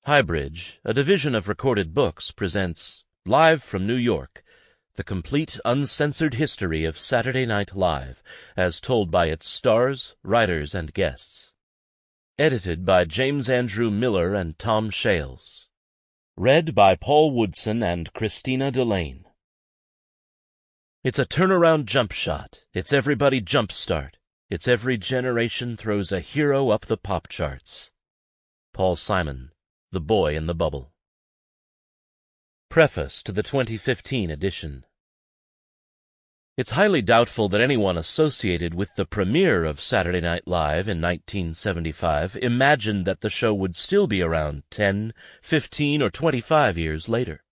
Highbridge, a division of Recorded Books, presents Live from New York, the complete uncensored history of Saturday Night Live, as told by its stars, writers, and guests. Edited by James Andrew Miller and Tom Shales. Read by Paul Woodson and Christina Delane. It's a turnaround jump shot. It's everybody jump start. It's every generation throws a hero up the pop charts. Paul Simon, The Boy in the Bubble. Preface to the 2015 edition. It's highly doubtful that anyone associated with the premiere of Saturday Night Live in 1975 imagined that the show would still be around 10, 15, or 25 years later.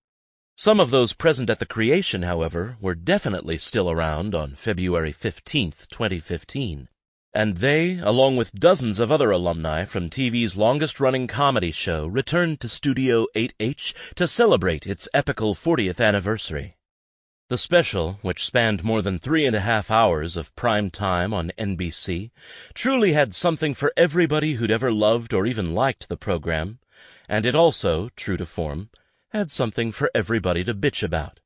Some of those present at the creation, however, were definitely still around on February 15, 2015. And they, along with dozens of other alumni from TV's longest-running comedy show, returned to Studio 8H to celebrate its epical 40th anniversary. The special, which spanned more than 3.5 hours of prime time on NBC, truly had something for everybody who'd ever loved or even liked the program, and it also, true to form, had something for everybody to bitch about.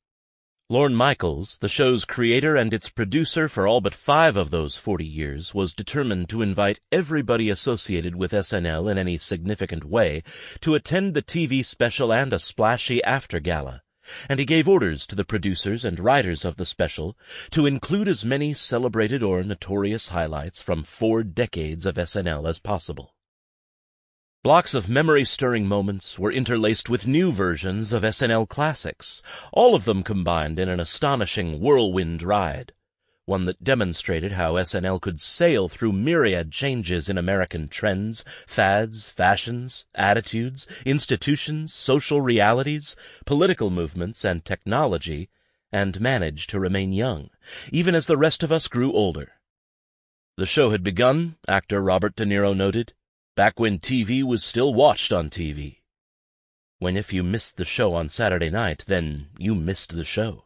Lorne Michaels, the show's creator and its producer for all but 5 of those 40 years, was determined to invite everybody associated with SNL in any significant way to attend the TV special and a splashy after-gala, and he gave orders to the producers and writers of the special to include as many celebrated or notorious highlights from 4 decades of SNL as possible. Blocks of memory-stirring moments were interlaced with new versions of SNL classics, all of them combined in an astonishing whirlwind ride, one that demonstrated how SNL could sail through myriad changes in American trends, fads, fashions, attitudes, institutions, social realities, political movements, and technology, and manage to remain young, even as the rest of us grew older. The show had begun, actor Robert De Niro noted, back when TV was still watched on TV. When if you missed the show on Saturday night, then you missed the show.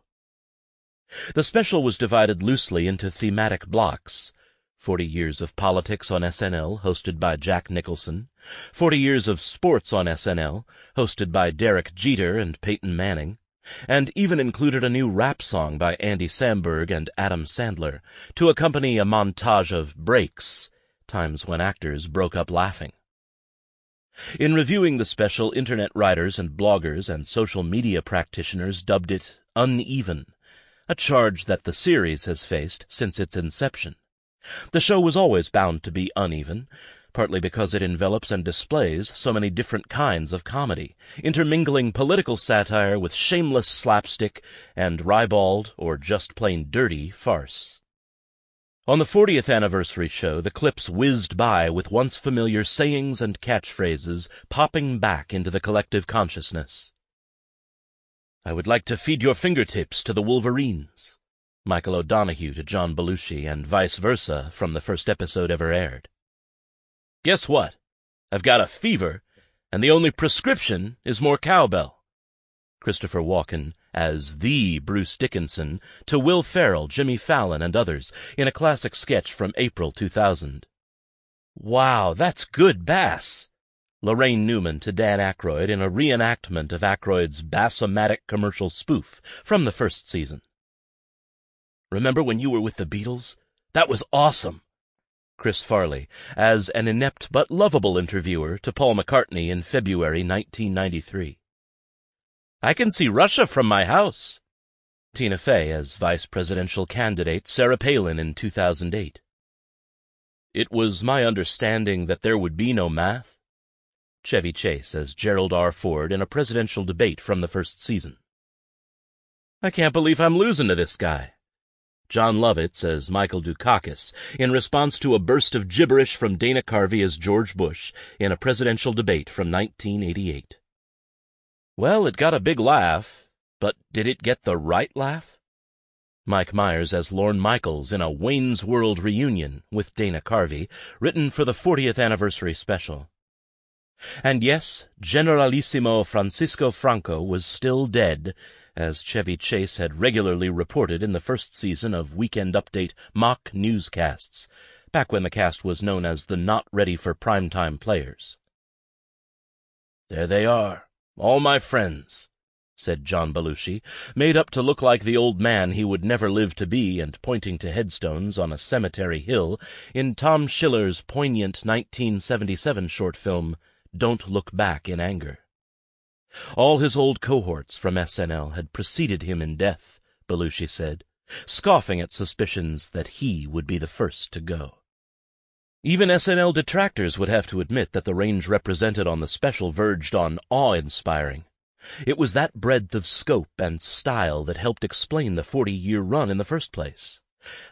The special was divided loosely into thematic blocks: 40 years of politics on SNL, hosted by Jack Nicholson; 40 years of sports on SNL, hosted by Derek Jeter and Peyton Manning, and even included a new rap song by Andy Samberg and Adam Sandler to accompany a montage of breaks, times when actors broke up laughing. In reviewing the special, internet writers and bloggers and social media practitioners dubbed it uneven, a charge that the series has faced since its inception. The show was always bound to be uneven, partly because it envelops and displays so many different kinds of comedy, intermingling political satire with shameless slapstick and ribald or just plain dirty farce. On the 40th anniversary show, the clips whizzed by with once familiar sayings and catchphrases popping back into the collective consciousness. "I would like to feed your fingertips to the Wolverines," Michael O'Donoghue to John Belushi, and vice versa from the first episode ever aired. "Guess what? I've got a fever, and the only prescription is more cowbell," Christopher Walken as the Bruce Dickinson to Will Ferrell, Jimmy Fallon, and others in a classic sketch from April 2000. "Wow, that's good bass," Lorraine Newman to Dan Aykroyd in a reenactment of Aykroyd's Bass-O-Matic commercial spoof from the first season. "Remember when you were with the Beatles? That was awesome," Chris Farley as an inept but lovable interviewer to Paul McCartney in February 1993. "I can see Russia from my house," Tina Fey as vice presidential candidate Sarah Palin in 2008. "It was my understanding that there would be no math," Chevy Chase as Gerald R. Ford in a presidential debate from the first season. "I can't believe I'm losing to this guy," John Lovitz as Michael Dukakis in response to a burst of gibberish from Dana Carvey as George Bush in a presidential debate from 1988. "Well, it got a big laugh, but did it get the right laugh?" Mike Myers as Lorne Michaels in a Wayne's World reunion with Dana Carvey, written for the 40th anniversary special. And yes, Generalissimo Francisco Franco was still dead, as Chevy Chase had regularly reported in the first season of Weekend Update mock newscasts, back when the cast was known as the Not Ready for Primetime Players. "There they are, all my friends," said John Belushi, made up to look like the old man he would never live to be and pointing to headstones on a cemetery hill in Tom Schiller's poignant 1977 short film, Don't Look Back in Anger. All his old cohorts from SNL had preceded him in death, Belushi said, scoffing at suspicions that he would be the first to go. Even SNL detractors would have to admit that the range represented on the special verged on awe-inspiring. It was that breadth of scope and style that helped explain the 40-year run in the first place.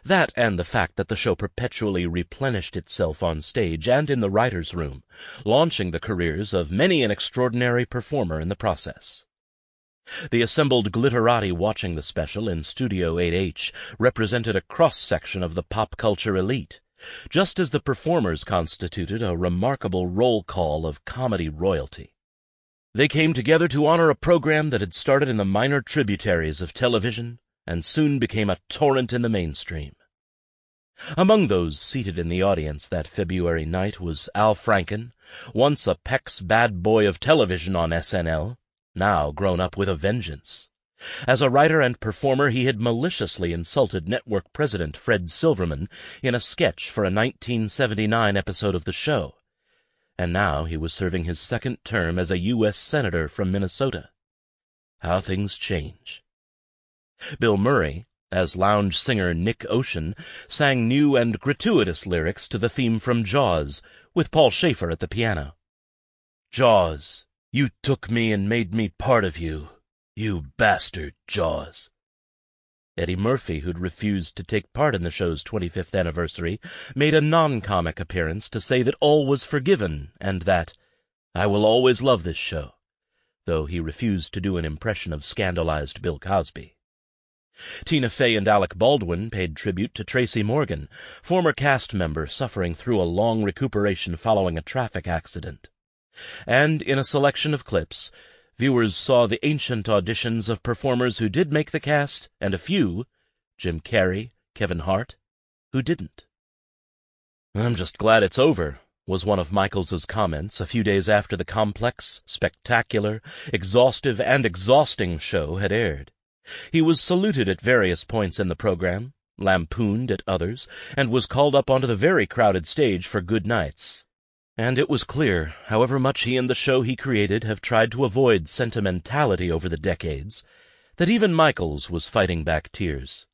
That and the fact that the show perpetually replenished itself on stage and in the writer's room, launching the careers of many an extraordinary performer in the process. The assembled glitterati watching the special in Studio 8H represented a cross-section of the pop culture elite, just as the performers constituted a remarkable roll call of comedy royalty. They came together to honor a program that had started in the minor tributaries of television and soon became a torrent in the mainstream. Among those seated in the audience that February night was Al Franken, once a Peck's bad boy of television on SNL, now grown up with a vengeance. As a writer and performer, he had maliciously insulted network president Fred Silverman in a sketch for a 1979 episode of the show, and now he was serving his second term as a U.S. Senator from Minnesota. How things change. Bill Murray, as lounge singer Nick Ocean, sang new and gratuitous lyrics to the theme from Jaws, with Paul Schaefer at the piano. "Jaws, you took me and made me part of you, you bastard, Jaws." Eddie Murphy, who'd refused to take part in the show's 25th anniversary, made a non-comic appearance to say that all was forgiven and that, "I will always love this show," though he refused to do an impression of scandalized Bill Cosby. Tina Fey and Alec Baldwin paid tribute to Tracy Morgan, former cast member suffering through a long recuperation following a traffic accident. And in a selection of clips, viewers saw the ancient auditions of performers who did make the cast, and a few, Jim Carrey, Kevin Hart, who didn't. "I'm just glad it's over," was one of Michaels's comments a few days after the complex, spectacular, exhaustive, and exhausting show had aired. He was saluted at various points in the program, lampooned at others, and was called up onto the very crowded stage for good nights. And it was clear, however much he and the show he created have tried to avoid sentimentality over the decades, that even Michaels was fighting back tears.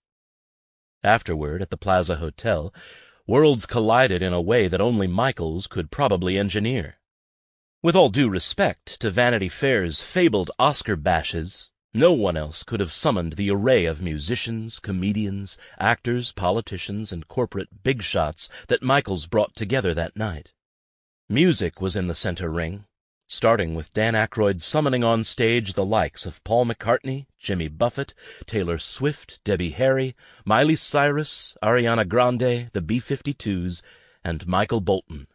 Afterward, at the Plaza Hotel, worlds collided in a way that only Michaels could probably engineer. With all due respect to Vanity Fair's fabled Oscar bashes, no one else could have summoned the array of musicians, comedians, actors, politicians, and corporate big shots that Michaels brought together that night. Music was in the center ring, starting with Dan Aykroyd summoning on stage the likes of Paul McCartney, Jimmy Buffett, Taylor Swift, Debbie Harry, Miley Cyrus, Ariana Grande, the B-52s, and Michael Bolton.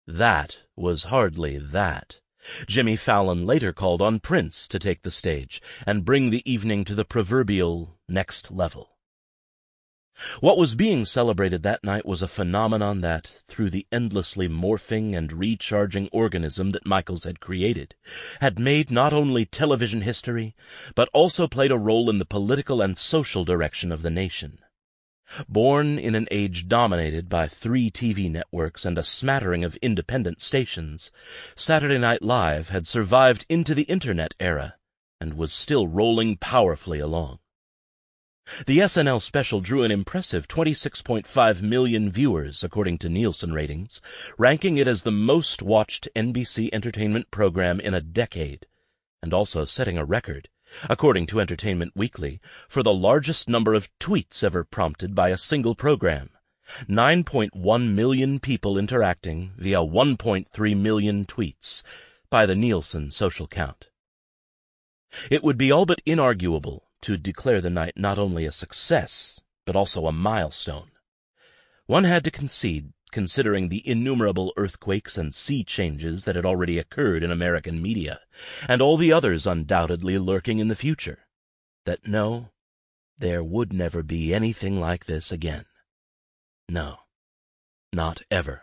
That was hardly that. Jimmy Fallon later called on Prince to take the stage and bring the evening to the proverbial next level. What was being celebrated that night was a phenomenon that, through the endlessly morphing and recharging organism that Michaels had created, had made not only television history, but also played a role in the political and social direction of the nation. Born in an age dominated by 3 TV networks and a smattering of independent stations, Saturday Night Live had survived into the Internet era and was still rolling powerfully along. The SNL special drew an impressive 26.5 million viewers, according to Nielsen ratings, ranking it as the most-watched NBC entertainment program in a decade, and also setting a record, according to Entertainment Weekly, for the largest number of tweets ever prompted by a single program, 9.1 million people interacting via 1.3 million tweets by the Nielsen social count. It would be all but inarguable to declare the night not only a success, but also a milestone. One had to concede, considering the innumerable earthquakes and sea changes that had already occurred in American media, and all the others undoubtedly lurking in the future, that no, there would never be anything like this again. No, not ever.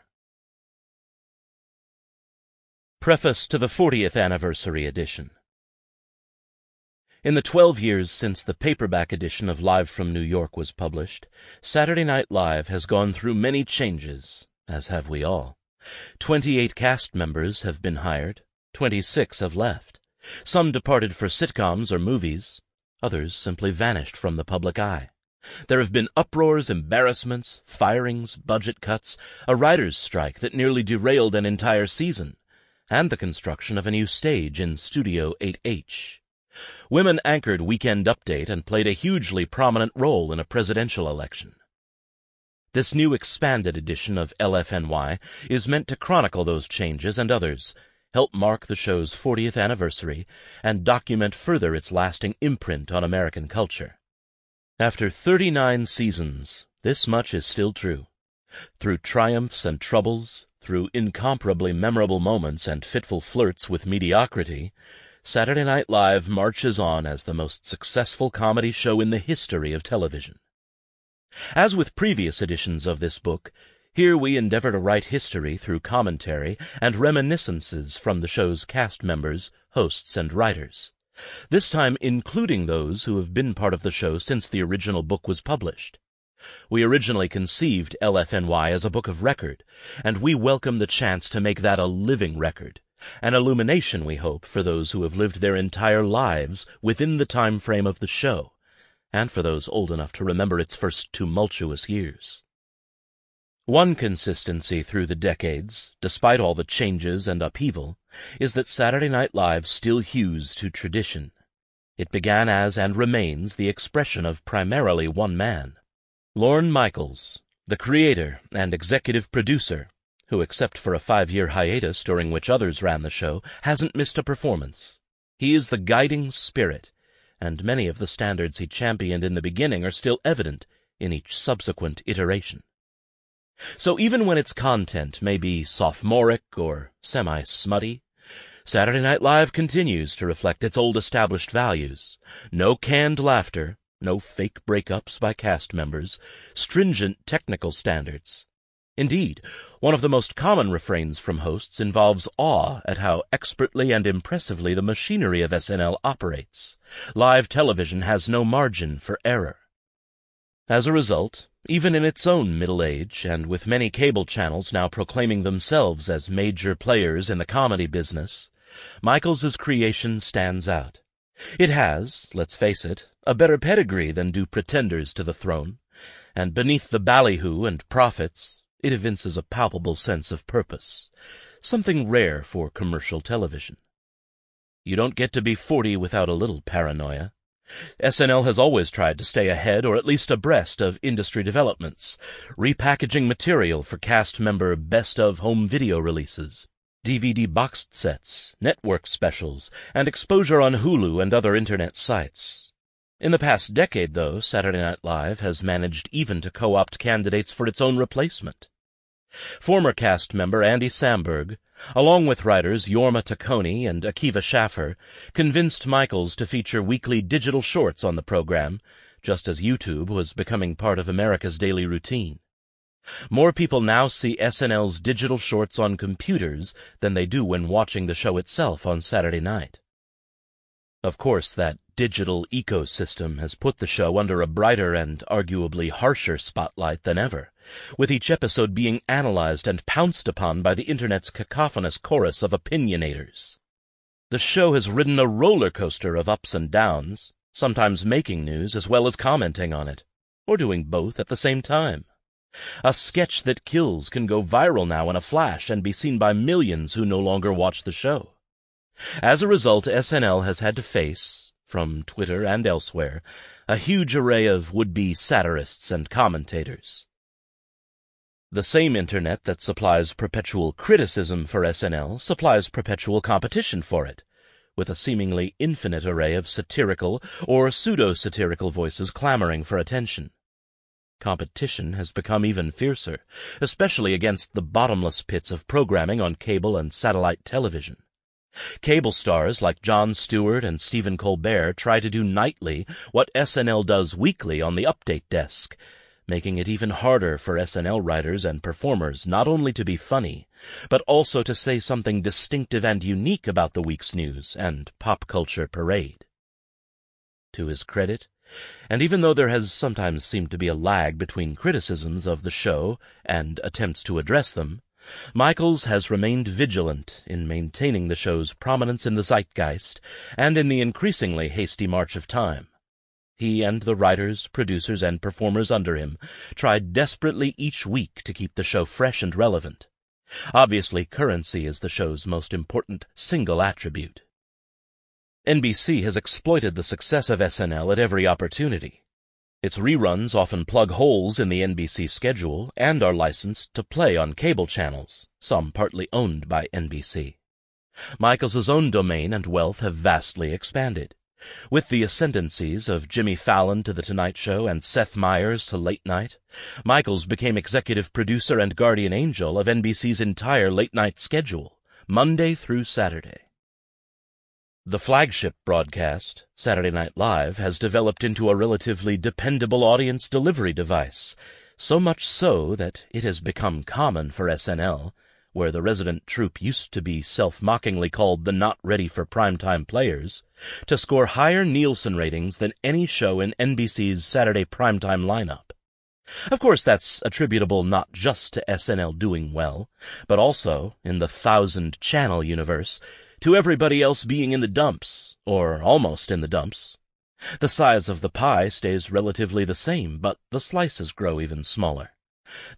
Preface to the 40th Anniversary Edition. In the 12 years since the paperback edition of Live from New York was published, Saturday Night Live has gone through many changes, as have we all. 28 cast members have been hired, 26 have left. Some departed for sitcoms or movies, others simply vanished from the public eye. There have been uproars, embarrassments, firings, budget cuts, a writers' strike that nearly derailed an entire season, and the construction of a new stage in Studio 8H. Women anchored Weekend Update and played a hugely prominent role in a presidential election. This new expanded edition of LFNY is meant to chronicle those changes and others, help mark the show's 40th anniversary, and document further its lasting imprint on American culture. After 39 seasons, this much is still true. Through triumphs and troubles, through incomparably memorable moments and fitful flirts with mediocrity, Saturday Night Live marches on as the most successful comedy show in the history of television. As with previous editions of this book, here we endeavor to write history through commentary and reminiscences from the show's cast members, hosts, and writers, this time including those who have been part of the show since the original book was published. We originally conceived LFNY as a book of record, and we welcome the chance to make that a living record, an illumination, we hope, for those who have lived their entire lives within the time frame of the show, and for those old enough to remember its first tumultuous years. One consistency through the decades, despite all the changes and upheaval, is that Saturday Night Live still hews to tradition. It began as and remains the expression of primarily one man. Lorne Michaels, the creator and executive producer, who, except for a 5-year hiatus during which others ran the show, hasn't missed a performance. He is the guiding spirit, and many of the standards he championed in the beginning are still evident in each subsequent iteration. So even when its content may be sophomoric or semi-smutty, Saturday Night Live continues to reflect its old established values. No canned laughter, no fake breakups by cast members, stringent technical standards. Indeed, one of the most common refrains from hosts involves awe at how expertly and impressively the machinery of SNL operates. Live television has no margin for error. As a result, even in its own middle age, and with many cable channels now proclaiming themselves as major players in the comedy business, Michaels' creation stands out. It has, let's face it, a better pedigree than do pretenders to the throne, and beneath the ballyhoo and profits, it evinces a palpable sense of purpose, something rare for commercial television. You don't get to be 40 without a little paranoia. SNL has always tried to stay ahead or at least abreast of industry developments, repackaging material for cast member best-of home video releases, DVD boxed sets, network specials, and exposure on Hulu and other internet sites. In the past decade, though, Saturday Night Live has managed even to co-opt candidates for its own replacement. Former cast member Andy Samberg, along with writers Jorma Taccone and Akiva Schaffer, convinced Michaels to feature weekly digital shorts on the program, just as YouTube was becoming part of America's daily routine. More people now see SNL's digital shorts on computers than they do when watching the show itself on Saturday night. Of course, that digital ecosystem has put the show under a brighter and arguably harsher spotlight than ever, with each episode being analyzed and pounced upon by the Internet's cacophonous chorus of opinionators. The show has ridden a roller coaster of ups and downs, sometimes making news as well as commenting on it, or doing both at the same time. A sketch that kills can go viral now in a flash and be seen by millions who no longer watch the show. As a result, SNL has had to face, from Twitter and elsewhere, a huge array of would-be satirists and commentators. The same Internet that supplies perpetual criticism for SNL supplies perpetual competition for it, with a seemingly infinite array of satirical or pseudo-satirical voices clamoring for attention. Competition has become even fiercer, especially against the bottomless pits of programming on cable and satellite television. Cable stars like Jon Stewart and Stephen Colbert try to do nightly what SNL does weekly on the update desk, making it even harder for SNL writers and performers not only to be funny, but also to say something distinctive and unique about the week's news and pop culture parade. To his credit, and even though there has sometimes seemed to be a lag between criticisms of the show and attempts to address them, Michaels has remained vigilant in maintaining the show's prominence in the zeitgeist and in the increasingly hasty march of time. He and the writers, producers, and performers under him tried desperately each week to keep the show fresh and relevant. Obviously, currency is the show's most important single attribute. NBC has exploited the success of SNL at every opportunity. Its reruns often plug holes in the NBC schedule and are licensed to play on cable channels, some partly owned by NBC. Michaels' own domain and wealth have vastly expanded. With the ascendancies of Jimmy Fallon to The Tonight Show and Seth Meyers to Late Night, Michaels became executive producer and guardian angel of NBC's entire late-night schedule, Monday through Saturday. The flagship broadcast, Saturday Night Live, has developed into a relatively dependable audience delivery device, so much so that it has become common for SNL, where the resident troupe used to be self-mockingly called the not-ready-for-primetime players, to score higher Nielsen ratings than any show in NBC's Saturday primetime lineup. Of course, that's attributable not just to SNL doing well, but also, in the 1,000-channel universe, to everybody else being in the dumps, or almost in the dumps. The size of the pie stays relatively the same, but the slices grow even smaller.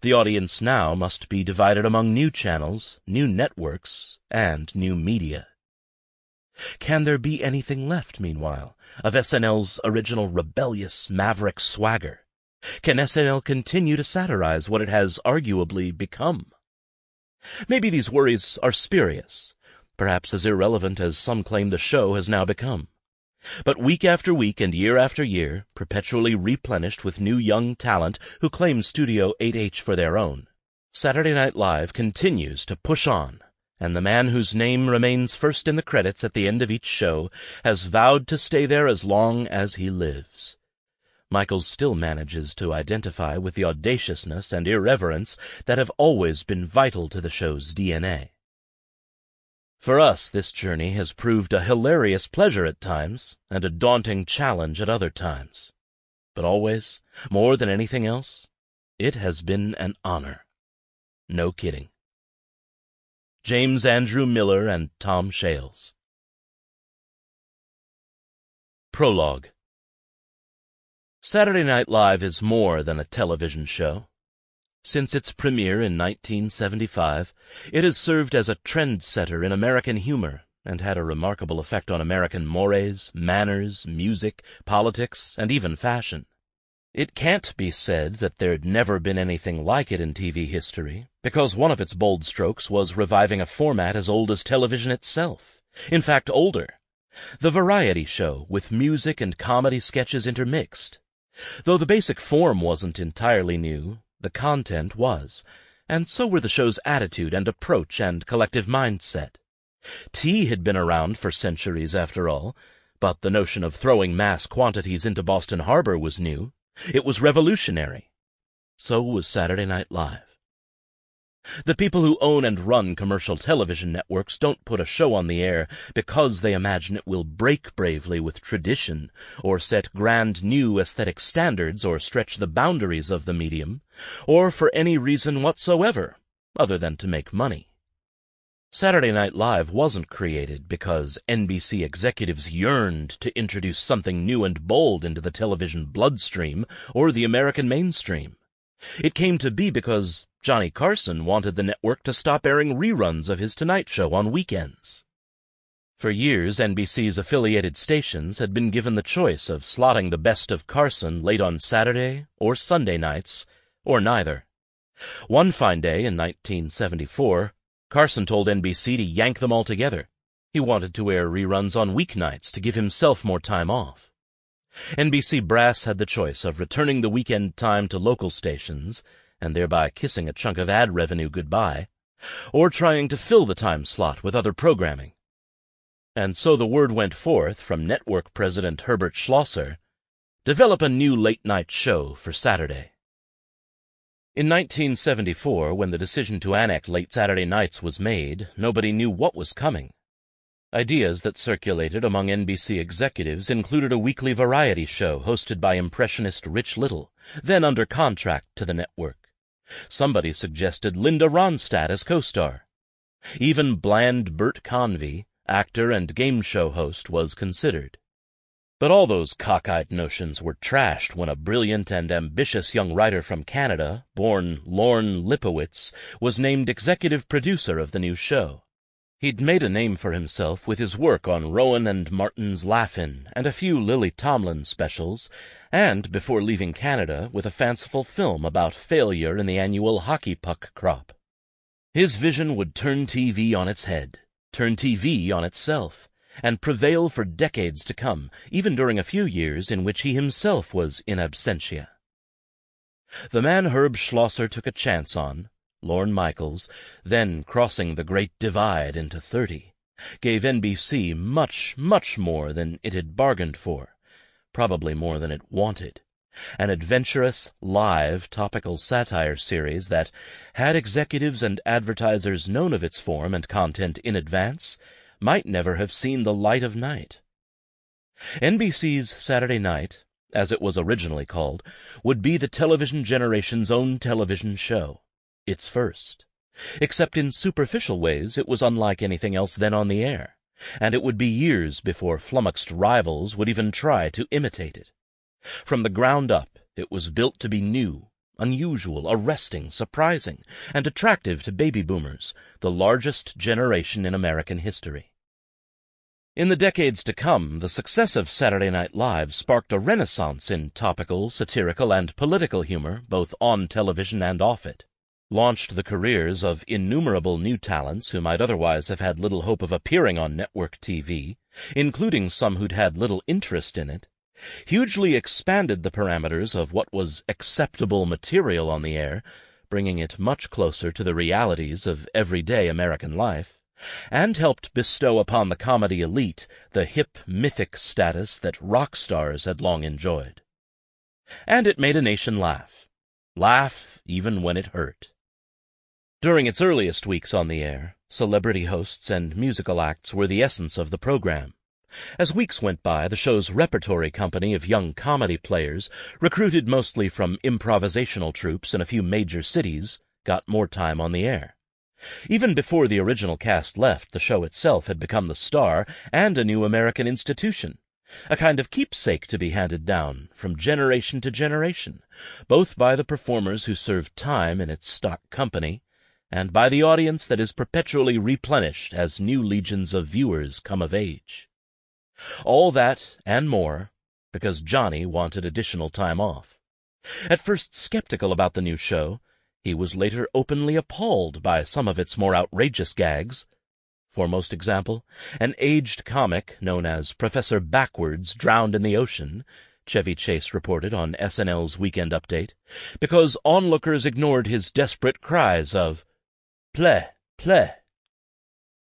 The audience now must be divided among new channels, new networks, and new media. Can there be anything left, meanwhile, of SNL's original rebellious, maverick swagger? Can SNL continue to satirize what it has arguably become? Maybe these worries are spurious, perhaps as irrelevant as some claim the show has now become. But week after week and year after year, perpetually replenished with new young talent who claim Studio 8H for their own, Saturday Night Live continues to push on, and the man whose name remains first in the credits at the end of each show has vowed to stay there as long as he lives. Michaels still manages to identify with the audaciousness and irreverence that have always been vital to the show's DNA. For us, this journey has proved a hilarious pleasure at times and a daunting challenge at other times. But always, more than anything else, it has been an honor. No kidding. James Andrew Miller and Tom Shales. Prologue. Saturday Night Live is more than a television show. Since its premiere in 1975, it has served as a trendsetter in American humor and had a remarkable effect on American mores, manners, music, politics, and even fashion. It can't be said that there'd never been anything like it in TV history, because one of its bold strokes was reviving a format as old as television itself. In fact, older. The variety show, with music and comedy sketches intermixed. Though the basic form wasn't entirely new, the content was, and so were the show's attitude and approach and collective mindset. Tea had been around for centuries, after all, but the notion of throwing mass quantities into Boston Harbor was new. It was revolutionary. So was Saturday Night Live. The people who own and run commercial television networks don't put a show on the air because they imagine it will break bravely with tradition, or set grand new aesthetic standards, or stretch the boundaries of the medium, or for any reason whatsoever, other than to make money. Saturday Night Live wasn't created because NBC executives yearned to introduce something new and bold into the television bloodstream or the American mainstream. It came to be because Johnny Carson wanted the network to stop airing reruns of his Tonight Show on weekends. For years, NBC's affiliated stations had been given the choice of slotting the best of Carson late on Saturday or Sunday nights, or neither. One fine day in 1974, Carson told NBC to yank them all together. He wanted to air reruns on weeknights to give himself more time off. NBC brass had the choice of returning the weekend time to local stations, and thereby kissing a chunk of ad revenue goodbye, or trying to fill the time slot with other programming. And so the word went forth from network president Herbert Schlosser, develop a new late-night show for Saturday. In 1974, when the decision to annex late Saturday nights was made, nobody knew what was coming. Ideas that circulated among NBC executives included a weekly variety show hosted by impressionist Rich Little, then under contract to the network. Somebody suggested Linda Ronstadt as co-star. Even bland Bert Convy, actor and game show host, was considered. But all those cockeyed notions were trashed when a brilliant and ambitious young writer from Canada, born Lorne Lipowitz, was named executive producer of the new show. He'd made a name for himself with his work on Rowan and Martin's Laugh-In and a few Lily Tomlin specials, and, before leaving Canada, with a fanciful film about failure in the annual hockey puck crop. His vision would turn TV on its head, turn TV on itself, and prevail for decades to come, even during a few years in which he himself was in absentia. The man Herb Schlosser took a chance on, Lorne Michaels, then crossing the Great Divide into 30, gave NBC much, much more than it had bargained for, probably more than it wanted. An adventurous, live, topical satire series that, had executives and advertisers known of its form and content in advance, might never have seen the light of night. NBC's Saturday Night, as it was originally called, would be the television generation's own television show, its first. Except in superficial ways, it was unlike anything else then on the air, and it would be years before flummoxed rivals would even try to imitate it. From the ground up, it was built to be new, unusual, arresting, surprising, and attractive to baby boomers, the largest generation in American history. In the decades to come, the success of Saturday Night Live sparked a renaissance in topical, satirical, and political humor, both on television and off it, launched the careers of innumerable new talents who might otherwise have had little hope of appearing on network TV, including some who'd had little interest in it, hugely expanded the parameters of what was acceptable material on the air, bringing it much closer to the realities of everyday American life, and helped bestow upon the comedy elite the hip, mythic status that rock stars had long enjoyed. And it made a nation laugh even when it hurt. During its earliest weeks on the air, celebrity hosts and musical acts were the essence of the program. As weeks went by, the show's repertory company of young comedy players, recruited mostly from improvisational troupes in a few major cities, got more time on the air. Even before the original cast left, the show itself had become the star and a new American institution, a kind of keepsake to be handed down from generation to generation, both by the performers who served time in its stock company, and by the audience that is perpetually replenished as new legions of viewers come of age. All that and more, because Johnny wanted additional time off. At first skeptical about the new show, he was later openly appalled by some of its more outrageous gags. Foremost example, an aged comic known as Professor Backwards drowned in the ocean, Chevy Chase reported on SNL's Weekend Update, because onlookers ignored his desperate cries of, "Play, play."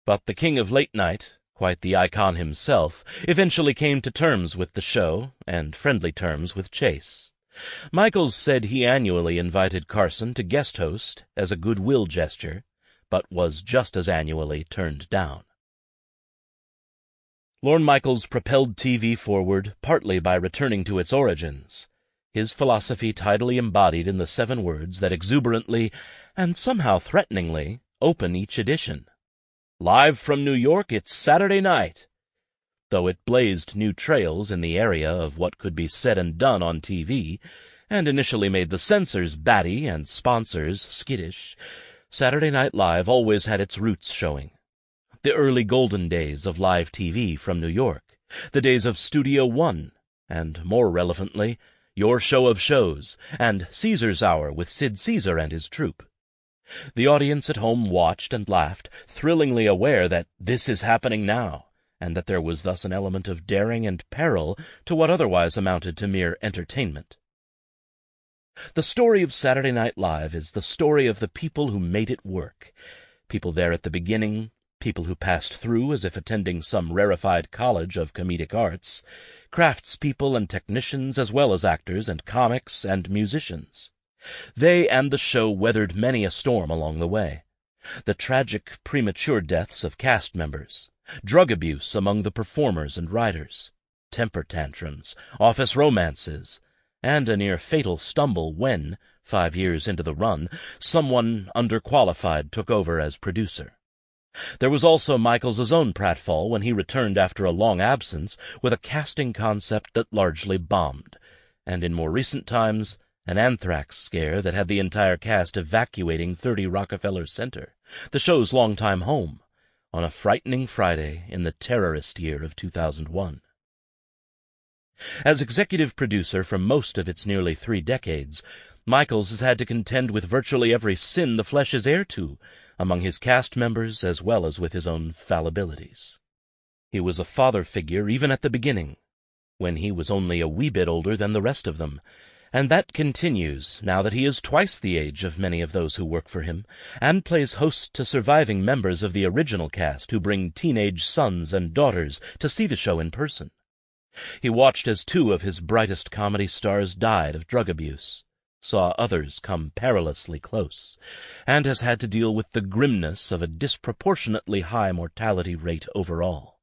But the king of late night, quite the icon himself, eventually came to terms with the show, and friendly terms with Chase. Michaels said he annually invited Carson to guest host as a goodwill gesture, but was just as annually turned down. Lorne Michaels propelled TV forward partly by returning to its origins, his philosophy tidily embodied in the 7 words that exuberantly, and somehow threateningly, open each edition. Live from New York, it's Saturday night. Though it blazed new trails in the area of what could be said and done on TV, and initially made the censors batty and sponsors skittish, Saturday Night Live always had its roots showing. The early golden days of live TV from New York, the days of Studio One, and, more relevantly, Your Show of Shows, and Caesar's Hour with Sid Caesar and his troupe. The audience at home watched and laughed, thrillingly aware that this is happening now, and that there was thus an element of daring and peril to what otherwise amounted to mere entertainment. The story of Saturday Night Live is the story of the people who made it work, people there at the beginning, people who passed through as if attending some rarefied college of comedic arts, craftspeople and technicians as well as actors and comics and musicians. They and the show weathered many a storm along the way. The tragic premature deaths of cast members, drug abuse among the performers and writers, temper tantrums, office romances, and a near-fatal stumble when, 5 years into the run, someone underqualified took over as producer. There was also Michaels' own pratfall when he returned after a long absence with a casting concept that largely bombed, and in more recent times, an anthrax scare that had the entire cast evacuating 30 Rockefeller Center, the show's longtime home, on a frightening Friday in the terrorist year of 2001. As executive producer for most of its nearly 3 decades, Michaels has had to contend with virtually every sin the flesh is heir to, among his cast members as well as with his own fallibilities. He was a father figure even at the beginning, when he was only a wee bit older than the rest of them, and that continues now that he is twice the age of many of those who work for him, and plays host to surviving members of the original cast who bring teenage sons and daughters to see the show in person. He watched as 2 of his brightest comedy stars died of drug abuse, saw others come perilously close, and has had to deal with the grimness of a disproportionately high mortality rate overall.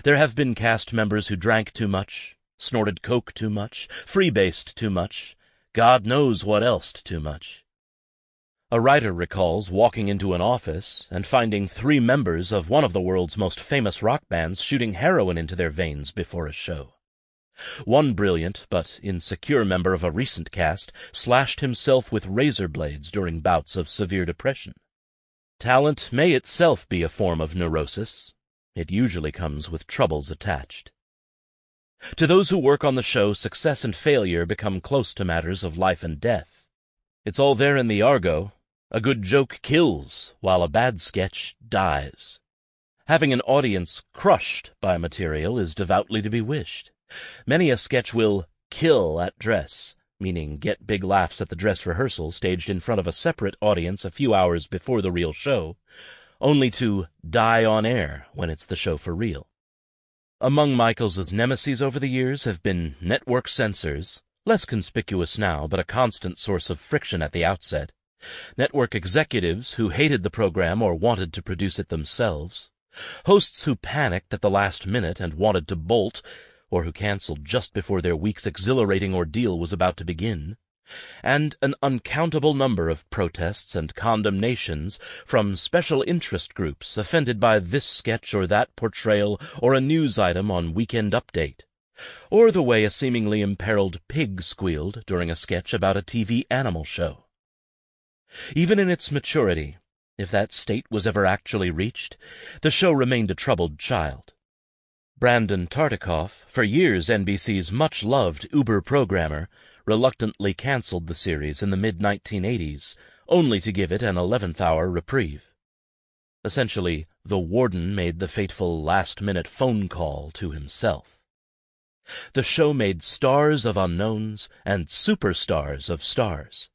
There have been cast members who drank too much, snorted coke too much, freebased too much, God knows what else too much. A writer recalls walking into an office and finding 3 members of one of the world's most famous rock bands shooting heroin into their veins before a show. One brilliant but insecure member of a recent cast slashed himself with razor blades during bouts of severe depression. Talent may itself be a form of neurosis. It usually comes with troubles attached. To those who work on the show, success and failure become close to matters of life and death. It's all there in the argot. A good joke kills, while a bad sketch dies. Having an audience crushed by material is devoutly to be wished. Many a sketch will kill at dress, meaning get big laughs at the dress rehearsal staged in front of a separate audience a few hours before the real show, only to die on air when it's the show for real. Among Michaels' nemeses over the years have been network censors, less conspicuous now but a constant source of friction at the outset, network executives who hated the program or wanted to produce it themselves, hosts who panicked at the last minute and wanted to bolt, or who canceled just before their week's exhilarating ordeal was about to begin, and an uncountable number of protests and condemnations from special interest groups offended by this sketch or that portrayal or a news item on Weekend Update, or the way a seemingly imperiled pig squealed during a sketch about a TV animal show. Even in its maturity, if that state was ever actually reached, the show remained a troubled child. Brandon Tartikoff, for years NBC's much-loved Uber programmer, reluctantly canceled the series in the mid-1980s, only to give it an 11th-hour reprieve. Essentially, the warden made the fateful last-minute phone call to himself. The show made stars of unknowns and superstars of stars.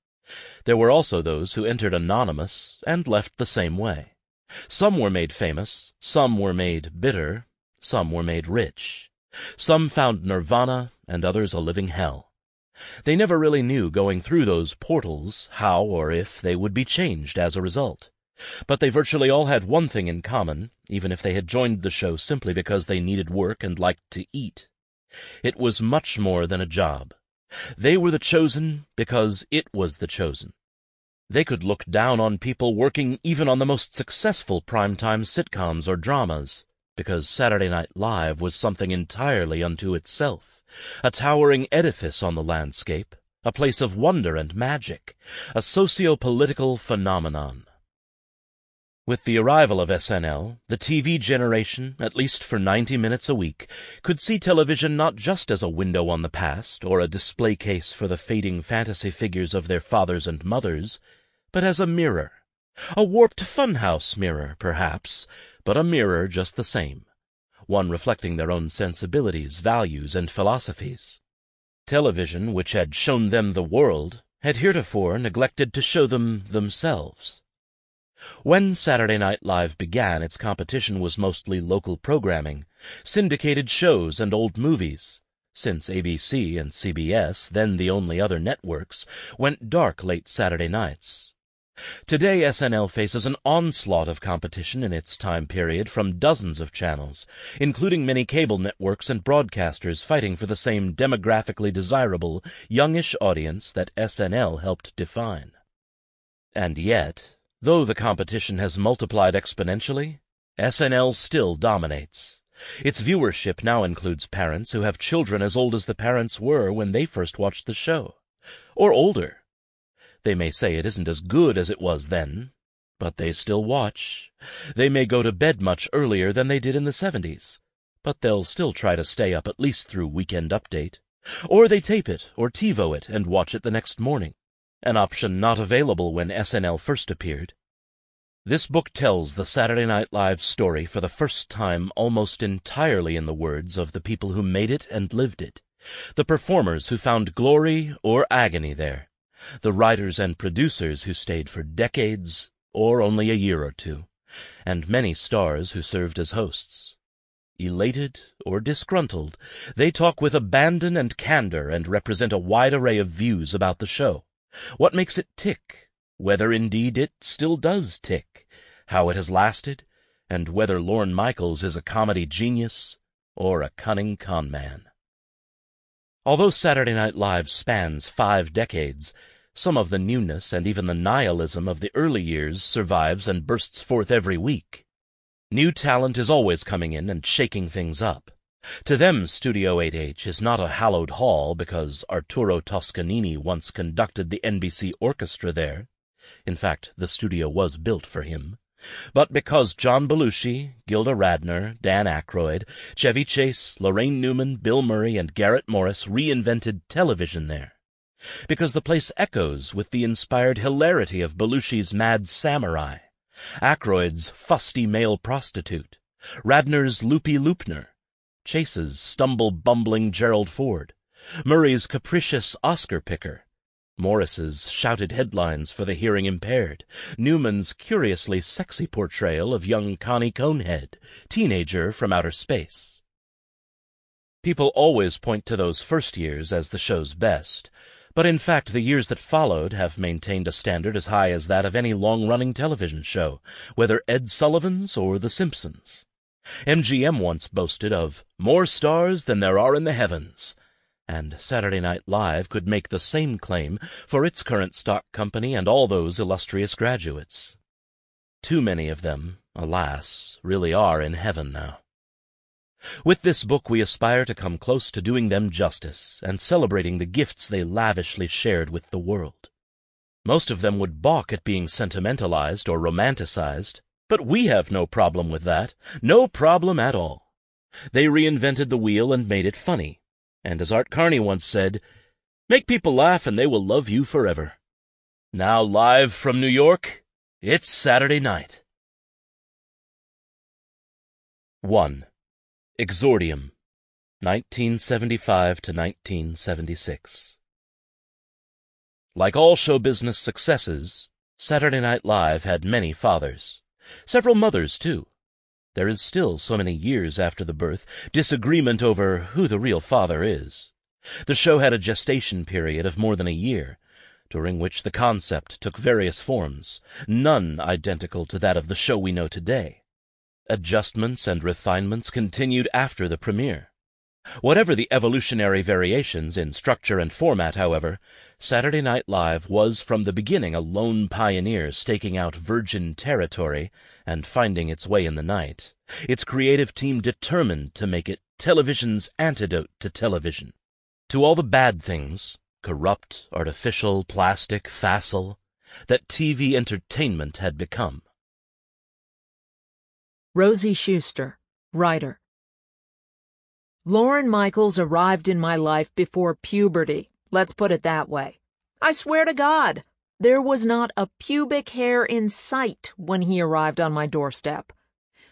There were also those who entered anonymous and left the same way. Some were made famous, some were made bitter, some were made rich. Some found nirvana and others a living hell. They never really knew going through those portals how or if they would be changed as a result. But they virtually all had one thing in common, even if they had joined the show simply because they needed work and liked to eat. It was much more than a job. They were the chosen because it was the chosen. They could look down on people working even on the most successful primetime sitcoms or dramas, because Saturday Night Live was something entirely unto itself, a towering edifice on the landscape, a place of wonder and magic, a socio-political phenomenon. With the arrival of SNL, the TV generation, at least for 90 minutes a week, could see television not just as a window on the past or a display case for the fading fantasy figures of their fathers and mothers, but as a mirror. A warped funhouse mirror, perhaps, but a mirror just the same, one reflecting their own sensibilities, values, and philosophies. Television, which had shown them the world, had heretofore neglected to show them themselves. When Saturday Night Live began, its competition was mostly local programming, syndicated shows and old movies, since ABC and CBS, then the only other networks, went dark late Saturday nights. Today SNL faces an onslaught of competition in its time period from dozens of channels, including many cable networks and broadcasters fighting for the same demographically desirable, youngish audience that SNL helped define. And yet, though the competition has multiplied exponentially, SNL still dominates. Its viewership now includes parents who have children as old as the parents were when they first watched the show, or older. They may say it isn't as good as it was then, but they still watch. They may go to bed much earlier than they did in the 70s, but they'll still try to stay up at least through Weekend Update. Or they tape it or TiVo it and watch it the next morning, an option not available when SNL first appeared. This book tells the Saturday Night Live story for the first time almost entirely in the words of the people who made it and lived it, the performers who found glory or agony there, the writers and producers who stayed for decades or only a year or two, and many stars who served as hosts. Elated or disgruntled, they talk with abandon and candor and represent a wide array of views about the show, what makes it tick, whether indeed it still does tick, how it has lasted, and whether Lorne Michaels is a comedy genius or a cunning con man. Although Saturday Night Live spans 5 decades, some of the newness and even the nihilism of the early years survives and bursts forth every week. New talent is always coming in and shaking things up. To them, Studio 8H is not a hallowed hall because Arturo Toscanini once conducted the NBC orchestra there. In fact, the studio was built for him. But because John Belushi, Gilda Radner, Dan Aykroyd, Chevy Chase, Lorraine Newman, Bill Murray, and Garrett Morris reinvented television there. Because the place echoes with the inspired hilarity of Belushi's Mad Samurai, Aykroyd's fusty male prostitute, Radner's loopy Loopner, Chase's stumble-bumbling Gerald Ford, Murray's capricious Oscar picker, Morris's shouted headlines for the hearing-impaired, Newman's curiously sexy portrayal of young Connie Conehead, teenager from outer space. People always point to those first years as the show's best, but in fact the years that followed have maintained a standard as high as that of any long-running television show, whether Ed Sullivan's or The Simpsons. MGM once boasted of more stars than there are in the heavens, and Saturday Night Live could make the same claim for its current stock company and all those illustrious graduates. Too many of them, alas, really are in heaven now. With this book we aspire to come close to doing them justice and celebrating the gifts they lavishly shared with the world. Most of them would balk at being sentimentalized or romanticized, but we have no problem with that, no problem at all. They reinvented the wheel and made it funny, and as Art Carney once said, make people laugh and they will love you forever. Now live from New York, it's Saturday night. 1. Exordium, 1975 to 1976. Like all show business successes, Saturday Night Live had many fathers. Several mothers, too. There is still, so many years after the birth, disagreement over who the real father is. The show had a gestation period of more than a year, during which the concept took various forms, none identical to that of the show we know today. Adjustments and refinements continued after the premiere. Whatever the evolutionary variations in structure and format, however, Saturday Night Live was from the beginning a lone pioneer staking out virgin territory and finding its way in the night, its creative team determined to make it television's antidote to television. To all the bad things, corrupt, artificial, plastic, facile, that TV entertainment had become. Rosie Schuster, writer. Lorne Michaels arrived in my life before puberty, let's put it that way. I swear to God, there was not a pubic hair in sight when he arrived on my doorstep.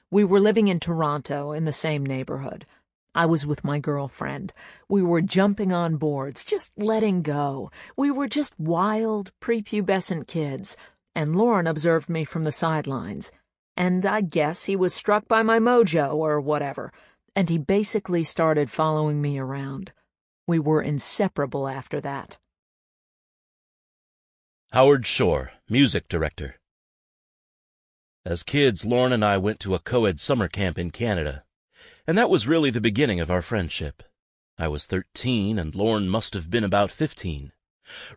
We were living in Toronto, in the same neighborhood. I was with my girlfriend. We were jumping on boards, just letting go. We were just wild, prepubescent kids, and Lorne observed me from the sidelines. And I guess he was struck by my mojo or whatever, and he basically started following me around. We were inseparable after that. Howard Shore, music director. As kids, Lorne and I went to a co-ed summer camp in Canada, and that was really the beginning of our friendship. I was 13, and Lorne must have been about 15.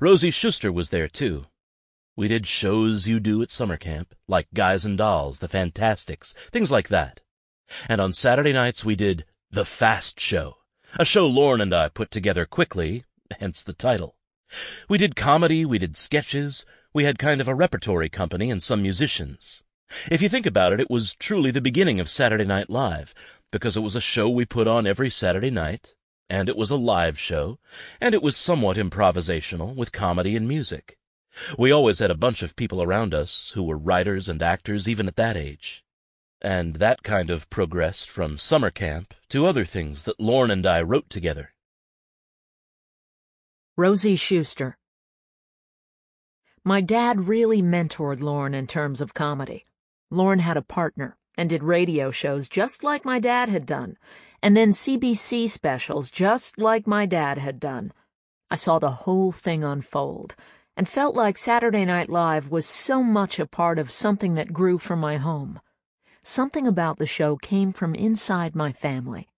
Rosie Schuster was there, too. We did shows you do at summer camp, like Guys and Dolls, The Fantastics, things like that. And on Saturday nights we did The Fast Show, a show Lorne and I put together quickly, hence the title. We did comedy, we did sketches, we had kind of a repertory company and some musicians. If you think about it, it was truly the beginning of Saturday Night Live, because it was a show we put on every Saturday night, and it was a live show, and it was somewhat improvisational, with comedy and music. We always had a bunch of people around us who were writers and actors even at that age. And that kind of progressed from summer camp to other things that Lorne and I wrote together. Rosie Schuster. My dad really mentored Lorne in terms of comedy. Lorne had a partner and did radio shows just like my dad had done, and then CBC specials just like my dad had done. I saw the whole thing unfold and felt like Saturday Night Live was so much a part of something that grew from my home. Something about the show came from inside my family.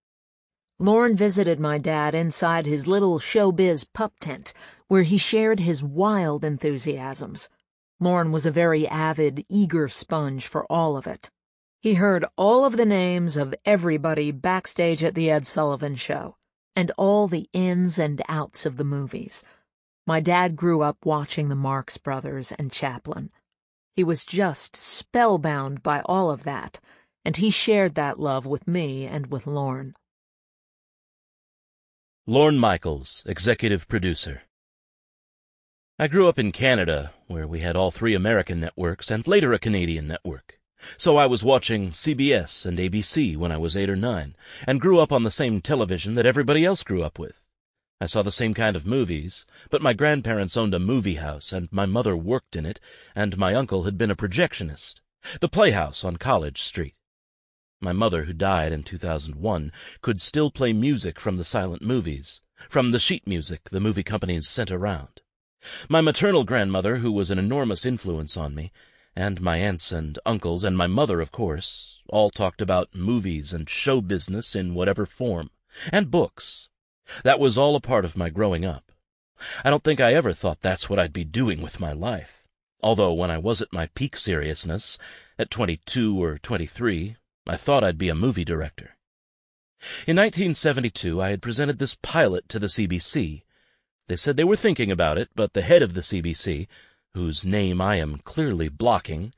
Lorne visited my dad inside his little showbiz pup tent, where he shared his wild enthusiasms. Lorne was a very avid, eager sponge for all of it. He heard all of the names of everybody backstage at the Ed Sullivan Show, and all the ins and outs of the movies. My dad grew up watching the Marx Brothers and Chaplin. He was just spellbound by all of that, and he shared that love with me and with Lorne. Lorne Michaels, executive producer. I grew up in Canada, where we had all three American networks and later a Canadian network. So I was watching CBS and ABC when I was 8 or 9, and grew up on the same television that everybody else grew up with. I saw the same kind of movies, but my grandparents owned a movie house, and my mother worked in it, and my uncle had been a projectionist. The Playhouse on College Street. My mother, who died in 2001, could still play music from the silent movies, from the sheet music the movie companies sent around. My maternal grandmother, who was an enormous influence on me, and my aunts and uncles, and my mother, of course, all talked about movies and show business in whatever form, and books. That was all a part of my growing up. I don't think I ever thought that's what I'd be doing with my life, although when I was at my peak seriousness, at 22 or 23, I thought I'd be a movie director. In 1972, I had presented this pilot to the CBC. They said they were thinking about it, but the head of the CBC, whose name I am clearly blocking,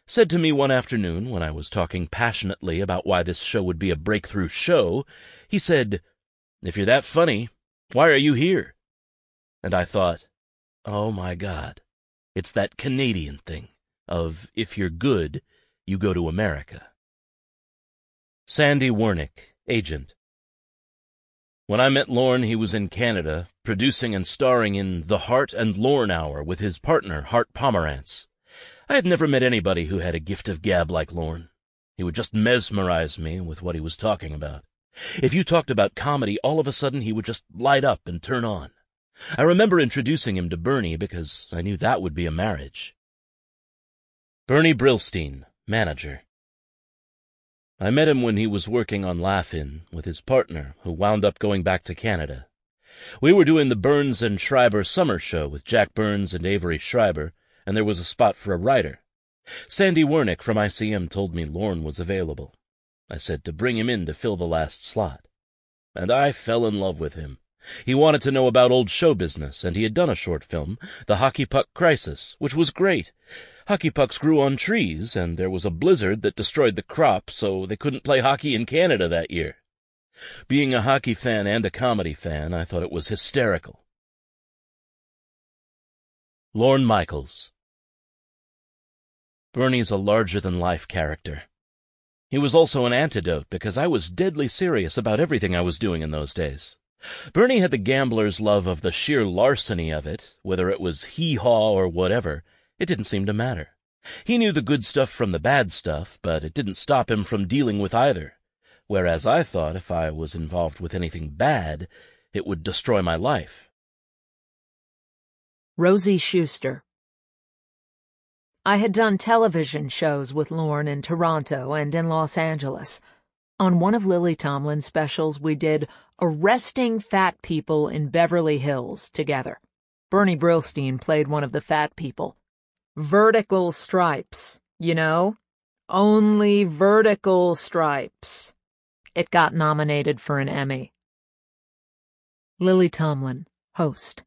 said to me one afternoon when I was talking passionately about why this show would be a breakthrough show, he said, "If you're that funny, why are you here?" And I thought, oh my God, it's that Canadian thing of if you're good, you go to America. Sandy Wernick, agent. When I met Lorne, he was in Canada, producing and starring in The Hart and Lorne Hour with his partner, Hart Pomerantz. I had never met anybody who had a gift of gab like Lorne. He would just mesmerize me with what he was talking about. If you talked about comedy, all of a sudden he would just light up and turn on. I remember introducing him to Bernie because I knew that would be a marriage. Bernie Brillstein, manager. I met him when he was working on Laugh-In with his partner, who wound up going back to Canada. We were doing the Burns and Schreiber summer show with Jack Burns and Avery Schreiber, and there was a spot for a writer. Sandy Wernick from ICM told me Lorne was available. I said to bring him in to fill the last slot. And I fell in love with him. He wanted to know about old show business, and he had done a short film, The Hockey Puck Crisis, which was great. Hockey pucks grew on trees, and there was a blizzard that destroyed the crop, so they couldn't play hockey in Canada that year. Being a hockey fan and a comedy fan, I thought it was hysterical. Lorne Michaels. Bernie's a larger-than-life character. He was also an antidote because I was deadly serious about everything I was doing in those days. Bernie had the gambler's love of the sheer larceny of it, whether it was hee-haw or whatever. It didn't seem to matter. He knew the good stuff from the bad stuff, but it didn't stop him from dealing with either, whereas I thought if I was involved with anything bad, It would destroy my life. Rosie Schuster. I had done television shows with Lorne in Toronto and in Los Angeles. On one of Lily Tomlin's specials, we did Arresting Fat People in Beverly Hills together. Bernie Brillstein played one of the fat people. Vertical stripes, you know? Only vertical stripes. It got nominated for an Emmy. Lily Tomlin, host.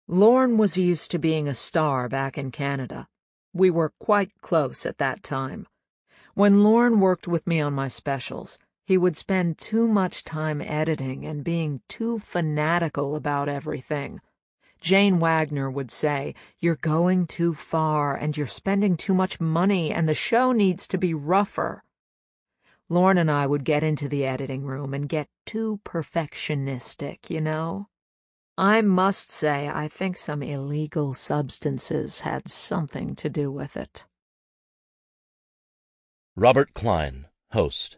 Lorne was used to being a star back in Canada. We were quite close at that time. When Lorne worked with me on my specials, he would spend too much time editing and being too fanatical about everything. Jane Wagner would say, "You're going too far and you're spending too much money and the show needs to be rougher." Lorne and I would get into the editing room and get too perfectionistic, you know? I must say I think some illegal substances had something to do with it. Robert Klein, host.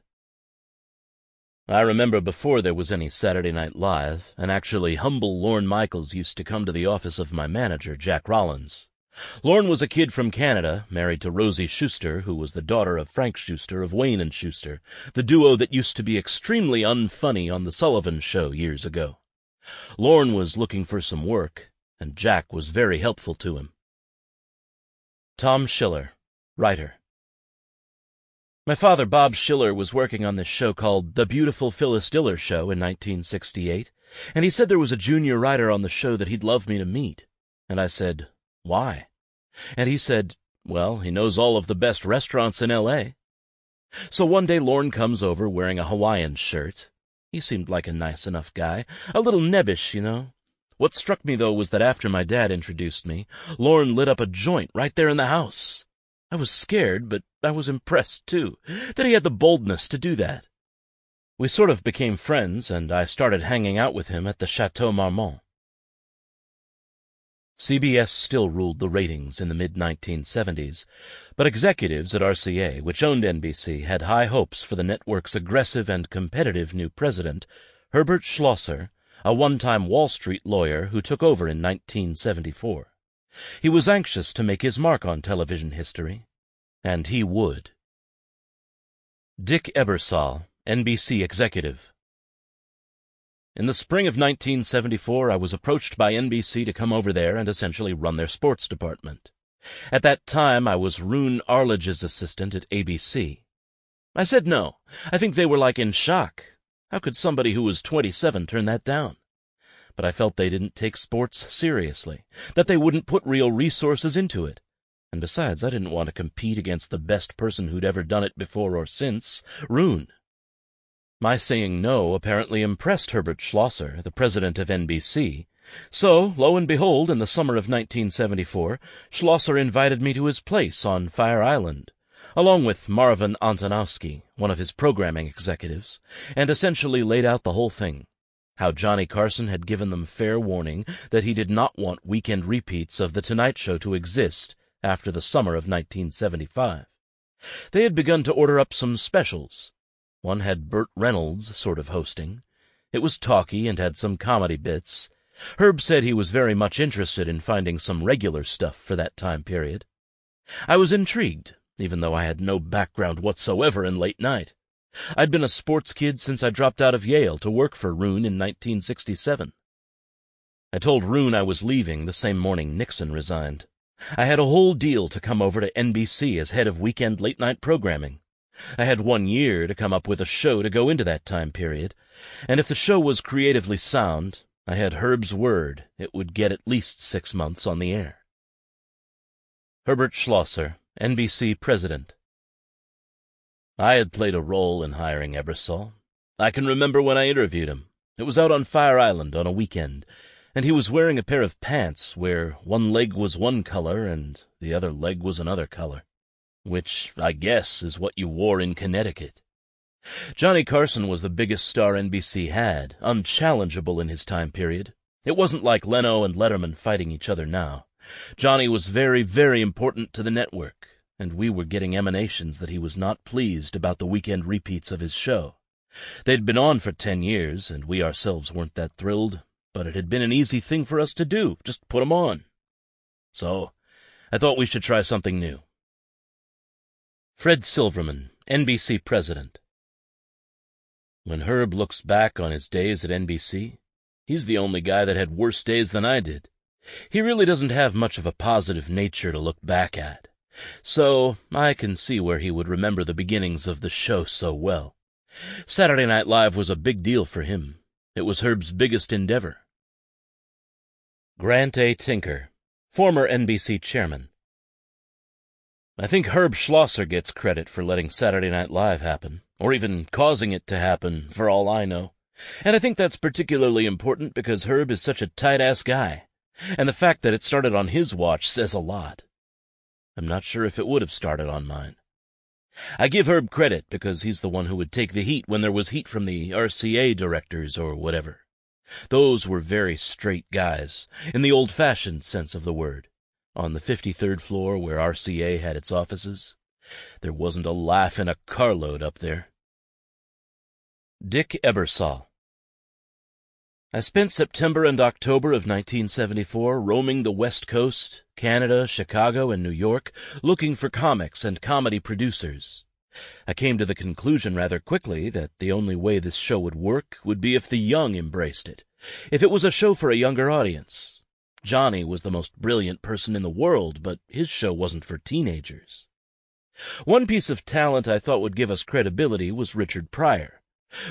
I remember before there was any Saturday Night Live, an actually humble Lorne Michaels used to come to the office of my manager, Jack Rollins. Lorne was a kid from Canada, married to Rosie Schuster, who was the daughter of Frank Schuster of Wayne and Schuster, the duo that used to be extremely unfunny on The Sullivan Show years ago. Lorne was looking for some work, and Jack was very helpful to him. Tom Schiller, writer. My father, Bob Schiller, was working on this show called The Beautiful Phyllis Diller Show in 1968, and he said there was a junior writer on the show that he'd love me to meet. And I said, "Why?" And he said, "Well, he knows all of the best restaurants in L.A." So one day Lorne comes over wearing a Hawaiian shirt. He seemed like a nice enough guy, a little nebbish, you know. What struck me, though, was that after my dad introduced me, Lorne lit up a joint right there in the house. I was scared, but I was impressed, too, that he had the boldness to do that. We sort of became friends, and I started hanging out with him at the Chateau Marmont. CBS still ruled the ratings in the mid-1970s, but executives at RCA, which owned NBC, had high hopes for the network's aggressive and competitive new president, Herbert Schlosser, a one-time Wall Street lawyer who took over in 1974. He was anxious to make his mark on television history, and he would. Dick Ebersol, NBC executive. In the spring of 1974, I was approached by NBC to come over there and essentially run their sports department. At that time, I was Rune Arledge's assistant at ABC. I said no. I think they were like in shock. How could somebody who was 27 turn that down? But I felt they didn't take sports seriously, that they wouldn't put real resources into it. And besides, I didn't want to compete against the best person who'd ever done it before or since, Rune. My saying no apparently impressed Herbert Schlosser, the president of NBC. So, lo and behold, in the summer of 1974, Schlosser invited me to his place on Fire Island, along with Marvin Antonowski, one of his programming executives, and essentially laid out the whole thing. How Johnny Carson had given them fair warning that he did not want weekend repeats of The Tonight Show to exist after the summer of 1975. They had begun to order up some specials. One had Burt Reynolds sort of hosting. It was talky and had some comedy bits. Herb said he was very much interested in finding some regular stuff for that time period. I was intrigued, even though I had no background whatsoever in late night. I'd been a sports kid since I dropped out of Yale to work for Rune in 1967. I told Rune I was leaving the same morning Nixon resigned. I had a whole deal to come over to NBC as head of weekend late-night programming. I had 1 year to come up with a show to go into that time period, and if the show was creatively sound, I had Herb's word it would get at least 6 months on the air. Herbert Schlosser, NBC president. I had played a role in hiring Ebersol. I can remember when I interviewed him. It was out on Fire Island on a weekend, and he was wearing a pair of pants where one leg was one color and the other leg was another color, which, I guess, is what you wore in Connecticut. Johnny Carson was the biggest star NBC had, unchallengeable in his time period. It wasn't like Leno and Letterman fighting each other now. Johnny was very, very important to the network, and we were getting emanations that he was not pleased about the weekend repeats of his show. They'd been on for 10 years, and we ourselves weren't that thrilled, but it had been an easy thing for us to do, just put 'em on. So, I thought we should try something new. Fred Silverman, NBC president. When Herb looks back on his days at NBC, he's the only guy that had worse days than I did. He really doesn't have much of a positive nature to look back at. So, I can see where he would remember the beginnings of the show so well. Saturday Night Live was a big deal for him. It was Herb's biggest endeavor. Grant A. Tinker, former NBC chairman. I think Herb Schlosser gets credit for letting Saturday Night Live happen, or even causing it to happen, for all I know. And I think that's particularly important because Herb is such a tight-ass guy, and the fact that it started on his watch says a lot. I'm not sure if it would have started on mine. I give Herb credit because he's the one who would take the heat when there was heat from the RCA directors or whatever. Those were very straight guys, in the old-fashioned sense of the word. On the 53rd floor where RCA had its offices, there wasn't a laugh in a carload up there. Dick Ebersol. I spent September and October of 1974 roaming the West Coast, Canada, Chicago, and New York, looking for comics and comedy producers. I came to the conclusion rather quickly that the only way this show would work would be if the young embraced it, if it was a show for a younger audience. Johnny was the most brilliant person in the world, but his show wasn't for teenagers. One piece of talent I thought would give us credibility was Richard Pryor.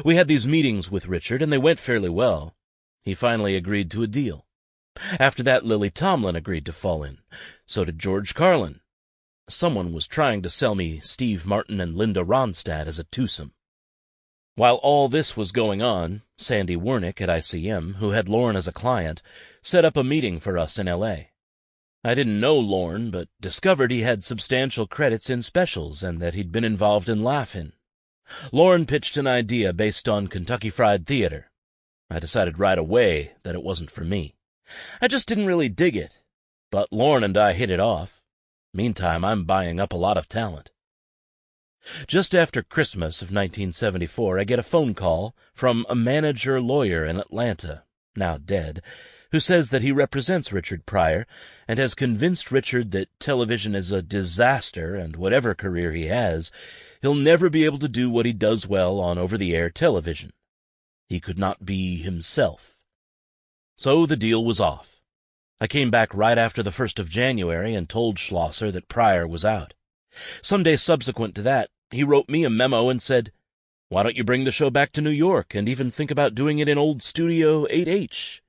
We had these meetings with Richard, and they went fairly well. He finally agreed to a deal. After that, Lily Tomlin agreed to fall in. So did George Carlin. Someone was trying to sell me Steve Martin and Linda Ronstadt as a twosome. While all this was going on, Sandy Wernick at ICM, who had Lorne as a client, set up a meeting for us in L.A. I didn't know Lorne, but discovered he had substantial credits in specials and that he'd been involved in Laugh-In. Lorne pitched an idea based on Kentucky Fried Theater. I decided right away that it wasn't for me. I just didn't really dig it, but Lorne and I hit it off. Meantime, I'm buying up a lot of talent. Just after Christmas of 1974, I get a phone call from a manager lawyer in Atlanta, now dead, who says that he represents Richard Pryor and has convinced Richard that television is a disaster and whatever career he has, he'll never be able to do what he does well on over-the-air television. He could not be himself. So the deal was off. I came back right after the 1st of January and told Schlosser that Pryor was out. Some day subsequent to that, he wrote me a memo and said, "Why don't you bring the show back to New York and even think about doing it in old Studio 8H?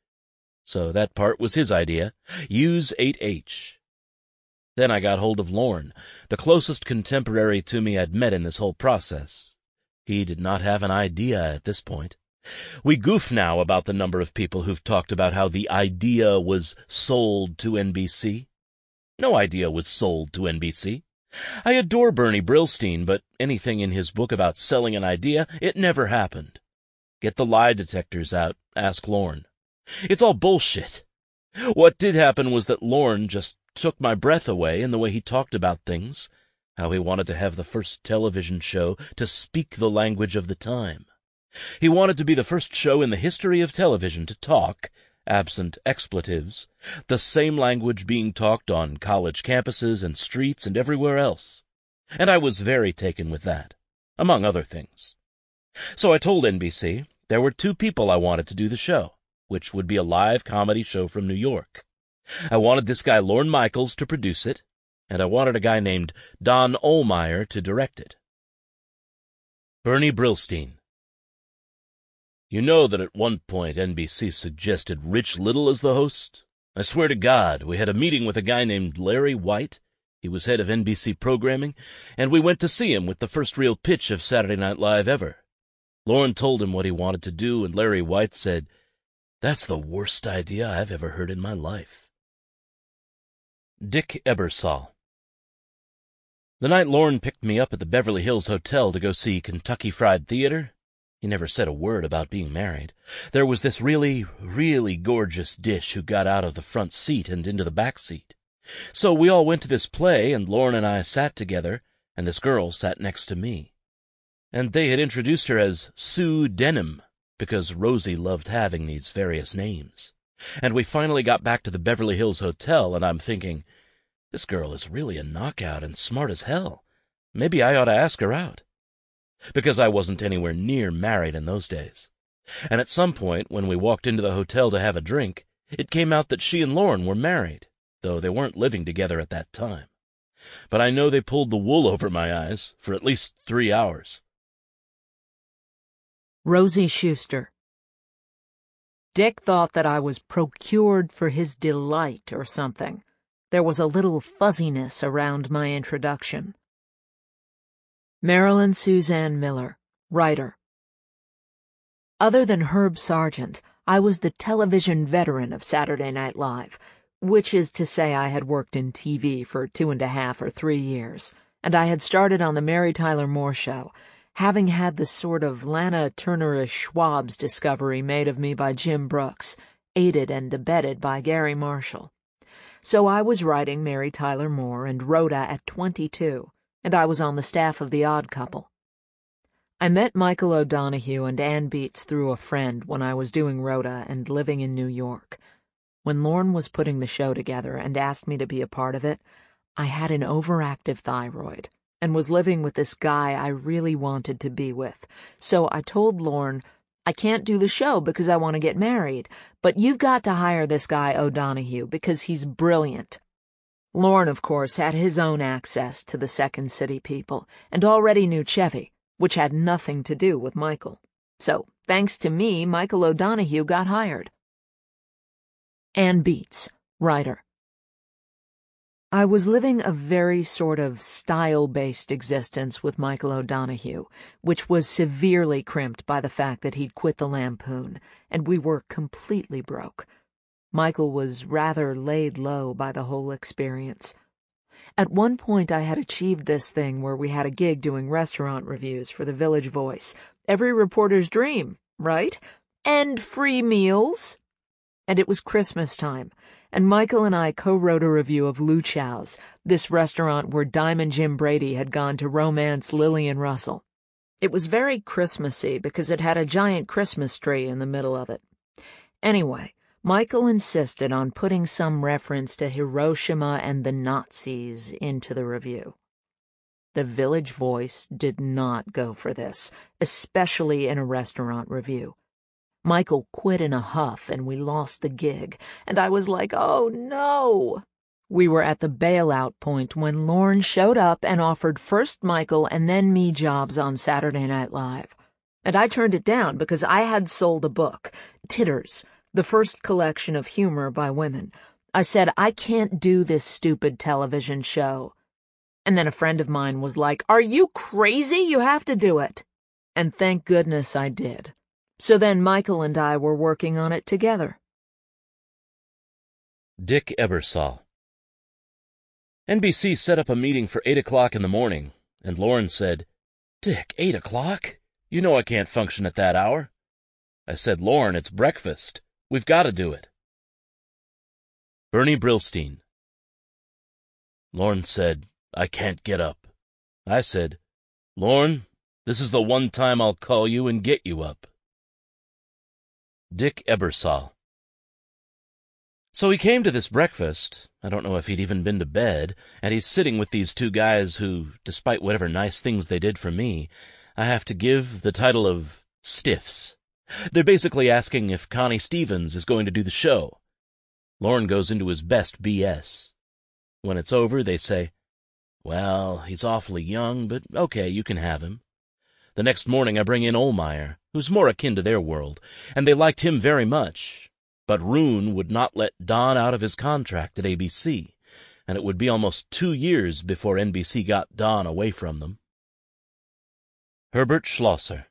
So that part was his idea. Use 8H. Then I got hold of Lorne, the closest contemporary to me I'd met in this whole process. He did not have an idea at this point. We goof now about the number of people who've talked about how the idea was sold to NBC. No idea was sold to NBC. I adore Bernie Brillstein, but anything in his book about selling an idea, it never happened. Get the lie detectors out, ask Lorne. It's all bullshit. What did happen was that Lorne just took my breath away in the way he talked about things, how he wanted to have the first television show to speak the language of the time. He wanted to be the first show in the history of television to talk, absent expletives, the same language being talked on college campuses and streets and everywhere else. And I was very taken with that, among other things. So I told NBC there were 2 people I wanted to do the show, which would be a live comedy show from New York. I wanted this guy Lorne Michaels to produce it, and I wanted a guy named Don Ohlmeyer to direct it. Bernie Brillstein. You know that at one point NBC suggested Rich Little as the host? I swear to God, we had a meeting with a guy named Larry White. He was head of NBC programming, and we went to see him with the first real pitch of Saturday Night Live ever. Lorne told him what he wanted to do, and Larry White said, "That's the worst idea I've ever heard in my life." Dick Ebersol. The night Lorne picked me up at the Beverly Hills Hotel to go see Kentucky Fried Theater, he never said a word about being married. There was this really, really gorgeous dish who got out of the front seat and into the back seat. So we all went to this play, and Lorne and I sat together, and this girl sat next to me. and they had introduced her as Sue Denham, because Rosie loved having these various names. And we finally got back to the Beverly Hills Hotel, and I'm thinking, this girl is really a knockout and smart as hell. Maybe I ought to ask her out. Because I wasn't anywhere near married in those days. And at some point, when we walked into the hotel to have a drink, it came out that she and Lauren were married, though they weren't living together at that time. But I know they pulled the wool over my eyes for at least 3 hours. Rosie Schuster. Dick thought that I was procured for his delight or something. There was a little fuzziness around my introduction. Marilyn Suzanne Miller, writer. Other than Herb Sargent, I was the television veteran of Saturday Night Live, which is to say I had worked in TV for 2.5 or 3 years, and I had started on the Mary Tyler Moore Show, having had the sort of Lana Turner-ish Schwab's discovery made of me by Jim Brooks, aided and abetted by Gary Marshall. So I was writing Mary Tyler Moore and Rhoda at 22, and I was on the staff of The Odd Couple. I met Michael O'Donoghue and Ann Beats through a friend when I was doing Rhoda and living in New York. When Lorne was putting the show together and asked me to be a part of it, I had an overactive thyroid and was living with this guy I really wanted to be with. So I told Lorne, I can't do the show because I want to get married, but you've got to hire this guy O'Donoghue because he's brilliant. Lorne, of course, had his own access to the Second City people and already knew Chevy, which had nothing to do with Michael. So, thanks to me, Michael O'Donoghue got hired. Ann Beats, writer. I was living a very sort of style-based existence with Michael O'Donoghue, which was severely crimped by the fact that he'd quit the Lampoon, and we were completely broke. Michael was rather laid low by the whole experience. At one point I had achieved this thing where we had a gig doing restaurant reviews for the Village Voice. Every reporter's dream, right? And free meals. And it was Christmas time, and Michael and I co-wrote a review of Lou Chow's, this restaurant where Diamond Jim Brady had gone to romance Lillian Russell. It was very Christmassy because it had a giant Christmas tree in the middle of it. Anyway, Michael insisted on putting some reference to Hiroshima and the Nazis into the review. The Village Voice did not go for this, especially in a restaurant review. Michael quit in a huff and we lost the gig, and I was like, oh no! We were at the bailout point when Lorne showed up and offered first Michael and then me jobs on Saturday Night Live. And I turned it down because I had sold a book, Titters, the first collection of humor by women. I said, I can't do this stupid television show. And then a friend of mine was like, are you crazy? You have to do it. And thank goodness I did. So then Michael and I were working on it together. Dick Ebersol. NBC set up a meeting for 8 o'clock in the morning, and Lauren said, Dick, 8 o'clock? You know I can't function at that hour. I said, Lauren, it's breakfast. We've got to do it. Bernie Brillstein. Lauren said, I can't get up. I said, Lauren, this is the one time I'll call you and get you up. Dick Ebersol. So he came to this breakfast. I don't know if he'd even been to bed, and he's sitting with these two guys who, despite whatever nice things they did for me, I have to give the title of stiffs. They're basically asking if Connie Stevens is going to do the show. Lauren goes into his best BS. When it's over, they say, well, he's awfully young, but okay, you can have him. The next morning I bring in Ohlmeyer, who's more akin to their world, and they liked him very much. But Roon would not let Don out of his contract at ABC, and it would be almost 2 years before NBC got Don away from them. Herbert Schlosser.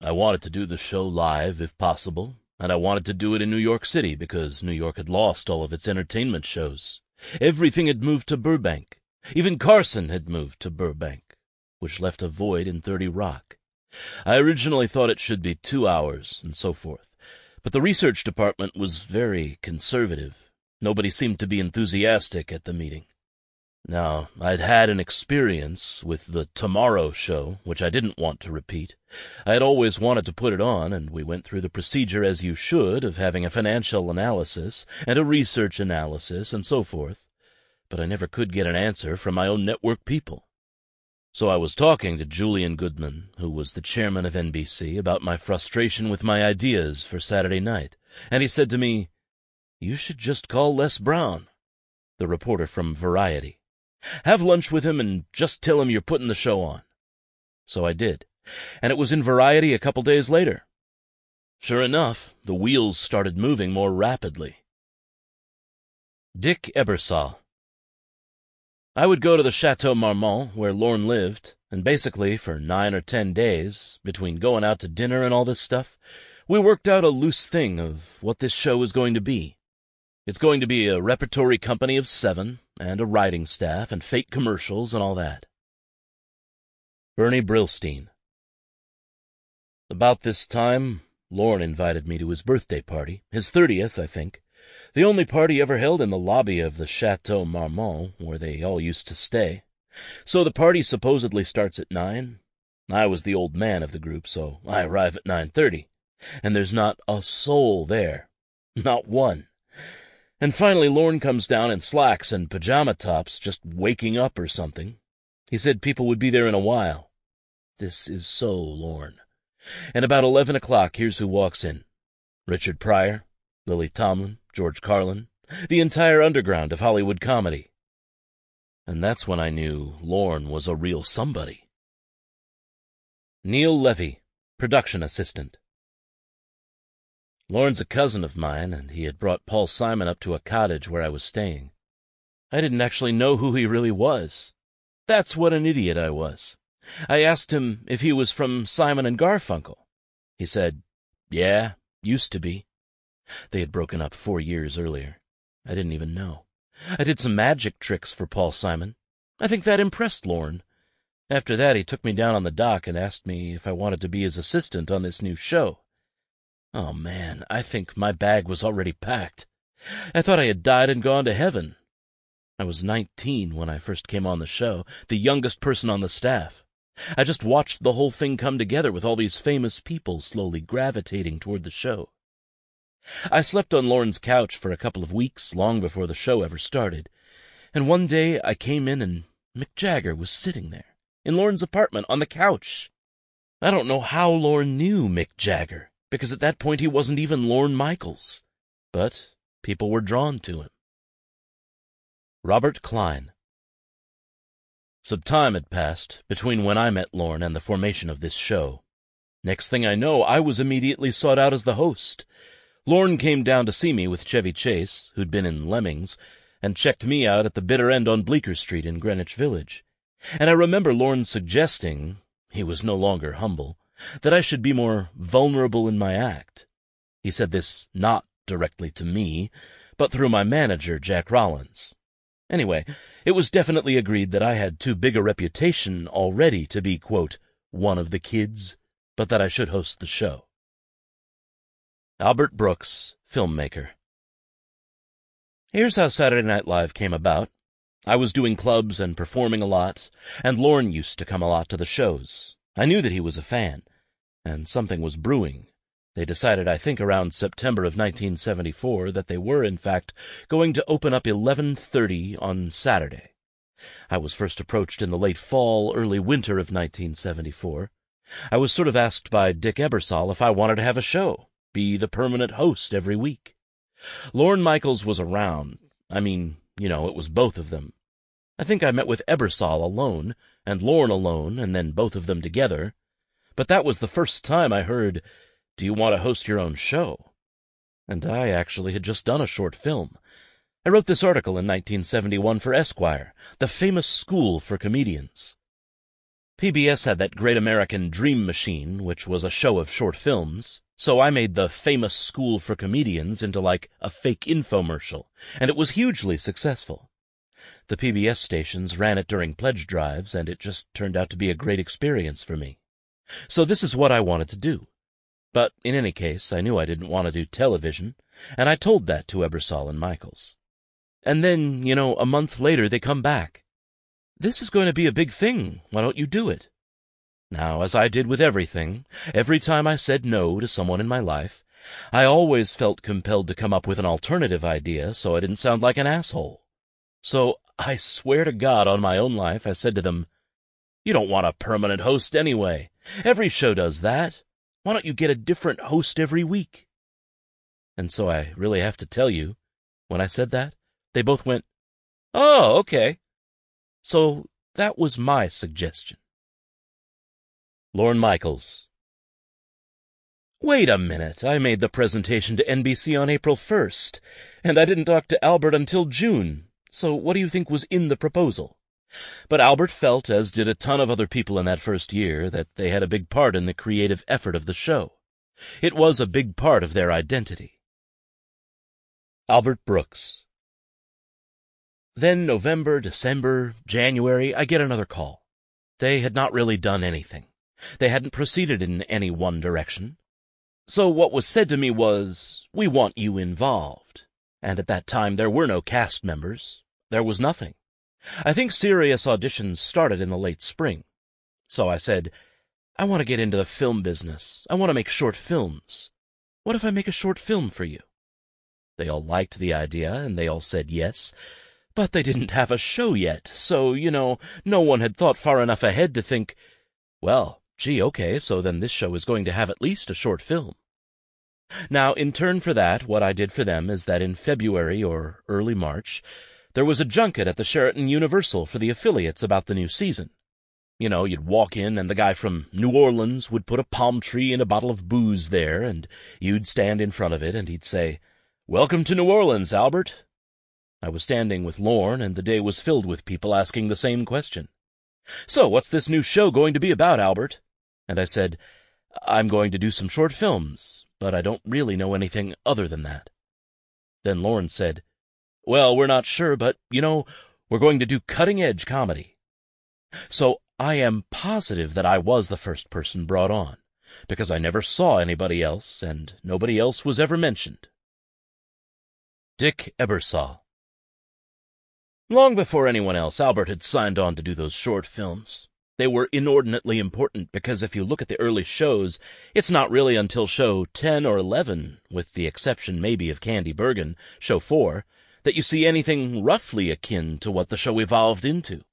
I wanted to do the show live, if possible, and I wanted to do it in New York City because New York had lost all of its entertainment shows. Everything had moved to Burbank. Even Carson had moved to Burbank, which left a void in 30 Rock. I originally thought it should be 2 hours, and so forth. But the research department was very conservative. Nobody seemed to be enthusiastic at the meeting. Now, I'd had an experience with the Tomorrow Show, which I didn't want to repeat. I had always wanted to put it on, and we went through the procedure as you should of having a financial analysis and a research analysis and so forth, but I never could get an answer from my own network people. So I was talking to Julian Goodman, who was the chairman of NBC, about my frustration with my ideas for Saturday night, and he said to me, "You should just call Les Brown," the reporter from Variety. "Have lunch with him and just tell him you're putting the show on." So I did, and it was in Variety a couple days later. Sure enough, the wheels started moving more rapidly. Dick Ebersol. I would go to the Chateau Marmont, where Lorne lived, and basically for 9 or 10 days, between going out to dinner and all this stuff, we worked out a loose thing of what this show was going to be. It's going to be a repertory company of 7, and a writing staff, and fake commercials, and all that. Bernie Brillstein. About this time, Lorne invited me to his birthday party, his 30th, I think, the only party ever held in the lobby of the Chateau Marmont, where they all used to stay. So the party supposedly starts at 9. I was the old man of the group, so I arrive at 9:30, and there's not a soul there. Not one. And finally Lorne comes down in slacks and pajama tops, just waking up or something. He said people would be there in a while. This is so Lorne. And about 11 o'clock, here's who walks in. Richard Pryor, Lily Tomlin, George Carlin, the entire underground of Hollywood comedy. And that's when I knew Lorne was a real somebody. Neil Levy, production assistant. Lorne's a cousin of mine, and he had brought Paul Simon up to a cottage where I was staying. I didn't actually know who he really was. That's what an idiot I was. I asked him if he was from Simon and Garfunkel. He said, "Yeah, used to be." They had broken up 4 years earlier. I didn't even know. I did some magic tricks for Paul Simon. I think that impressed Lorne. After that, he took me down on the dock and asked me if I wanted to be his assistant on this new show. Oh, man, I think my bag was already packed. I thought I had died and gone to heaven. I was 19 when I first came on the show, the youngest person on the staff. I just watched the whole thing come together with all these famous people slowly gravitating toward the show. I slept on Lorne's couch for a couple of weeks, long before the show ever started, and one day I came in and Mick Jagger was sitting there, in Lorne's apartment, on the couch. I don't know how Lorne knew Mick Jagger, because at that point he wasn't even Lorne Michaels, but people were drawn to him. Robert Klein. Some time had passed between when I met Lorne and the formation of this show. Next thing I know, I was immediately sought out as the host. Lorne came down to see me with Chevy Chase, who'd been in Lemmings, and checked me out at the bitter end on Bleecker Street in Greenwich Village. And I remember Lorne suggesting, he was no longer humble, that I should be more vulnerable in my act. He said this not directly to me, but through my manager, Jack Rollins. Anyway, it was definitely agreed that I had too big a reputation already to be, quote, one of the kids, but that I should host the show. Albert Brooks, filmmaker. Here's how Saturday Night Live came about. I was doing clubs and performing a lot, and Lorne used to come a lot to the shows. I knew that he was a fan, and something was brewing. They decided, I think around September of 1974, that they were, in fact, going to open up 11:30 on Saturday. I was first approached in the late fall, early winter of 1974. I was sort of asked by Dick Ebersol if I wanted to have a show, be the permanent host every week. Lorne Michaels was around. I mean, it was both of them. I think I met with Ebersol alone, and Lorne alone, and then both of them together. But that was the first time I heard, "Do you want to host your own show?" And I actually had just done a short film. I wrote this article in 1971 for Esquire, the famous school for comedians. PBS had that Great American Dream Machine, which was a show of short films, so I made the famous school for comedians into like a fake infomercial, and it was hugely successful. The PBS stations ran it during pledge drives, and it just turned out to be a great experience for me. So this is what I wanted to do. But in any case, I knew I didn't want to do television, and I told that to Ebersol and Michaels. And then, a month later they come back. "This is going to be a big thing. Why don't you do it?" Now, as I did with everything, every time I said no to someone in my life, I always felt compelled to come up with an alternative idea so I didn't sound like an asshole. So I swear to God on my own life, I said to them, "You don't want a permanent host anyway. Every show does that. Why don't you get a different host every week?" And so I really have to tell you, when I said that, they both went, "Oh, okay." So that was my suggestion. Lorne Michaels. Wait a minute, I made the presentation to NBC on April 1st, and I didn't talk to Albert until June, so what do you think was in the proposal? But Albert felt, as did a ton of other people in that first year, that they had a big part in the creative effort of the show. It was a big part of their identity. Albert Brooks. Then November, December, January, I get another call. They had not really done anything. They hadn't proceeded in any one direction. So what was said to me was, "We want you involved." And at that time there were no cast members. There was nothing. I think serious auditions started in the late spring. So I said, "I want to get into the film business. I want to make short films. What if I make a short film for you?" They all liked the idea, and they all said yes. But they didn't have a show yet, so, no one had thought far enough ahead to think, well, gee, okay, so then this show is going to have at least a short film. Now, in turn for that, what I did for them is that in February or early March, there was a junket at the Sheraton Universal for the affiliates about the new season. You'd walk in, and the guy from New Orleans would put a palm tree and a bottle of booze there, and you'd stand in front of it, and he'd say, "Welcome to New Orleans, Albert." I was standing with Lorne, and the day was filled with people asking the same question. "So, what's this new show going to be about, Albert?" And I said, "I'm going to do some short films, but I don't really know anything other than that." Then Lorne said, "Well, we're not sure, but, we're going to do cutting-edge comedy." So I am positive that I was the first person brought on, because I never saw anybody else, and nobody else was ever mentioned. Dick Ebersol. Long before anyone else, Albert had signed on to do those short films. They were inordinately important because if you look at the early shows, it's not really until show 10 or 11, with the exception maybe of Candy Bergen, show 4, that you see anything roughly akin to what the show evolved into.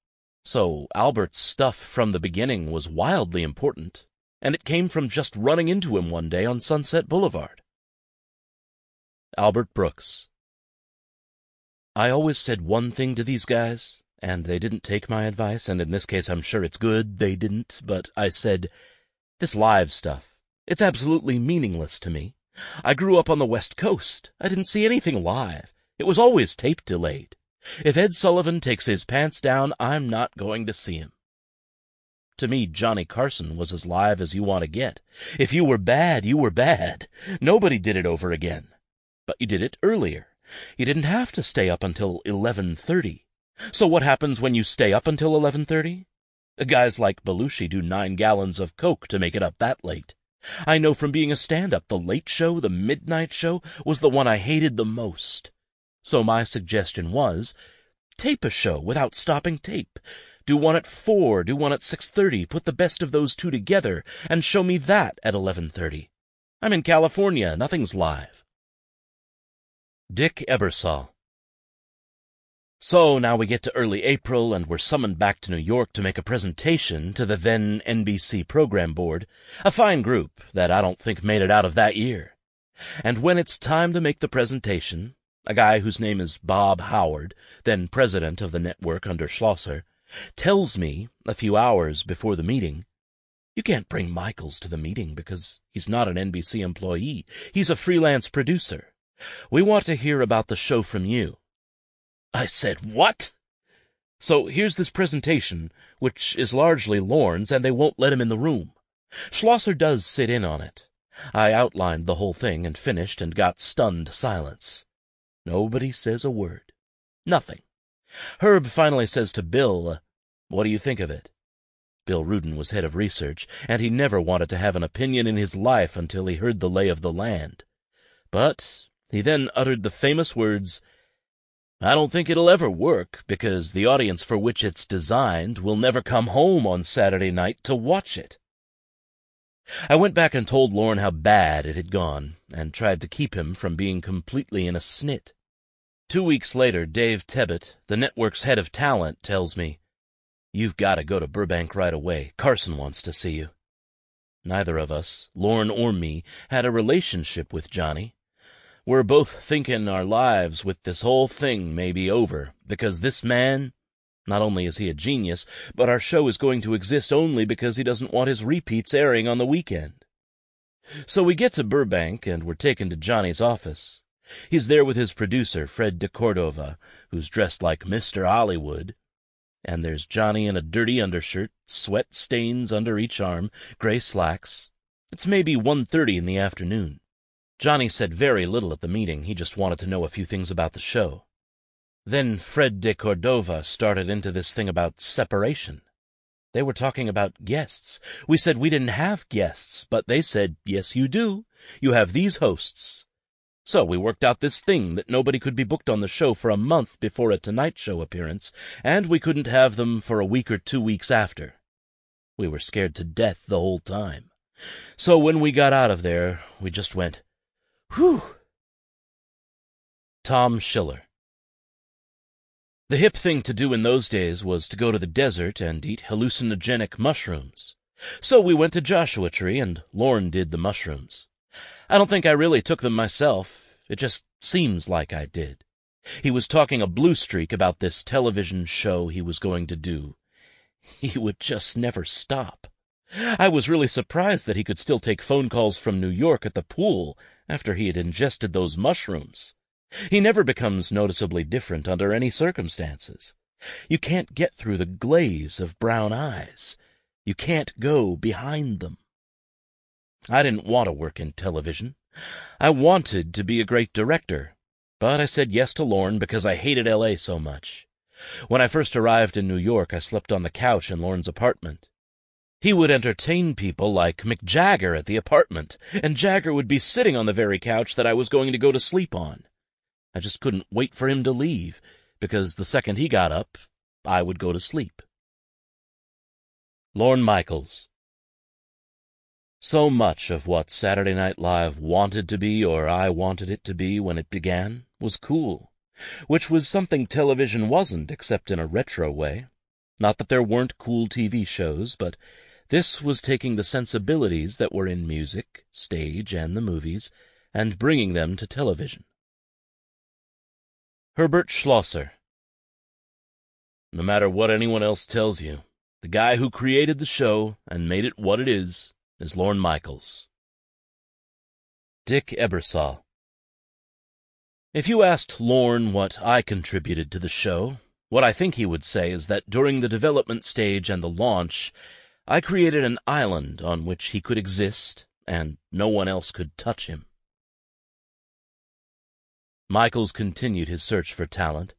So Albert's stuff from the beginning was wildly important, and it came from just running into him one day on Sunset Boulevard. Albert Brooks. I always said one thing to these guys, and they didn't take my advice, and in this case I'm sure it's good they didn't, but I said, "This live stuff, it's absolutely meaningless to me. I grew up on the West Coast. I didn't see anything live. It was always tape delayed. If Ed Sullivan takes his pants down, I'm not going to see him." To me, Johnny Carson was as live as you want to get. If you were bad, you were bad. Nobody did it over again. But you did it earlier. You didn't have to stay up until 11:30. So what happens when you stay up until 11:30? Guys like Belushi do 9 gallons of Coke to make it up that late. I know from being a stand-up, the late show, the midnight show, was the one I hated the most. So my suggestion was, tape a show without stopping tape. Do one at 4, do one at 6:30, put the best of those two together, and show me that at 11:30. I'm in California, nothing's live. Dick Ebersol. So now we get to early April, and we're summoned back to New York to make a presentation to the then NBC program board, a fine group that I don't think made it out of that year. And when it's time to make the presentation, a guy whose name is Bob Howard, then president of the network under Schlosser, tells me, a few hours before the meeting, "You can't bring Michaels to the meeting because he's not an NBC employee. He's a freelance producer. We want to hear about the show from you." I said, "What?" So here's this presentation, which is largely Lorne's, and they won't let him in the room. Schlosser does sit in on it. I outlined the whole thing and finished and got stunned silence. Nobody says a word. Nothing. Herb finally says to Bill, "What do you think of it?" Bill Rudin was head of research, and he never wanted to have an opinion in his life until he heard the lay of the land. But he then uttered the famous words, I don't think it'll ever work, because the audience for which it's designed will never come home on Saturday night to watch it. I went back and told Lorne how bad it had gone, and tried to keep him from being completely in a snit. 2 weeks later, Dave Tebbett, the network's head of talent, tells me, "You've got to go to Burbank right away. Carson wants to see you." Neither of us, Lorne or me, had a relationship with Johnny. We're both thinking our lives with this whole thing may be over, because this man, not only is he a genius, but our show is going to exist only because he doesn't want his repeats airing on the weekend. So we get to Burbank, and we're taken to Johnny's office. He's there with his producer, Fred de Cordova, who's dressed like Mr. Hollywood. And there's Johnny in a dirty undershirt, sweat stains under each arm, gray slacks. It's maybe 1:30 in the afternoon. Johnny said very little at the meeting. He just wanted to know a few things about the show. Then Fred de Cordova started into this thing about separation. They were talking about guests. We said we didn't have guests, but they said, "Yes, you do. You have these hosts." So we worked out this thing that nobody could be booked on the show for a month before a Tonight Show appearance, and we couldn't have them for a week or 2 weeks after. We were scared to death the whole time. So when we got out of there, we just went, "Whew." Tom Schiller. The hip thing to do in those days was to go to the desert and eat hallucinogenic mushrooms. So we went to Joshua Tree, and Lorne did the mushrooms. I don't think I really took them myself. It just seems like I did. He was talking a blue streak about this television show he was going to do. He would just never stop. I was really surprised that he could still take phone calls from New York at the pool after he had ingested those mushrooms. He never becomes noticeably different under any circumstances. You can't get through the glaze of brown eyes. You can't go behind them. I didn't want to work in television. I wanted to be a great director, but I said yes to Lorne because I hated L.A. so much. When I first arrived in New York, I slept on the couch in Lorne's apartment. He would entertain people like Mick Jagger at the apartment, and Jagger would be sitting on the very couch that I was going to go to sleep on. I just couldn't wait for him to leave, because the second he got up, I would go to sleep. Lorne Michaels. So much of what Saturday Night Live wanted to be, or I wanted it to be when it began, was cool, which was something television wasn't except in a retro way. Not that there weren't cool TV shows, but this was taking the sensibilities that were in music, stage, and the movies, and bringing them to television. Herbert Schlosser. No matter what anyone else tells you, the guy who created the show and made it what it is Lorne Michaels. Dick Ebersol. If you asked Lorne what I contributed to the show, what I think he would say is that during the development stage and the launch, I created an island on which he could exist, and no one else could touch him. Michaels continued his search for talent,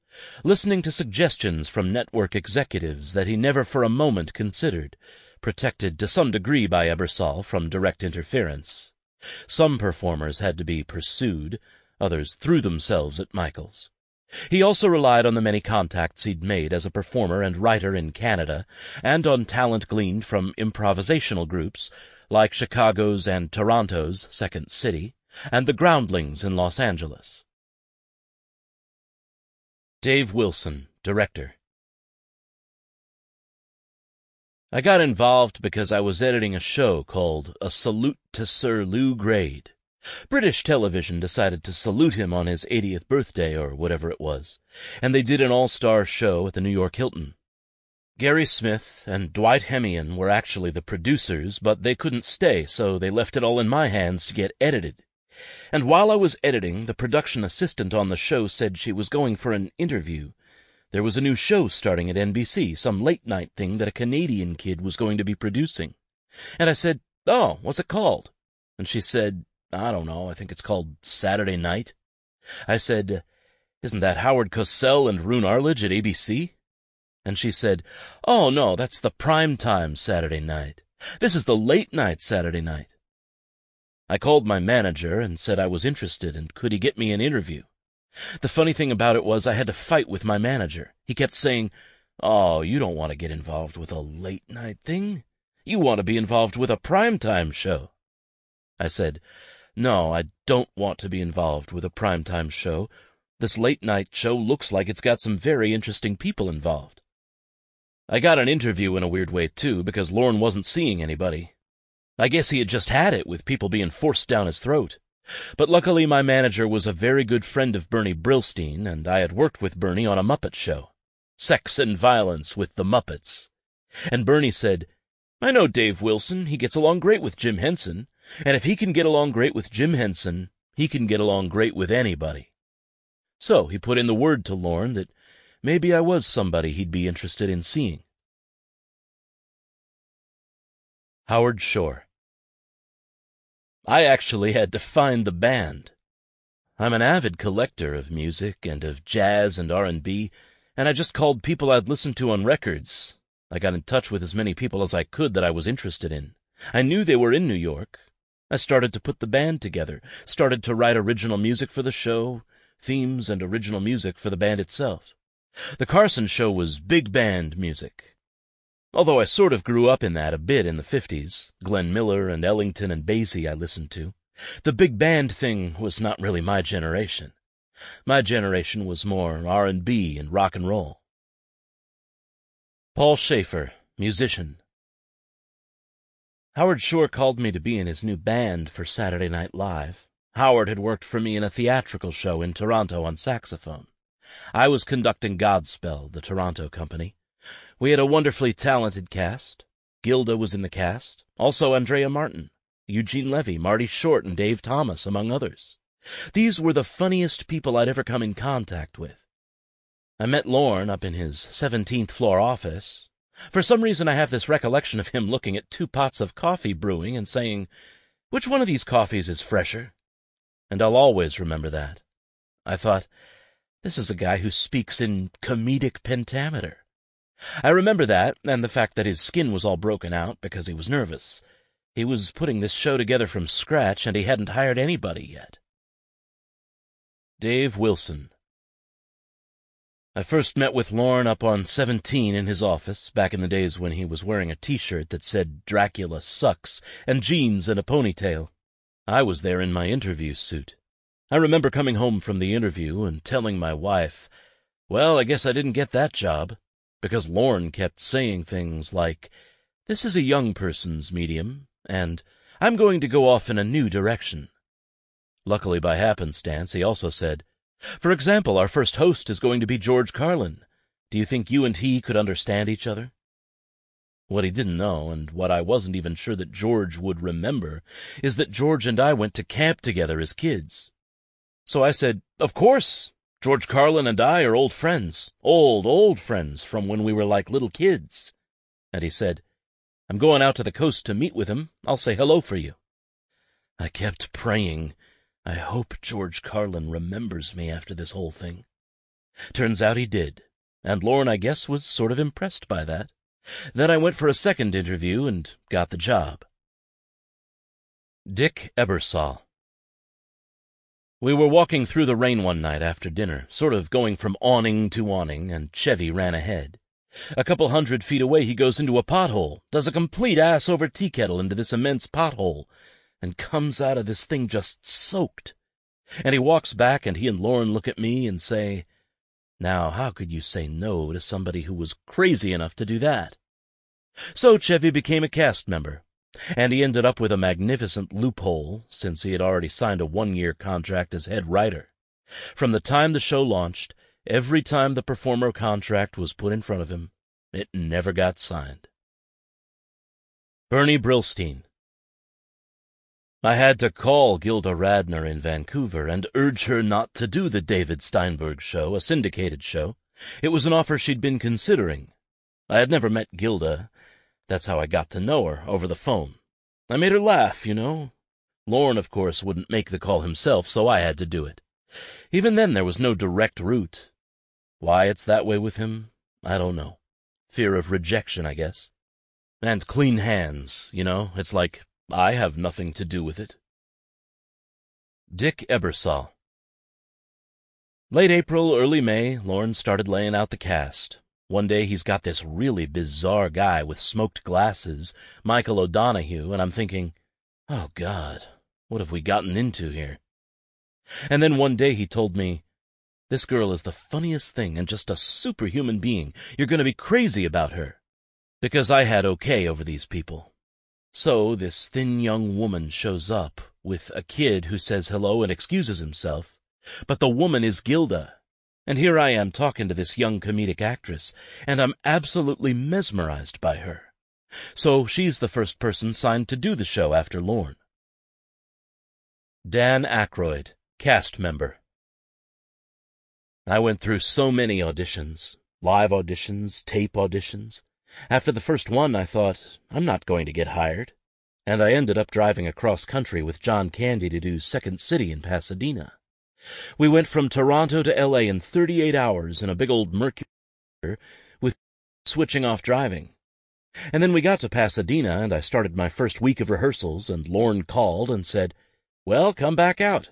listening to suggestions from network executives that he never for a moment considered, protected to some degree by Ebersol from direct interference. Some performers had to be pursued, others threw themselves at Michaels. He also relied on the many contacts he'd made as a performer and writer in Canada, and on talent gleaned from improvisational groups like Chicago's and Toronto's Second City, and the Groundlings in Los Angeles. Dave Wilson, director. I got involved because I was editing a show called A Salute to Sir Lew Grade. British television decided to salute him on his 80th birthday or whatever it was, and they did an all-star show at the New York Hilton. Gary Smith and Dwight Hemian were actually the producers, but they couldn't stay, so they left it all in my hands to get edited. And while I was editing, the production assistant on the show said she was going for an interview. There was a new show starting at NBC, some late-night thing that a Canadian kid was going to be producing. And I said, "Oh, what's it called?" And she said, "I don't know, I think it's called Saturday Night." I said, "Isn't that Howard Cosell and Roone Arledge at ABC?" And she said, "Oh, no, that's the prime-time Saturday Night. This is the late-night Saturday Night." I called my manager and said I was interested and could he get me an interview. The funny thing about it was I had to fight with my manager. He kept saying, "Oh, you don't want to get involved with a late-night thing. You want to be involved with a primetime show." I said, "No, I don't want to be involved with a primetime show. This late-night show looks like it's got some very interesting people involved." I got an interview in a weird way, too, because Lorne wasn't seeing anybody. I guess he had just had it with people being forced down his throat. But luckily my manager was a very good friend of Bernie Brillstein, and I had worked with Bernie on a Muppet show, Sex and Violence with the Muppets. And Bernie said, "I know Dave Wilson. He gets along great with Jim Henson, and if he can get along great with Jim Henson, he can get along great with anybody." So he put in the word to Lorne that maybe I was somebody he'd be interested in seeing. Howard Shore. I actually had to find the band. I'm an avid collector of music and of jazz and R&B, and I just called people I'd listened to on records. I got in touch with as many people as I could that I was interested in. I knew they were in New York. I started to put the band together, started to write original music for the show, themes and original music for the band itself. The Carson show was big band music. Although I sort of grew up in that a bit in the 50s, Glenn Miller and Ellington and Basie I listened to. The big band thing was not really my generation. My generation was more R&B and rock and roll. Paul Schaefer, musician. Howard Shore called me to be in his new band for Saturday Night Live. Howard had worked for me in a theatrical show in Toronto on saxophone. I was conducting Godspell, the Toronto company. We had a wonderfully talented cast. Gilda was in the cast, also Andrea Martin, Eugene Levy, Marty Short, and Dave Thomas, among others. These were the funniest people I'd ever come in contact with. I met Lorne up in his 17th floor office. For some reason I have this recollection of him looking at 2 pots of coffee brewing and saying, "Which one of these coffees is fresher?" And I'll always remember that. I thought, this is a guy who speaks in comedic pentameter. I remember that, and the fact that his skin was all broken out because he was nervous. He was putting this show together from scratch, and he hadn't hired anybody yet. Dave Wilson. I first met with Lorne up on 17 in his office, back in the days when he was wearing a T-shirt that said "Dracula sucks" and jeans and a ponytail. I was there in my interview suit. I remember coming home from the interview and telling my wife, "Well, I guess I didn't get that job," because Lorne kept saying things like, "This is a young person's medium," and "I'm going to go off in a new direction." Luckily, by happenstance, he also said, "For example, our first host is going to be George Carlin. Do you think you and he could understand each other?" What he didn't know, and what I wasn't even sure that George would remember, is that George and I went to camp together as kids. So I said, "Of course, George Carlin and I are old friends, old friends from when we were like little kids." And he said, "I'm going out to the coast to meet with him. I'll say hello for you." I kept praying, I hope George Carlin remembers me after this whole thing. Turns out he did, and Lorne, I guess, was sort of impressed by that. Then I went for a second interview and got the job. Dick Ebersol. We were walking through the rain one night after dinner, sort of going from awning to awning, and Chevy ran ahead. A couple 100 feet away he goes into a pothole, does a complete ass-over tea kettle into this immense pothole, and comes out of this thing just soaked. And he walks back, and he and Lorne look at me and say, "Now, how could you say no to somebody who was crazy enough to do that?" So Chevy became a cast member, and he ended up with a magnificent loophole, since he had already signed a 1-year contract as head writer. From the time the show launched, every time the performer contract was put in front of him, it never got signed. Bernie Brillstein. I had to call Gilda Radner in Vancouver and urge her not to do the David Steinberg show, a syndicated show. It was an offer she'd been considering. I had never met Gilda. That's how I got to know her, over the phone. I made her laugh, you know. Lorne, of course, wouldn't make the call himself, so I had to do it. Even then, there was no direct route. Why it's that way with him, I don't know. Fear of rejection, I guess. And clean hands, you know. It's like, I have nothing to do with it. Dick Ebersol. Late April, early May, Lorne started laying out the cast. One day he's got this really bizarre guy with smoked glasses, Michael O'Donoghue, and I'm thinking, oh God, what have we gotten into here? And then one day he told me, this girl is the funniest thing and just a superhuman being. You're going to be crazy about her. Because I had okay over these people. So this thin young woman shows up with a kid who says hello and excuses himself, but the woman is Gilda. And here I am talking to this young comedic actress, and I'm absolutely mesmerized by her. So she's the first person signed to do the show after Lorne. Dan Aykroyd, cast member. I went through so many auditions, live auditions, tape auditions. After the first one, I thought, I'm not going to get hired. And I ended up driving across country with John Candy to do Second City in Pasadena. We went from Toronto to L.A. in 38 hours in a big old Mercury with switching off driving. And then we got to Pasadena, and I started my first week of rehearsals, and Lorne called and said, well, come back out.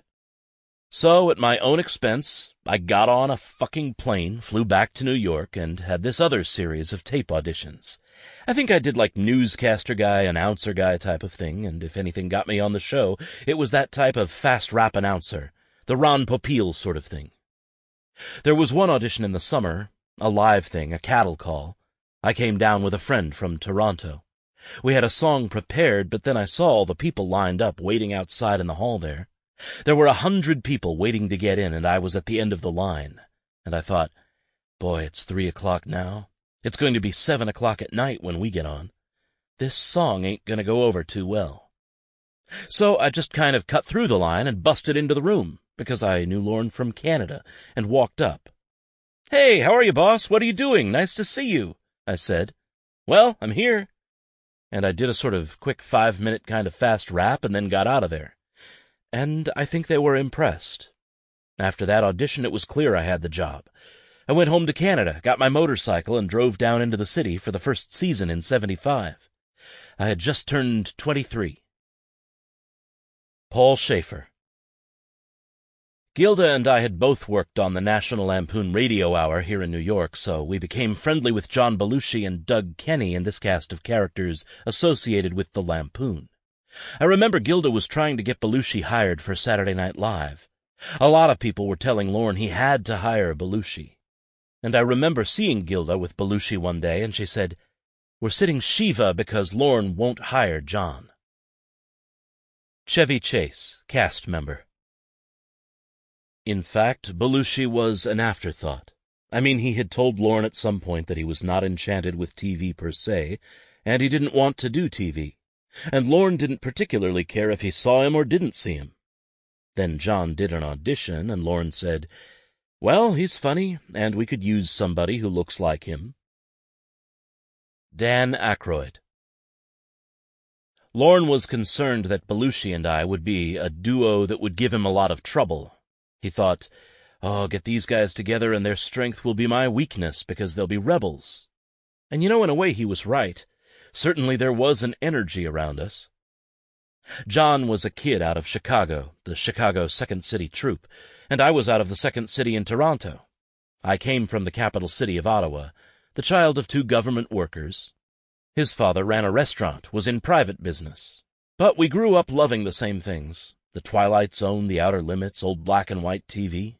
So, at my own expense, I got on a fucking plane, flew back to New York, and had this other series of tape auditions. I think I did like newscaster guy, announcer guy type of thing, and if anything got me on the show, it was that type of fast rap announcer, the Ron Popeil sort of thing. There was one audition in the summer, a live thing, a cattle call. I came down with a friend from Toronto. We had a song prepared, but then I saw all the people lined up waiting outside in the hall there. There were 100 people waiting to get in, and I was at the end of the line. And I thought, boy, it's 3 o'clock now. It's going to be 7 o'clock at night when we get on. This song ain't going to go over too well. So I just kind of cut through the line and busted into the room, because I knew Lorne from Canada, and walked up. Hey, how are you, boss? What are you doing? Nice to see you, I said. Well, I'm here. And I did a sort of quick 5-minute kind of fast rap and then got out of there. And I think they were impressed. After that audition, it was clear I had the job. I went home to Canada, got my motorcycle, and drove down into the city for the first season in 75. I had just turned 23. Paul Schaefer. Gilda and I had both worked on the National Lampoon Radio Hour here in New York, so we became friendly with John Belushi and Doug Kenny in this cast of characters associated with the Lampoon. I remember Gilda was trying to get Belushi hired for Saturday Night Live. A lot of people were telling Lorne he had to hire Belushi. And I remember seeing Gilda with Belushi one day, and she said, we're sitting Shiva because Lorne won't hire John. Chevy Chase, cast member. In fact, Belushi was an afterthought. I mean, he had told Lorne at some point that he was not enchanted with TV per se, and he didn't want to do TV. And Lorne didn't particularly care if he saw him or didn't see him. Then John did an audition, and Lorne said, well, he's funny, and we could use somebody who looks like him. Dan Aykroyd. Lorne was concerned that Belushi and I would be a duo that would give him a lot of trouble. He thought, oh, get these guys together and their strength will be my weakness because they'll be rebels. And in a way he was right. Certainly there was an energy around us. John was a kid out of Chicago, the Chicago Second City troupe, and I was out of the Second City in Toronto. I came from the capital city of Ottawa, the child of 2 government workers. His father ran a restaurant, was in private business. But we grew up loving the same things. The Twilight Zone, The Outer Limits, old black and white TV.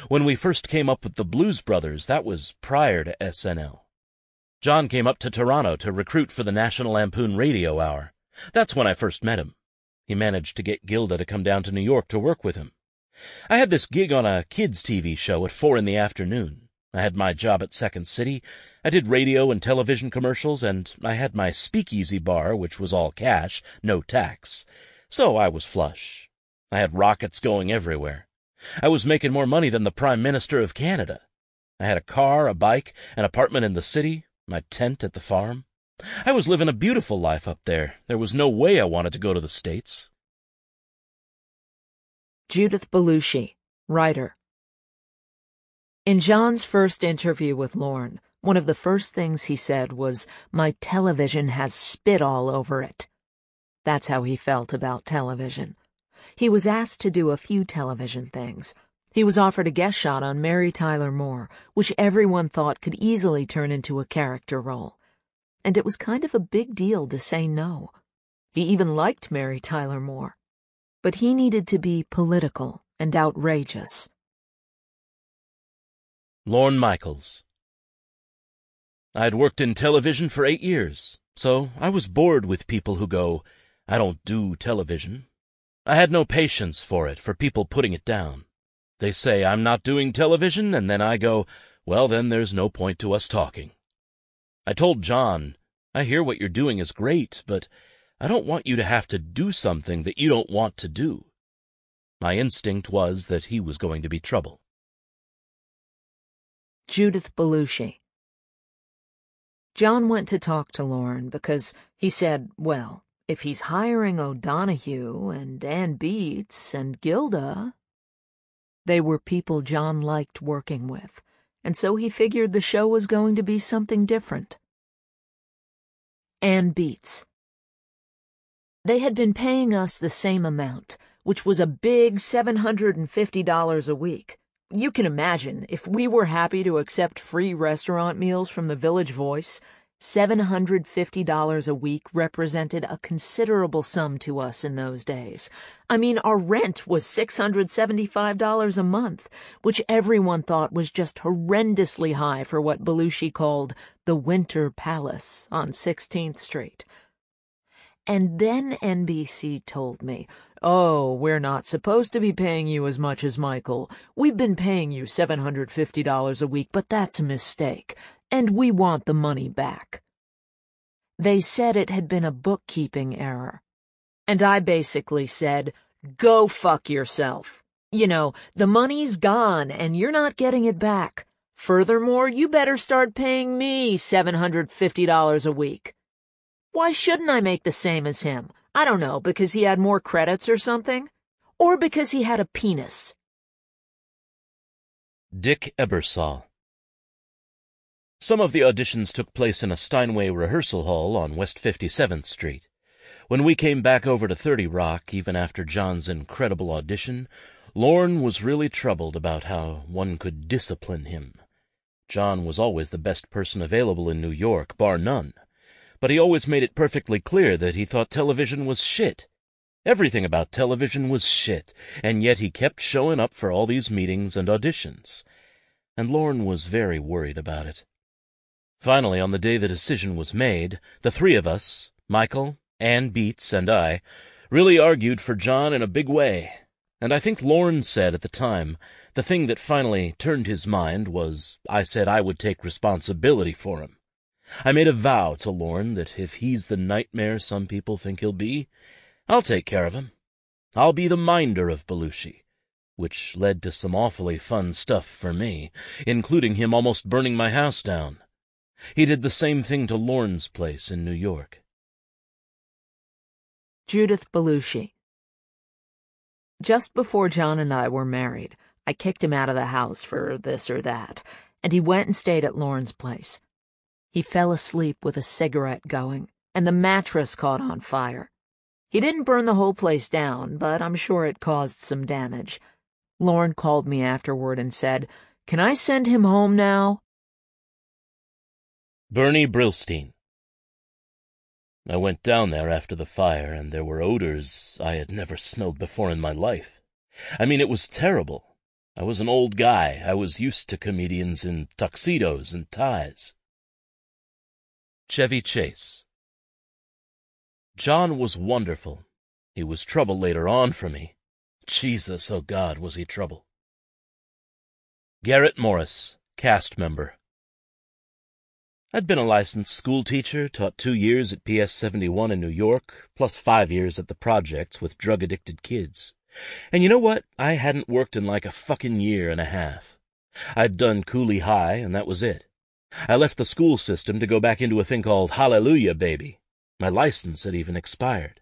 When we first came up with the Blues Brothers, that was prior to SNL. John came up to Toronto to recruit for the National Lampoon Radio Hour. That's when I first met him. He managed to get Gilda to come down to New York to work with him. I had this gig on a kids' TV show at 4 in the afternoon. I had my job at Second City. I did radio and television commercials, and I had my speakeasy bar, which was all cash, no tax. So I was flush. I had rockets going everywhere. I was making more money than the Prime Minister of Canada. I had a car, a bike, an apartment in the city, my tent at the farm. I was living a beautiful life up there. There was no way I wanted to go to the States. Judith Belushi, writer. In John's first interview with Lorne, one of the first things he said was, "My television has spit all over it." That's how he felt about television. He was asked to do a few television things. He was offered a guest shot on Mary Tyler Moore, which everyone thought could easily turn into a character role. And it was kind of a big deal to say no. He even liked Mary Tyler Moore. But he needed to be political and outrageous. Lorne Michaels. I'd worked in television for 8 years, so I was bored with people who go, "I don't do television." I had no patience for it, for people putting it down. They say I'm not doing television, and then I go, "Well, then there's no point to us talking." I told John, "I hear what you're doing is great, but I don't want you to have to do something that you don't want to do." My instinct was that he was going to be trouble. Judith Belushi. John went to talk to Lorne because he said, well, if he's hiring O'Donoghue and Ann Beats and Gilda, they were people John liked working with, and so he figured the show was going to be something different. Ann Beats. They had been paying us the same amount, which was a big $750 a week. You can imagine, if we were happy to accept free restaurant meals from the Village Voice, $750 a week represented a considerable sum to us in those days. I mean, our rent was $675 a month, which everyone thought was just horrendously high for what Belushi called the Winter Palace on 16th Street. And then NBC told me, "Oh, we're not supposed to be paying you as much as Michael. We've been paying you $750 a week, but that's a mistake, and we want the money back." They said it had been a bookkeeping error. And I basically said, "Go fuck yourself. You know, the money's gone, and you're not getting it back. Furthermore, you better start paying me $750 a week." Why shouldn't I make the same as him? I don't know, because he had more credits or something? Or because he had a penis? Dick Ebersol. Some of the auditions took place in a Steinway rehearsal hall on West 57th Street. When we came back over to 30 Rock, even after John's incredible audition, Lorne was really troubled about how one could discipline him. John was always the best person available in New York, bar none. But he always made it perfectly clear that he thought television was shit. Everything about television was shit, and yet he kept showing up for all these meetings and auditions. And Lorne was very worried about it. Finally, on the day the decision was made, the three of us, Michael, Ann Beats, and I, really argued for John in a big way. And I think Lorne said at the time, the thing that finally turned his mind was, I said I would take responsibility for him. I made a vow to Lorne that if he's the nightmare some people think he'll be, I'll take care of him. I'll be the minder of Belushi, which led to some awfully fun stuff for me, including him almost burning my house down. He did the same thing to Lorne's place in New York. Judith Belushi. Just before John and I were married, I kicked him out of the house for this or that, and he went and stayed at Lorne's place. He fell asleep with a cigarette going, and the mattress caught on fire. He didn't burn the whole place down, but I'm sure it caused some damage. Lorne called me afterward and said, "Can I send him home now?" Bernie Brillstein. I went down there after the fire, and there were odors I had never smelled before in my life. I mean, it was terrible. I was an old guy. I was used to comedians in tuxedos and ties. Chevy Chase. John was wonderful. He was trouble later on for me. Jesus, oh God, was he trouble. Garrett Morris, cast member. I'd been a licensed school teacher, taught 2 years at PS 71 in New York, plus 5 years at the projects with drug-addicted kids. And you know what? I hadn't worked in like a fucking year and a half. I'd done Cooley High, and that was it. I left the school system to go back into a thing called Hallelujah Baby. My license had even expired.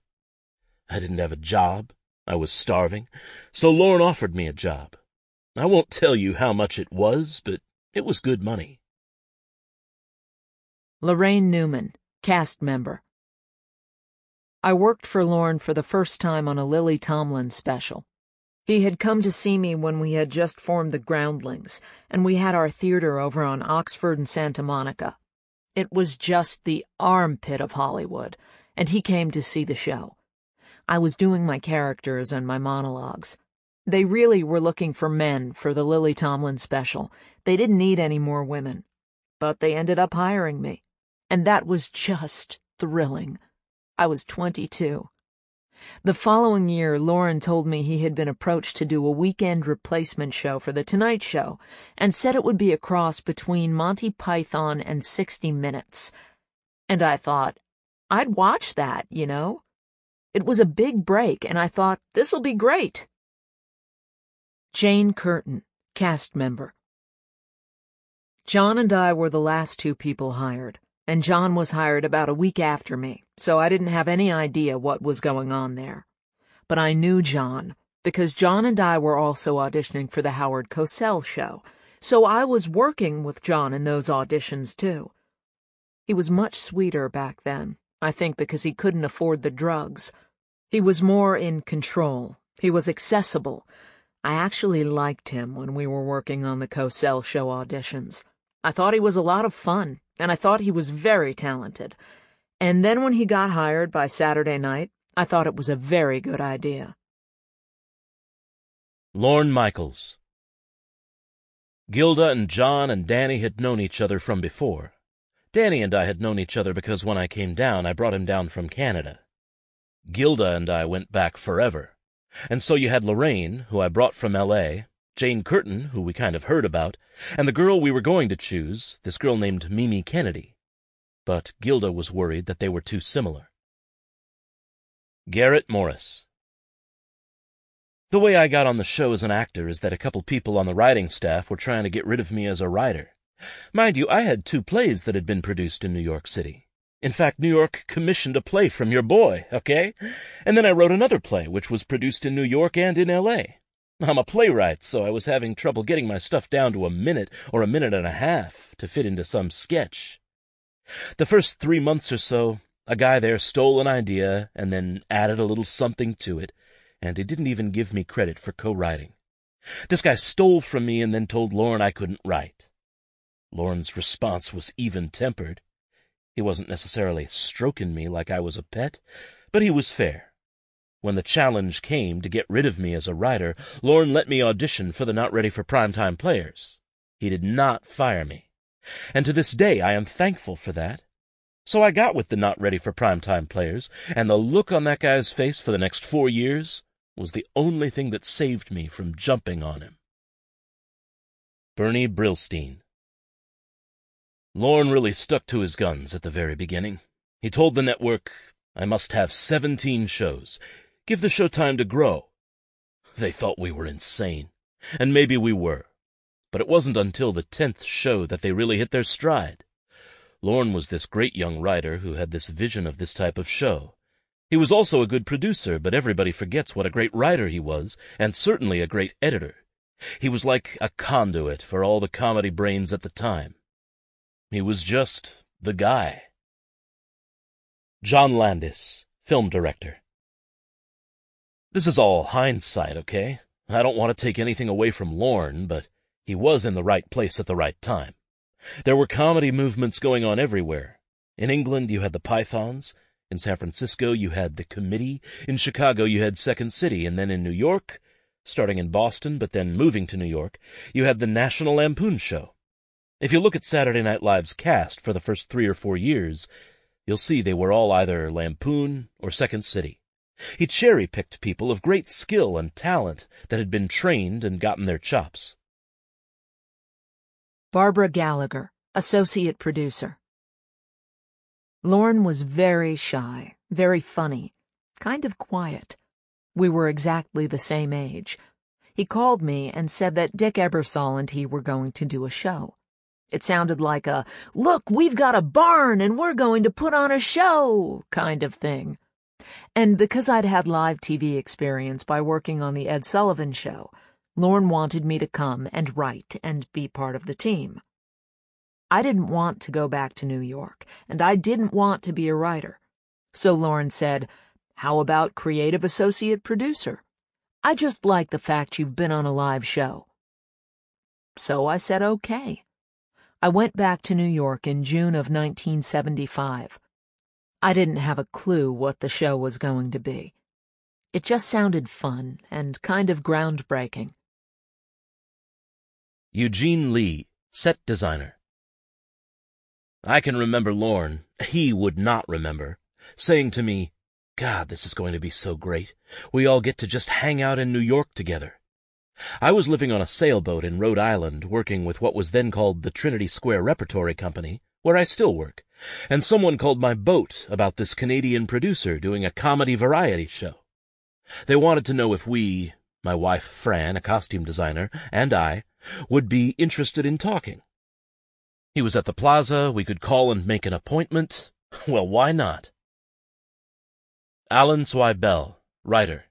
I didn't have a job. I was starving. So Lorne offered me a job. I won't tell you how much it was, but it was good money. Lorraine Newman, cast member. I worked for Lorne for the first time on a Lily Tomlin special. He had come to see me when we had just formed the Groundlings, and we had our theater over on Oxford and Santa Monica. It was just the armpit of Hollywood, and he came to see the show. I was doing my characters and my monologues. They really were looking for men for the Lily Tomlin special. They didn't need any more women. But they ended up hiring me, and that was just thrilling. I was 22. The following year, Lauren told me he had been approached to do a weekend replacement show for The Tonight Show and said it would be a cross between Monty Python and 60 Minutes. And I thought, I'd watch that, you know? It was a big break, and I thought, this'll be great. Jane Curtin, cast member. John and I were the last two people hired, and John was hired about a week after me, so I didn't have any idea what was going on there. But I knew John, because John and I were also auditioning for the Howard Cosell show, so I was working with John in those auditions too. He was much sweeter back then, I think because he couldn't afford the drugs. He was more in control. He was accessible. I actually liked him when we were working on the Cosell show auditions. I thought he was a lot of fun, and I thought he was very talented. And then when he got hired by Saturday Night, I thought it was a very good idea. Lorne Michaels. Gilda and John and Danny had known each other from before. Danny and I had known each other because when I came down, I brought him down from Canada. Gilda and I went back forever. And so you had Lorraine, who I brought from L.A., Jane Curtin, who we kind of heard about, and the girl we were going to choose, this girl named Mimi Kennedy. But Gilda was worried that they were too similar. Garrett Morris. The way I got on the show as an actor is that a couple people on the writing staff were trying to get rid of me as a writer. Mind you, I had 2 plays that had been produced in New York City. In fact, New York commissioned a play from your boy, okay? And then I wrote another play, which was produced in New York and in L.A. I'm a playwright, so I was having trouble getting my stuff down to a minute or a minute and a half to fit into some sketch. The first 3 months or so, a guy there stole an idea and then added a little something to it, and he didn't even give me credit for co-writing. This guy stole from me and then told Lorne I couldn't write. Lorne's response was even-tempered. He wasn't necessarily stroking me like I was a pet, but he was fair. When the challenge came to get rid of me as a writer, Lorne let me audition for the Not Ready for Primetime Players. He did not fire me. And to this day I am thankful for that. So I got with the Not Ready for Primetime Players, and the look on that guy's face for the next 4 years was the only thing that saved me from jumping on him. Bernie Brillstein. Lorne really stuck to his guns at the very beginning. He told the network, I must have 17 shows. Give the show time to grow. They thought we were insane, and maybe we were. But it wasn't until the 10th show that they really hit their stride. Lorne was this great young writer who had this vision of this type of show. He was also a good producer, but everybody forgets what a great writer he was, and certainly a great editor. He was like a conduit for all the comedy brains at the time. He was just the guy. John Landis, film director. This is all hindsight, okay? I don't want to take anything away from Lorne, but he was in the right place at the right time. There were comedy movements going on everywhere. In England, you had the Pythons. In San Francisco, you had the Committee. In Chicago, you had Second City. And then in New York, starting in Boston, but then moving to New York, you had the National Lampoon Show. If you look at Saturday Night Live's cast for the first 3 or 4 years, you'll see they were all either Lampoon or Second City. He cherry-picked people of great skill and talent that had been trained and gotten their chops. Barbara Gallagher, associate producer. Lorne was very shy, very funny, kind of quiet. We were exactly the same age. He called me and said that Dick Ebersol and he were going to do a show. It sounded like a, look, we've got a barn and we're going to put on a show kind of thing. And because I'd had live TV experience by working on the Ed Sullivan Show, Lorne wanted me to come and write and be part of the team. I didn't want to go back to New York, and I didn't want to be a writer. So Lorne said, how about creative associate producer? I just like the fact you've been on a live show." So I said okay. I went back to New York in June of 1975. I didn't have a clue what the show was going to be. It just sounded fun and kind of groundbreaking. Eugene Lee, set designer. I can remember Lorne, he would not remember, saying to me, "God, this is going to be so great. We all get to just hang out in New York together." I was living on a sailboat in Rhode Island, working with what was then called the Trinity Square Repertory Company, where I still work, and someone called my boat about this Canadian producer doing a comedy variety show. They wanted to know if we, my wife Fran, a costume designer, and I, would be interested in talking. He was at the plaza, we could call and make an appointment. Well, why not? Alan Zweibel, writer.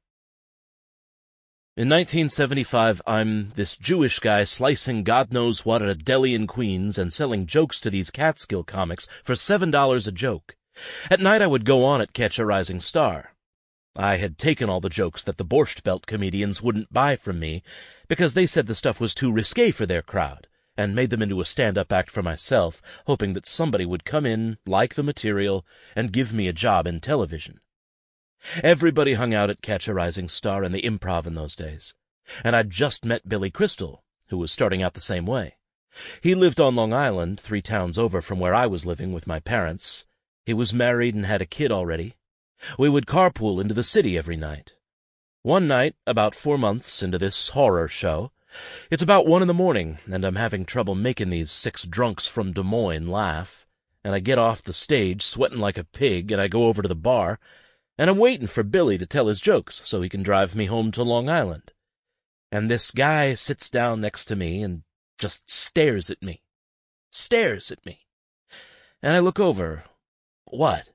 In 1975, I'm this Jewish guy slicing God knows what at a deli in Queens and selling jokes to these Catskill comics for $7 a joke. At night I would go on at Catch a Rising Star. I had taken all the jokes that the Borscht Belt comedians wouldn't buy from me because they said the stuff was too risque for their crowd, and made them into a stand-up act for myself, hoping that somebody would come in, like the material, and give me a job in television. Everybody hung out at Catch a Rising Star and the Improv in those days, and I'd just met Billy Crystal, who was starting out the same way. He lived on Long Island, 3 towns over from where I was living with my parents. He was married and had a kid already. We would carpool into the city every night. One night, about 4 months into this horror show, it's about 1 a.m, and I'm having trouble making these 6 drunks from Des Moines laugh, and I get off the stage sweating like a pig, and I go over to the bar, and I'm waiting for Billy to tell his jokes so he can drive me home to Long Island. And this guy sits down next to me and just stares at me. And I look over. "What?"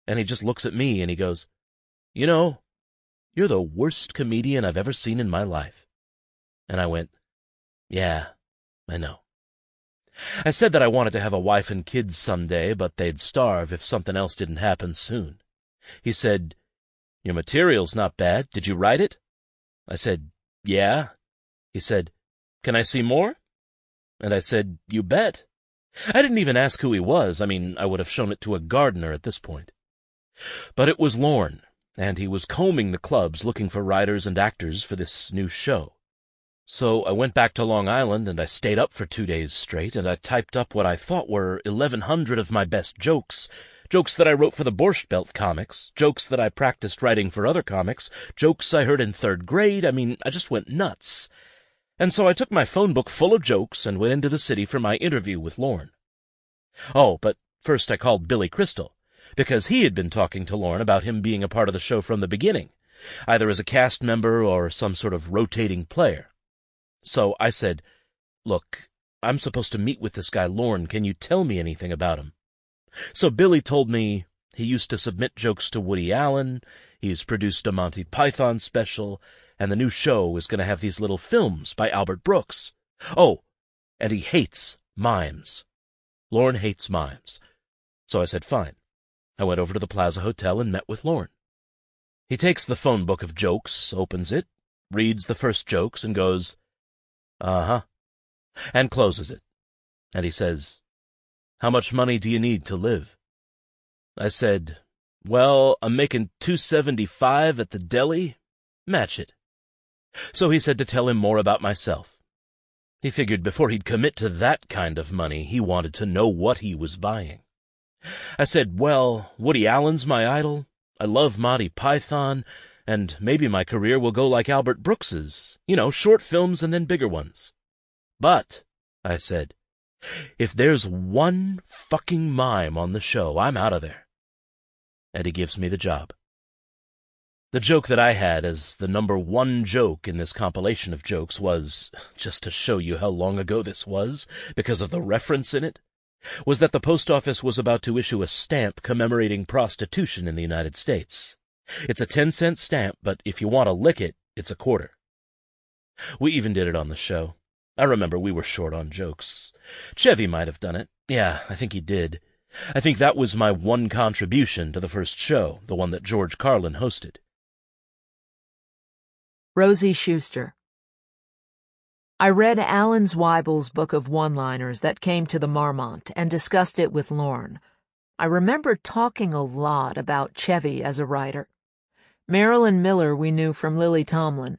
And he just looks at me and he goes, "You know, you're the worst comedian I've ever seen in my life." And I went, "Yeah, I know." I said that I wanted to have a wife and kids someday, but they'd starve if something else didn't happen soon. He said, "Your material's not bad. Did you write it?" I said, "Yeah." He said, "Can I see more?" And I said, "You bet." I didn't even ask who he was. I mean, I would have shown it to a gardener at this point. But it was Lorne, and he was combing the clubs looking for writers and actors for this new show. So I went back to Long Island, and I stayed up for 2 days straight, and I typed up what I thought were 1,100 of my best jokes that I wrote for the Borscht Belt comics, jokes that I practiced writing for other comics, jokes I heard in 3rd grade. I mean, I just went nuts. And so I took my phone book full of jokes and went into the city for my interview with Lorne. Oh, but first I called Billy Crystal, because he had been talking to Lorne about him being a part of the show from the beginning, either as a cast member or some sort of rotating player. So I said, "Look, I'm supposed to meet with this guy Lorne. Can you tell me anything about him?" So Billy told me he used to submit jokes to Woody Allen, he's produced a Monty Python special, and the new show is going to have these little films by Albert Brooks. Oh, and he hates mimes. Lorne hates mimes. So I said, fine. I went over to the Plaza Hotel and met with Lorne. He takes the phone book of jokes, opens it, reads the first jokes, and goes, "Uh-huh," and closes it. And he says, "How much money do you need to live?" I said, "Well, I'm making $2.75 at the deli. Match it." So he said to tell him more about myself. He figured before he'd commit to that kind of money, he wanted to know what he was buying. I said, "Well, Woody Allen's my idol. I love Monty Python, and maybe my career will go like Albert Brooks's, short films and then bigger ones. But," I said, "if there's one fucking mime on the show, I'm out of there." And he gives me the job. The joke that I had as the #1 joke in this compilation of jokes was, just to show you how long ago this was, because of the reference in it, was that the post office was about to issue a stamp commemorating prostitution in the United States. It's a 10-cent stamp, but if you want to lick it, it's a quarter. We even did it on the show. I remember we were short on jokes. Chevy might have done it. Yeah, I think he did. I think that was my one contribution to the first show, the one that George Carlin hosted. Rosie Schuster. I read Alan Zweibel's book of one-liners that came to the Marmont and discussed it with Lorne. I remember talking a lot about Chevy as a writer. Marilyn Miller we knew from Lily Tomlin.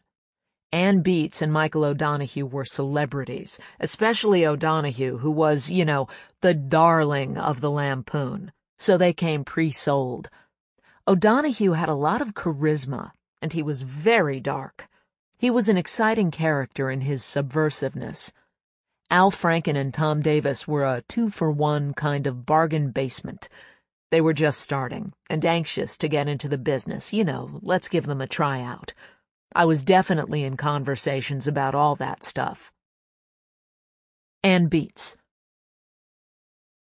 Ann Beats and Michael O'Donoghue were celebrities, especially O'Donoghue, who was, the darling of the Lampoon, so they came pre-sold. O'Donoghue had a lot of charisma, and he was very dark. He was an exciting character in his subversiveness. Al Franken and Tom Davis were a two-for-one kind of bargain basement. They were just starting, and anxious to get into the business. Let's give them a tryout. I was definitely in conversations about all that stuff. Ann Beats.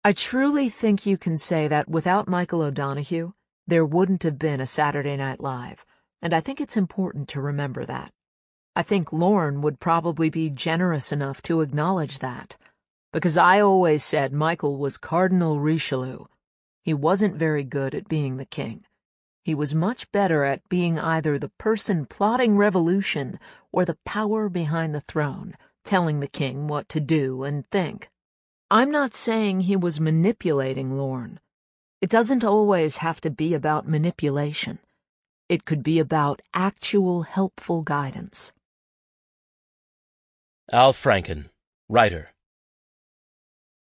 I truly think you can say that without Michael O'Donoghue, there wouldn't have been a Saturday Night Live, and I think it's important to remember that. I think Lorne would probably be generous enough to acknowledge that, because I always said Michael was Cardinal Richelieu. He wasn't very good at being the king. He was much better at being either the person plotting revolution or the power behind the throne, telling the king what to do and think. I'm not saying he was manipulating Lorne. It doesn't always have to be about manipulation. It could be about actual helpful guidance. Al Franken, writer.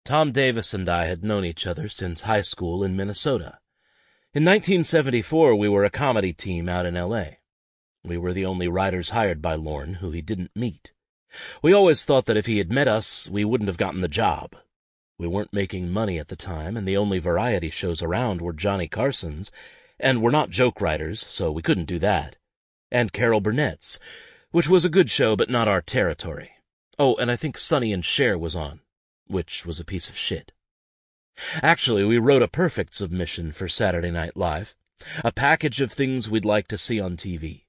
Tom Davis and I had known each other since high school in Minnesota. In 1974, we were a comedy team out in L.A. We were the only writers hired by Lorne who he didn't meet. We always thought that if he had met us, we wouldn't have gotten the job. We weren't making money at the time, and the only variety shows around were Johnny Carson's, and we're not joke writers, so we couldn't do that, and Carol Burnett's, which was a good show but not our territory. Oh, and I think Sonny and Cher was on, which was a piece of shit. Actually, we wrote a perfect submission for Saturday Night Live, a package of things we'd like to see on TV,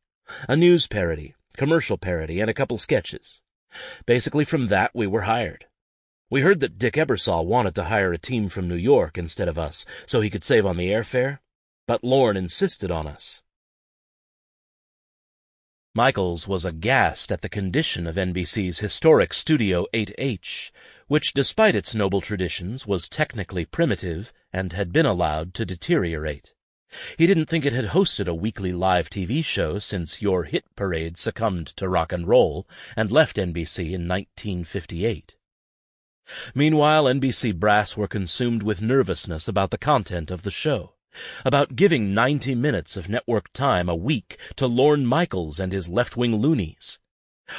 a news parody, commercial parody, and a couple sketches. Basically from that we were hired. We heard that Dick Ebersol wanted to hire a team from New York instead of us so he could save on the airfare, but Lorne insisted on us. Michaels was aghast at the condition of NBC's historic Studio 8H, which, despite its noble traditions, was technically primitive and had been allowed to deteriorate. He didn't think it had hosted a weekly live TV show since Your Hit Parade succumbed to rock and roll and left NBC in 1958. Meanwhile, NBC brass were consumed with nervousness about the content of the show, about giving 90 minutes of network time a week to Lorne Michaels and his left-wing loonies.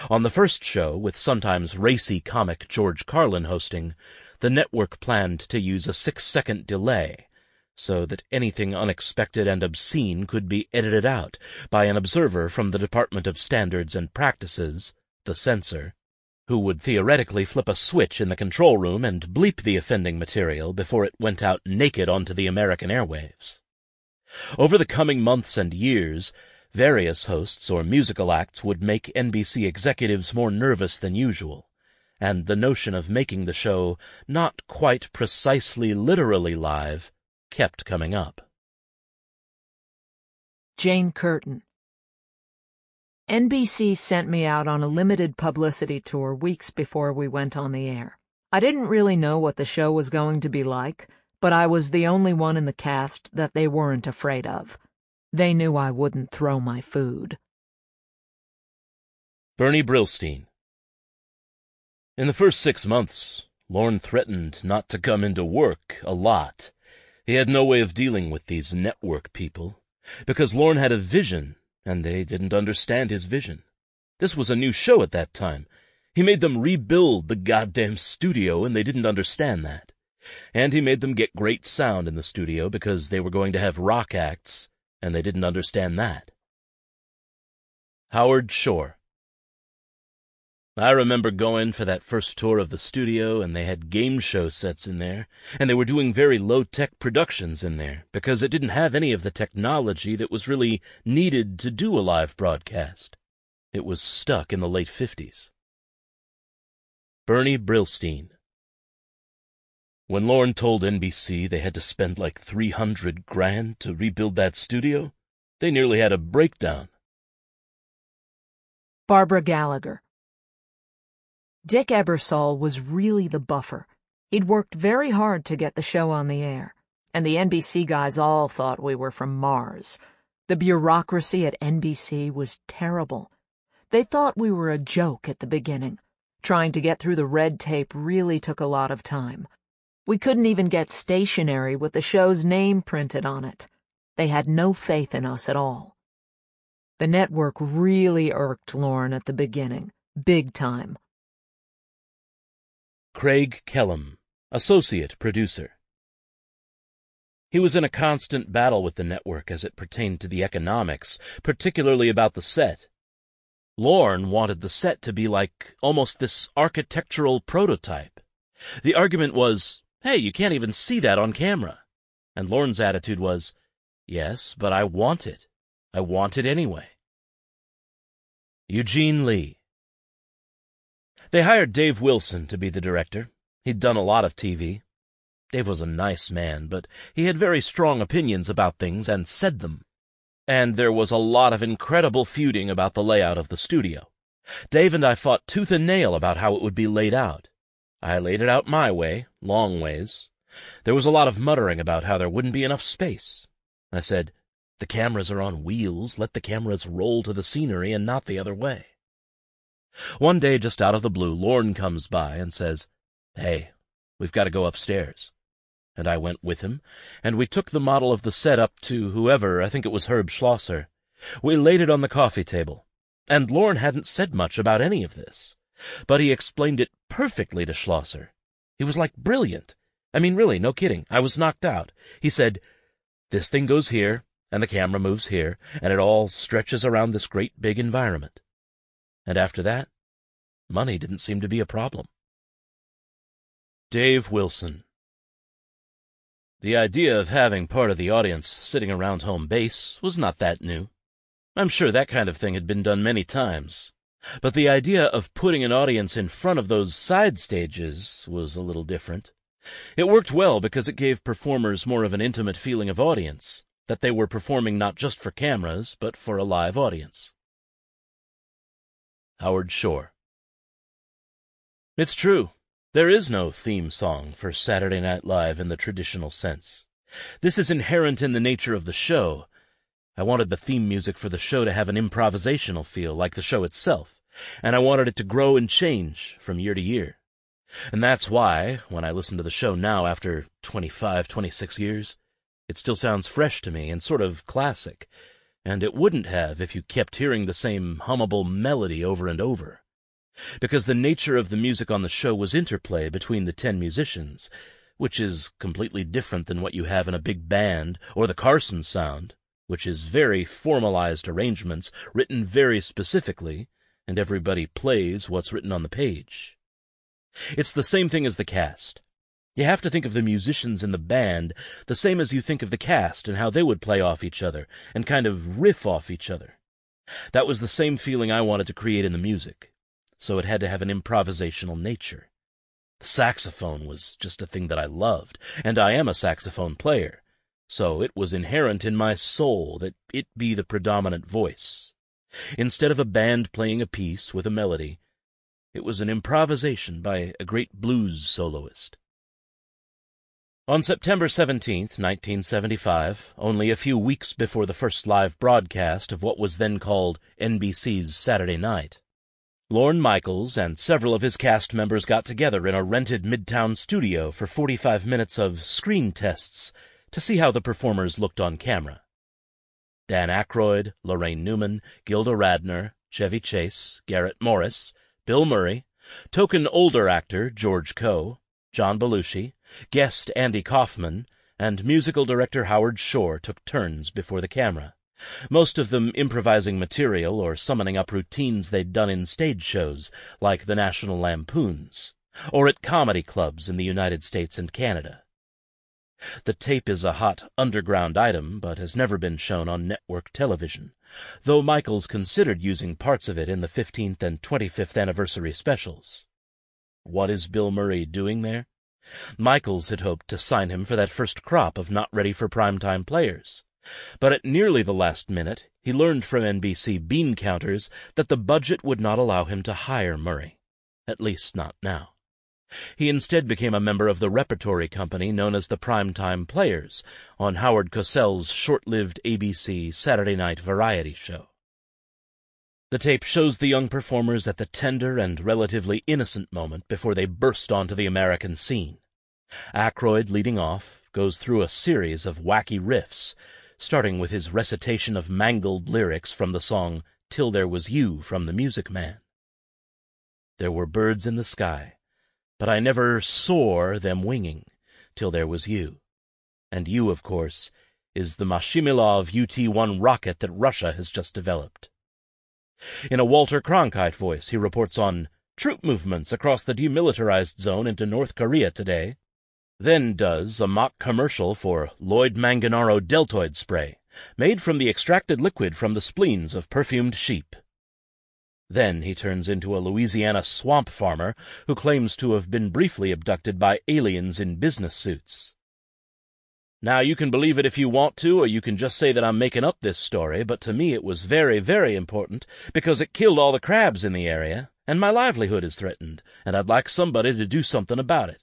On the first show, with sometimes racy comic George Carlin hosting, the network planned to use a 6-second delay, so that anything unexpected and obscene could be edited out by an observer from the Department of Standards and Practices, the censor, who would theoretically flip a switch in the control room and bleep the offending material before it went out naked onto the American airwaves. Over the coming months and years, various hosts or musical acts would make NBC executives more nervous than usual, and the notion of making the show not quite precisely literally live kept coming up. Jane Curtin. NBC sent me out on a limited publicity tour weeks before we went on the air. I didn't really know what the show was going to be like, but I was the only one in the cast that they weren't afraid of. They knew I wouldn't throw my food. Bernie Brillstein. In the first 6 months, Lorne threatened not to come into work a lot. He had no way of dealing with these network people, because Lorne had a vision, and they didn't understand his vision. This was a new show at that time. He made them rebuild the goddamn studio, and they didn't understand that. And he made them get great sound in the studio because they were going to have rock acts, and they didn't understand that. Howard Shore. I remember going for that first tour of the studio, and they had game show sets in there, and they were doing very low-tech productions in there, because it didn't have any of the technology that was really needed to do a live broadcast. It was stuck in the late 50s. Bernie Brillstein. When Lorne told NBC they had to spend like $300,000 to rebuild that studio, they nearly had a breakdown. Barbara Gallagher. Dick Ebersol was really the buffer. He'd worked very hard to get the show on the air, and the NBC guys all thought we were from Mars. The bureaucracy at NBC was terrible. They thought we were a joke at the beginning. Trying to get through the red tape really took a lot of time. We couldn't even get stationery with the show's name printed on it. They had no faith in us at all. The network really irked Lorne at the beginning, big time. Craig Kellum, associate producer. He was in a constant battle with the network as it pertained to the economics, particularly about the set. Lorne wanted the set to be like almost this architectural prototype. The argument was, hey, you can't even see that on camera. And Lorne's attitude was, yes, but I want it. I want it anyway. Eugene Lee. They hired Dave Wilson to be the director. He'd done a lot of TV. Dave was a nice man, but he had very strong opinions about things and said them. And there was a lot of incredible feuding about the layout of the studio. Dave and I fought tooth and nail about how it would be laid out. I laid it out my way, long ways. There was a lot of muttering about how there wouldn't be enough space. I said, the cameras are on wheels, let the cameras roll to the scenery and not the other way. One day, just out of the blue, Lorne comes by and says, hey, we've got to go upstairs. And I went with him, and we took the model of the set up to whoever, I think it was Herb Schlosser. We laid it on the coffee table, and Lorne hadn't said much about any of this, but he explained it perfectly to Schlosser. He was like brilliant. I mean, really, no kidding. I was knocked out. He said, this thing goes here, and the camera moves here, and it all stretches around this great big environment. And after that, money didn't seem to be a problem. Dave Wilson. The idea of having part of the audience sitting around home base was not that new. I'm sure that kind of thing had been done many times. But the idea of putting an audience in front of those side stages was a little different. It worked well because it gave performers more of an intimate feeling of audience, that they were performing not just for cameras, but for a live audience. Howard Shore. It's true. There is no theme song for Saturday Night Live in the traditional sense. This is inherent in the nature of the show. I wanted the theme music for the show to have an improvisational feel, like the show itself, and I wanted it to grow and change from year to year. And that's why, when I listen to the show now after 25, 26 years, it still sounds fresh to me and sort of classic, and it wouldn't have if you kept hearing the same hummable melody over and over. Because the nature of the music on the show was interplay between the 10 musicians, which is completely different than what you have in a big band or the Carson sound, which is very formalized arrangements written very specifically, and everybody plays what's written on the page. It's the same thing as the cast. You have to think of the musicians in the band the same as you think of the cast and how they would play off each other and kind of riff off each other. That was the same feeling I wanted to create in the music, so it had to have an improvisational nature. The saxophone was just a thing that I loved, and I am a saxophone player, so it was inherent in my soul that it be the predominant voice. Instead of a band playing a piece with a melody, it was an improvisation by a great blues soloist. On September 17th, 1975, only a few weeks before the first live broadcast of what was then called NBC's Saturday Night, Lorne Michaels and several of his cast members got together in a rented Midtown studio for 45 minutes of screen tests to see how the performers looked on camera. Dan Aykroyd, Lorraine Newman, Gilda Radner, Chevy Chase, Garrett Morris, Bill Murray, token older actor George Coe, John Belushi, guest Andy Kaufman, and musical director Howard Shore took turns before the camera, most of them improvising material or summoning up routines they'd done in stage shows like the National Lampoons, or at comedy clubs in the United States and Canada. The tape is a hot underground item, but has never been shown on network television, though Michaels considered using parts of it in the 15th and 25th anniversary specials. What is Bill Murray doing there? Michaels had hoped to sign him for that first crop of not-ready-for-primetime players. But at nearly the last minute, he learned from NBC bean counters that the budget would not allow him to hire Murray. At least not now. He instead became a member of the repertory company known as the Primetime Players on Howard Cosell's short-lived ABC Saturday night variety show. The tape shows the young performers at the tender and relatively innocent moment before they burst onto the American scene. Aykroyd, leading off, goes through a series of wacky riffs, starting with his recitation of mangled lyrics from the song Till There Was You from The Music Man. There were birds in the sky, but I never saw them winging till there was you. And you, of course, is the Mashimilov UT-1 rocket that Russia has just developed. In a Walter Cronkite voice, he reports on troop movements across the demilitarized zone into North Korea today, then does a mock commercial for Lloyd Manganaro deltoid spray, made from the extracted liquid from the spleens of perfumed sheep. Then he turns into a Louisiana swamp farmer who claims to have been briefly abducted by aliens in business suits. Now, you can believe it if you want to, or you can just say that I'm making up this story, but to me it was very, very important, because it killed all the crabs in the area, and my livelihood is threatened, and I'd like somebody to do something about it.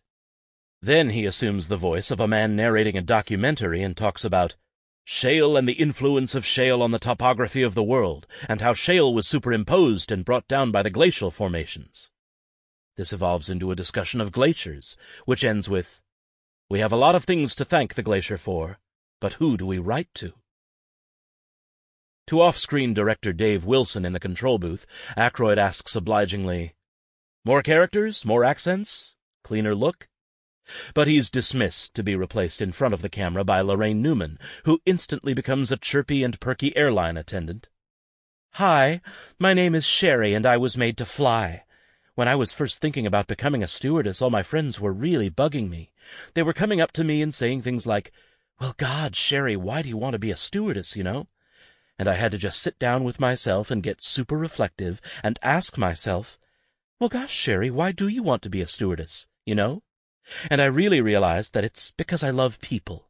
Then he assumes the voice of a man narrating a documentary and talks about shale and the influence of shale on the topography of the world, and how shale was superimposed and brought down by the glacial formations. This evolves into a discussion of glaciers, which ends with, "We have a lot of things to thank the glacier for, but who do we write to?" To off-screen director Dave Wilson in the control booth, Aykroyd asks obligingly, "More characters? More accents? Cleaner look?" But he's dismissed to be replaced in front of the camera by Lorraine Newman, who instantly becomes a chirpy and perky airline attendant. "Hi, my name is Sherry, and I was made to fly. When I was first thinking about becoming a stewardess, all my friends were really bugging me. They were coming up to me and saying things like, 'Well, God, Sherry, why do you want to be a stewardess, you know?' And I had to just sit down with myself and get super reflective and ask myself, 'Well, gosh, Sherry, why do you want to be a stewardess, you know?' And I really realized that it's because I love people.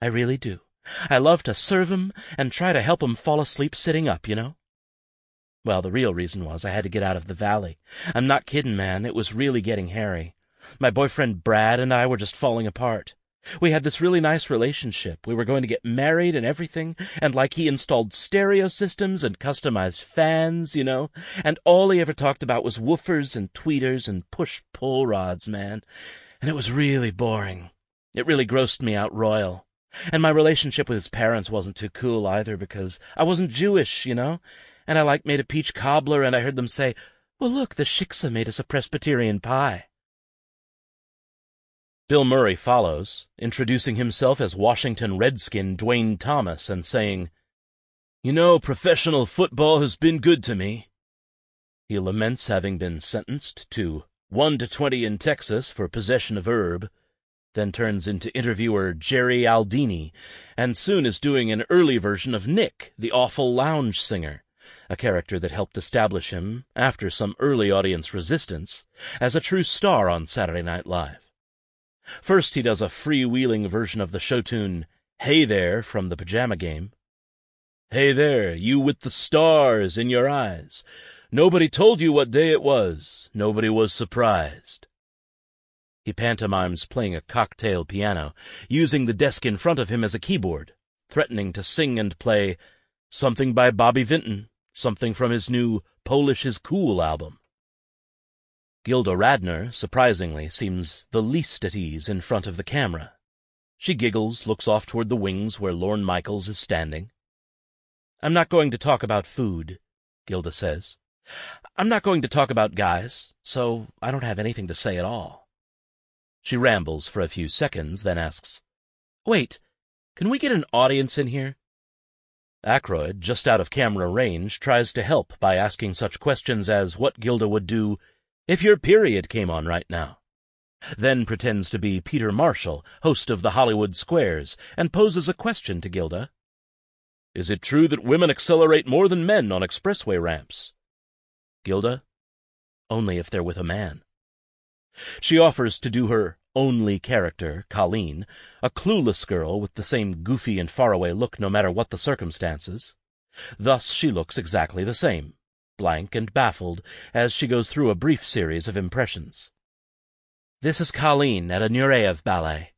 I really do. I love to serve 'em and try to help 'em fall asleep sitting up, you know? Well, the real reason was I had to get out of the valley. I'm not kidding, man. It was really getting hairy. My boyfriend Brad and I were just falling apart. We had this really nice relationship. We were going to get married and everything, and like he installed stereo systems and customized fans, you know, and all he ever talked about was woofers and tweeters and push-pull rods, man. And it was really boring. It really grossed me out royal. And my relationship with his parents wasn't too cool either, because I wasn't Jewish, you know? And I made a peach cobbler, and I heard them say, 'Well, look, the shiksa made us a Presbyterian pie.'" Bill Murray follows, introducing himself as Washington Redskin Dwayne Thomas and saying, "You know, professional football has been good to me." He laments having been sentenced to 1 to 20 in Texas for possession of herb, then turns into interviewer Jerry Aldini, and soon is doing an early version of Nick, the awful lounge singer, a character that helped establish him, after some early audience resistance, as a true star on Saturday Night Live. First he does a freewheeling version of the show tune "Hey There" from the Pajama Game. "Hey there, you with the stars in your eyes. Nobody told you what day it was. Nobody was surprised." He pantomimes playing a cocktail piano, using the desk in front of him as a keyboard, threatening to sing and play something by Bobby Vinton, something from his new Polish is Cool album. Gilda Radner, surprisingly, seems the least at ease in front of the camera. She giggles, looks off toward the wings where Lorne Michaels is standing. "I'm not going to talk about food," Gilda says. "I'm not going to talk about guys, so I don't have anything to say at all." She rambles for a few seconds, then asks, "Wait, can we get an audience in here?" Aykroyd, just out of camera range, tries to help by asking such questions as what Gilda would do if your period came on right now. Then pretends to be Peter Marshall, host of the Hollywood Squares, and poses a question to Gilda. "Is it true that women accelerate more than men on expressway ramps?" Gilda, "Only if they're with a man." She offers to do her only character, Colleen, a clueless girl with the same goofy and faraway look no matter what the circumstances. Thus she looks exactly the same, blank and baffled, as she goes through a brief series of impressions. This is Colleen at a Nureyev ballet.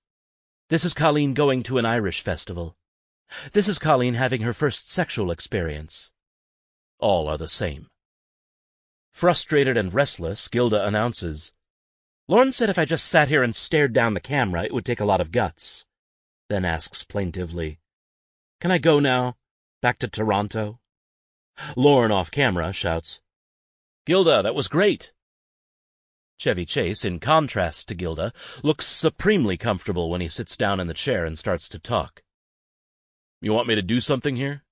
This is Colleen going to an Irish festival. This is Colleen having her first sexual experience. All are the same. Frustrated and restless, Gilda announces, "Lorne said if I just sat here and stared down the camera, it would take a lot of guts." Then asks plaintively, "Can I go now? Back to Toronto?" Lorne, off camera, shouts, "Gilda, that was great." Chevy Chase, in contrast to Gilda, looks supremely comfortable when he sits down in the chair and starts to talk. "You want me to do something here?"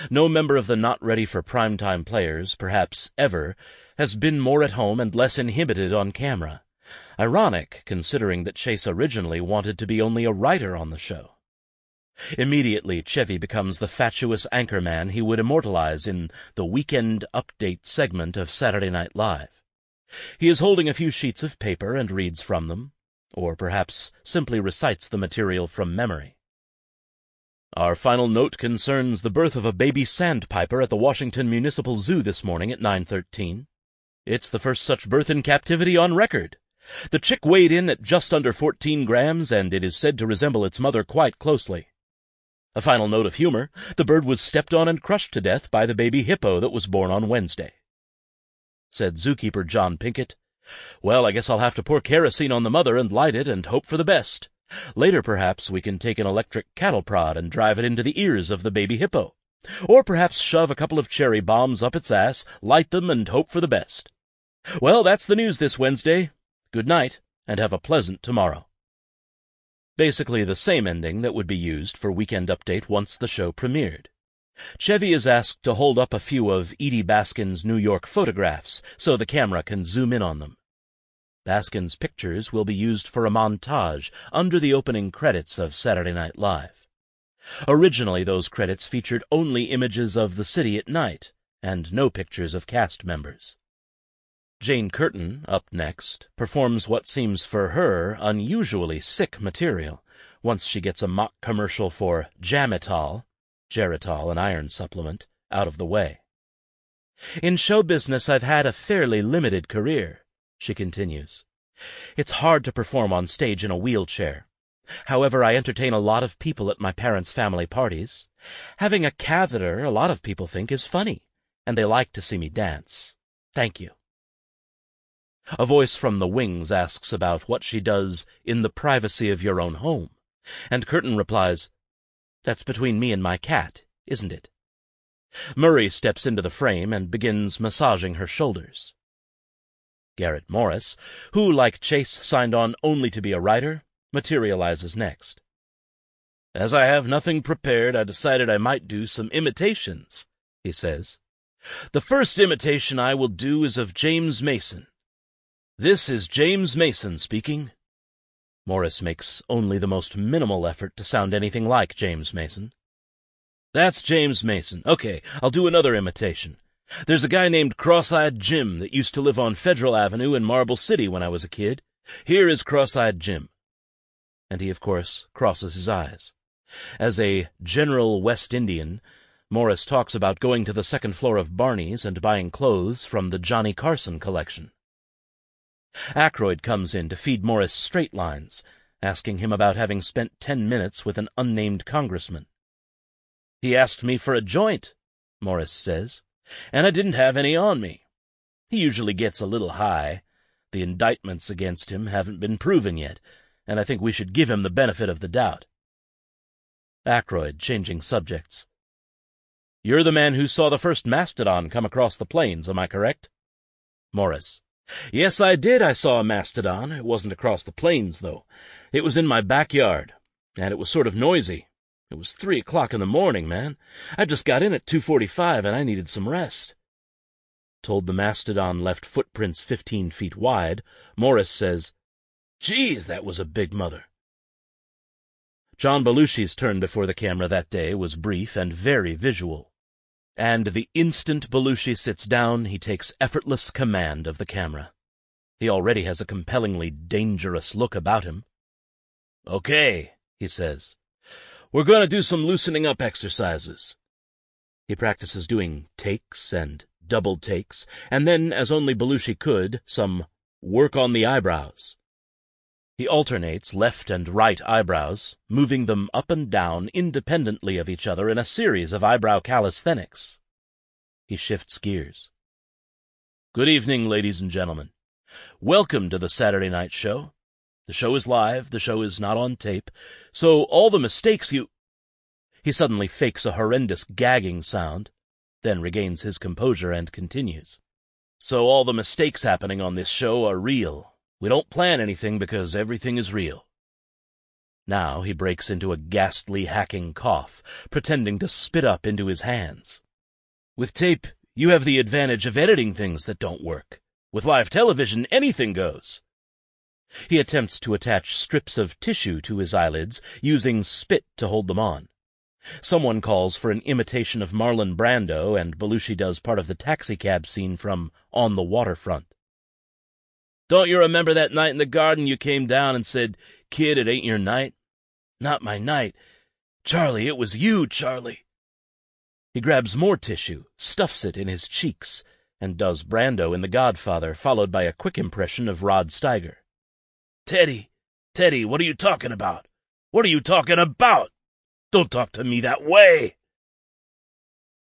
No member of the not-ready-for-primetime players, perhaps ever, has been more at home and less inhibited on camera. Ironic, considering that Chase originally wanted to be only a writer on the show. Immediately, Chevy becomes the fatuous anchorman he would immortalize in the Weekend Update segment of Saturday Night Live. He is holding a few sheets of paper and reads from them, or perhaps simply recites the material from memory. Our final note concerns the birth of a baby sandpiper at the Washington Municipal Zoo this morning at 9:13. It's the first such birth in captivity on record. The chick weighed in at just under 14 grams, and it is said to resemble its mother quite closely. A final note of humor, the bird was stepped on and crushed to death by the baby hippo that was born on Wednesday. Said zookeeper John Pinkett, "Well, I guess I'll have to pour kerosene on the mother and light it and hope for the best. Later, perhaps, we can take an electric cattle prod and drive it into the ears of the baby hippo. Or perhaps shove a couple of cherry bombs up its ass, light them, and hope for the best. Well, that's the news this Wednesday. Good night, and have a pleasant tomorrow." Basically the same ending that would be used for Weekend Update once the show premiered. Chevy is asked to hold up a few of Edie Baskin's New York photographs so the camera can zoom in on them. Baskin's pictures will be used for a montage under the opening credits of Saturday Night Live. Originally, those credits featured only images of the city at night, and no pictures of cast members. Jane Curtin, up next, performs what seems for her unusually sick material once she gets a mock commercial for Jamitol, Geritol, an iron supplement, out of the way. "In show business I've had a fairly limited career," she continues. "It's hard to perform on stage in a wheelchair. However, I entertain a lot of people at my parents' family parties. Having a catheter, a lot of people think, is funny, and they like to see me dance. Thank you." A voice from the wings asks about what she does in the privacy of your own home, and Curtin replies, "That's between me and my cat, isn't it?" Murray steps into the frame and begins massaging her shoulders. Garrett Morris, who, like Chase, signed on only to be a writer, materializes next. "As I have nothing prepared, I decided I might do some imitations," he says. "The first imitation I will do is of James Mason. This is James Mason speaking." Morris makes only the most minimal effort to sound anything like James Mason. "That's James Mason. Okay, I'll do another imitation. There's a guy named Cross-Eyed Jim that used to live on Federal Avenue in Marble City when I was a kid. Here is Cross-Eyed Jim." And he, of course, crosses his eyes. As a general West Indian, Morris talks about going to the second floor of Barney's and buying clothes from the Johnny Carson collection. Aykroyd comes in to feed Morris straight lines, asking him about having spent 10 minutes with an unnamed congressman. "He asked me for a joint," Morris says, "and I didn't have any on me. He usually gets a little high. The indictments against him haven't been proven yet, and I think we should give him the benefit of the doubt." Aykroyd, changing subjects. "You're the man who saw the first mastodon come across the plains, am I correct?" Morris. "Yes, I did. I saw a mastodon. It wasn't across the plains, though. It was in my backyard, and it was sort of noisy. It was 3 o'clock in the morning, man. I just got in at 2:45, and I needed some rest." Told the mastodon left footprints 15 feet wide, Morris says, "Geez, that was a big mother." John Belushi's turn before the camera that day was brief and very visual. And the instant Belushi sits down, he takes effortless command of the camera. He already has a compellingly dangerous look about him. "Okay," he says. "We're going to do some loosening up exercises." He practices doing takes and double takes, and then, as only Belushi could, some work on the eyebrows. He alternates left and right eyebrows, moving them up and down independently of each other in a series of eyebrow calisthenics. He shifts gears. "Good evening, ladies and gentlemen. Welcome to the Saturday Night Show. The show is live, the show is not on tape, so all the mistakes you—" He suddenly fakes a horrendous gagging sound, then regains his composure and continues. "So all the mistakes happening on this show are real. We don't plan anything because everything is real." Now he breaks into a ghastly hacking cough, pretending to spit up into his hands. "With tape, you have the advantage of editing things that don't work. With live television, anything goes." He attempts to attach strips of tissue to his eyelids, using spit to hold them on. Someone calls for an imitation of Marlon Brando, and Belushi does part of the taxicab scene from On the Waterfront. "Don't you remember that night in the garden you came down and said, 'Kid, it ain't your night'? Not my night. Charlie, it was you, Charlie." He grabs more tissue, stuffs it in his cheeks, and does Brando in The Godfather, followed by a quick impression of Rod Steiger. Teddy, what are you talking about? What are you talking about? Don't talk to me that way."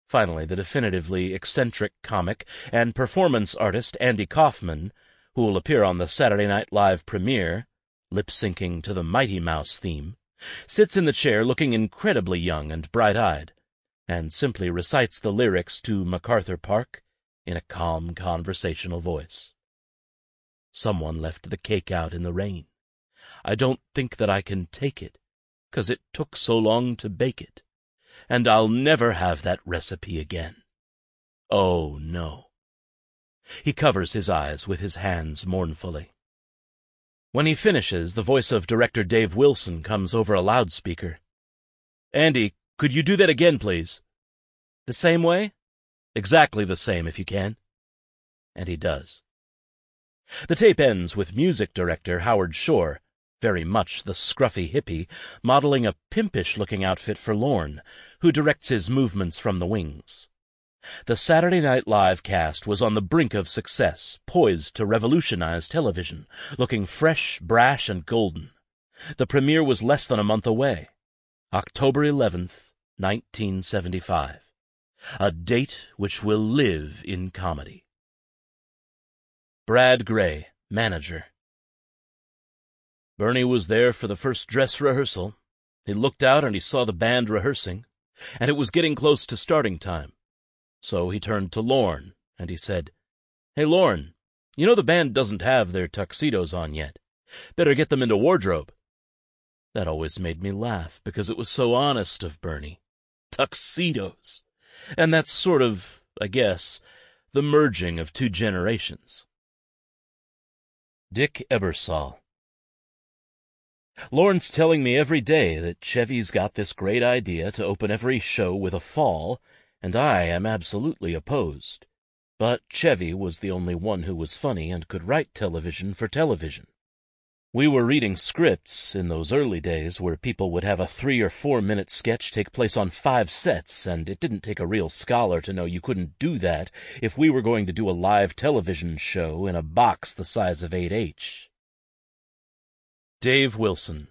Finally, the definitively eccentric comic and performance artist Andy Kaufman, who will appear on the Saturday Night Live premiere, lip-syncing to the Mighty Mouse theme, sits in the chair looking incredibly young and bright-eyed, and simply recites the lyrics to MacArthur Park in a calm, conversational voice. "Someone left the cake out in the rain. I don't think that I can take it, 'cause it took so long to bake it, and I'll never have that recipe again. Oh, no." He covers his eyes with his hands mournfully. When he finishes, the voice of director Dave Wilson comes over a loudspeaker. "Andy, could you do that again, please?" "The same way?" "Exactly the same, if you can." And he does. The tape ends with music director Howard Shore, very much the scruffy hippie, modeling a pimpish-looking outfit for Lorne, who directs his movements from the wings. The Saturday Night Live cast was on the brink of success, poised to revolutionize television, looking fresh, brash, and golden. The premiere was less than a month away, October 11th, 1975. A date which will live in comedy. Brad Gray, manager. Bernie was there for the first dress rehearsal. He looked out and he saw the band rehearsing, and it was getting close to starting time. So he turned to Lorne, and he said, "Hey, Lorne, you know the band doesn't have their tuxedos on yet. Better get them into wardrobe." That always made me laugh, because it was so honest of Bernie. Tuxedos. And that's sort of, I guess, the merging of two generations. Dick Ebersol. Lorne's telling me every day that Chevy's got this great idea to open every show with a fall, and I am absolutely opposed. But Chevy was the only one who was funny and could write television for television. We were reading scripts in those early days where people would have a 3 or 4 minute sketch take place on 5 sets, and it didn't take a real scholar to know you couldn't do that if we were going to do a live television show in a box the size of 8H. Dave Wilson.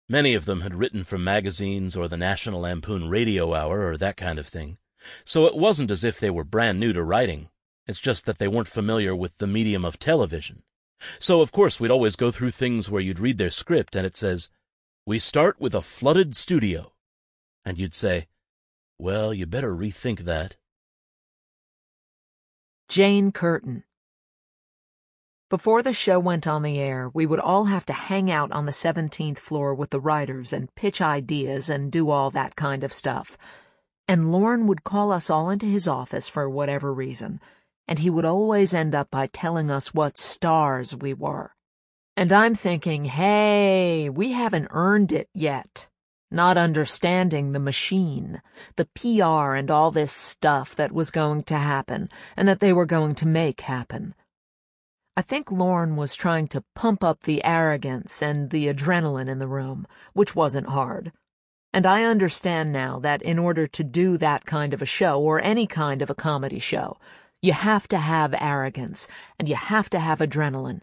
Many of them had written for magazines or the National Lampoon Radio Hour or that kind of thing, so it wasn't as if they were brand new to writing. It's just that they weren't familiar with the medium of television. So, of course, we'd always go through things where you'd read their script and it says, "We start with a flooded studio." And you'd say, "Well, you better rethink that." Jane Curtin. Before the show went on the air, we would all have to hang out on the 17th floor with the writers and pitch ideas and do all that kind of stuff. And Lorne would call us all into his office for whatever reason, and he would always end up by telling us what stars we were. And I'm thinking, hey, we haven't earned it yet. Not understanding the machine, the PR and all this stuff that was going to happen and that they were going to make happen. I think Lorne was trying to pump up the arrogance and the adrenaline in the room, which wasn't hard. And I understand now that in order to do that kind of a show, or any kind of a comedy show, you have to have arrogance, and you have to have adrenaline.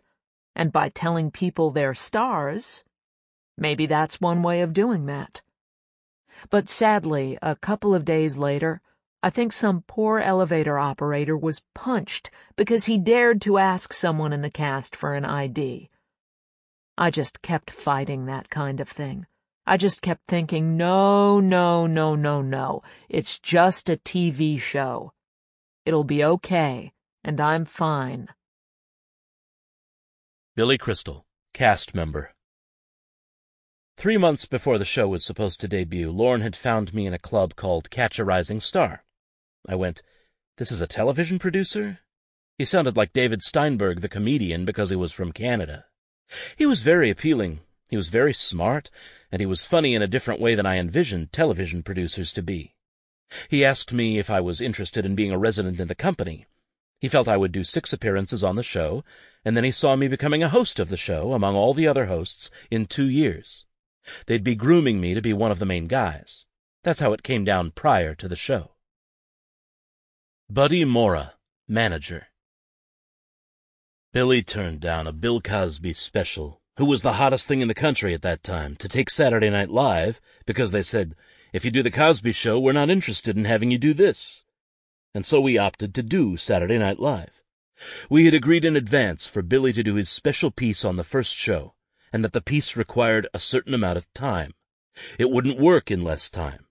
And by telling people they're stars, maybe that's one way of doing that. But sadly, a couple of days later, I think some poor elevator operator was punched because he dared to ask someone in the cast for an ID. I just kept fighting that kind of thing. I just kept thinking, no, no, no, no, no. It's just a TV show. It'll be okay, and I'm fine. Billy Crystal, cast member. 3 months before the show was supposed to debut, Lorne had found me in a club called Catch a Rising Star. I went, "This is a television producer?" He sounded like David Steinberg, the comedian, because he was from Canada. He was very appealing, he was very smart, and he was funny in a different way than I envisioned television producers to be. He asked me if I was interested in being a resident in the company. He felt I would do 6 appearances on the show, and then he saw me becoming a host of the show among all the other hosts in 2 years. They'd be grooming me to be one of the main guys. That's how it came down prior to the show. Buddy Mora, manager. Billy turned down a Bill Cosby special, who was the hottest thing in the country at that time, to take Saturday Night Live, because they said, "If you do the Cosby Show, we're not interested in having you do this." And so we opted to do Saturday Night Live. We had agreed in advance for Billy to do his special piece on the first show, and that the piece required a certain amount of time. It wouldn't work in less time.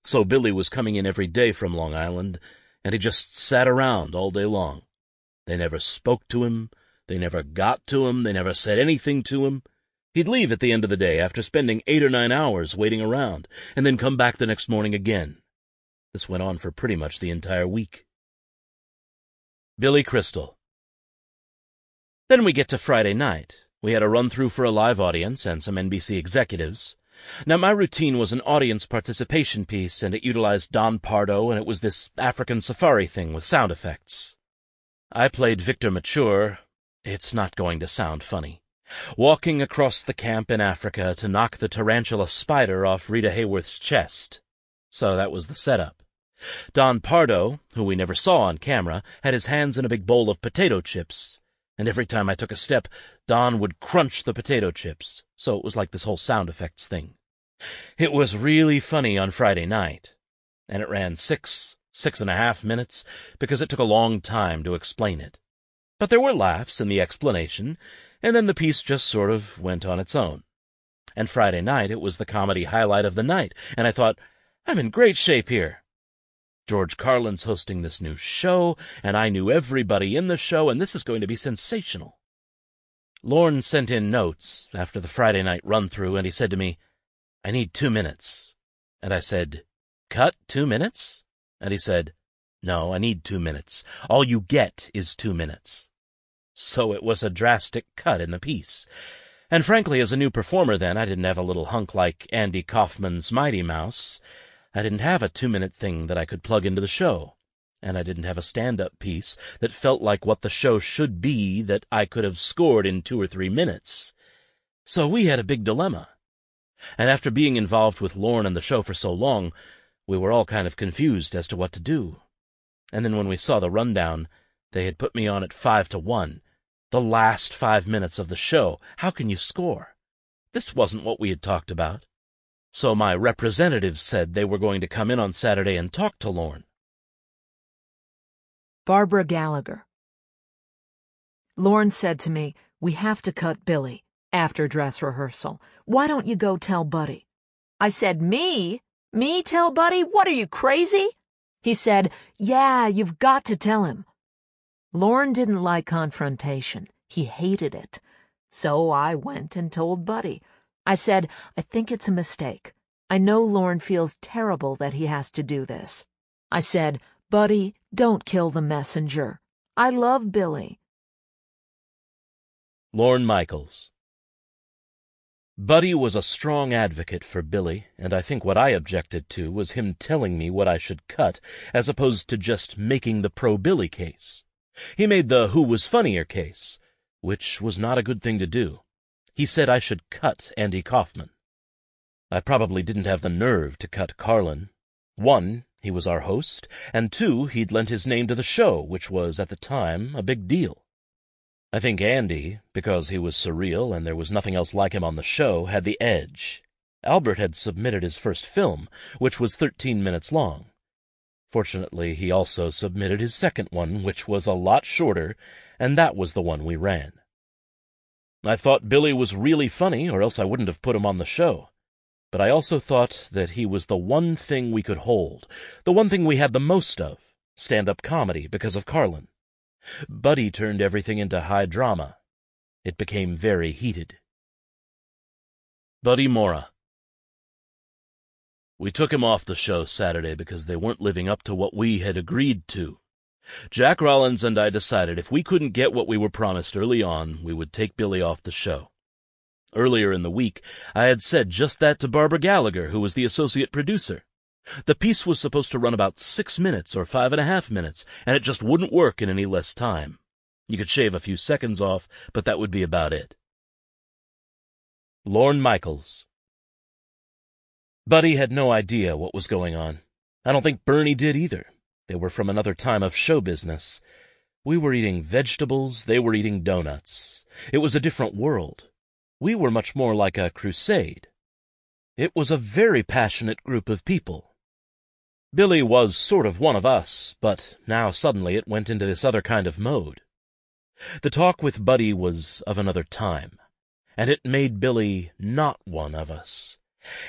So Billy was coming in every day from Long Island, and he just sat around all day long. They never spoke to him, they never got to him, they never said anything to him. He'd leave at the end of the day after spending 8 or 9 hours waiting around, and then come back the next morning again. This went on for pretty much the entire week. Billy Crystal. Then we get to Friday night. We had a run-through for a live audience and some NBC executives. Now, my routine was an audience participation piece, and it utilized Don Pardo, and it was this African safari thing with sound effects. I played Victor Mature. It's not going to sound funny. Walking across the camp in Africa to knock the tarantula spider off Rita Hayworth's chest. So that was the setup. Don Pardo, who we never saw on camera, had his hands in a big bowl of potato chips, and every time I took a step, Don would crunch the potato chips, so it was like this whole sound effects thing. It was really funny on Friday night, and it ran 6.5 minutes, because it took a long time to explain it. But there were laughs in the explanation, and then the piece just sort of went on its own. And Friday night it was the comedy highlight of the night, and I thought, I'm in great shape here. George Carlin's hosting this new show, and I knew everybody in the show, and this is going to be sensational. Lorne sent in notes after the Friday night run-through, and he said to me, "I need 2 minutes." And I said, "Cut 2 minutes?" And he said, "No, I need 2 minutes. All you get is 2 minutes." So it was a drastic cut in the piece. And frankly, as a new performer then, I didn't have a little hunk like Andy Kaufman's Mighty Mouse. I didn't have a 2-minute thing that I could plug into the show. And I didn't have a stand-up piece that felt like what the show should be that I could have scored in 2 or 3 minutes. So we had a big dilemma. And after being involved with Lorne and the show for so long, we were all kind of confused as to what to do. And then when we saw the rundown, they had put me on at 5-1. The last 5 minutes of the show. How can you score? This wasn't what we had talked about. So my representatives said they were going to come in on Saturday and talk to Lorne. Barbara Gallagher. Lorne said to me, "We have to cut Billy after dress rehearsal. Why don't you go tell Buddy?" I said, "Me? Me tell Buddy? What are you, crazy?" He said, "Yeah, you've got to tell him." Lorne didn't like confrontation. He hated it. So I went and told Buddy. I said, "I think it's a mistake. I know Lorne feels terrible that he has to do this." I said, "Buddy, don't kill the messenger. I love Billy." Lorne Michaels. Buddy was a strong advocate for Billy, and I think what I objected to was him telling me what I should cut, as opposed to just making the pro-Billy case. He made the who was funnier case, which was not a good thing to do. He said I should cut Andy Kaufman. I probably didn't have the nerve to cut Carlin. 1, he was our host, and 2, he'd lent his name to the show, which was, at the time, a big deal. I think Andy, because he was surreal and there was nothing else like him on the show, had the edge. Albert had submitted his first film, which was 13 minutes long. Fortunately, he also submitted his second one, which was a lot shorter, and that was the one we ran. I thought Billy was really funny, or else I wouldn't have put him on the show. But I also thought that he was the one thing we could hold, the one thing we had the most of, stand-up comedy, because of Carlin. Buddy turned everything into high drama. It became very heated. Buddy Mora. We took him off the show Saturday because they weren't living up to what we had agreed to. Jack Rollins and I decided if we couldn't get what we were promised early on, we would take Billy off the show. Earlier in the week, I had said just that to Barbara Gallagher, who was the associate producer. The piece was supposed to run about 6 minutes or 5.5 minutes, and it just wouldn't work in any less time. You could shave a few seconds off, but that would be about it. Lorne Michaels. Buddy had no idea what was going on. I don't think Bernie did either. They were from another time of show business. We were eating vegetables, they were eating donuts. It was a different world. We were much more like a crusade. It was a very passionate group of people. Billy was sort of one of us, but now suddenly it went into this other kind of mode. The talk with Buddy was of another time, and it made Billy not one of us.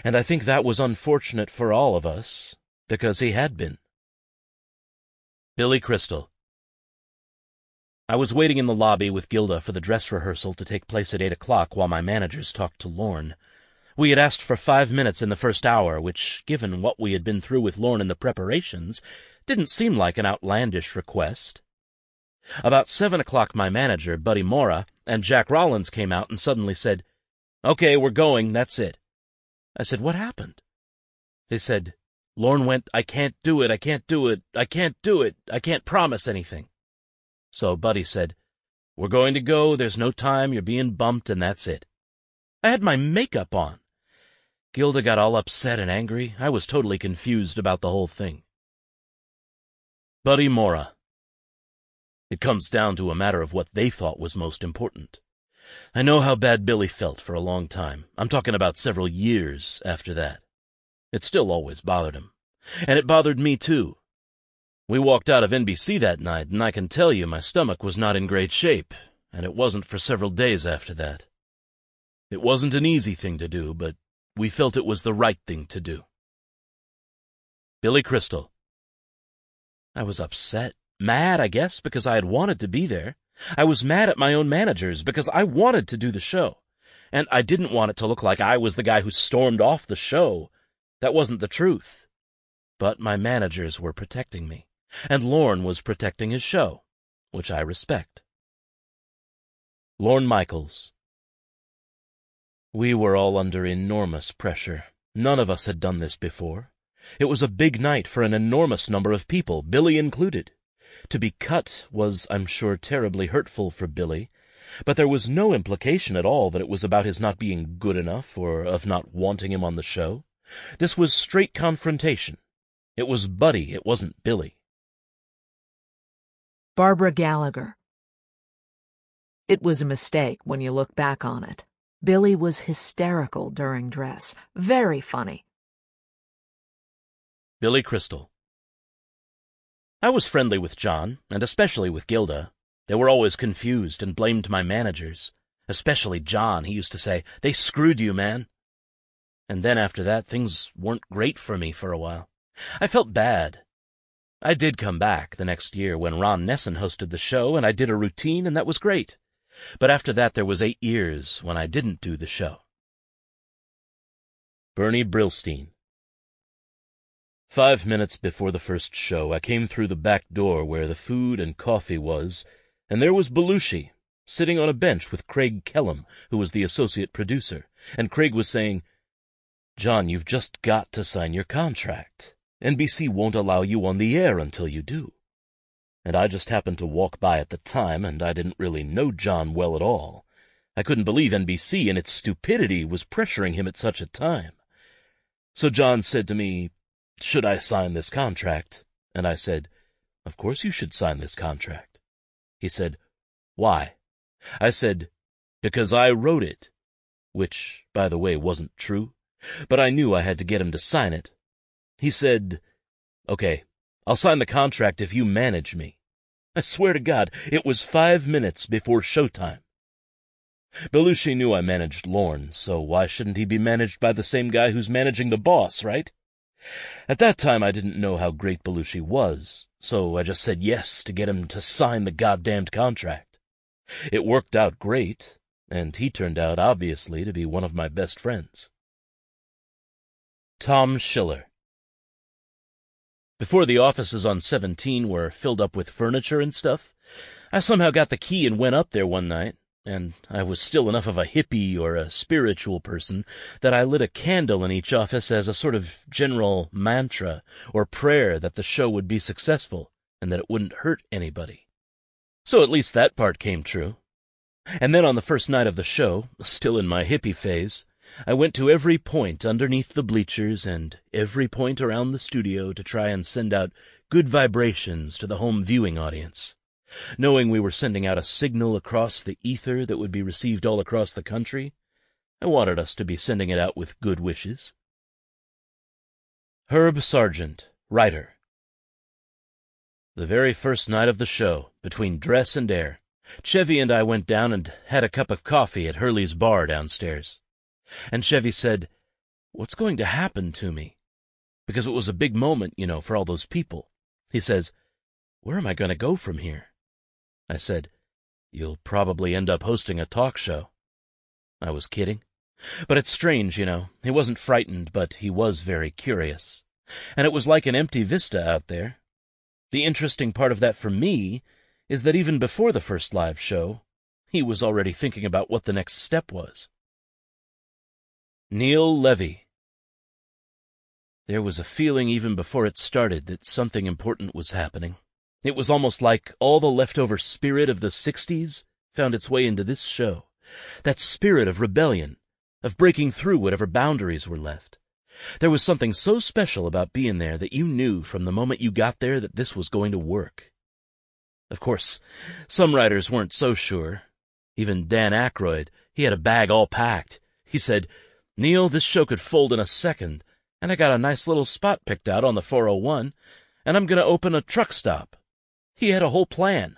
And I think that was unfortunate for all of us, because he had been. Billy Crystal. I was waiting in the lobby with Gilda for the dress rehearsal to take place at 8 o'clock while my managers talked to Lorne. We had asked for 5 minutes in the first hour, which, given what we had been through with Lorne in the preparations, didn't seem like an outlandish request. About 7 o'clock my manager, Buddy Mora, and Jack Rollins came out and suddenly said, "Okay, we're going, that's it." I said, "What happened?" They said, "Lorne went, I can't do it, I can't do it, I can't do it, I can't promise anything." So Buddy said, "We're going to go, there's no time, you're being bumped, and that's it." I had my makeup on. Gilda got all upset and angry. I was totally confused about the whole thing. Buddy Mora. It comes down to a matter of what they thought was most important. I know how bad Billy felt for a long time. I'm talking about several years after that. It still always bothered him. And it bothered me, too. We walked out of NBC that night, and I can tell you my stomach was not in great shape, and it wasn't for several days after that. It wasn't an easy thing to do, but we felt it was the right thing to do. Billy Crystal. I was upset, mad, I guess, because I had wanted to be there. I was mad at my own managers because I wanted to do the show, and I didn't want it to look like I was the guy who stormed off the show. That wasn't the truth. But my managers were protecting me, and Lorne was protecting his show, which I respect. Lorne Michaels. We were all under enormous pressure. None of us had done this before. It was a big night for an enormous number of people, Billy included. To be cut was, I'm sure, terribly hurtful for Billy, but there was no implication at all that it was about his not being good enough or of not wanting him on the show. This was straight confrontation. It was Buddy, it wasn't Billy. Barbara Gallagher. It was a mistake when you look back on it. Billy was hysterical during dress. Very funny. Billy Crystal. I was friendly with John, and especially with Gilda. They were always confused and blamed my managers. Especially John. He used to say, "They screwed you, man." And then after that, things weren't great for me for a while. I felt bad. I did come back the next year when Ron Nessen hosted the show, and I did a routine, and that was great. But after that, there was 8 years when I didn't do the show. Bernie Brillstein. 5 minutes before the first show, I came through the back door where the food and coffee was, and there was Belushi, sitting on a bench with Craig Kellum, who was the associate producer, and Craig was saying, "John, you've just got to sign your contract. NBC won't allow you on the air until you do." and I just happened to walk by at the time, and I didn't really know John well at all. I couldn't believe NBC in its stupidity was pressuring him at such a time. So John said to me, "Should I sign this contract?" And I said, "Of course you should sign this contract." He said, "Why?" I said, "Because I wrote it," which, by the way, wasn't true, but I knew I had to get him to sign it. He said, "Okay, I'll sign the contract if you manage me." I swear to God, it was 5 minutes before showtime. Belushi knew I managed Lorne, so why shouldn't he be managed by the same guy who's managing the boss, right? At that time, I didn't know how great Belushi was, so I just said yes to get him to sign the goddamned contract. It worked out great, and he turned out, obviously, to be one of my best friends. Tom Schiller. Before the offices on 17 were filled up with furniture and stuff, I somehow got the key and went up there one night, and I was still enough of a hippie or a spiritual person that I lit a candle in each office as a sort of general mantra or prayer that the show would be successful and that it wouldn't hurt anybody. So at least that part came true. And then on the first night of the show, still in my hippie phase, I went to every point underneath the bleachers and every point around the studio to try and send out good vibrations to the home viewing audience. Knowing we were sending out a signal across the ether that would be received all across the country, I wanted us to be sending it out with good wishes. Herb Sargent, writer. The very first night of the show, between dress and air, Chevy and I went down and had a cup of coffee at Hurley's bar downstairs. And Chevy said, "What's going to happen to me?" Because it was a big moment, for all those people. He says, "Where am I going to go from here?" I said, "You'll probably end up hosting a talk show." I was kidding. But it's strange, He wasn't frightened, but he was very curious. And it was like an empty vista out there. The interesting part of that for me is that even before the first live show, he was already thinking about what the next step was. Neil Levy. There was a feeling even before it started that something important was happening. It was almost like all the leftover spirit of the 60s found its way into this show. That spirit of rebellion, of breaking through whatever boundaries were left. There was something so special about being there that you knew from the moment you got there that this was going to work. Of course, some writers weren't so sure. Even Dan Aykroyd, he had a bag all packed. He said, "Neil, this show could fold in a second, and I got a nice little spot picked out on the 401, and I'm going to open a truck stop." He had a whole plan.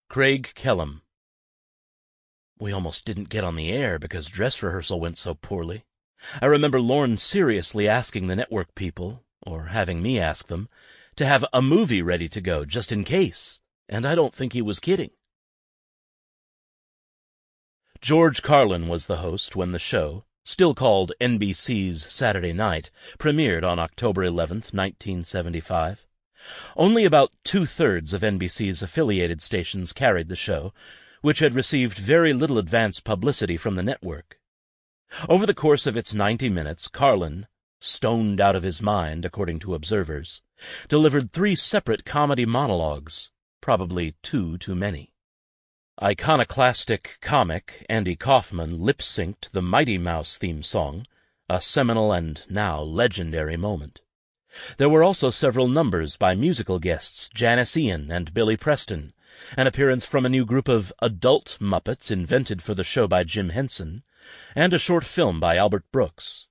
Craig Kellum. We almost didn't get on the air because dress rehearsal went so poorly. I remember Lorne seriously asking the network people, or having me ask them, to have a movie ready to go just in case, and I don't think he was kidding. George Carlin was the host when the show, still called NBC's Saturday Night, premiered on October 11th, 1975. Only about 2/3 of NBC's affiliated stations carried the show, which had received very little advance publicity from the network. Over the course of its 90 minutes, Carlin, stoned out of his mind, according to observers, delivered 3 separate comedy monologues, probably 2 too many. Iconoclastic comic Andy Kaufman lip-synced the Mighty Mouse theme song, a seminal and now legendary moment. There were also several numbers by musical guests Janice Ian and Billy Preston, an appearance from a new group of adult Muppets invented for the show by Jim Henson, and a short film by Albert Brooks.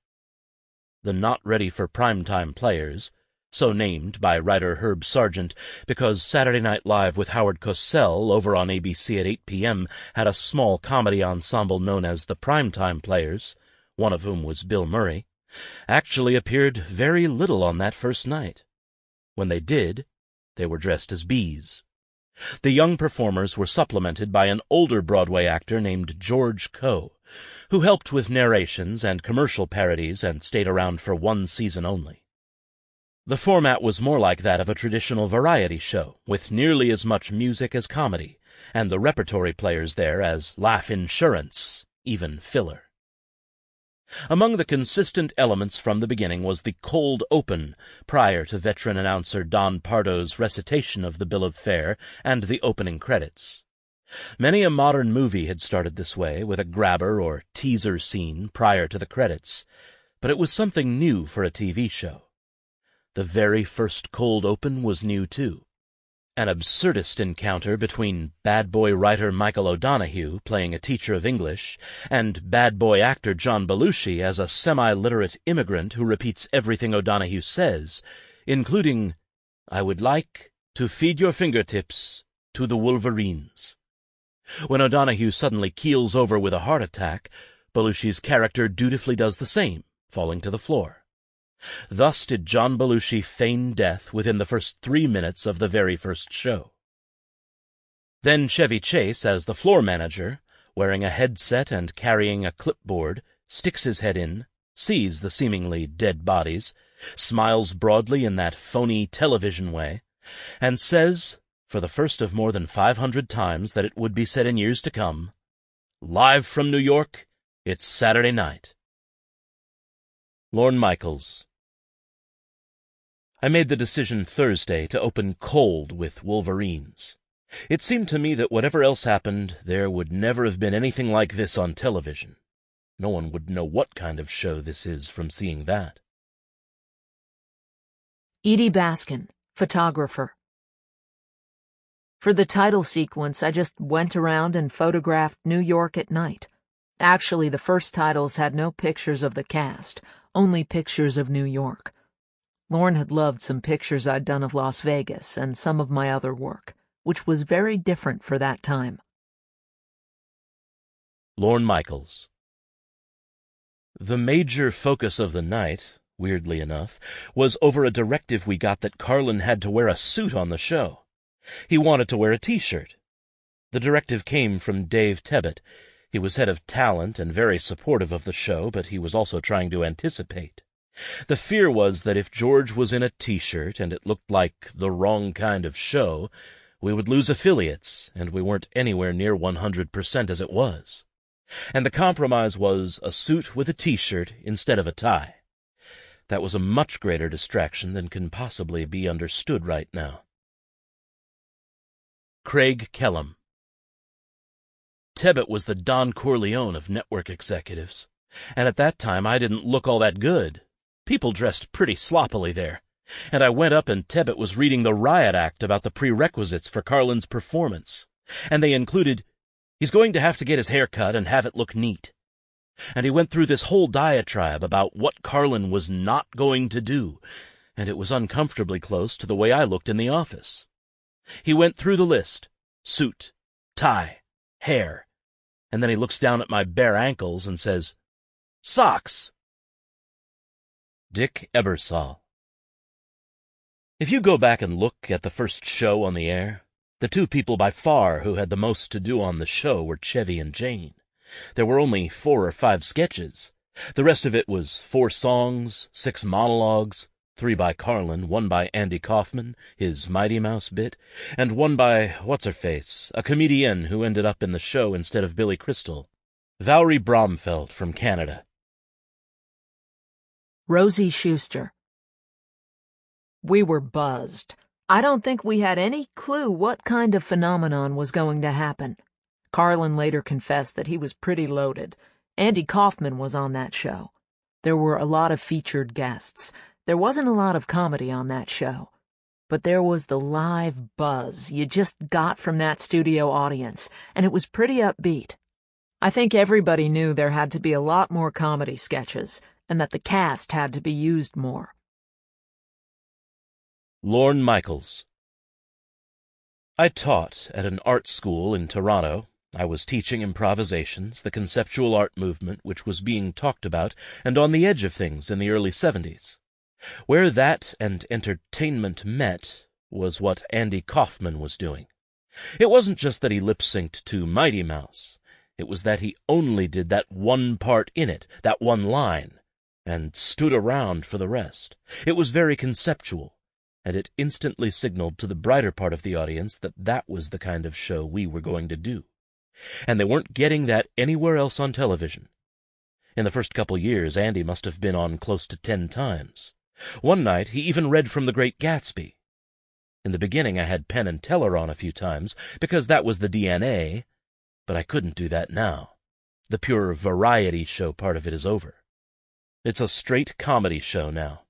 The Not Ready for Primetime Players, so named by writer Herb Sargent because Saturday Night Live with Howard Cosell over on ABC at 8 p.m. had a small comedy ensemble known as the Primetime Players, one of whom was Bill Murray, actually appeared very little on that first night. When they did, they were dressed as bees. The young performers were supplemented by an older Broadway actor named George Coe, who helped with narrations and commercial parodies and stayed around for 1 season only. The format was more like that of a traditional variety show, with nearly as much music as comedy, and the repertory players there as laugh insurance, even filler. Among the consistent elements from the beginning was the cold open, prior to veteran announcer Don Pardo's recitation of the bill of fare and the opening credits. Many a modern movie had started this way, with a grabber or teaser scene prior to the credits, but it was something new for a TV show. The very first cold open was new, too. An absurdist encounter between bad boy writer Michael O'Donoghue, playing a teacher of English, and bad boy actor John Belushi as a semi-literate immigrant who repeats everything O'Donoghue says, including, "I would like to feed your fingertips to the Wolverines." When O'Donoghue suddenly keels over with a heart attack, Belushi's character dutifully does the same, falling to the floor. Thus did John Belushi feign death within the first 3 minutes of the very first show. Then Chevy Chase, as the floor manager, wearing a headset and carrying a clipboard, sticks his head in, sees the seemingly dead bodies, smiles broadly in that phony television way, and says, for the first of more than 500 times that it would be said in years to come, "Live from New York, it's Saturday night." Lorne Michaels. I made the decision Thursday to open cold with Wolverines. It seemed to me that whatever else happened, there would never have been anything like this on television. No one would know what kind of show this is from seeing that. Edie Baskin, photographer. For the title sequence, I just went around and photographed New York at night. Actually, the first titles had no pictures of the cast, only pictures of New York. Lorne had loved some pictures I'd done of Las Vegas and some of my other work, which was very different for that time. Lorne Michaels. The major focus of the night, weirdly enough, was over a directive we got that Carlin had to wear a suit on the show. He wanted to wear a T-shirt. The directive came from Dave Tebbett. He was head of talent and very supportive of the show, but he was also trying to anticipate. The fear was that if George was in a T-shirt and it looked like the wrong kind of show, we would lose affiliates, and we weren't anywhere near 100% as it was. And the compromise was a suit with a T-shirt instead of a tie. That was a much greater distraction than can possibly be understood right now. Craig Kellum. Tebbett was the Don Corleone of network executives, and at that time I didn't look all that good. People dressed pretty sloppily there, and I went up and Tebbett was reading the riot act about the prerequisites for Carlin's performance, and they included, he's going to have to get his hair cut and have it look neat. And he went through this whole diatribe about what Carlin was not going to do, and it was uncomfortably close to the way I looked in the office. He went through the list, suit, tie, hair, and then he looks down at my bare ankles and says, "Socks." Dick Ebersol. If you go back and look at the first show on the air, the two people by far who had the most to do on the show were Chevy and Jane. There were only 4 or 5 sketches. The rest of it was 4 songs, 6 monologues, 3 by Carlin, 1 by Andy Kaufman, his Mighty Mouse bit, and 1 by What's-Her-Face, a comedienne who ended up in the show instead of Billy Crystal, Valerie Bromfeld from Canada. Rosie Schuster. We were buzzed. I don't think we had any clue what kind of phenomenon was going to happen. Carlin later confessed that he was pretty loaded. Andy Kaufman was on that show. There were a lot of featured guests. There wasn't a lot of comedy on that show. But there was the live buzz you just got from that studio audience, and it was pretty upbeat. I think everybody knew there had to be a lot more comedy sketches, and that the cast had to be used more. Lorne Michaels. I taught at an art school in Toronto. I was teaching improvisations, the conceptual art movement which was being talked about and on the edge of things in the early 70s. Where that and entertainment met was what Andy Kaufman was doing. It wasn't just that he lip-synced to Mighty Mouse. It was that he only did that one part in it, that one line, and stood around for the rest. It was very conceptual, and it instantly signaled to the brighter part of the audience that that was the kind of show we were going to do. And they weren't getting that anywhere else on television. In the first couple years, Andy must have been on close to 10 times. One night, he even read from The Great Gatsby. In the beginning, I had Penn and Teller on a few times, because that was the DNA, but I couldn't do that now. The pure variety show part of it is over. It's a straight comedy show now.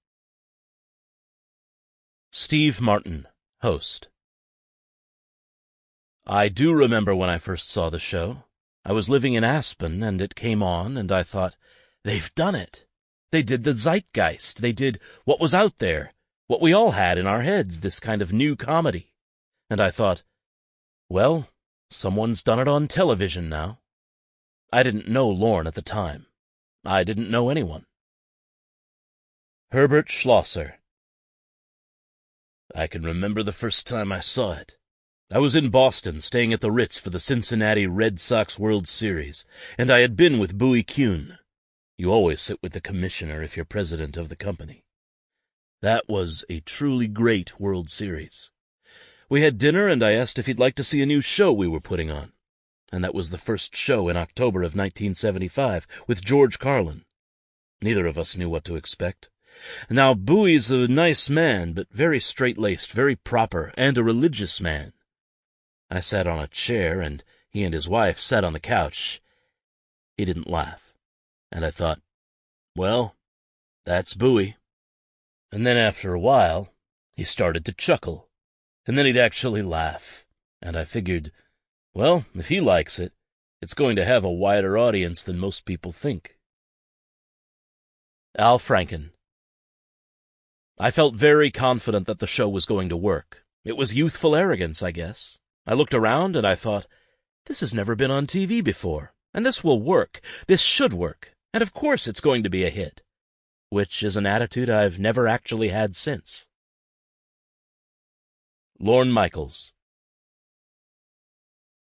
Steve Martin, host. I do remember when I first saw the show. I was living in Aspen, and it came on, and I thought, they've done it. They did the zeitgeist. They did what was out there, what we all had in our heads, this kind of new comedy. And I thought, well, someone's done it on television now. I didn't know Lorne at the time. I didn't know anyone. Herbert Schlosser. I can remember the first time I saw it. I was in Boston, staying at the Ritz for the Cincinnati Red Sox World Series, and I had been with Bowie Kuhn. You always sit with the commissioner if you're president of the company. That was a truly great World Series. We had dinner, and I asked if he'd like to see a new show we were putting on. And that was the first show in October of 1975, with George Carlin. Neither of us knew what to expect. Now, Bowie's a nice man, but very straight-laced, very proper, and a religious man. I sat on a chair, and he and his wife sat on the couch. He didn't laugh, and I thought, well, that's Bowie. And then after a while, he started to chuckle, and then he'd actually laugh, and I figured, well, if he likes it, it's going to have a wider audience than most people think. Al Franken. I felt very confident that the show was going to work. It was youthful arrogance, I guess. I looked around and I thought, this has never been on TV before, and this will work. This should work, and of course it's going to be a hit, which is an attitude I've never actually had since. Lorne Michaels.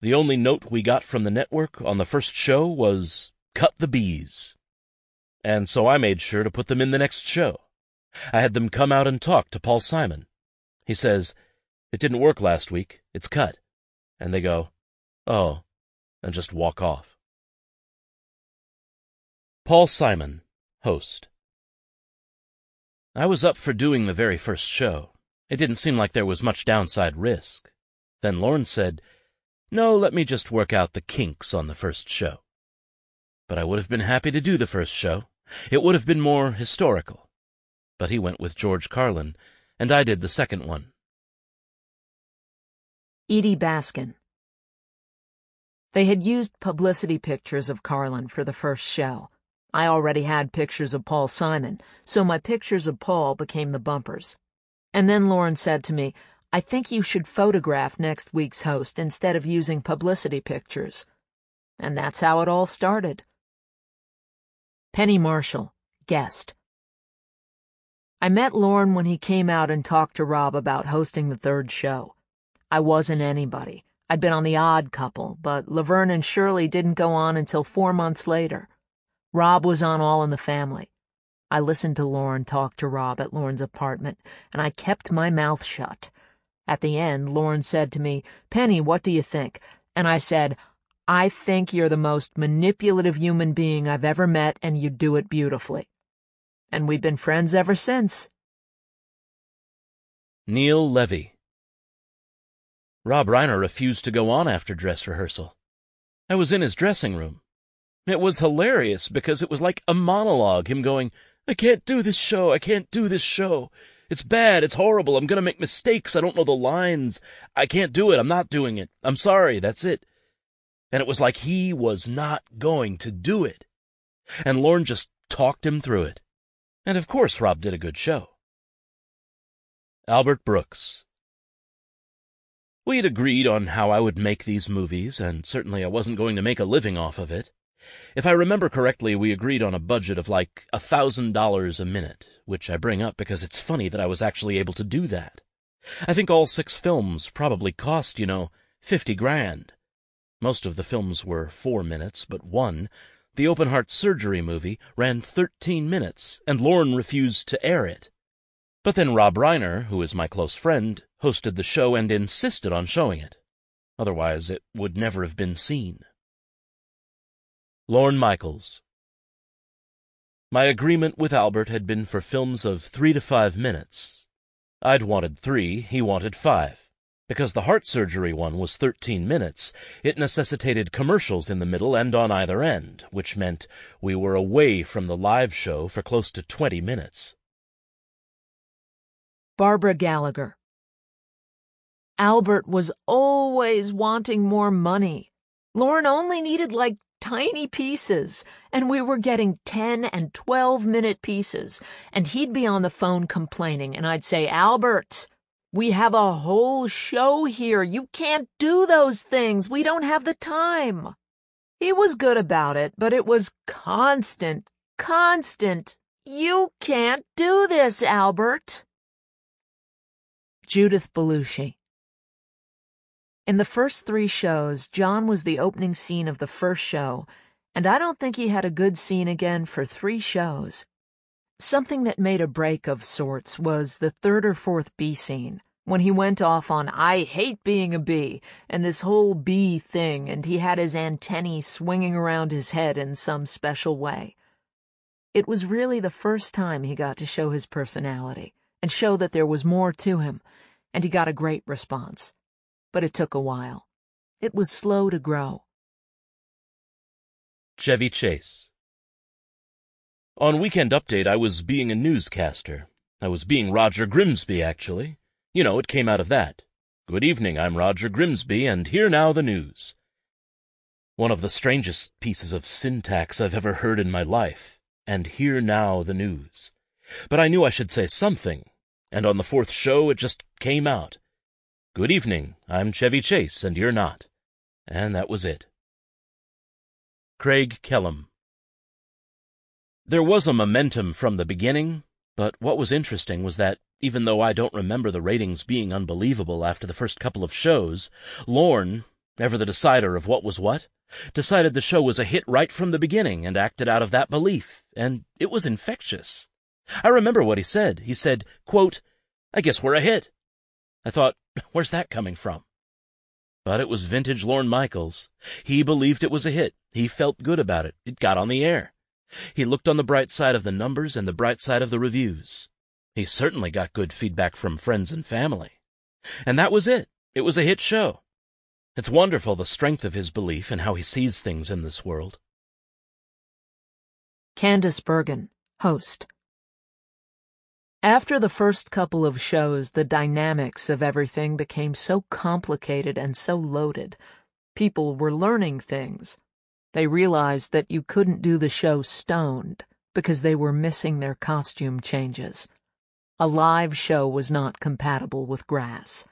The only note we got from the network on the first show was, cut the bees. And so I made sure to put them in the next show. I had them come out and talk to Paul Simon. He says, it didn't work last week, it's cut. And they go, oh, and just walk off. Paul Simon, host. I was up for doing the very first show. It didn't seem like there was much downside risk. Then Lorne said, no, let me just work out the kinks on the first show. But I would have been happy to do the first show. It would have been more historical. But he went with George Carlin, and I did the second one. Edie Baskin. They had used publicity pictures of Carlin for the first show. I already had pictures of Paul Simon, so my pictures of Paul became the bumpers. And then Lorne said to me, I think you should photograph next week's host instead of using publicity pictures. And that's how it all started. Penny Marshall, guest. I met Lorne when he came out and talked to Rob about hosting the third show. I wasn't anybody. I'd been on The Odd Couple, but Laverne and Shirley didn't go on until 4 months later. Rob was on All in the Family. I listened to Lorne talk to Rob at Lorne's apartment, and I kept my mouth shut. At the end, Lorne said to me, Penny, what do you think? And I said, I think you're the most manipulative human being I've ever met, and you do it beautifully. And we've been friends ever since. Neil Levy. Rob Reiner refused to go on after dress rehearsal. I was in his dressing room. It was hilarious because it was like a monologue, him going, I can't do this show, I can't do this show. It's bad, it's horrible, I'm going to make mistakes, I don't know the lines. I can't do it, I'm not doing it. I'm sorry, that's it. And it was like he was not going to do it. And Lorne just talked him through it. And of course Rob did a good show. Albert Brooks. We had agreed on how I would make these movies, and certainly I wasn't going to make a living off of it. If I remember correctly, we agreed on a budget of like $1,000 a minute, which I bring up because it's funny that I was actually able to do that. I think all 6 films probably cost, $50,000. Most of the films were 4 minutes, but one, the open-heart surgery movie, ran 13 minutes, and Lorne refused to air it. But then Rob Reiner, who is my close friend, hosted the show and insisted on showing it. Otherwise, it would never have been seen. Lorne Michaels. My agreement with Albert had been for films of 3 to 5 minutes. I'd wanted 3, he wanted 5. Because the heart surgery one was 13 minutes, it necessitated commercials in the middle and on either end, which meant we were away from the live show for close to 20 minutes. Barbara Gallagher. Albert was always wanting more money. Lorne only needed tiny pieces, and we were getting 10 and 12-minute pieces, and he'd be on the phone complaining, and I'd say, Albert, we have a whole show here. You can't do those things. We don't have the time. He was good about it, but it was constant. You can't do this, Albert. Judith Belushi. In the first 3 shows, John was the opening scene of the first show, and I don't think he had a good scene again for 3 shows. Something that made a break of sorts was the 3rd or 4th B scene, when he went off on I hate being a bee, and this whole bee thing, and he had his antennae swinging around his head in some special way. It was really the first time he got to show his personality, and show that there was more to him, and he got a great response. But it took a while. It was slow to grow. Chevy Chase. On Weekend Update, I was being a newscaster. I was being Roger Grimsby, actually. You know, it came out of that. Good evening, I'm Roger Grimsby, and here now the news. One of the strangest pieces of syntax I've ever heard in my life. And here now the news. But I knew I should say something, and on the 4th show it just came out. Good evening, I'm Chevy Chase, and you're not. And that was it. Craig Kellum. There was a momentum from the beginning, but what was interesting was that, even though I don't remember the ratings being unbelievable after the first couple of shows, Lorne, ever the decider of what was what, decided the show was a hit right from the beginning and acted out of that belief, and it was infectious. I remember what he said. He said, quote, I guess we're a hit. I thought, where's that coming from? But it was vintage Lorne Michaels. He believed it was a hit. He felt good about it. It got on the air. He looked on the bright side of the numbers and the bright side of the reviews. He certainly got good feedback from friends and family. And that was it. It was a hit show. It's wonderful the strength of his belief and how he sees things in this world. Candice Bergen, host. After the first couple of shows, the dynamics of everything became so complicated and so loaded. People were learning things. They realized that you couldn't do the show stoned because they were missing their costume changes. A live show was not compatible with grass.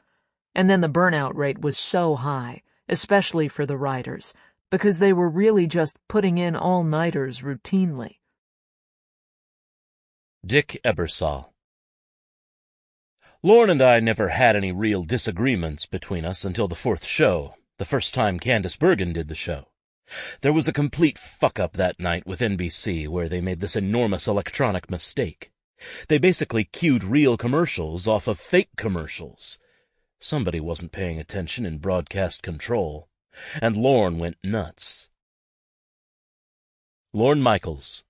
And then the burnout rate was so high, especially for the writers, because they were really just putting in all-nighters routinely. Dick Ebersol. Lorne and I never had any real disagreements between us until the 4th show, the first time Candice Bergen did the show. There was a complete fuck-up that night with NBC where they made this enormous electronic mistake. They basically cued real commercials off of fake commercials. Somebody wasn't paying attention in broadcast control, and Lorne went nuts. Lorne Michaels.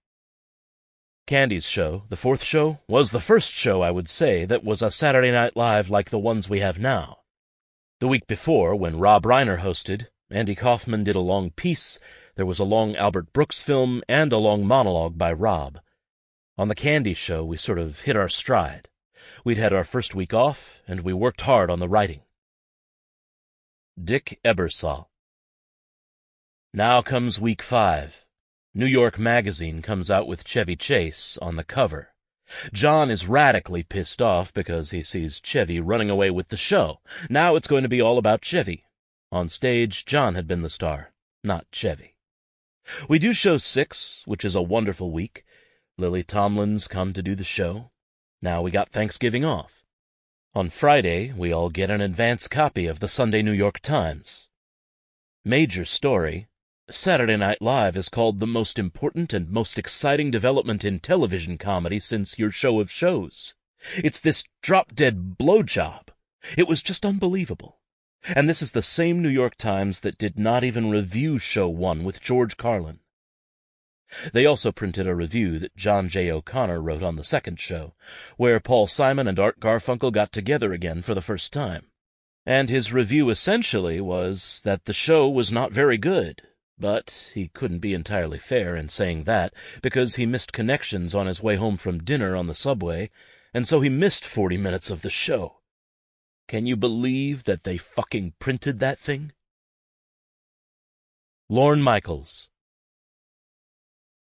Candy's show, the 4th show, was the first show, I would say, that was a Saturday Night Live like the ones we have now. The week before, when Rob Reiner hosted, Andy Kaufman did a long piece, there was a long Albert Brooks film, and a long monologue by Rob. On the Candy show, we sort of hit our stride. We'd had our first week off, and we worked hard on the writing. Dick Ebersol. Now comes week 5. New York Magazine comes out with Chevy Chase on the cover. John is radically pissed off because he sees Chevy running away with the show. Now it's going to be all about Chevy. On stage, John had been the star, not Chevy. We do show 6, which is a wonderful week. Lily Tomlin's come to do the show. Now we got Thanksgiving off. On Friday, we all get an advance copy of the Sunday New York Times. Major story. Saturday Night Live is called the most important and most exciting development in television comedy since Your Show of Shows. It's this drop-dead blowjob. It was just unbelievable. And this is the same New York Times that did not even review Show 1 with George Carlin. They also printed a review that John J. O'Connor wrote on the second show, where Paul Simon and Art Garfunkel got together again for the first time. And his review essentially was that the show was not very good, but he couldn't be entirely fair in saying that, because he missed connections on his way home from dinner on the subway, and so he missed 40 minutes of the show. Can you believe that they fucking printed that thing? Lorne Michaels.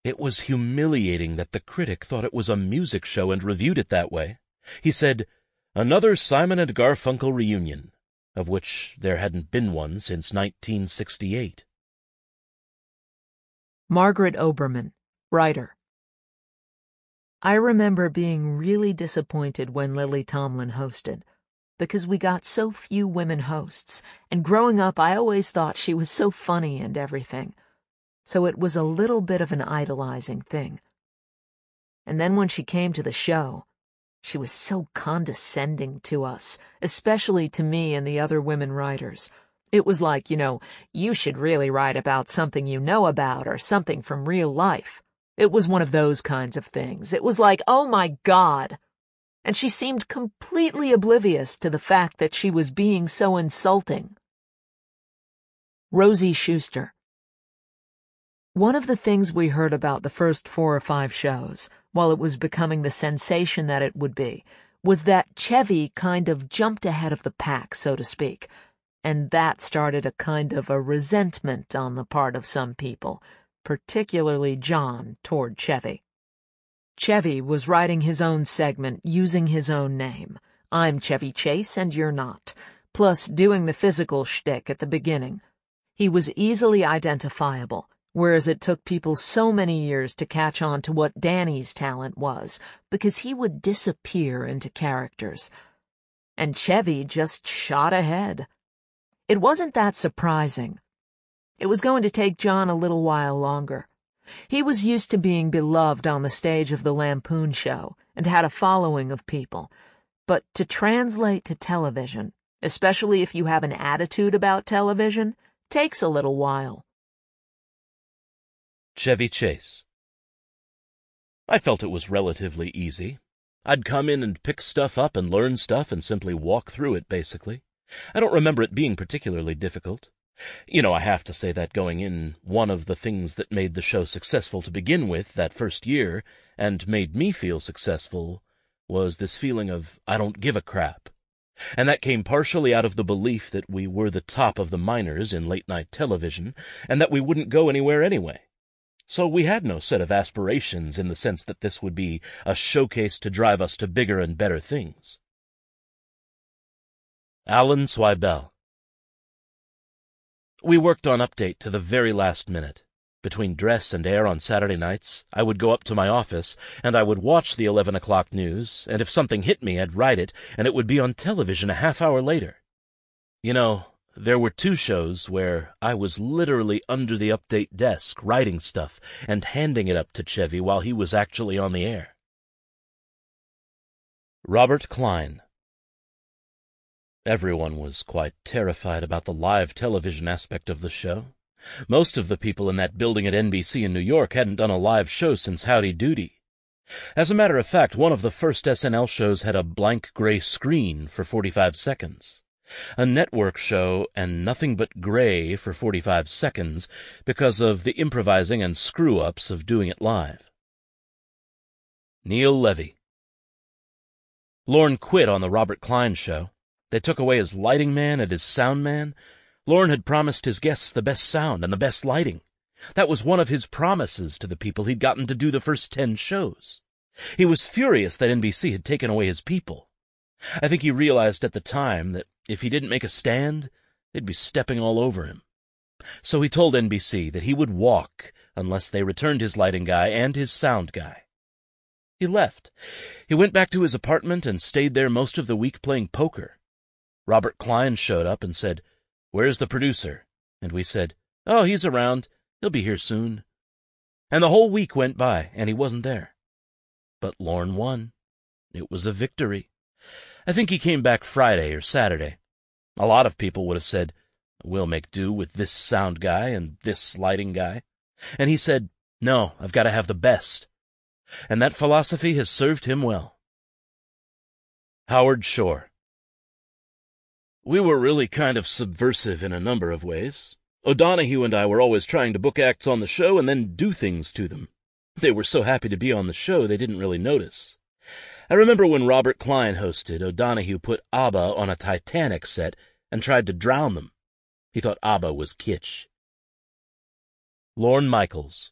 It was humiliating that the critic thought it was a music show and reviewed it that way. He said, "Another Simon and Garfunkel reunion," of which there hadn't been one since 1968. Margaret Oberman, writer. I remember being really disappointed when Lily Tomlin hosted, because we got so few women hosts, and growing up I always thought she was so funny and everything. So it was a little bit of an idolizing thing. And then when she came to the show, she was so condescending to us, especially to me and the other women writers. It was like, you should really write about something you know about or something from real life. It was one of those kinds of things. It was like, oh my God. And she seemed completely oblivious to the fact that she was being so insulting. Rosie Schuster. One of the things we heard about the first 4 or 5 shows, while it was becoming the sensation that it would be, was that Chevy kind of jumped ahead of the pack, so to speak, and that started a kind of a resentment on the part of some people, particularly John, toward Chevy. Chevy was writing his own segment using his own name. I'm Chevy Chase and you're not, plus doing the physical shtick at the beginning. He was easily identifiable, whereas it took people so many years to catch on to what Danny's talent was, because he would disappear into characters. And Chevy just shot ahead. It wasn't that surprising. It was going to take John a little while longer. He was used to being beloved on the stage of the Lampoon show and had a following of people. But to translate to television, especially if you have an attitude about television, takes a little while. Chevy Chase. I felt it was relatively easy. I'd come in and pick stuff up and learn stuff and simply walk through it, basically. I don't remember it being particularly difficult. I have to say that going in, one of the things that made the show successful to begin with that first year, and made me feel successful, was this feeling of I don't give a crap. And that came partially out of the belief that we were the top of the minors in late-night television, and that we wouldn't go anywhere anyway. So we had no set of aspirations in the sense that this would be a showcase to drive us to bigger and better things. Alan Swibell. We worked on Update to the very last minute. Between dress and air on Saturday nights, I would go up to my office, and I would watch the 11 o'clock news, and if something hit me, I'd write it, and it would be on television a half hour later. There were 2 shows where I was literally under the Update desk writing stuff and handing it up to Chevy while he was actually on the air. Robert Klein. Everyone was quite terrified about the live television aspect of the show. Most of the people in that building at NBC in New York hadn't done a live show since Howdy Doody. As a matter of fact, one of the first SNL shows had a blank gray screen for 45 seconds. A network show and nothing but gray for 45 seconds because of the improvising and screw-ups of doing it live. Neil Levy. Lorne quit on the Robert Klein show. They took away his lighting man and his sound man. Lorne had promised his guests the best sound and the best lighting. That was one of his promises to the people he'd gotten to do the first 10 shows. He was furious that NBC had taken away his people. I think he realized at the time that if he didn't make a stand, they'd be stepping all over him. So he told NBC that he would walk unless they returned his lighting guy and his sound guy. He left. He went back to his apartment and stayed there most of the week playing poker. Robert Klein showed up and said, "Where's the producer?" And we said, "Oh, he's around. He'll be here soon." And the whole week went by, and he wasn't there. But Lorne won. It was a victory. I think he came back Friday or Saturday. A lot of people would have said, "We'll make do with this sound guy and this lighting guy." And he said, No, I've got to have the best. And that philosophy has served him well. Howard Shore. We were really kind of subversive in a number of ways. O'Donohue and I were always trying to book acts on the show and then do things to them. They were so happy to be on the show they didn't really notice. I remember when Robert Klein hosted, O'Donohue put ABBA on a Titanic set and tried to drown them. He thought ABBA was kitsch. Lorne Michaels.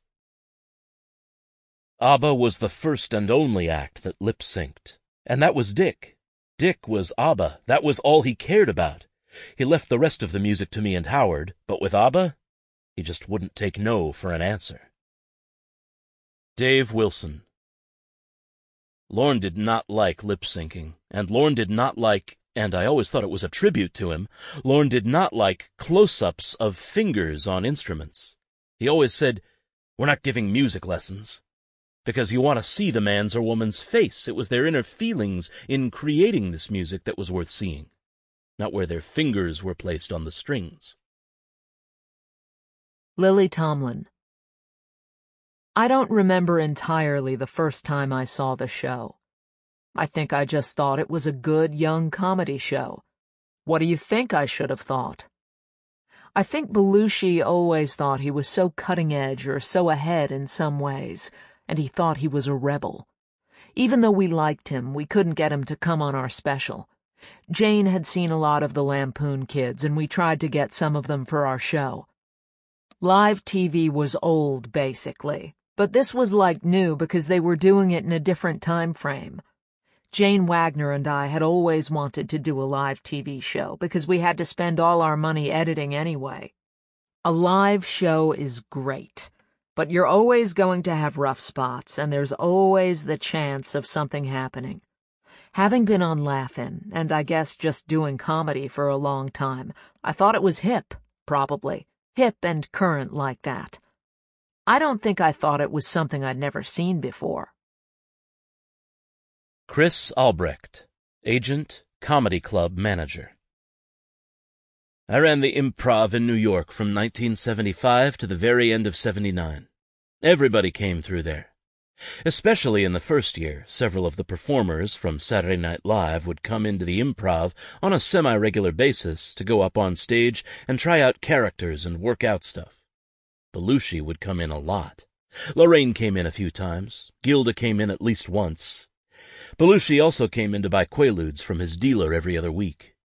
ABBA was the first and only act that lip-synced, and that was Dick. Dick was ABBA. That was all he cared about. He left the rest of the music to me and Howard, but with ABBA, he just wouldn't take no for an answer. Dave Wilson. Lorne did not like lip-syncing, and Lorne did not like, and I always thought it was a tribute to him, Lorne did not like close-ups of fingers on instruments. He always said, "We're not giving music lessons." Because you want to see the man's or woman's face. It was their inner feelings in creating this music that was worth seeing, not where their fingers were placed on the strings. Lily Tomlin. I don't remember entirely the first time I saw the show. I think I just thought it was a good young comedy show. What do you think I should have thought? I think Belushi always thought he was so cutting edge or so ahead in some ways, and he thought he was a rebel. Even though we liked him, we couldn't get him to come on our special. Jane had seen a lot of the Lampoon Kids, and we tried to get some of them for our show. Live TV was old, basically, but this was like new because they were doing it in a different time frame. Jane Wagner and I had always wanted to do a live TV show because we had to spend all our money editing anyway. A live show is great, but you're always going to have rough spots, and there's always the chance of something happening. Having been on Laugh-In, and I guess just doing comedy for a long time, I thought it was hip, probably. Hip and current like that. I don't think I thought it was something I'd never seen before. Chris Albrecht, agent, comedy club manager. I ran the Improv in New York from 1975 to the very end of '79. Everybody came through there. Especially in the first year, several of the performers from Saturday Night Live would come into the Improv on a semi-regular basis to go up on stage and try out characters and work out stuff. Belushi would come in a lot. Lorraine came in a few times. Gilda came in at least once. Belushi also came in to buy Quaaludes from his dealer every other week.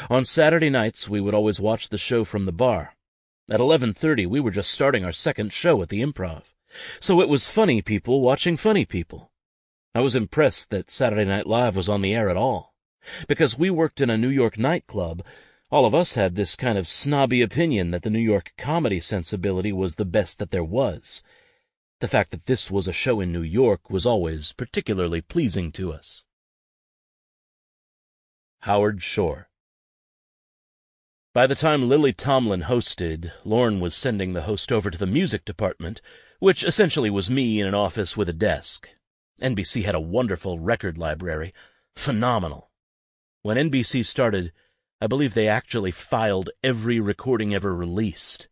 On Saturday nights, we would always watch the show from the bar. At 11:30, we were just starting our second show at the Improv. So it was funny people watching funny people. I was impressed that Saturday Night Live was on the air at all. Because we worked in a New York nightclub, all of us had this kind of snobby opinion that the New York comedy sensibility was the best that there was. The fact that this was a show in New York was always particularly pleasing to us. Howard Shore. By the time Lily Tomlin hosted, Lorne was sending the host over to the music department, which essentially was me in an office with a desk. NBC had a wonderful record library. Phenomenal. When NBC started, I believe they actually filed every recording ever released.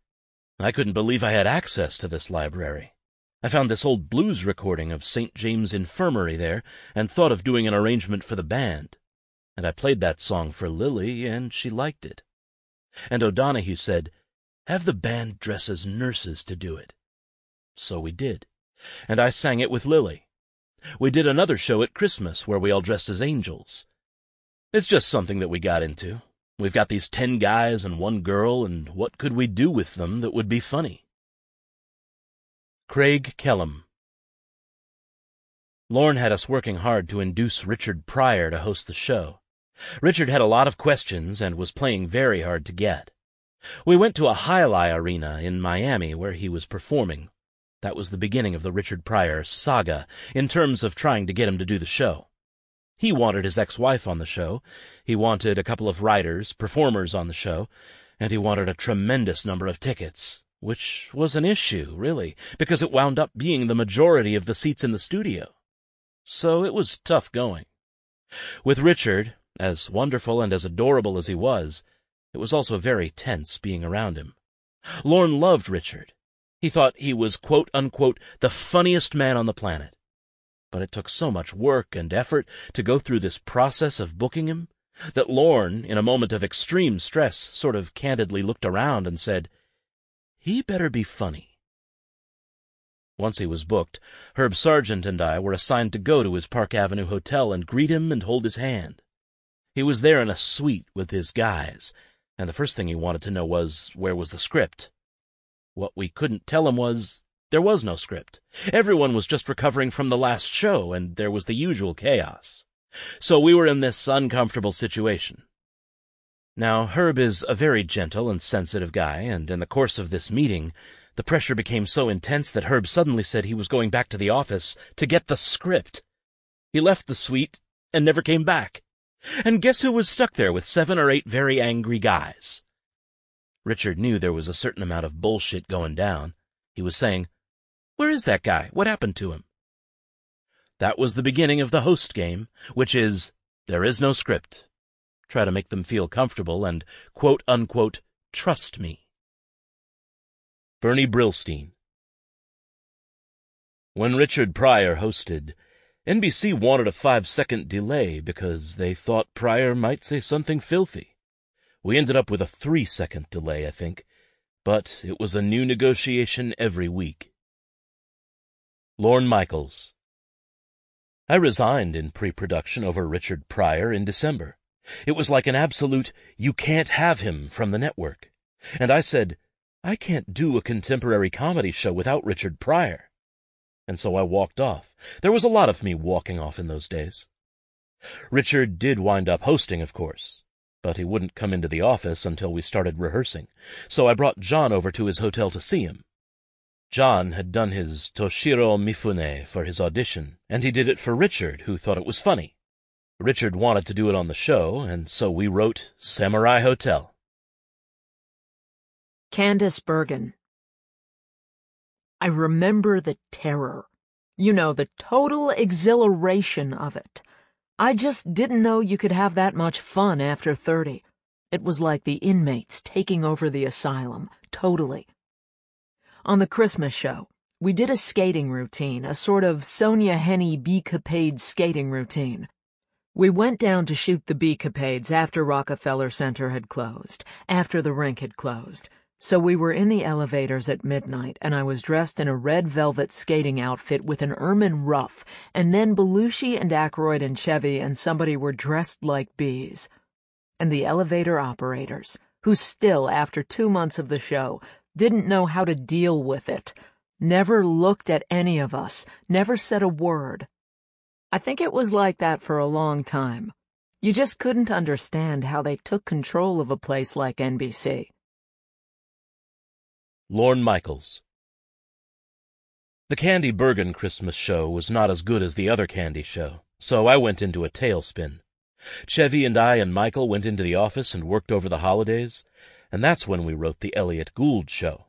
I couldn't believe I had access to this library. I found this old blues recording of St. James Infirmary there and thought of doing an arrangement for the band. And I played that song for Lily, and she liked it. And O'Donohue said, "Have the band dress as nurses to do it." So we did, and I sang it with Lily. We did another show at Christmas where we all dressed as angels. It's just something that we got into. We've got these 10 guys and 1 girl, and what could we do with them that would be funny? Craig Kellum. Lorne had us working hard to induce Richard Pryor to host the show. Richard had a lot of questions and was playing very hard to get. We went to a Highlight Arena in Miami where he was performing. That was the beginning of the Richard Pryor saga in terms of trying to get him to do the show. He wanted his ex-wife on the show, he wanted a couple of writers, performers on the show, and he wanted a tremendous number of tickets, which was an issue, really, because it wound up being the majority of the seats in the studio. So it was tough going. With Richard, as wonderful and as adorable as he was, it was also very tense being around him. Lorne loved Richard. He thought he was quote-unquote the funniest man on the planet. But it took so much work and effort to go through this process of booking him that Lorne, in a moment of extreme stress, sort of candidly looked around and said, "He better be funny." Once he was booked, Herb Sargent and I were assigned to go to his Park Avenue hotel and greet him and hold his hand. He was there in a suite with his guys, and the first thing he wanted to know was, where was the script? What we couldn't tell him was, there was no script. Everyone was just recovering from the last show, and there was the usual chaos. So we were in this uncomfortable situation. Now, Herb is a very gentle and sensitive guy, and in the course of this meeting, the pressure became so intense that Herb suddenly said he was going back to the office to get the script. He left the suite and never came back. And guess who was stuck there with 7 or 8 very angry guys? Richard knew there was a certain amount of bullshit going down. He was saying, "Where is that guy? What happened to him?" That was the beginning of the host game, which is, there is no script. Try to make them feel comfortable and, quote-unquote, trust me. Bernie Brillstein. When Richard Pryor hosted, NBC wanted a 5-second delay because they thought Pryor might say something filthy. We ended up with a 3-second delay, I think, but it was a new negotiation every week. Lorne Michaels. I resigned in pre-production over Richard Pryor in December. It was like an absolute, you can't have him from the network. And I said, I can't do a contemporary comedy show without Richard Pryor. And so I walked off. There was a lot of me walking off in those days. Richard did wind up hosting, of course, but he wouldn't come into the office until we started rehearsing, so I brought John over to his hotel to see him. John had done his Toshiro Mifune for his audition, and he did it for Richard, who thought it was funny. Richard wanted to do it on the show, and so we wrote Samurai Hotel. Candace Bergen. I remember the terror. You know, the total exhilaration of it. I just didn't know you could have that much fun after 30. It was like the inmates taking over the asylum, totally. On the Christmas show, we did a skating routine, a sort of Sonia Henney B-capade skating routine. We went down to shoot the B-capades after Rockefeller Center had closed, after the rink had closed. So we were in the elevators at midnight, and I was dressed in a red velvet skating outfit with an ermine ruff, and then Belushi and Aykroyd and Chevy and somebody were dressed like bees. And the elevator operators, who still, after 2 months of the show, didn't know how to deal with it, never looked at any of us, never said a word. I think it was like that for a long time. You just couldn't understand how they took control of a place like NBC. Lorne Michaels. The Candy Bergen Christmas show was not as good as the other Candy show, so I went into a tailspin. Chevy and I and Michael went into the office and worked over the holidays, and that's when we wrote the Elliott Gould show,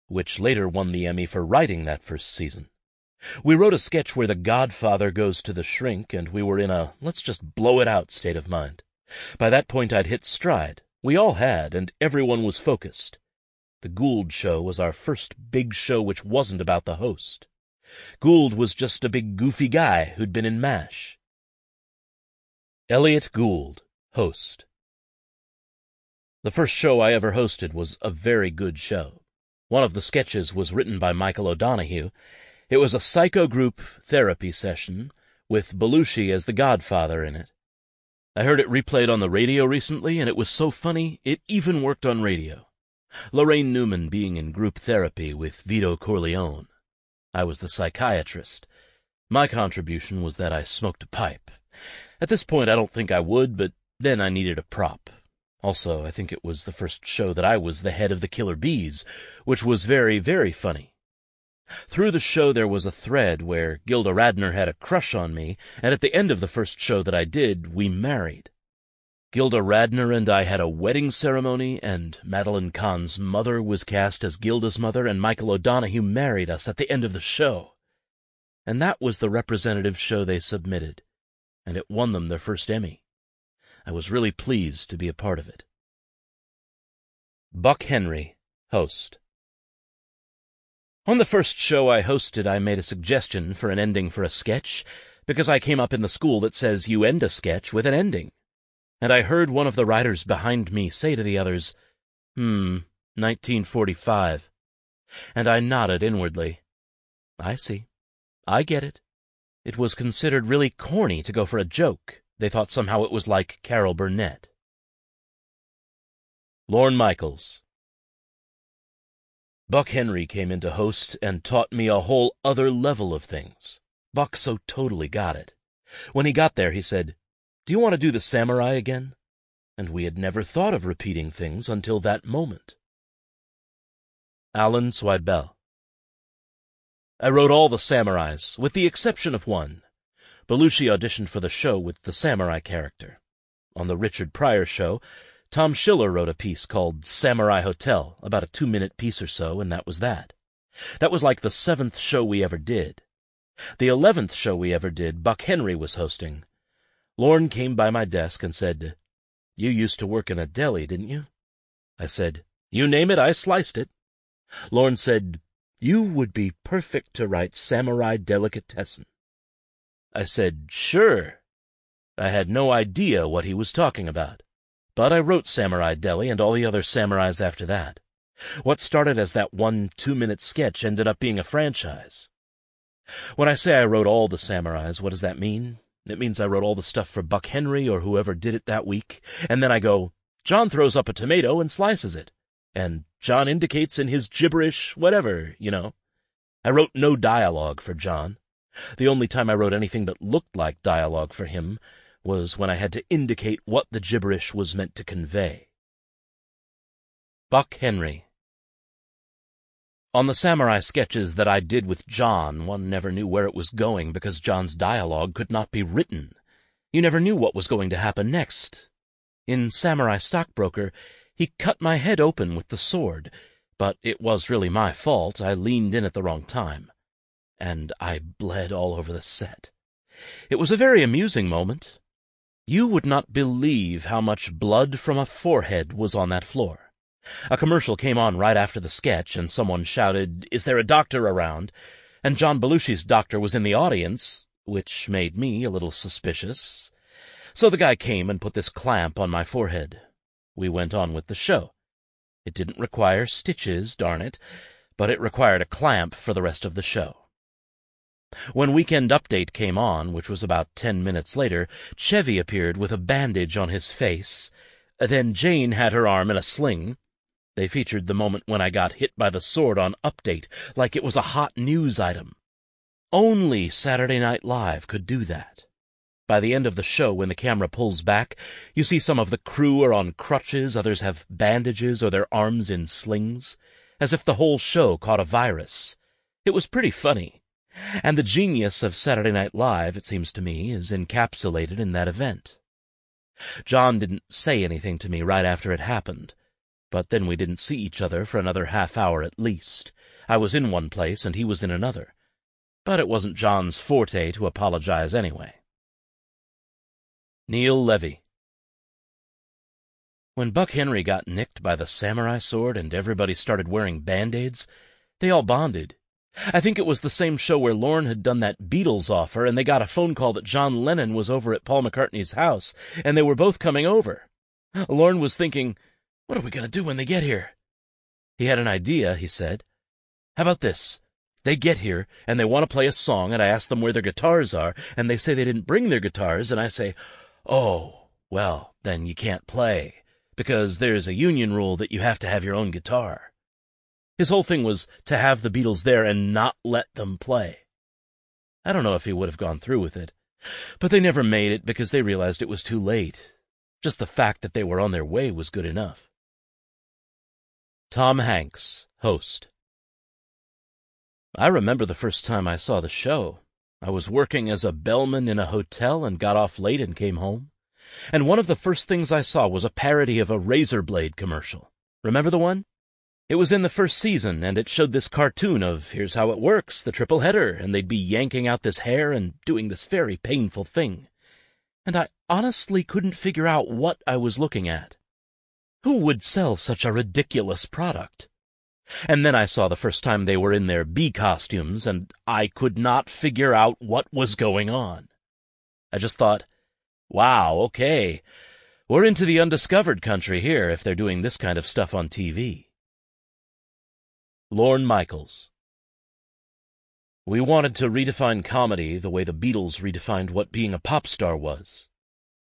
which later won the Emmy for writing that first season. We wrote a sketch where the Godfather goes to the shrink, and we were in a let's-just-blow-it-out state of mind. By that point I'd hit stride. We all had, and everyone was focused. The Gould show was our first big show which wasn't about the host. Gould was just a big goofy guy who'd been in MASH. Elliott Gould, host. The first show I ever hosted was a very good show. One of the sketches was written by Michael O'Donoghue. It was a psycho group therapy session with Belushi as the Godfather in it. I heard it replayed on the radio recently, and it was so funny it even worked on radio. Lorraine Newman being in group therapy with Vito Corleone. I was the psychiatrist. My contribution was that I smoked a pipe. At this point I don't think I would, but then I needed a prop. Also, I think it was the first show that I was the head of the Killer Bees, which was very, very funny. Through the show there was a thread where Gilda Radner had a crush on me, and at the end of the first show that I did, we married. Gilda Radner and I had a wedding ceremony, and Madeline Kahn's mother was cast as Gilda's mother, and Michael O'Donoghue married us at the end of the show. And that was the representative show they submitted, and it won them their first Emmy. I was really pleased to be a part of it. Buck Henry, host. On the first show I hosted, I made a suggestion for an ending for a sketch, because I came up in the school that says you end a sketch with an ending. And I heard one of the writers behind me say to the others, 1945. And I nodded inwardly. I see. I get it. It was considered really corny to go for a joke. They thought somehow it was like Carol Burnett. Lorne Michaels. Buck Henry came in to host and taught me a whole other level of things. Buck so totally got it. When he got there, he said, "Do you want to do the samurai again?" And we had never thought of repeating things until that moment. Alan Swibel. I wrote all the samurais, with the exception of one. Belushi auditioned for the show with the samurai character. On the Richard Pryor show, Tom Schiller wrote a piece called Samurai Hotel, about a 2-minute piece or so, and that was that. That was like the 7th show we ever did. The 11th show we ever did, Buck Henry was hosting. Lorne came by my desk and said, "You used to work in a deli, didn't you?" I said, "You name it, I sliced it." Lorne said, "You would be perfect to write Samurai Delicatessen." I said, "Sure." I had no idea what he was talking about. But I wrote Samurai Deli and all the other samurais after that. What started as that one 2-minute sketch ended up being a franchise. When I say I wrote all the samurais, what does that mean? It means I wrote all the stuff for Buck Henry or whoever did it that week, and then I go, John throws up a tomato and slices it, and John indicates in his gibberish whatever, you know. I wrote no dialogue for John. The only time I wrote anything that looked like dialogue for him was when I had to indicate what the gibberish was meant to convey. Buck Henry. On the samurai sketches that I did with John, one never knew where it was going because John's dialogue could not be written. You never knew what was going to happen next. In Samurai Stockbroker, he cut my head open with the sword, but it was really my fault. I leaned in at the wrong time, and I bled all over the set. It was a very amusing moment. You would not believe how much blood from a forehead was on that floor. A commercial came on right after the sketch, and someone shouted, "Is there a doctor around?" And John Belushi's doctor was in the audience, which made me a little suspicious. So the guy came and put this clamp on my forehead. We went on with the show. It didn't require stitches, darn it, but it required a clamp for the rest of the show. When Weekend Update came on, which was about 10 minutes later, Chevy appeared with a bandage on his face. Then Jane had her arm in a sling. They featured the moment when I got hit by the sword on Update, like it was a hot news item. Only Saturday Night Live could do that. By the end of the show, when the camera pulls back, you see some of the crew are on crutches, others have bandages or their arms in slings, as if the whole show caught a virus. It was pretty funny. And the genius of Saturday Night Live, it seems to me, is encapsulated in that event. John didn't say anything to me right after it happened, but then we didn't see each other for another half-hour at least. I was in one place and he was in another. But it wasn't John's forte to apologize anyway. Neil Levy. When Buck Henry got nicked by the samurai sword and everybody started wearing Band-Aids, they all bonded. I think it was the same show where Lorne had done that Beatles offer, and they got a phone call that John Lennon was over at Paul McCartney's house, and they were both coming over. Lorne was thinking, what are we going to do when they get here? He had an idea, he said. How about this? They get here, and they want to play a song, and I ask them where their guitars are, and they say they didn't bring their guitars, and I say, oh, well, then you can't play, because there's a union rule that you have to have your own guitar. His whole thing was to have the Beatles there and not let them play. I don't know if he would have gone through with it, but they never made it because they realized it was too late. Just the fact that they were on their way was good enough. Tom Hanks, host. I remember the first time I saw the show. I was working as a bellman in a hotel and got off late and came home. And one of the first things I saw was a parody of a razor blade commercial. Remember the one? It was in the first season, and it showed this cartoon of, here's how it works, the triple header, and they'd be yanking out this hair and doing this very painful thing. And I honestly couldn't figure out what I was looking at. Who would sell such a ridiculous product? And then I saw the first time they were in their bee costumes, and I could not figure out what was going on. I just thought, wow, okay, we're into the undiscovered country here if they're doing this kind of stuff on TV. Lorne Michaels. We wanted to redefine comedy the way the Beatles redefined what being a pop star was.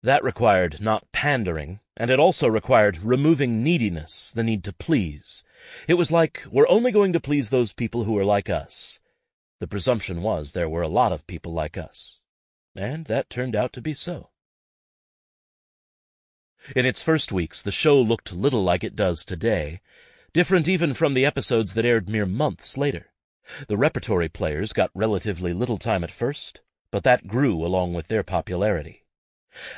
That required not pandering, and it also required removing neediness, the need to please. It was like, we're only going to please those people who are like us. The presumption was there were a lot of people like us. And that turned out to be so. In its first weeks, the show looked little like it does today, different even from the episodes that aired mere months later. The repertory players got relatively little time at first, but that grew along with their popularity.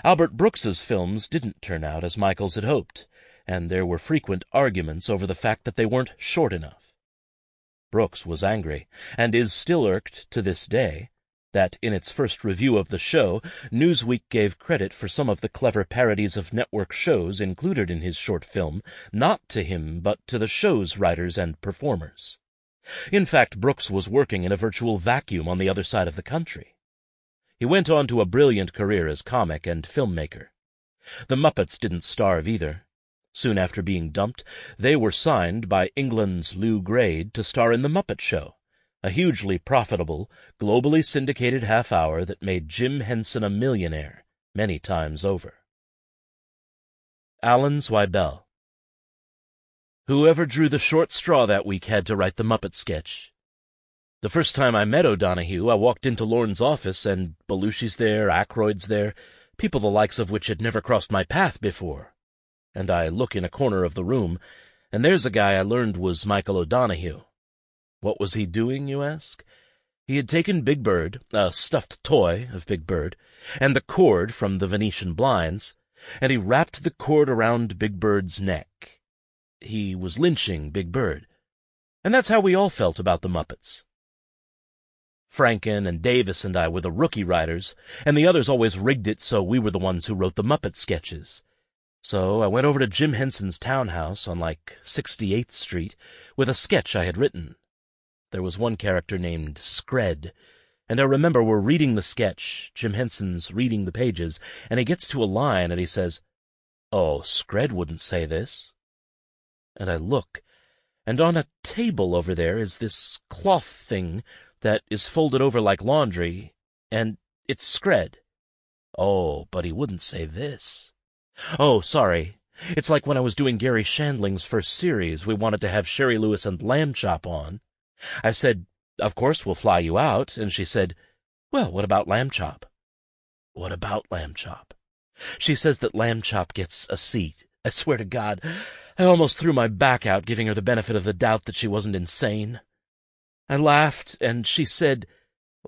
Albert Brooks's films didn't turn out as Michaels had hoped, and there were frequent arguments over the fact that they weren't short enough. Brooks was angry, and is still irked to this day, that in its first review of the show, Newsweek gave credit for some of the clever parodies of network shows included in his short film, not to him but to the show's writers and performers. In fact, Brooks was working in a virtual vacuum on the other side of the country. He went on to a brilliant career as comic and filmmaker. The Muppets didn't starve either. Soon after being dumped, they were signed by England's Lew Grade to star in The Muppet Show, a hugely profitable, globally syndicated half-hour that made Jim Henson a millionaire many times over. Alan Zweibel. Whoever drew the short straw that week had to write the Muppet sketch. The first time I met O'Donoghue, I walked into Lorne's office, and Belushi's there, Aykroyd's there, people the likes of which had never crossed my path before. And I look in a corner of the room, and there's a guy I learned was Michael O'Donoghue. What was he doing, you ask? He had taken Big Bird, a stuffed toy of Big Bird, and the cord from the Venetian blinds, and he wrapped the cord around Big Bird's neck. He was lynching Big Bird. And that's how we all felt about the Muppets. Franken and Davis and I were the rookie writers, and the others always rigged it so we were the ones who wrote the Muppet sketches. So I went over to Jim Henson's townhouse on, 68th Street with a sketch I had written. There was one character named Scred, and I remember we're reading the sketch, Jim Henson's reading the pages, and he gets to a line and he says, "Oh, Scred wouldn't say this." And I look, and on a table over there is this cloth thing that is folded over like laundry, and it's Scred. Oh, but he wouldn't say this. Oh, sorry. It's like when I was doing Gary Shandling's first series, we wanted to have Sherry Lewis and Lamb Chop on. I said, "Of course we'll fly you out," and she said, "Well, what about Lamb Chop?" What about Lamb Chop? She says that Lamb Chop gets a seat. I swear to God, I almost threw my back out, giving her the benefit of the doubt that she wasn't insane. I laughed, and she said,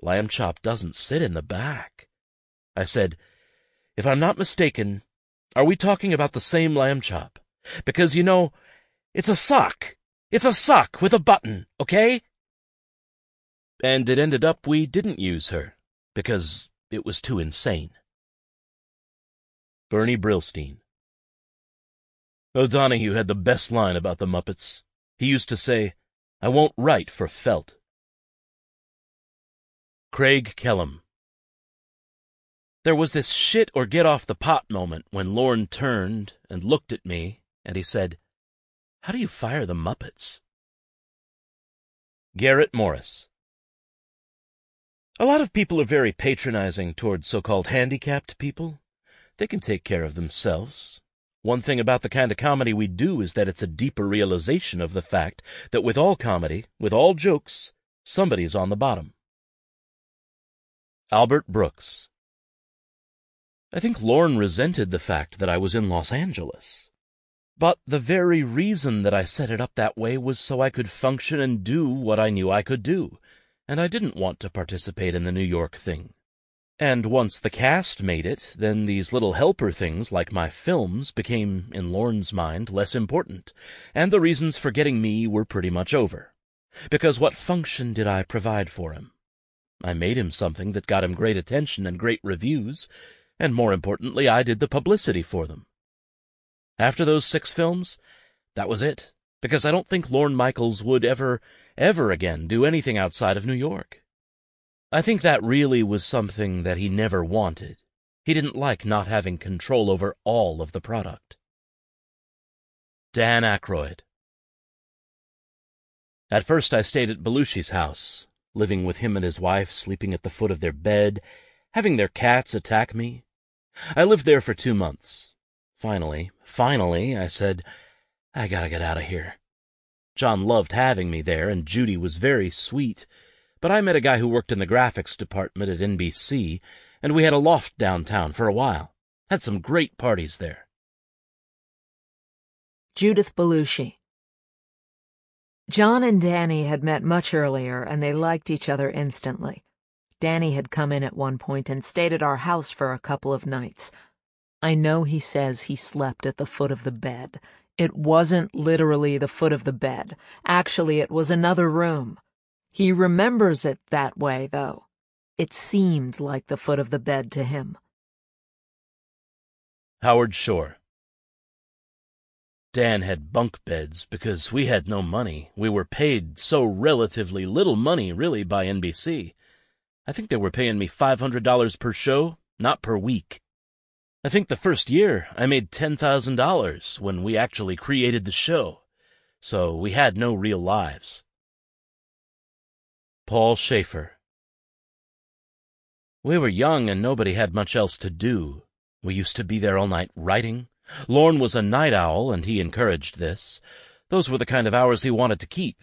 "Lamb Chop doesn't sit in the back." I said, "If I'm not mistaken, are we talking about the same Lamb Chop? Because, it's a sock. It's a sock with a button, okay?" And it ended up we didn't use her, because it was too insane. Bernie Brillstein. O'Donoghue had the best line about the Muppets. He used to say, "I won't write for felt." Craig Kellam. There was this shit or get off the pot moment when Lorne turned and looked at me, and he said, "How do you fire the Muppets?" Garrett Morris. A lot of people are very patronizing toward so-called handicapped people. They can take care of themselves. One thing about the kind of comedy we do is that it's a deeper realization of the fact that with all comedy, with all jokes, somebody's on the bottom. Albert Brooks. I think Lorne resented the fact that I was in Los Angeles. But the very reason that I set it up that way was so I could function and do what I knew I could do, and I didn't want to participate in the New York thing. And once the cast made it, then these little helper things like my films became, in Lorne's mind, less important, and the reasons for getting me were pretty much over. Because what function did I provide for him? I made him something that got him great attention and great reviews, and more importantly, I did the publicity for them. After those 6 films, that was it, because I don't think Lorne Michaels would ever again do anything outside of New York. I think that really was something that he never wanted. He didn't like not having control over all of the product. Dan Aykroyd. At first I stayed at Belushi's house, living with him and his wife, sleeping at the foot of their bed, having their cats attack me. I lived there for 2 months. Finally, I said, I gotta get out of here. John loved having me there, and Judy was very sweet, but I met a guy who worked in the graphics department at NBC, and we had a loft downtown for a while. Had some great parties there. Judith Belushi. John and Danny had met much earlier, and they liked each other instantly. Danny had come in at one point and stayed at our house for a couple of nights. I know he says he slept at the foot of the bed. It wasn't literally the foot of the bed. Actually, it was another room. He remembers it that way, though. It seemed like the foot of the bed to him. Howard Shore. Dan had bunk beds because we had no money. We were paid so relatively little money, really, by NBC. I think they were paying me $500 per show, not per week. I think the first year I made $10,000 when we actually created the show, so we had no real lives. Paul Schaefer. We were young and nobody had much else to do. We used to be there all night writing. Lorne was a night owl, and he encouraged this. Those were the kind of hours he wanted to keep.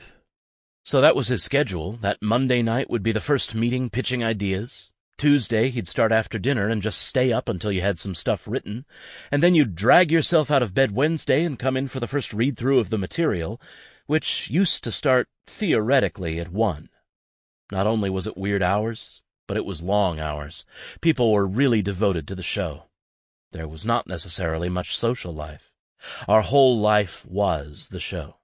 So that was his schedule. That Monday night would be the first meeting pitching ideas. Tuesday, he'd start after dinner and just stay up until you had some stuff written, and then you'd drag yourself out of bed Wednesday and come in for the first read-through of the material, which used to start, theoretically, at 1. Not only was it weird hours, but it was long hours. People were really devoted to the show. There was not necessarily much social life. Our whole life was the show.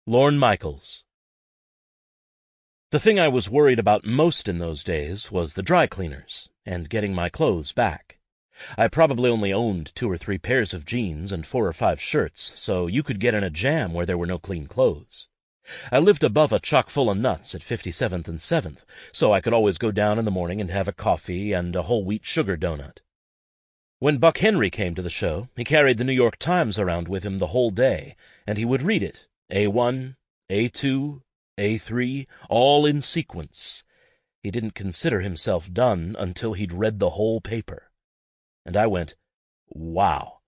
Lorne Michaels. The thing I was worried about most in those days was the dry cleaners and getting my clothes back. I probably only owned 2 or 3 pairs of jeans and 4 or 5 shirts, so you could get in a jam where there were no clean clothes. I lived above a chock full of nuts at 57th and 7th, so I could always go down in the morning and have a coffee and a whole wheat sugar donut. When Buck Henry came to the show, he carried the New York Times around with him the whole day, and he would read it, A1, A2, A3, all in sequence. He didn't consider himself done until he'd read the whole paper. And I went, wow.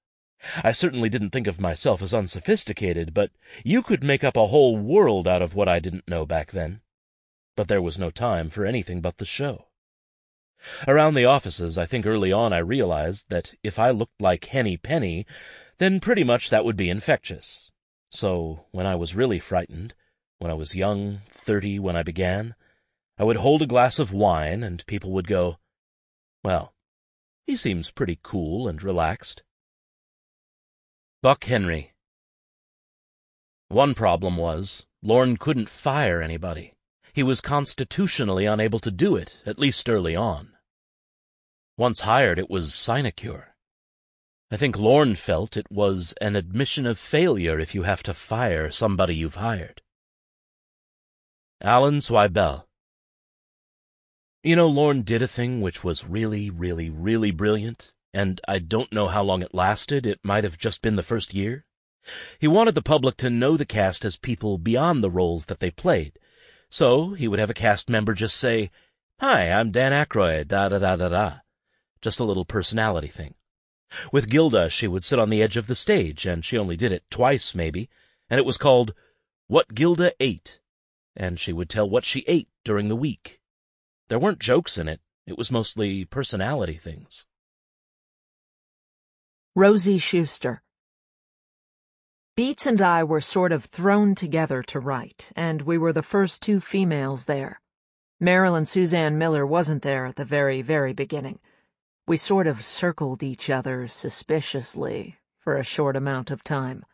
I certainly didn't think of myself as unsophisticated, but you could make up a whole world out of what I didn't know back then. But there was no time for anything but the show. Around the offices, I think early on I realized that if I looked like Henny Penny, then pretty much that would be infectious. So when I was really frightened, when I was young, 30 when I began, I would hold a glass of wine and people would go, well, he seems pretty cool and relaxed. Buck Henry. One problem was, Lorne couldn't fire anybody. He was constitutionally unable to do it, at least early on. Once hired, it was sinecure. I think Lorne felt it was an admission of failure if you have to fire somebody you've hired. Alan Zweibel. You know, Lorne did a thing which was really, really, really brilliant, and I don't know how long it lasted. It might have just been the first year. He wanted the public to know the cast as people beyond the roles that they played. So he would have a cast member just say, "Hi, I'm Dan Aykroyd, da-da-da-da-da." Just a little personality thing. With Gilda, she would sit on the edge of the stage, and she only did it twice, maybe, and it was called What Gilda Ate, and she would tell what she ate during the week. There weren't jokes in it. It was mostly personality things. Rosie Schuster. Beats and I were sort of thrown together to write, and we were the first 2 females there. Marilyn Suzanne Miller wasn't there at the very, very beginning. We sort of circled each other suspiciously for a short amount of time.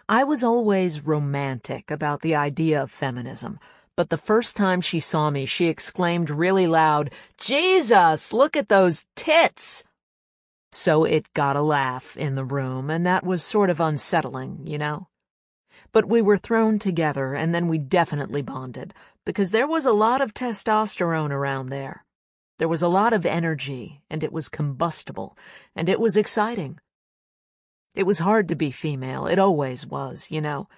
I was always romantic about the idea of feminism, but the first time she saw me, she exclaimed really loud, "Jesus, look at those tits!" So it got a laugh in the room, and that was sort of unsettling, you know? But we were thrown together, and then we definitely bonded, because there was a lot of testosterone around there. There was a lot of energy, and it was combustible, and it was exciting. It was hard to be female. It always was, you know.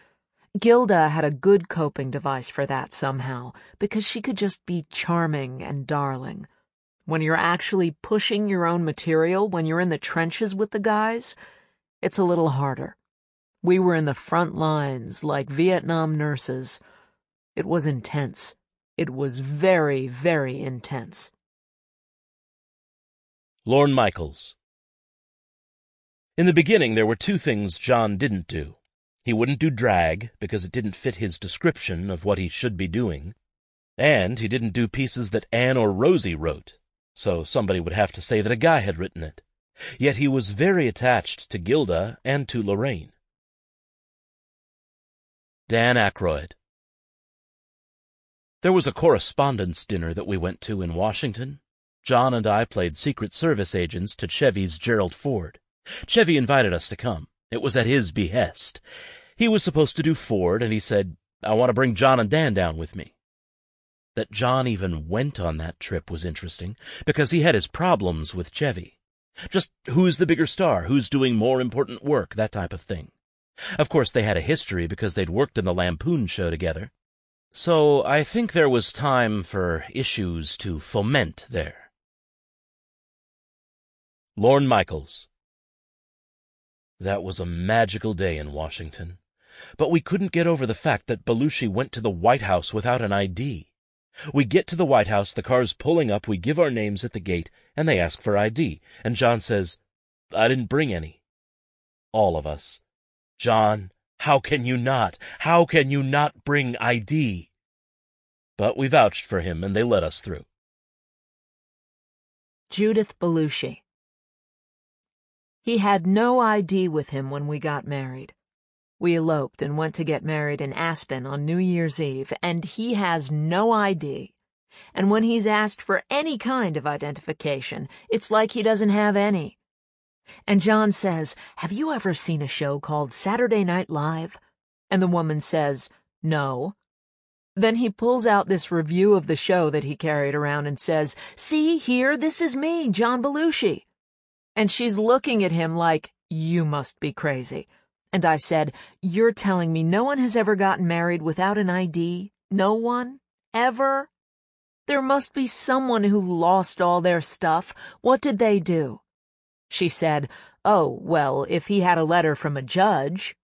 Gilda had a good coping device for that somehow, because she could just be charming and darling. When you're actually pushing your own material, when you're in the trenches with the guys, it's a little harder. We were in the front lines like Vietnam nurses. It was intense. It was very, very intense. Lorne Michaels. In the beginning, there were two things John didn't do. He wouldn't do drag, because it didn't fit his description of what he should be doing, and he didn't do pieces that Anne or Rosie wrote, so somebody would have to say that a guy had written it. Yet he was very attached to Gilda and to Lorraine. Dan Aykroyd. There was a correspondence dinner that we went to in Washington. John and I played Secret Service agents to Chevy's Gerald Ford. Chevy invited us to come. It was at his behest. He was supposed to do Ford, and he said, "I want to bring John and Dan down with me." That John even went on that trip was interesting, because he had his problems with Chevy. Just who's the bigger star, who's doing more important work, that type of thing. Of course, they had a history because they'd worked in the Lampoon show together. So I think there was time for issues to foment there. Lorne Michaels. That was a magical day in Washington. But we couldn't get over the fact that Belushi went to the White House without an ID. We get to the White House, the car's pulling up, we give our names at the gate, and they ask for ID. And John says, "I didn't bring any." All of us. "John, how can you not? How can you not bring ID?" But we vouched for him, and they let us through. Judith Belushi. He had no ID with him when we got married. We eloped and went to get married in Aspen on New Year's Eve, and he has no ID. And when he's asked for any kind of identification, it's like he doesn't have any. And John says, "Have you ever seen a show called Saturday Night Live?" And the woman says, "No." Then he pulls out this review of the show that he carried around and says, "See here, this is me, John Belushi." And she's looking at him like, "You must be crazy." And I said, "You're telling me no one has ever gotten married without an ID? No one? Ever? There must be someone who lost all their stuff. What did they do?" She said, "Oh, well, if he had a letter from a judge."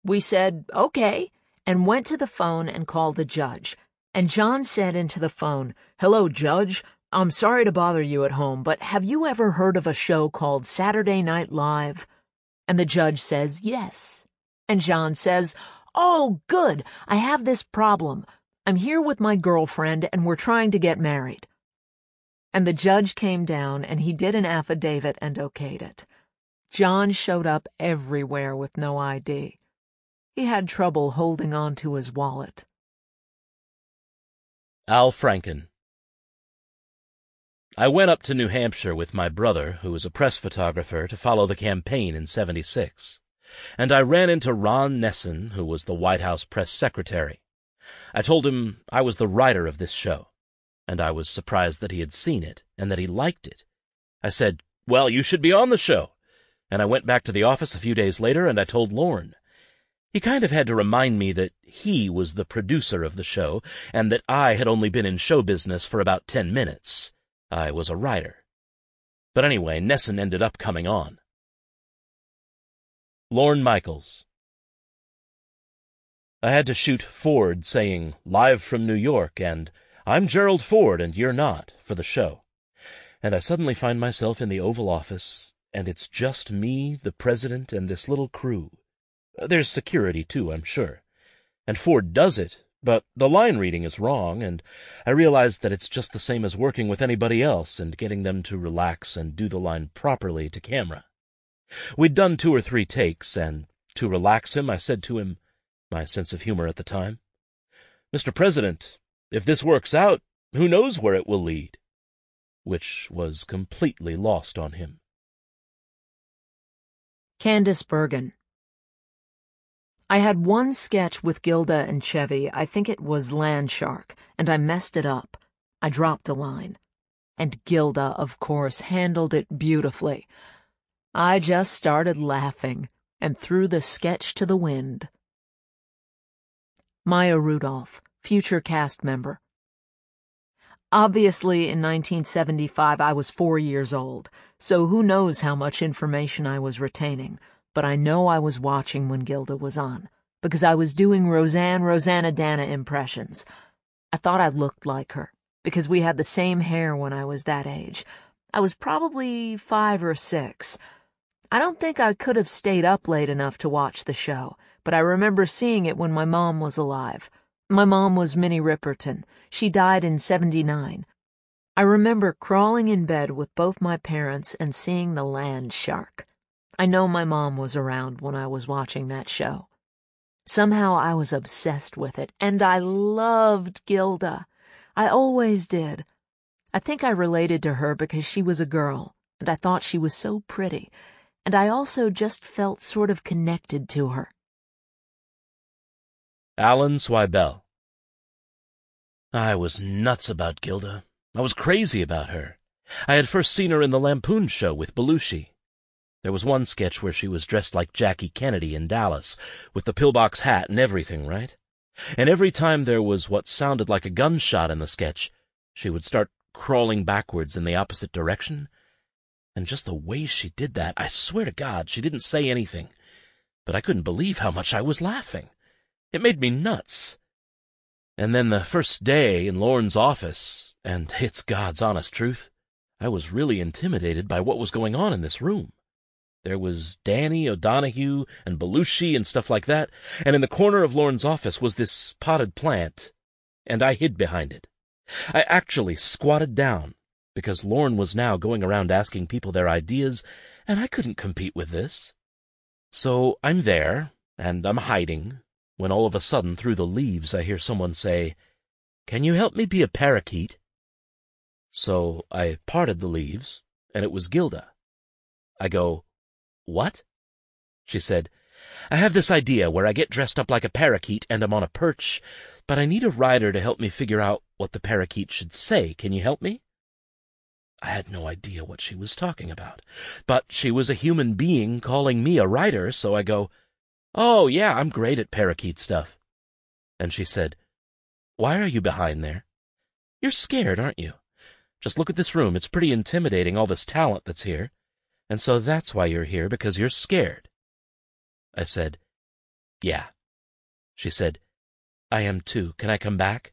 We said, "Okay," and went to the phone and called a judge. And John said into the phone, "Hello, Judge. I'm sorry to bother you at home, but have you ever heard of a show called Saturday Night Live?" And the judge says, "Yes." And John says, "Oh, good. I have this problem. I'm here with my girlfriend, and we're trying to get married." And the judge came down, and he did an affidavit and okayed it. John showed up everywhere with no ID. He had trouble holding on to his wallet. Al Franken. I went up to New Hampshire with my brother, who was a press photographer, to follow the campaign in '76, and I ran into Ron Nessen, who was the White House press secretary. I told him I was the writer of this show, and I was surprised that he had seen it and that he liked it. I said, "Well, you should be on the show," and I went back to the office a few days later and I told Lorne. He kind of had to remind me that he was the producer of the show and that I had only been in show business for about 10 minutes. I was a writer. But anyway, Nessen ended up coming on. Lorne Michaels. I had to shoot Ford saying, "Live from New York," and "I'm Gerald Ford and you're not," for the show. And I suddenly find myself in the Oval Office, and it's just me, the president, and this little crew. There's security, too, I'm sure. And Ford does it, but the line reading is wrong, and I realize that it's just the same as working with anybody else and getting them to relax and do the line properly to camera. We'd done 2 or 3 takes, and to relax him, I said to him, my sense of humor at the time, "Mr. President, if this works out, who knows where it will lead?" Which was completely lost on him. Candace Bergen. I had one sketch with Gilda and Chevy, I think it was Land Shark, and I messed it up. I dropped a line. And Gilda, of course, handled it beautifully. I just started laughing and threw the sketch to the wind. Maya Rudolph, future cast member. Obviously, in 1975, I was 4 years old, so who knows how much information I was retaining, but I know I was watching when Gilda was on, because I was doing Rosanna Dana impressions. I thought I looked like her, because we had the same hair when I was that age. I was probably 5 or 6. I don't think I could have stayed up late enough to watch the show, but I remember seeing it when my mom was alive. My mom was Minnie Ripperton. She died in '79. I remember crawling in bed with both my parents and seeing the Land Shark. I know my mom was around when I was watching that show. Somehow I was obsessed with it, and I loved Gilda. I always did. I think I related to her because she was a girl, and I thought she was so pretty, and I also just felt sort of connected to her. Alan Swibell. I was nuts about Gilda. I was crazy about her. I had first seen her in the Lampoon Show with Belushi. There was one sketch where she was dressed like Jackie Kennedy in Dallas, with the pillbox hat and everything, right? And every time there was what sounded like a gunshot in the sketch, she would start crawling backwards in the opposite direction. And just the way she did that, I swear to God, she didn't say anything. But I couldn't believe how much I was laughing. It made me nuts. And then the first day in Lorne's office, and it's God's honest truth, I was really intimidated by what was going on in this room. There was Danny O'Donoghue and Belushi and stuff like that, and in the corner of Lorne's office was this potted plant, and I hid behind it. I actually squatted down, because Lorne was now going around asking people their ideas, and I couldn't compete with this. So I'm there, and I'm hiding, when all of a sudden through the leaves I hear someone say, "Can you help me be a parakeet?" So I parted the leaves, and it was Gilda. I go, "What?" She said, "I have this idea where I get dressed up like a parakeet and I'm on a perch, but I need a writer to help me figure out what the parakeet should say. Can you help me?" I had no idea what she was talking about, but she was a human being calling me a writer, so I go, "Oh, yeah, I'm great at parakeet stuff." And she said, "Why are you behind there? You're scared, aren't you? Just look at this room. It's pretty intimidating, all this talent that's here. And so that's why you're here, because you're scared." I said, "Yeah." She said, "I am too. Can I come back?"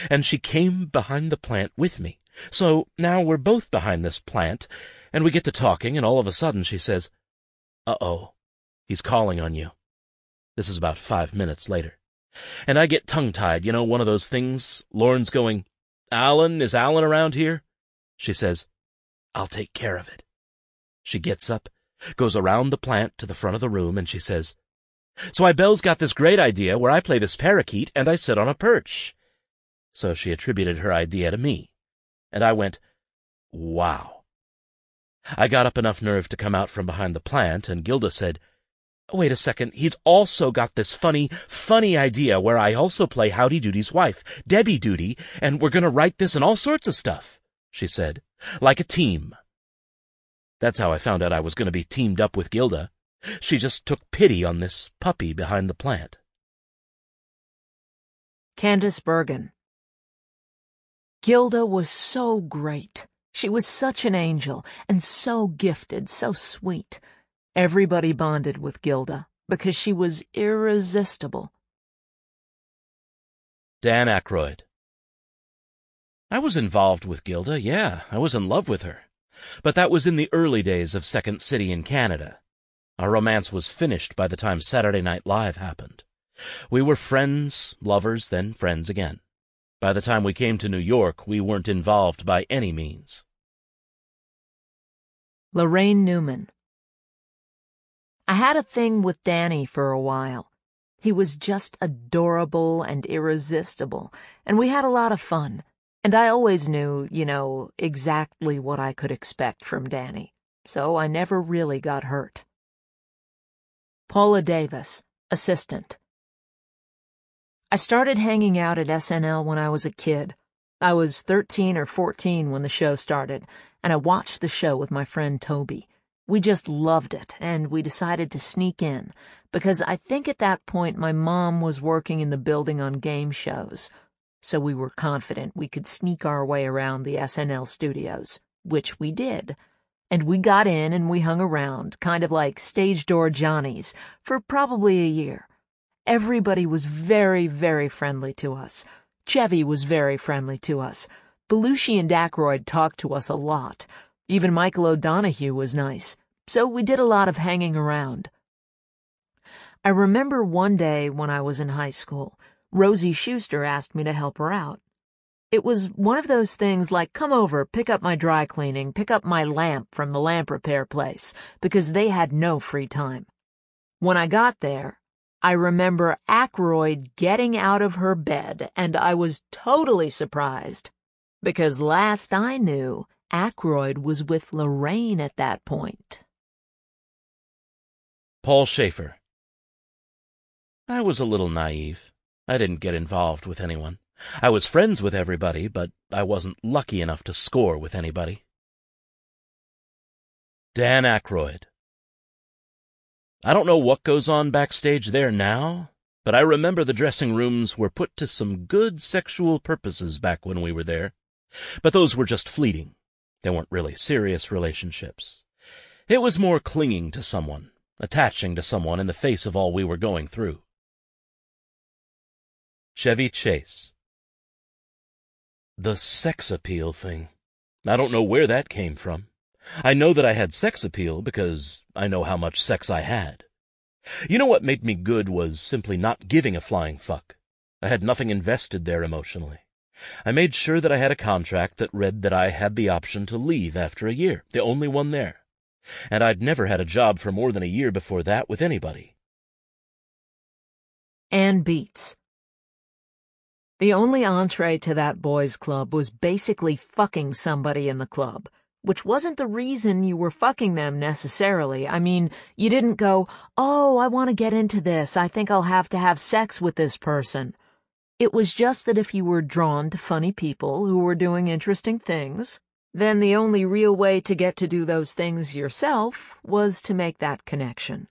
And she came behind the plant with me. So now we're both behind this plant, and we get to talking, and all of a sudden she says, "Uh-oh, he's calling on you." This is about 5 minutes later. And I get tongue-tied, you know, one of those things. Lorne's going, "Alan, is Alan around here?" She says, "I'll take care of it." She gets up, goes around the plant to the front of the room, and she says, "Swibell's got this great idea where I play this parakeet and I sit on a perch." So she attributed her idea to me. And I went, "Wow." I got up enough nerve to come out from behind the plant, and Gilda said, "Wait a second, he's also got this funny idea where I also play Howdy Doody's wife, Debbie Doody, and we're going to write this and all sorts of stuff," she said, "like a team." That's how I found out I was going to be teamed up with Gilda. She just took pity on this puppy behind the plant. Candice Bergen. Gilda was so great. She was such an angel, and so gifted, so sweet. Everybody bonded with Gilda, because she was irresistible. Dan Aykroyd. I was involved with Gilda, yeah, I was in love with her. But that was in the early days of Second City in Canada. Our romance was finished by the time Saturday Night Live happened. We were friends, lovers, then friends again. By the time we came to New York, we weren't involved by any means. Lorraine Newman. I had a thing with Danny for a while. He was just adorable and irresistible, and we had a lot of fun. And I always knew, exactly what I could expect from Danny, so I never really got hurt. Paula Davis. assistant. I started hanging out at SNL when I was a kid. I was 13 or 14 when the show started, and I watched the show with my friend Toby. We just loved it, and we decided to sneak in, because I think at that point my mom was working in the building on game shows, so we were confident we could sneak our way around the SNL studios, which we did. And we got in and we hung around, kind of like stage door Johnnies, for probably a year. Everybody was very, very friendly to us. Chevy was very friendly to us. Belushi and Aykroyd talked to us a lot. Even Michael O'Donoghue was nice, so we did a lot of hanging around. I remember one day when I was in high school, Rosie Schuster asked me to help her out. It was one of those things like, come over, pick up my dry cleaning, pick up my lamp from the lamp repair place, because they had no free time. When I got there, I remember Aykroyd getting out of her bed, and I was totally surprised, because last I knew, Aykroyd was with Lorraine at that point. Paul Schaefer. I was a little naive. I didn't get involved with anyone. I was friends with everybody, but I wasn't lucky enough to score with anybody. Dan Aykroyd. I don't know what goes on backstage there now, but I remember the dressing rooms were put to some good sexual purposes back when we were there. But those were just fleeting. They weren't really serious relationships. It was more clinging to someone, attaching to someone in the face of all we were going through. Chevy Chase. The sex appeal thing. I don't know where that came from. I know that I had sex appeal because I know how much sex I had. You know what made me good was simply not giving a flying fuck. I had nothing invested there emotionally. I made sure that I had a contract that read that I had the option to leave after a year, the only one there. And I'd never had a job for more than a year before that with anybody. Ann Beats. The only entree to that boys' club was basically fucking somebody in the club, which wasn't the reason you were fucking them necessarily. I mean, you didn't go, oh, I want to get into this. I think I'll have to have sex with this person. It was just that if you were drawn to funny people who were doing interesting things, then the only real way to get to do those things yourself was to make that connection.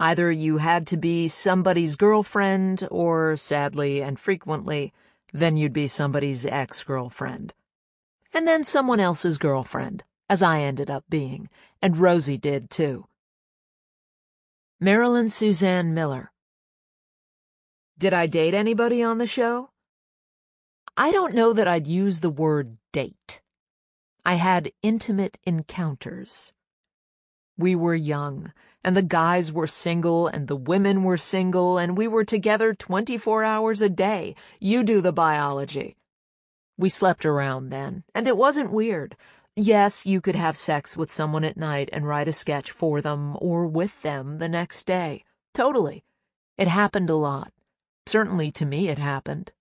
Either you had to be somebody's girlfriend, or, sadly and frequently, then you'd be somebody's ex-girlfriend. And then someone else's girlfriend, as I ended up being, and Rosie did too. Marilyn Suzanne Miller. Did I date anybody on the show? I don't know that I'd use the word date. I had intimate encounters. We were young, and the guys were single, and the women were single, and we were together 24 hours a day. You do the biology. We slept around then, and it wasn't weird. Yes, you could have sex with someone at night and write a sketch for them or with them the next day. Totally. It happened a lot. Certainly to me it happened.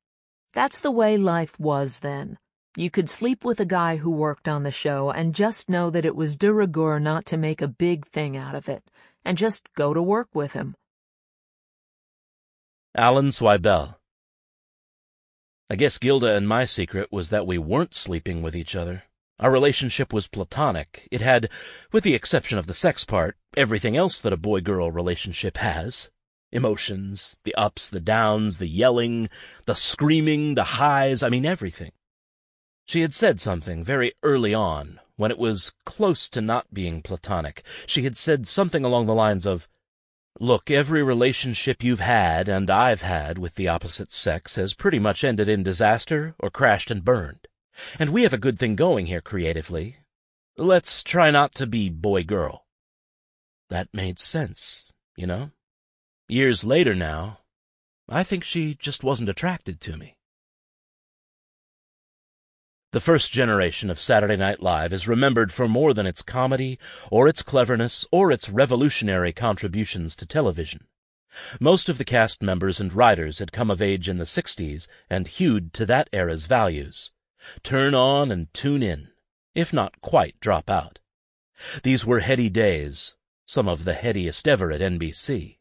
That's the way life was then. You could sleep with a guy who worked on the show and just know that it was de rigueur not to make a big thing out of it, and just go to work with him. Alan Swibel. I guess Gilda and my secret was that we weren't sleeping with each other. Our relationship was platonic. It had, with the exception of the sex part, everything else that a boy-girl relationship has. Emotions, the ups, the downs, the yelling, the screaming, the highs, I mean everything. She had said something very early on, when it was close to not being platonic. She had said something along the lines of, "Look, every relationship you've had and I've had with the opposite sex has pretty much ended in disaster or crashed and burned. And we have a good thing going here creatively. Let's try not to be boy-girl." That made sense, you know? Years later now, I think she just wasn't attracted to me. The first generation of Saturday Night Live is remembered for more than its comedy, or its cleverness, or its revolutionary contributions to television. Most of the cast members and writers had come of age in the 60s and hewed to that era's values. Turn on and tune in, if not quite drop out. These were heady days, some of the headiest ever at NBC,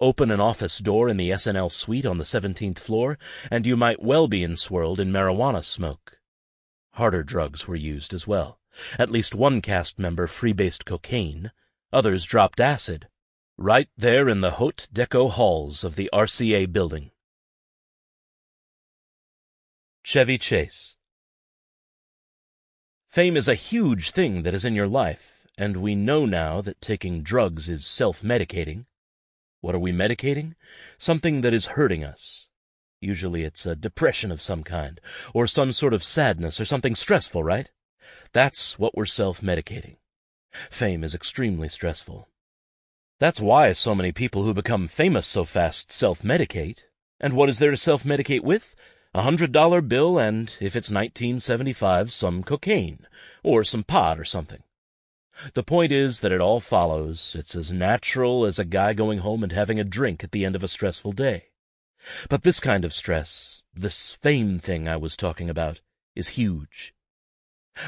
Open an office door in the SNL suite on the 17th floor, and you might well be enswirled in marijuana smoke. Harder drugs were used as well. At least one cast member freebased cocaine. Others dropped acid. Right there in the Haute Deco halls of the RCA building. Chevy Chase. Fame is a huge thing that is in your life, and we know now that taking drugs is self-medicating. What are we medicating? Something that is hurting us. Usually it's a depression of some kind, or some sort of sadness, or something stressful, right? That's what we're self-medicating. Fame is extremely stressful. That's why so many people who become famous so fast self-medicate. And what is there to self-medicate with? $100 bill and, if it's 1975, some cocaine, or some pot or something. The point is that it all follows. It's as natural as a guy going home and having a drink at the end of a stressful day. But this kind of stress, this fame thing I was talking about, is huge.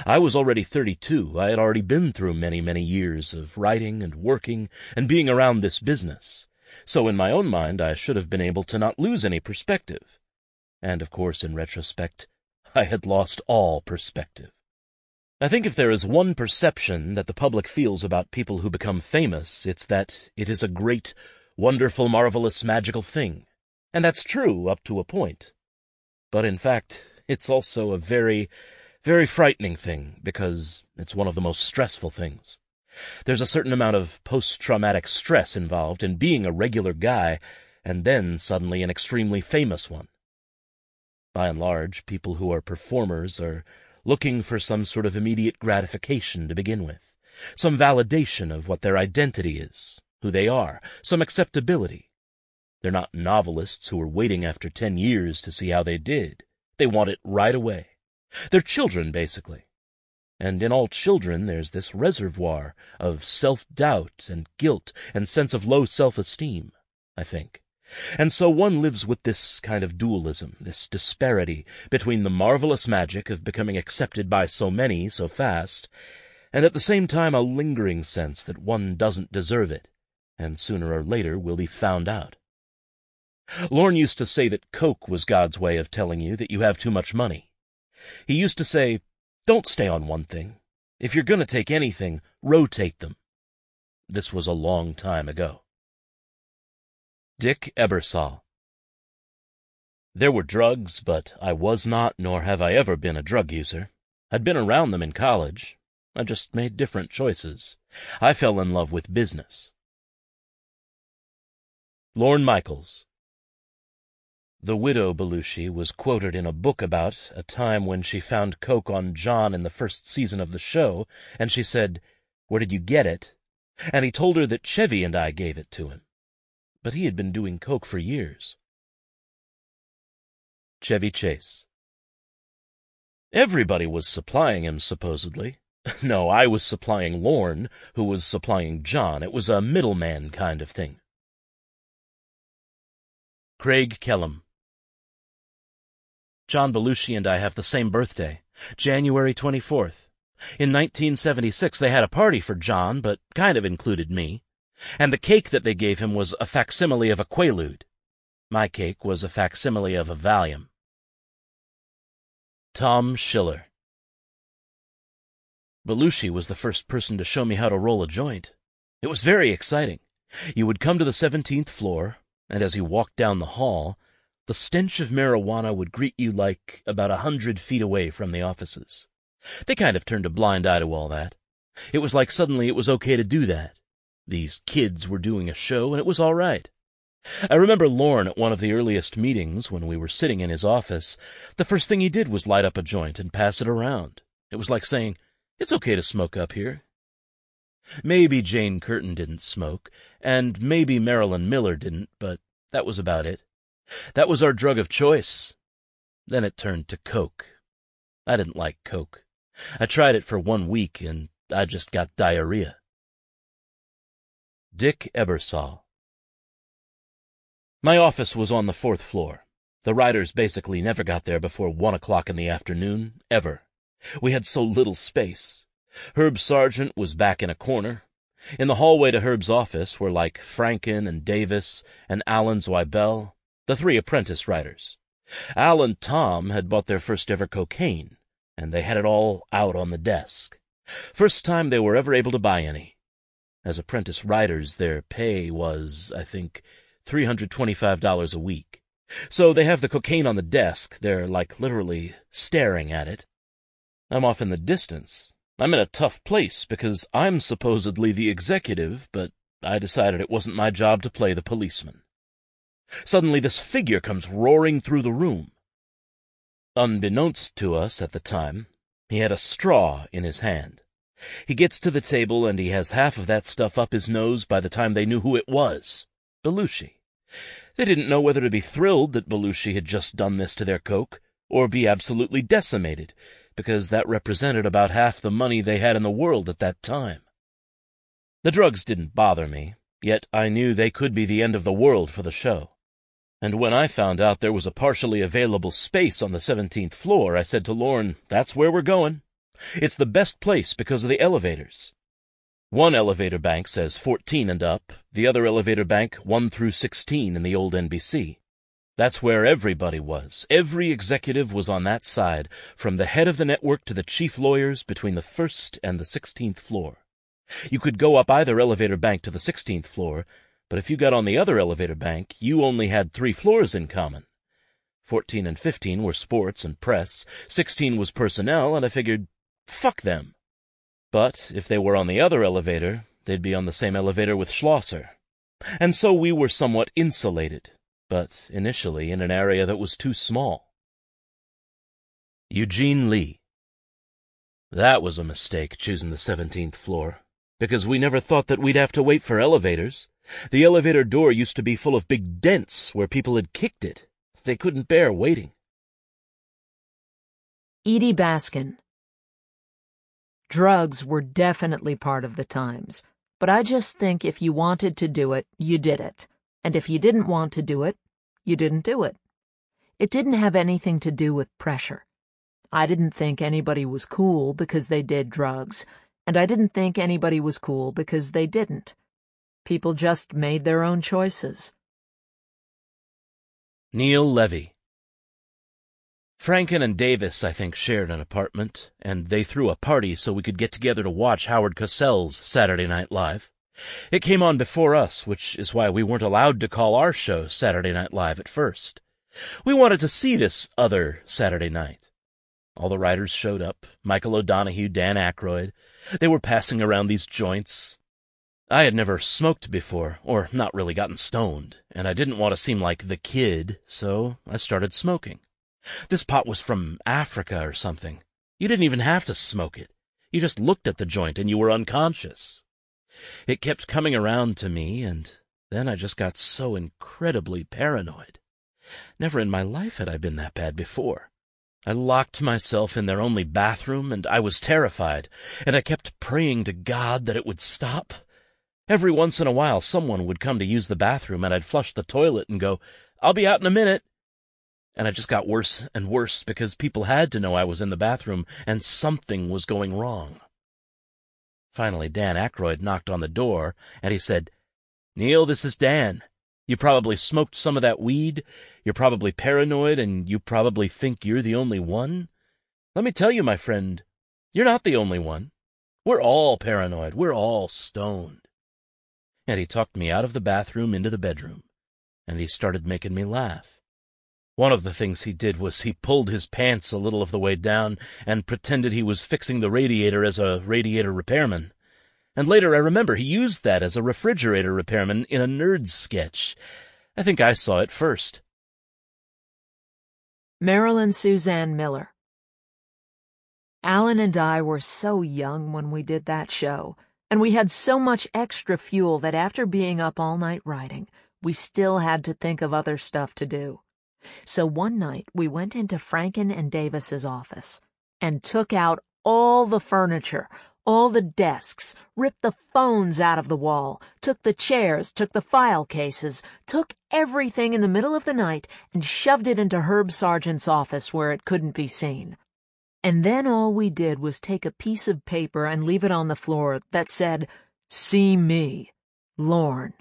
I was already 32. I had already been through many, many years of writing and working and being around this business. So in my own mind, I should have been able to not lose any perspective. And, of course, in retrospect, I had lost all perspective. I think if there is one perception that the public feels about people who become famous, it's that it is a great, wonderful, marvelous, magical thing. And that's true up to a point. But in fact, it's also a very, very frightening thing, because it's one of the most stressful things. There's a certain amount of post-traumatic stress involved in being a regular guy, and then suddenly an extremely famous one. By and large, people who are performers are looking for some sort of immediate gratification to begin with, some validation of what their identity is, who they are, some acceptability. They're not novelists who are waiting after 10 years to see how they did. They want it right away. They're children, basically. And in all children there's this reservoir of self-doubt and guilt and sense of low self-esteem, I think. And so one lives with this kind of dualism, this disparity between the marvelous magic of becoming accepted by so many so fast, and at the same time a lingering sense that one doesn't deserve it, and sooner or later will be found out. Lorne used to say that Coke was God's way of telling you that you have too much money. He used to say, don't stay on one thing. If you're going to take anything, rotate them. This was a long time ago. Dick Ebersol. There were drugs, but I was not, nor have I ever been, a drug user. I'd been around them in college. I just made different choices. I fell in love with business. Lorne Michaels. The widow Belushi was quoted in a book about a time when she found Coke on John in the first season of the show, and she said, "Where did you get it?" And he told her that Chevy and I gave it to him. But he had been doing Coke for years. Chevy Chase. Everybody was supplying him, supposedly. No, I was supplying Lorne, who was supplying John. It was a middleman kind of thing. Craig Kellum. John Belushi and I have the same birthday, January 24th. In 1976, they had a party for John, but kind of included me. And the cake that they gave him was a facsimile of a Quaalude. My cake was a facsimile of a Valium. Tom Schiller. Belushi was the first person to show me how to roll a joint. It was very exciting. You would come to the 17th floor, and as you walked down the hall, the stench of marijuana would greet you like about 100 feet away from the offices. They kind of turned a blind eye to all that. It was like suddenly it was okay to do that. These kids were doing a show, and it was all right. I remember Lorne at one of the earliest meetings, when we were sitting in his office, the first thing he did was light up a joint and pass it around. It was like saying, "It's okay to smoke up here." Maybe Jane Curtin didn't smoke, and maybe Marilyn Miller didn't, but that was about it. That was our drug of choice. Then it turned to Coke. I didn't like Coke. I tried it for 1 week, and I just got diarrhea. Dick Ebersol. My office was on the 4th floor. The writers basically never got there before 1 o'clock in the afternoon, ever. We had so little space. Herb Sargent was back in a corner. In the hallway to Herb's office were like Franken and Davis and Alan Zweibel, the three apprentice writers. Al and Tom had bought their first ever cocaine, and they had it all out on the desk. First time they were ever able to buy any. As apprentice writers, their pay was, I think, $325 a week. So they have the cocaine on the desk. They're like literally staring at it. I'm off in the distance. I'm in a tough place because I'm supposedly the executive, but I decided it wasn't my job to play the policeman. Suddenly this figure comes roaring through the room. Unbeknownst to us at the time, he had a straw in his hand. He gets to the table and he has half of that stuff up his nose by the time they knew who it was. Belushi. They didn't know whether to be thrilled that Belushi had just done this to their coke, or be absolutely decimated, because that represented about half the money they had in the world at that time. The drugs didn't bother me, yet I knew they could be the end of the world for the show. And when I found out there was a partially available space on the 17th floor, I said to Lorne, "That's where we're going. It's the best place because of the elevators." One elevator bank says 14 and up, the other elevator bank 1 through 16 in the old NBC. That's where everybody was. Every executive was on that side, from the head of the network to the chief lawyers between the 1st and the 16th floor. You could go up either elevator bank to the 16th floor, but if you got on the other elevator bank, you only had 3 floors in common. 14 and 15 were sports and press, 16 was personnel, and I figured, fuck them. But if they were on the other elevator, they'd be on the same elevator with Schlosser. And so we were somewhat insulated, but initially in an area that was too small. Eugene Lee. That was a mistake, choosing the 17th floor, because we never thought that we'd have to wait for elevators. The elevator door used to be full of big dents where people had kicked it. They couldn't bear waiting. Edie Baskin. Drugs were definitely part of the times, but I just think if you wanted to do it, you did it. And if you didn't want to do it, you didn't do it. It didn't have anything to do with pressure. I didn't think anybody was cool because they did drugs, and I didn't think anybody was cool because they didn't. People just made their own choices. Neil Levy. Franken and Davis, I think, shared an apartment, and they threw a party so we could get together to watch Howard Cosell's Saturday Night Live. It came on before us, which is why we weren't allowed to call our show Saturday Night Live at first. We wanted to see this other Saturday night. All the writers showed up, Michael O'Donoghue, Dan Aykroyd. They were passing around these joints. I had never smoked before, or not really gotten stoned, and I didn't want to seem like the kid, so I started smoking. This pot was from Africa or something. You didn't even have to smoke it. You just looked at the joint and you were unconscious. It kept coming around to me, and then I just got so incredibly paranoid. Never in my life had I been that bad before. I locked myself in their only bathroom, and I was terrified, and I kept praying to God that it would stop. Every once in a while someone would come to use the bathroom, and I'd flush the toilet and go, "I'll be out in a minute." And it just got worse and worse because people had to know I was in the bathroom and something was going wrong. Finally, Dan Aykroyd knocked on the door, and he said, "Neil, this is Dan. You probably smoked some of that weed, you're probably paranoid, and you probably think you're the only one. Let me tell you, my friend, you're not the only one. We're all paranoid. We're all stoned." And he tucked me out of the bathroom into the bedroom, and he started making me laugh. One of the things he did was he pulled his pants a little of the way down and pretended he was fixing the radiator as a radiator repairman. And later I remember he used that as a refrigerator repairman in a Nerds sketch. I think I saw it first. Marilyn Suzanne Miller. Alan and I were so young when we did that show, and we had so much extra fuel that after being up all night writing, we still had to think of other stuff to do. So one night we went into Franken and Davis's office and took out all the furniture, all the desks, ripped the phones out of the wall, took the chairs, took the file cases, took everything in the middle of the night and shoved it into Herb Sargent's office where it couldn't be seen. And then all we did was take a piece of paper and leave it on the floor that said, See me, Lorne.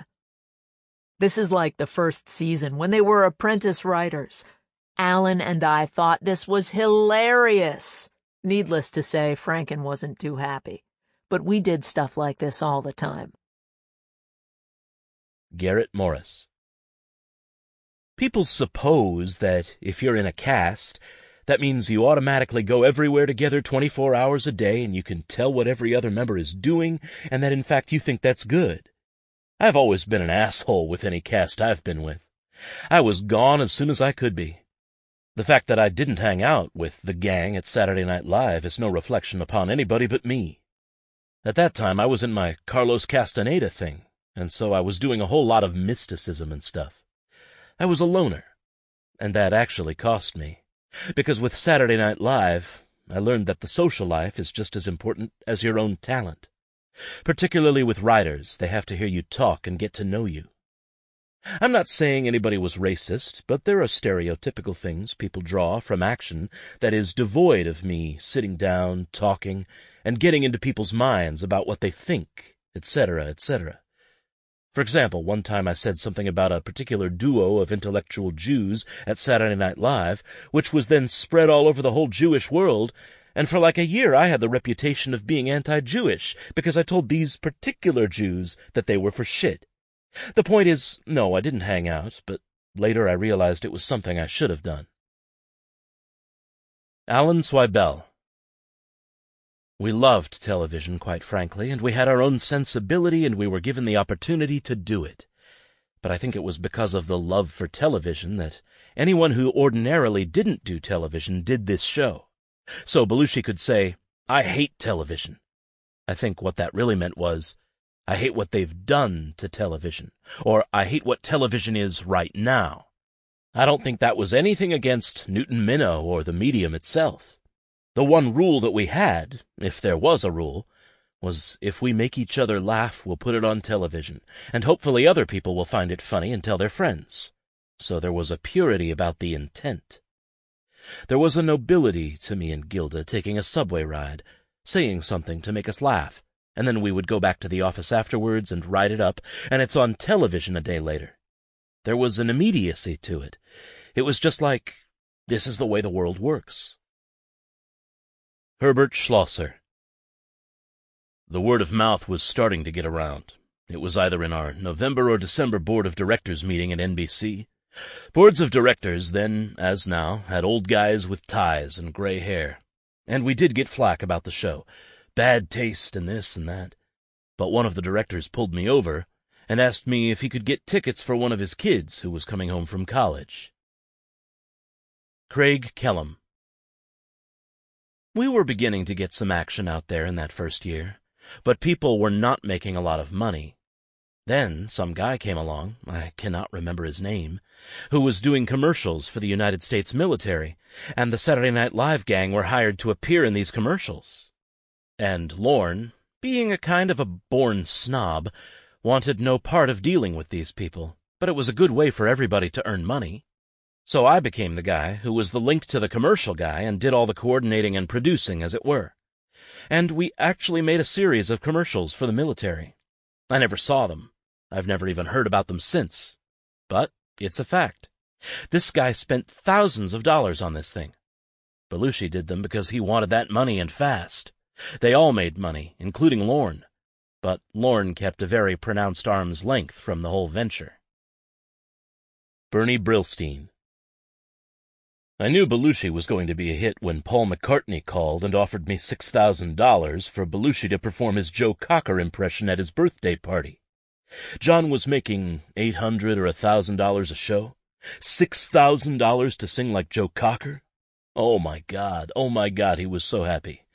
This is like the first season when they were apprentice writers. Alan and I thought this was hilarious. Needless to say, Franken wasn't too happy. But we did stuff like this all the time. Garrett Morris. People suppose that if you're in a cast, that means you automatically go everywhere together 24 hours a day and you can tell what every other member is doing, and that in fact you think that's good. I've always been an asshole with any cast I've been with. I was gone as soon as I could be. The fact that I didn't hang out with the gang at Saturday Night Live is no reflection upon anybody but me. At that time, I was in my Carlos Castaneda thing, and so I was doing a whole lot of mysticism and stuff. I was a loner, and that actually cost me, because with Saturday Night Live, I learned that the social life is just as important as your own talent. Particularly with writers, they have to hear you talk and get to know you. I'm not saying anybody was racist, but there are stereotypical things people draw from action that is devoid of me sitting down, talking, and getting into people's minds about what they think, etc., etc. For example, one time I said something about a particular duo of intellectual Jews at Saturday Night Live, which was then spread all over the whole Jewish world, and for like a year I had the reputation of being anti-Jewish because I told these particular Jews that they were for shit. The point is, no, I didn't hang out, but later I realized it was something I should have done. Alan Swibell. We loved television, quite frankly, and we had our own sensibility, and we were given the opportunity to do it. But I think it was because of the love for television that anyone who ordinarily didn't do television did this show. So Belushi could say, "I hate television." I think what that really meant was, I hate what they've done to television, or I hate what television is right now. I don't think that was anything against Newton Minow or the medium itself. The one rule that we had, if there was a rule, was if we make each other laugh, we'll put it on television, and hopefully other people will find it funny and tell their friends. So there was a purity about the intent. There was a nobility to me and Gilda taking a subway ride, saying something to make us laugh, and then we would go back to the office afterwards and write it up, and it's on television a day later. There was an immediacy to it. It was just like, this is the way the world works. Herbert Schlosser. The word of mouth was starting to get around. It was either in our November or December board of directors meeting at NBC. Boards of directors then, as now, had old guys with ties and gray hair. And we did get flack about the show. Bad taste and this and that. But one of the directors pulled me over and asked me if he could get tickets for one of his kids who was coming home from college. Craig Kellum. We were beginning to get some action out there in that first year, but people were not making a lot of money. Then some guy came along, I cannot remember his name, who was doing commercials for the United States military, and the Saturday Night Live gang were hired to appear in these commercials. And Lorne, being a kind of a born snob, wanted no part of dealing with these people, but it was a good way for everybody to earn money. So I became the guy who was the link to the commercial guy and did all the coordinating and producing, as it were. And we actually made a series of commercials for the military. I never saw them. I've never even heard about them since. But it's a fact. This guy spent thousands of dollars on this thing. Belushi did them because he wanted that money and fast. They all made money, including Lorne. But Lorne kept a very pronounced arm's length from the whole venture. Bernie Brillstein. I knew Belushi was going to be a hit when Paul McCartney called and offered me $6,000 for Belushi to perform his Joe Cocker impression at his birthday party. John was making $800 or $1,000 a show. $6,000 to sing like Joe Cocker? Oh my God, he was so happy.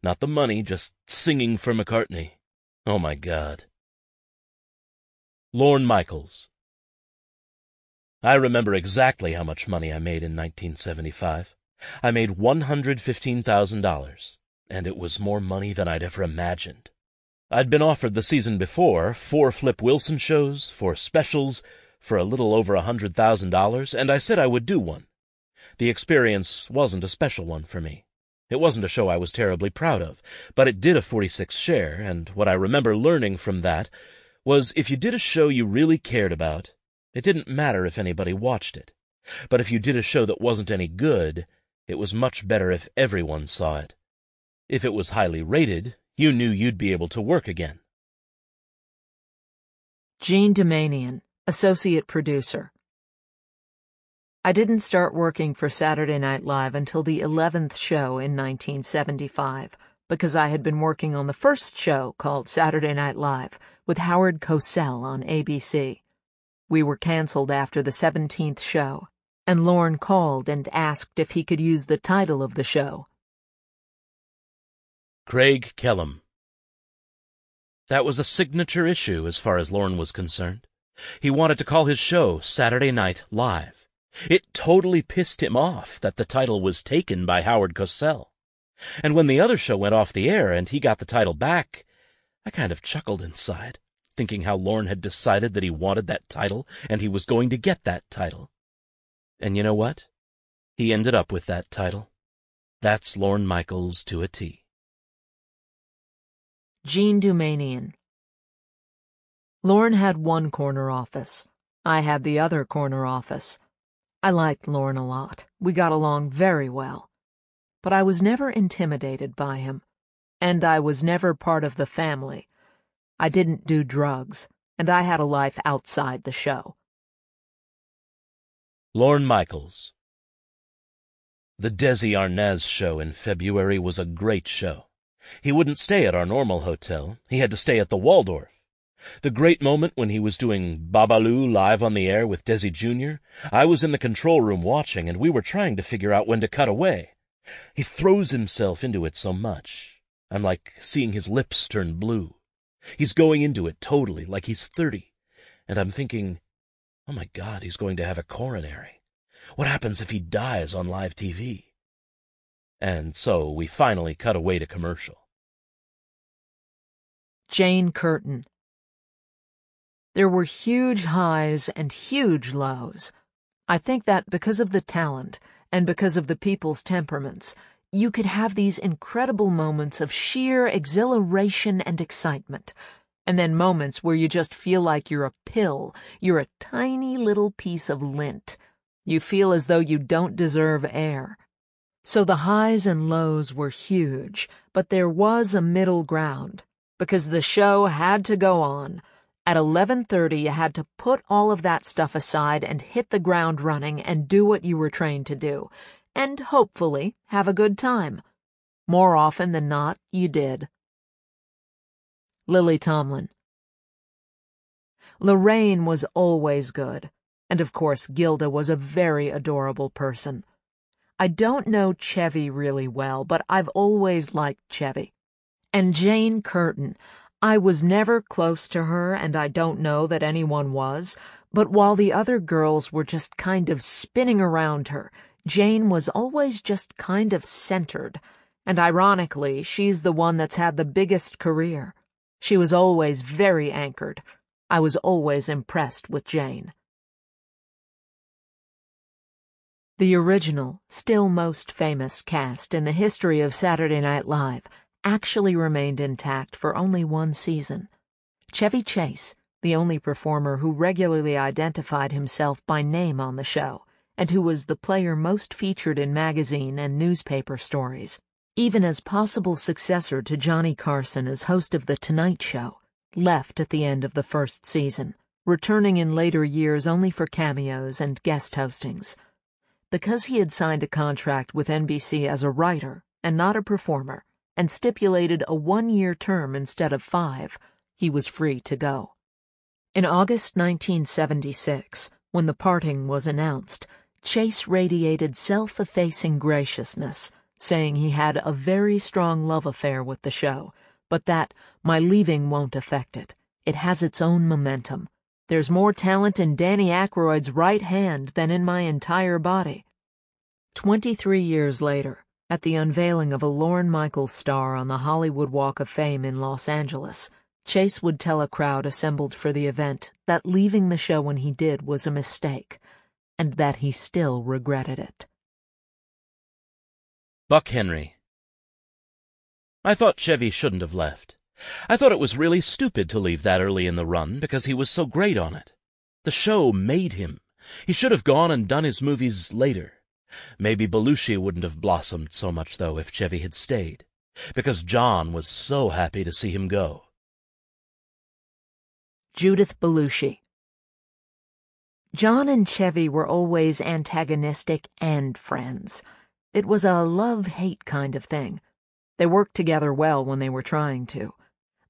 Not the money, just singing for McCartney. Oh my God. Lorne Michaels. I remember exactly how much money I made in 1975. I made $115,000, and it was more money than I'd ever imagined. I'd been offered the season before 4 Flip Wilson shows, 4 specials, for a little over $100,000, and I said I would do one. The experience wasn't a special one for me. It wasn't a show I was terribly proud of, but it did a 46 share, and what I remember learning from that was if you did a show you really cared about, it didn't matter if anybody watched it. But if you did a show that wasn't any good, it was much better if everyone saw it. If it was highly rated, you knew you'd be able to work again. Jean Doumanian, associate producer. I didn't start working for Saturday Night Live until the 11th show in 1975, because I had been working on the first show called Saturday Night Live with Howard Cosell on ABC. We were canceled after the 17th show, and Lorne called and asked if he could use the title of the show. Craig Kellum. That was a signature issue as far as Lorne was concerned. He wanted to call his show Saturday Night Live. It totally pissed him off that the title was taken by Howard Cosell. And when the other show went off the air and he got the title back, I kind of chuckled inside, thinking how Lorne had decided that he wanted that title and he was going to get that title. And you know what? He ended up with that title. That's Lorne Michaels to a T. Jean Doumanian. Lorne had one corner office. I had the other corner office. I liked Lorne a lot. We got along very well. But I was never intimidated by him. And I was never part of the family. I didn't do drugs, and I had a life outside the show. Lorne Michaels. The Desi Arnaz show in February was a great show. He wouldn't stay at our normal hotel. He had to stay at the Waldorf. The great moment when he was doing Babalu live on the air with Desi Jr., I was in the control room watching, and we were trying to figure out when to cut away. He throws himself into it so much. I'm like seeing his lips turn blue. He's going into it totally, like he's 30. And I'm thinking, oh my God, he's going to have a coronary. What happens if he dies on live TV? And so we finally cut away to commercial. Jane Curtin. There were huge highs and huge lows. I think that because of the talent and because of the people's temperaments, you could have these incredible moments of sheer exhilaration and excitement, and then moments where you just feel like you're a pill, you're a tiny little piece of lint. You feel as though you don't deserve air. So the highs and lows were huge, but there was a middle ground, because the show had to go on. At 11:30, you had to put all of that stuff aside and hit the ground running and do what you were trained to do, and hopefully have a good time. More often than not, you did. Lily Tomlin. Lorraine was always good, and of course Gilda was a very adorable person. I don't know Chevy really well, but I've always liked Chevy. And Jane Curtin. I was never close to her, and I don't know that anyone was, but while the other girls were just kind of spinning around her, Jane was always just kind of centered, and ironically, she's the one that's had the biggest career. She was always very anchored. I was always impressed with Jane. The original, still most famous cast in the history of Saturday Night Live actually remained intact for only one season. Chevy Chase, the only performer who regularly identified himself by name on the show, and who was the player most featured in magazine and newspaper stories, even as possible successor to Johnny Carson as host of The Tonight Show, left at the end of the first season, returning in later years only for cameos and guest hostings. Because he had signed a contract with NBC as a writer and not a performer, and stipulated a 1-year term instead of 5, he was free to go. In August 1976, when the parting was announced, Chase radiated self-effacing graciousness, saying he had a very strong love affair with the show, but that my leaving won't affect it. It has its own momentum. There's more talent in Danny Aykroyd's right hand than in my entire body. 23 years later, at the unveiling of a Lorne Michaels star on the Hollywood Walk of Fame in Los Angeles, Chase would tell a crowd assembled for the event that leaving the show when he did was a mistake, and that he still regretted it. Buck Henry. I thought Chevy shouldn't have left. I thought it was really stupid to leave that early in the run because he was so great on it. The show made him. He should have gone and done his movies later. Maybe Belushi wouldn't have blossomed so much, though, if Chevy had stayed, because John was so happy to see him go. Judith Belushi. John and Chevy were always antagonistic and friends. It was a love-hate kind of thing. They worked together well when they were trying to.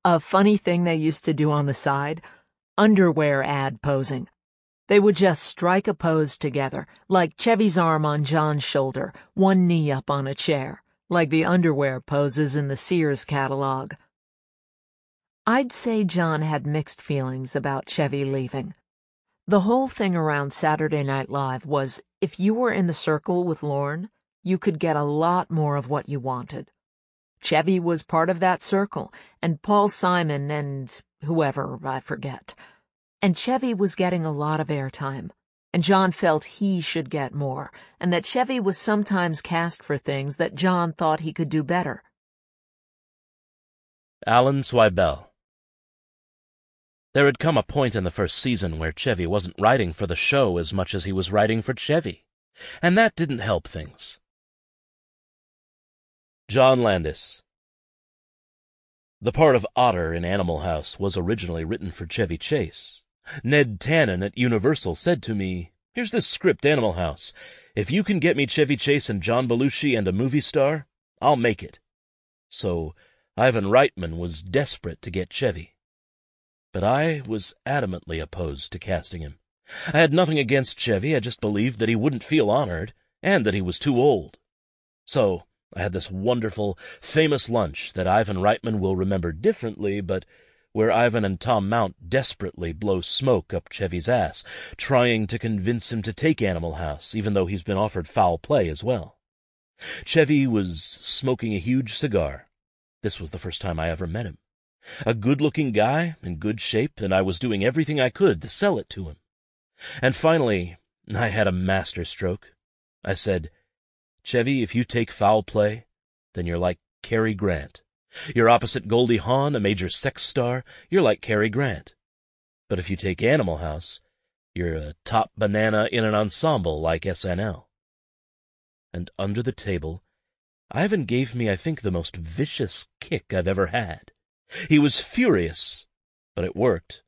A funny thing they used to do on the side? Underwear ad posing. They would just strike a pose together, like Chevy's arm on John's shoulder, one knee up on a chair, like the underwear poses in the Sears catalog. I'd say John had mixed feelings about Chevy leaving. The whole thing around Saturday Night Live was, if you were in the circle with Lorne, you could get a lot more of what you wanted. Chevy was part of that circle, and Paul Simon and whoever, I forget. And Chevy was getting a lot of airtime, and John felt he should get more, and that Chevy was sometimes cast for things that John thought he could do better. Alan Swibell. There had come a point in the first season where Chevy wasn't writing for the show as much as he was writing for Chevy, and that didn't help things. John Landis. The part of Otter in Animal House was originally written for Chevy Chase. Ned Tannen at Universal said to me, "Here's this script, Animal House. If you can get me Chevy Chase and John Belushi and a movie star, I'll make it." So Ivan Reitman was desperate to get Chevy. But I was adamantly opposed to casting him. I had nothing against Chevy, I just believed that he wouldn't feel honored, and that he was too old. So I had this wonderful, famous lunch that Ivan Reitman will remember differently, but where Ivan and Tom Mount desperately blow smoke up Chevy's ass, trying to convince him to take Animal House, even though he's been offered foul play as well. Chevy was smoking a huge cigar. This was the first time I ever met him. A good-looking guy, in good shape, and I was doing everything I could to sell it to him. And finally, I had a masterstroke. I said, "Chevy, if you take foul play, then you're like Cary Grant. You're opposite Goldie Hawn, a major sex star, you're like Cary Grant. But if you take Animal House, you're a top banana in an ensemble like SNL." And under the table, Ivan gave me, I think, the most vicious kick I've ever had. He was furious, but it worked.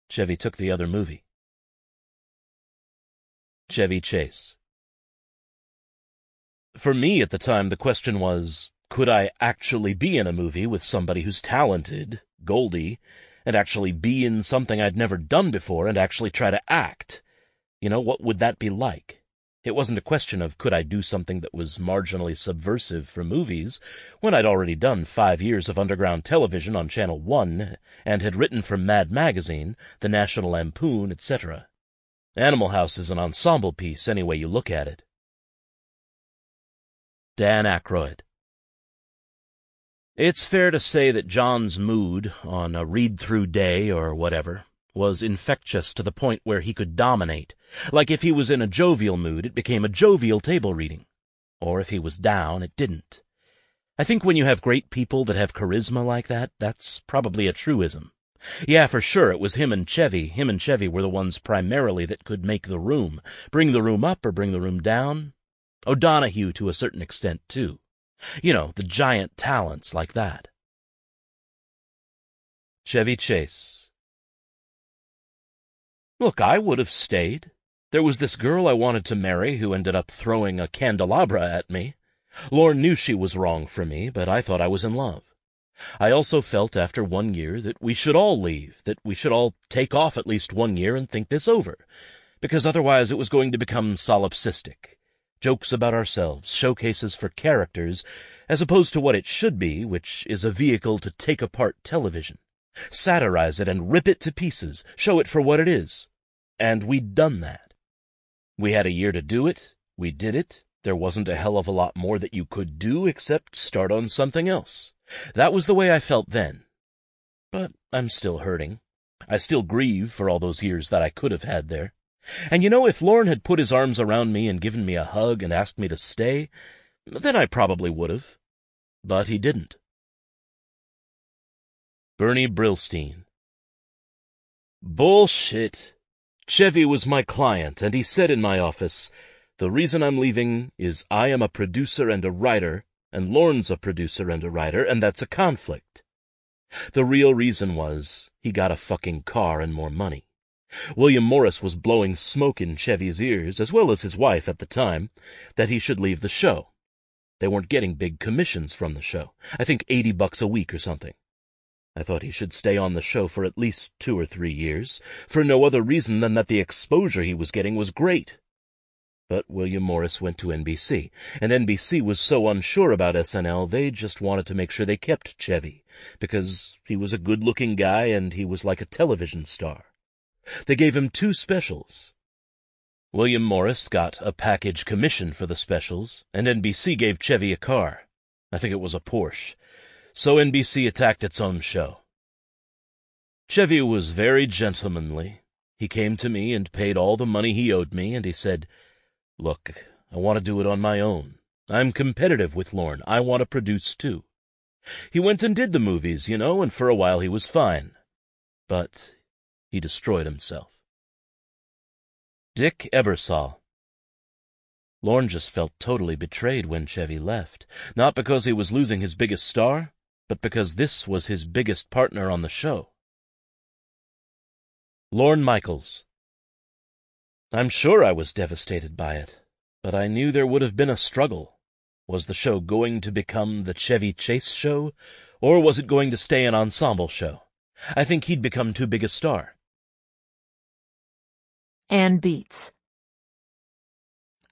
Chevy took the other movie. Chevy Chase. For me at the time, the question was, could I actually be in a movie with somebody who's talented, Goldie, and actually be in something I'd never done before and actually try to act? You know, what would that be like? It wasn't a question of could I do something that was marginally subversive for movies, when I'd already done 5 years of underground television on Channel 1 and had written for Mad Magazine, The National Lampoon, etc. Animal House is an ensemble piece any way you look at it. Dan Aykroyd. It's fair to say that John's mood, on a read-through day or whatever, was infectious to the point where he could dominate. Like if he was in a jovial mood, it became a jovial table reading. Or if he was down, it didn't. I think when you have great people that have charisma like that, that's probably a truism. Yeah, for sure, it was him and Chevy. Him and Chevy were the ones primarily that could make the room. Bring the room up or bring the room down. O'Donoghue to a certain extent, too. You know, the giant talents like that. Chevy Chase. Look, I would have stayed. There was this girl I wanted to marry who ended up throwing a candelabra at me. Lorne knew she was wrong for me, but I thought I was in love. I also felt after 1 year that we should all leave, that we should all take off at least 1 year and think this over, because otherwise it was going to become solipsistic. Jokes about ourselves, showcases for characters, as opposed to what it should be, which is a vehicle to take apart television, satirize it and rip it to pieces, show it for what it is. And we'd done that. We had a year to do it, we did it, there wasn't a hell of a lot more that you could do except start on something else. That was the way I felt then. But I'm still hurting. I still grieve for all those years that I could have had there. And you know, if Lorne had put his arms around me and given me a hug and asked me to stay, then I probably would have. But he didn't. Bernie Brillstein. Bullshit. Chevy was my client, and he said in my office, "The reason I'm leaving is I am a producer and a writer, and Lorne's a producer and a writer, and that's a conflict." The real reason was he got a fucking car and more money. William Morris was blowing smoke in Chevy's ears, as well as his wife at the time, that he should leave the show. They weren't getting big commissions from the show. I think $80 a week or something. I thought he should stay on the show for at least 2 or 3 years, for no other reason than that the exposure he was getting was great. But William Morris went to NBC, and NBC was so unsure about SNL they just wanted to make sure they kept Chevy, because he was a good-looking guy and he was like a television star. They gave him 2 specials. William Morris got a package commission for the specials, and NBC gave Chevy a car. I think it was a Porsche. So NBC attacked its own show. Chevy was very gentlemanly. He came to me and paid all the money he owed me, and he said, "Look, I want to do it on my own. I'm competitive with Lorne. I want to produce too." He went and did the movies, and for a while he was fine. But he destroyed himself. Dick Ebersol. Lorne just felt totally betrayed when Chevy left, not because he was losing his biggest star, but because this was his biggest partner on the show. Lorne Michaels. I'm sure I was devastated by it, but I knew there would have been a struggle. Was the show going to become the Chevy Chase show, or was it going to stay an ensemble show? I think he'd become too big a star. Ann Beats.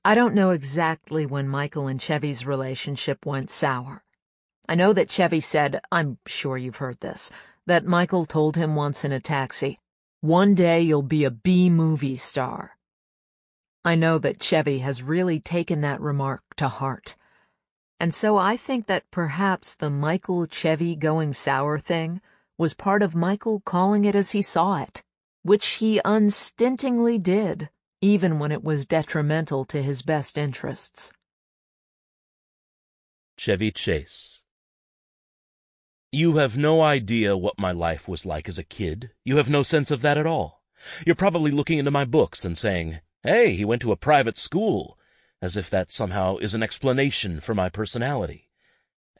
I don't know exactly when Michael and Chevy's relationship went sour. I know that Chevy said, I'm sure you've heard this, that Michael told him once in a taxi, "One day you'll be a B-movie star." I know that Chevy has really taken that remark to heart. And so I think that perhaps the Michael-Chevy going sour thing was part of Michael calling it as he saw it, which he unstintingly did, even when it was detrimental to his best interests. Chevy Chase. You have no idea what my life was like as a kid. You have no sense of that at all. You're probably looking into my books and saying, "Hey, he went to a private school," as if that somehow is an explanation for my personality.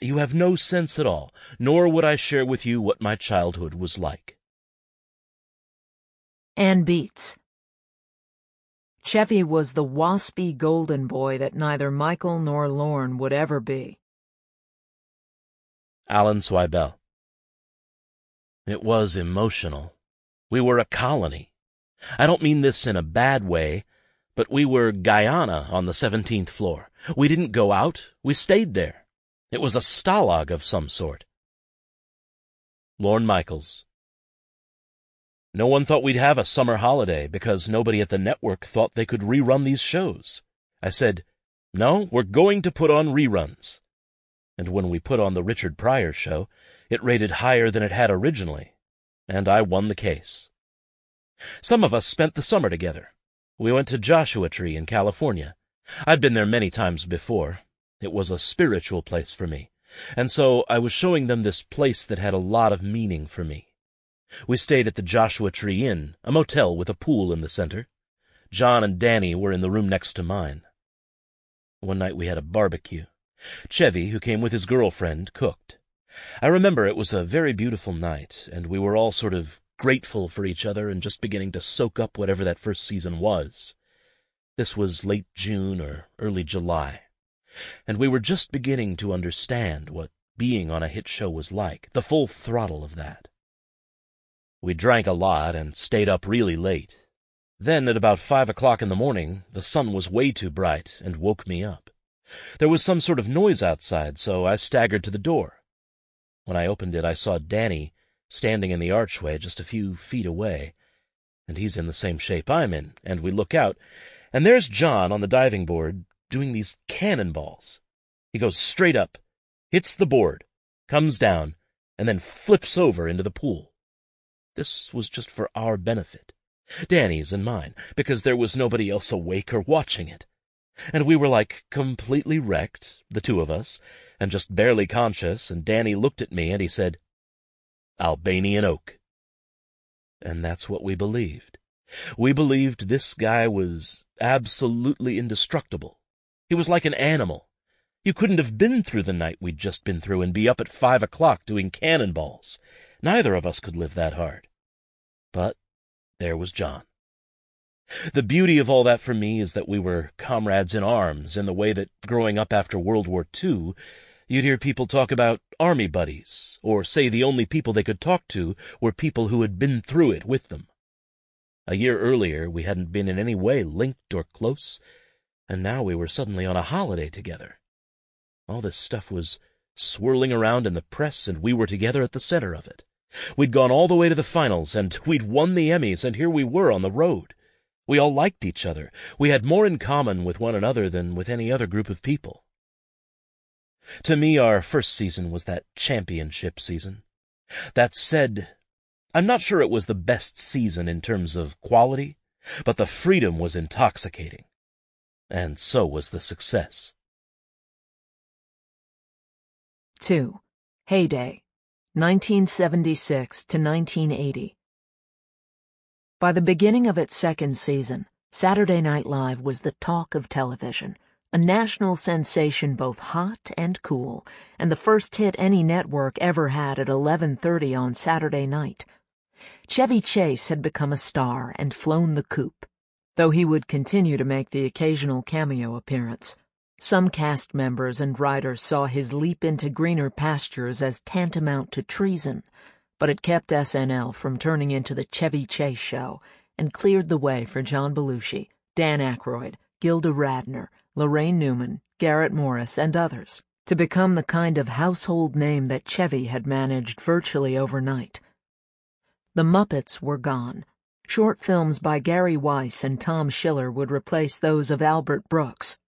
You have no sense at all, nor would I share with you what my childhood was like. Ann Beats. Chevy was the waspy golden boy that neither Michael nor Lorne would ever be. Alan Swibel. It was emotional. We were a colony. I don't mean this in a bad way, but we were Guyana on the 17th floor. We didn't go out. We stayed there. It was a stalag of some sort. Lorne Michaels. No one thought we'd have a summer holiday because nobody at the network thought they could rerun these shows. I said, "No, we're going to put on reruns." And when we put on the Richard Pryor show, it rated higher than it had originally, and I won the case. Some of us spent the summer together. We went to Joshua Tree in California. I'd been there many times before. It was a spiritual place for me, and so I was showing them this place that had a lot of meaning for me. We stayed at the Joshua Tree Inn, a motel with a pool in the center. John and Danny were in the room next to mine. One night we had a barbecue. Chevy, who came with his girlfriend, cooked. I remember it was a very beautiful night, and we were all sort of grateful for each other and just beginning to soak up whatever that first season was. This was late June or early July, and we were just beginning to understand what being on a hit show was like, the full throttle of that. We drank a lot and stayed up really late. Then at about 5 o'clock in the morning, the sun was way too bright and woke me up. There was some sort of noise outside, so I staggered to the door. When I opened it, I saw Danny standing in the archway just a few feet away, and he's in the same shape I'm in, and we look out, and there's John on the diving board doing these cannonballs. He goes straight up, hits the board, comes down, and then flips over into the pool. This was just for our benefit, Danny's and mine, because there was nobody else awake or watching it. And we were like completely wrecked, the two of us, and just barely conscious, and Danny looked at me and he said, Albanian oak. And that's what we believed. We believed this guy was absolutely indestructible. He was like an animal. You couldn't have been through the night we'd just been through and be up at 5 o'clock doing cannonballs. Neither of us could live that hard. But there was John. The beauty of all that for me is that we were comrades in arms in the way that growing up after World War II, you'd hear people talk about army buddies, or say the only people they could talk to were people who had been through it with them. A year earlier, we hadn't been in any way linked or close, and now we were suddenly on a holiday together. All this stuff was swirling around in the press, and we were together at the center of it. We'd gone all the way to the finals, and we'd won the Emmys, and here we were on the road. We all liked each other. We had more in common with one another than with any other group of people. To me, our first season was that championship season. That said, I'm not sure it was the best season in terms of quality, but the freedom was intoxicating. And so was the success. 2. Heyday, 1976 to 1980. By the beginning of its second season, Saturday Night Live was the talk of television, a national sensation both hot and cool, and the first hit any network ever had at 11:30 on Saturday night. Chevy Chase had become a star and flown the coop, though he would continue to make the occasional cameo appearance. Some cast members and writers saw his leap into greener pastures as tantamount to treason, but it kept SNL from turning into the Chevy Chase Show and cleared the way for John Belushi, Dan Aykroyd, Gilda Radner, Lorraine Newman, Garrett Morris, and others, to become the kind of household name that Chevy had managed virtually overnight. The Muppets were gone. Short films by Gary Weiss and Tom Schiller would replace those of Albert Brooks.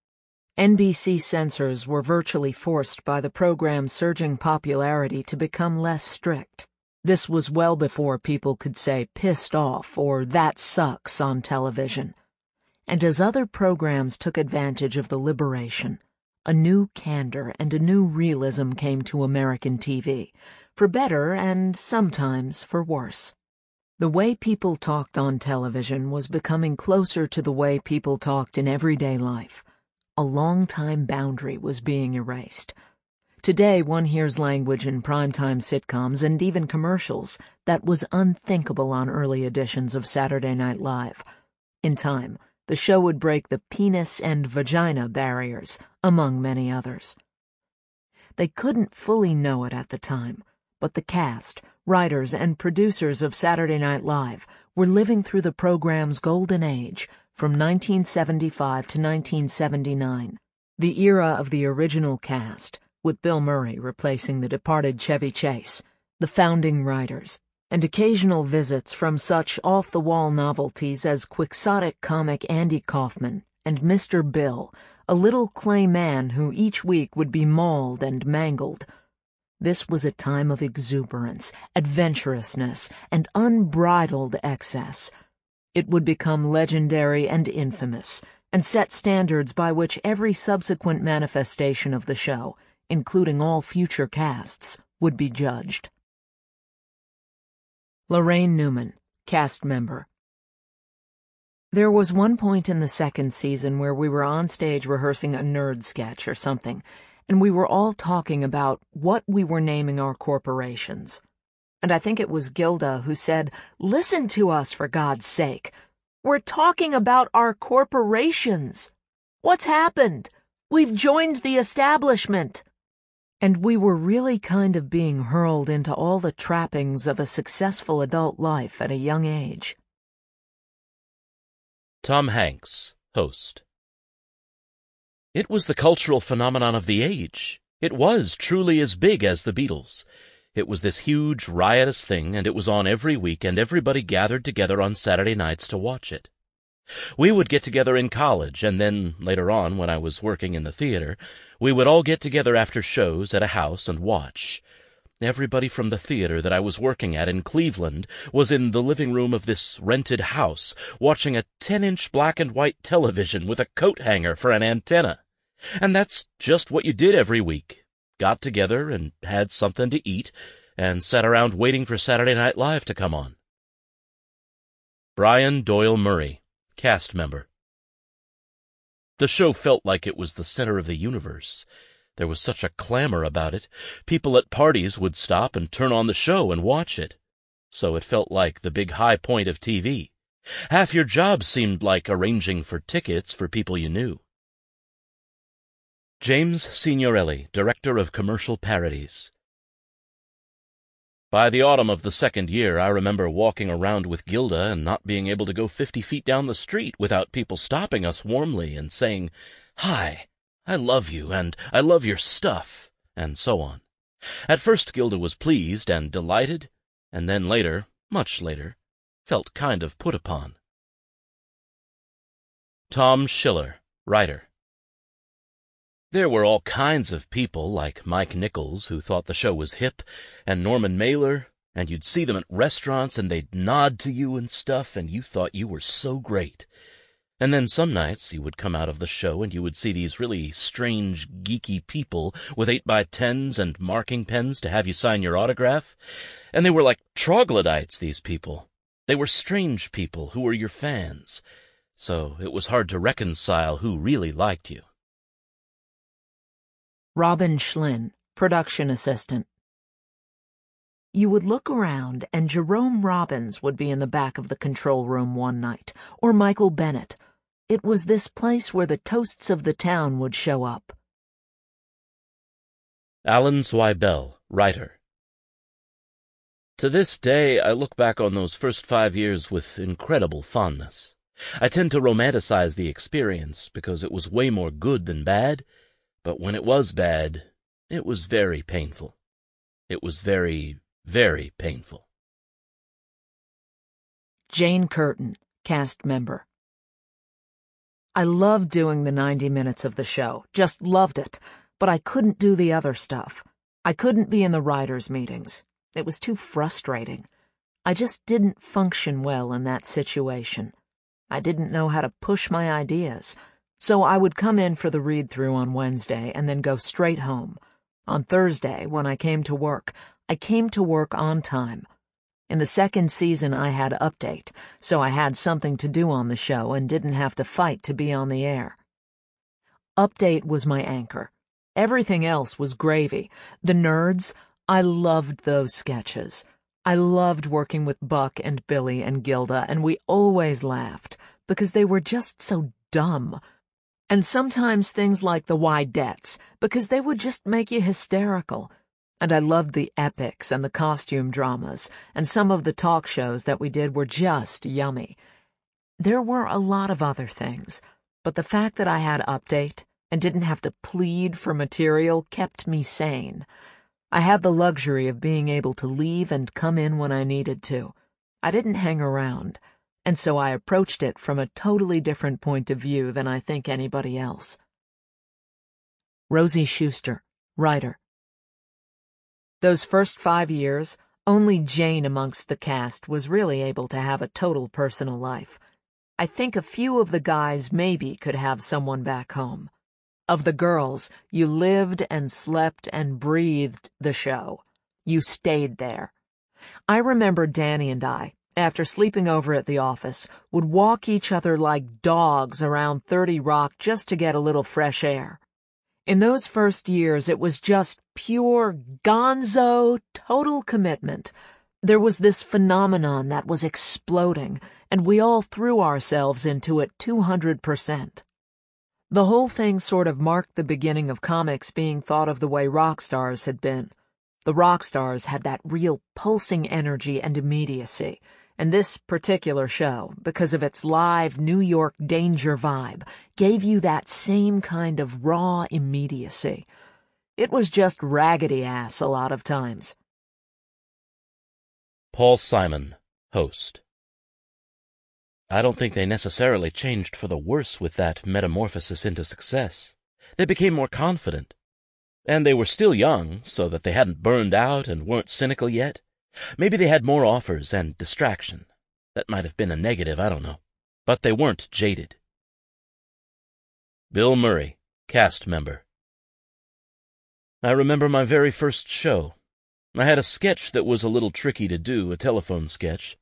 NBC censors were virtually forced by the program's surging popularity to become less strict. This was well before people could say "pissed off" or "that sucks" on television. And as other programs took advantage of the liberation, a new candor and a new realism came to American TV, for better and sometimes for worse. The way people talked on television was becoming closer to the way people talked in everyday life. A long-time boundary was being erased. Today, one hears language in primetime sitcoms and even commercials that was unthinkable on early editions of Saturday Night Live. In time, the show would break the penis and vagina barriers, among many others. They couldn't fully know it at the time, but the cast, writers, and producers of Saturday Night Live were living through the program's golden age from 1975 to 1979, the era of the original cast, with Bill Murray replacing the departed Chevy Chase, the founding writers, and occasional visits from such off-the-wall novelties as quixotic comic Andy Kaufman and Mr. Bill, a little clay man who each week would be mauled and mangled. This was a time of exuberance, adventurousness, and unbridled excess. It would become legendary and infamous, and set standards by which every subsequent manifestation of the show, including all future casts, would be judged. Lorraine Newman, cast member. There was one point in the second season where we were on stage rehearsing a nerd sketch or something, and we were all talking about what we were naming our corporations. And I think it was Gilda who said, "Listen to us, for God's sake. We're talking about our corporations. What's happened? We've joined the establishment." And we were really kind of being hurled into all the trappings of a successful adult life at a young age. Tom Hanks, host. It was the cultural phenomenon of the age. It was truly as big as the Beatles. It was this huge, riotous thing, and it was on every week, and everybody gathered together on Saturday nights to watch it. We would get together in college, and then, later on, when I was working in the theater, we would all get together after shows at a house and watch. Everybody from the theater that I was working at in Cleveland was in the living room of this rented house, watching a 10-inch black and white television with a coat hanger for an antenna. And that's just what you did every week. Got together and had something to eat, and sat around waiting for Saturday Night Live to come on. Brian Doyle Murray, cast member. The show felt like it was the center of the universe. There was such a clamor about it. People at parties would stop and turn on the show and watch it. So it felt like the big high point of TV. Half your job seemed like arranging for tickets for people you knew. James Signorelli, Director of Commercial Parodies. By the autumn of the second year, I remember walking around with Gilda and not being able to go 50 feet down the street without people stopping us warmly and saying, "Hi, I love you, and I love your stuff," and so on. At first Gilda was pleased and delighted, and then later, much later, felt kind of put upon. Tom Schiller, writer. There were all kinds of people, like Mike Nichols, who thought the show was hip, and Norman Mailer, and you'd see them at restaurants and they'd nod to you and stuff, and you thought you were so great. And then some nights you would come out of the show and you would see these really strange, geeky people with 8x10s and marking pens to have you sign your autograph, and they were like troglodytes, these people. They were strange people who were your fans, so it was hard to reconcile who really liked you. Robin Schlinn, production assistant. You would look around, and Jerome Robbins would be in the back of the control room one night, or Michael Bennett. It was this place where the toasts of the town would show up. Alan Zweibel, writer. To this day, I look back on those first 5 years with incredible fondness. I tend to romanticize the experience because it was way more good than bad, but when it was bad, it was very painful. It was very, very painful. Jane Curtin, cast member. I loved doing the 90 minutes of the show, just loved it, but I couldn't do the other stuff. I couldn't be in the writers' meetings. It was too frustrating. I just didn't function well in that situation. I didn't know how to push my ideas. So I would come in for the read-through on Wednesday and then go straight home. On Thursday, when I came to work on time. In the second season, I had Update, so I had something to do on the show and didn't have to fight to be on the air. Update was my anchor. Everything else was gravy. The nerds, I loved those sketches. I loved working with Buck and Billy and Gilda, and we always laughed because they were just so dumb. And sometimes things like the Widettes, because they would just make you hysterical. And I loved the epics and the costume dramas, and some of the talk shows that we did were just yummy. There were a lot of other things, but the fact that I had Update and didn't have to plead for material kept me sane. I had the luxury of being able to leave and come in when I needed to. I didn't hang around. And so I approached it from a totally different point of view than I think anybody else. Rosie Schuster, writer. Those first 5 years, only Jane amongst the cast was really able to have a total personal life. I think a few of the guys maybe could have someone back home. Of the girls, you lived and slept and breathed the show. You stayed there. I remember Danny and I, after sleeping over at the office, would walk each other like dogs around 30 Rock just to get a little fresh air. In those first years, it was just pure gonzo, total commitment. There was this phenomenon that was exploding, and we all threw ourselves into it 200%. The whole thing sort of marked the beginning of comics being thought of the way rock stars had been. The rock stars had that real pulsing energy and immediacy. And this particular show, because of its live New York danger vibe, gave you that same kind of raw immediacy. It was just raggedy ass a lot of times. Paul Simon, host. I don't think they necessarily changed for the worse with that metamorphosis into success. They became more confident. And they were still young, so that they hadn't burned out and weren't cynical yet. Maybe they had more offers and distraction. That might have been a negative, I don't know. But they weren't jaded. Bill Murray, cast member. I remember my very first show. I had a sketch that was a little tricky to do, a telephone sketch.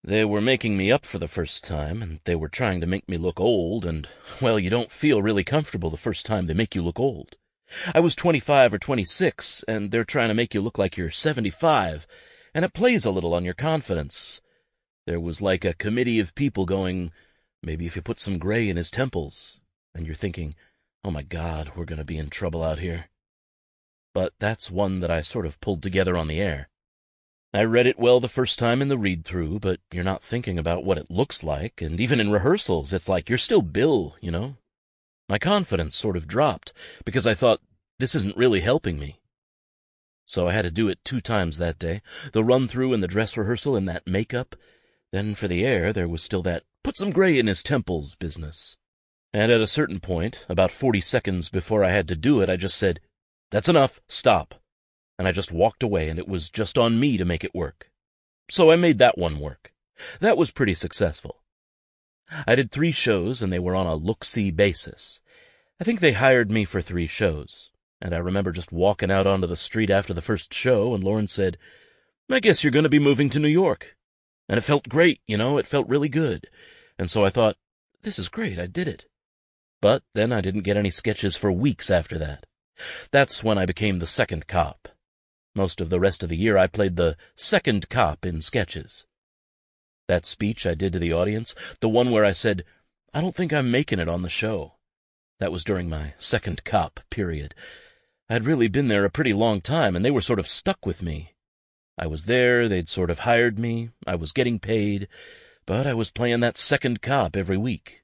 They were making me up for the first time, and they were trying to make me look old, and, well, you don't feel really comfortable the first time they make you look old. I was 25 or 26, and they're trying to make you look like you're 75, and it plays a little on your confidence. There was like a committee of people going, maybe if you put some gray in his temples, and you're thinking, oh my God, we're going to be in trouble out here. But that's one that I sort of pulled together on the air. I read it well the first time in the read-through, but you're not thinking about what it looks like, and even in rehearsals, it's like you're still Bill, you know? My confidence sort of dropped, because I thought, this isn't really helping me. So I had to do it 2 times that day, the run-through and the dress rehearsal and that makeup. Then for the air, there was still that put some gray in his temples business. And at a certain point, about 40 seconds before I had to do it, I just said, that's enough, stop. And I just walked away, and it was just on me to make it work. So I made that one work. That was pretty successful. I did 3 shows, and they were on a look-see basis. I think they hired me for 3 shows, and I remember just walking out onto the street after the first show, and Lauren said, I guess you're going to be moving to New York. And it felt great, you know, it felt really good. And so I thought, this is great, I did it. But then I didn't get any sketches for weeks after that. That's when I became the second cop. Most of the rest of the year I played the second cop in sketches. That speech I did to the audience, the one where I said, I don't think I'm making it on the show. That was during my second cop period. I'd really been there a pretty long time, and they were sort of stuck with me. I was there, they'd sort of hired me, I was getting paid, but I was playing that second cop every week.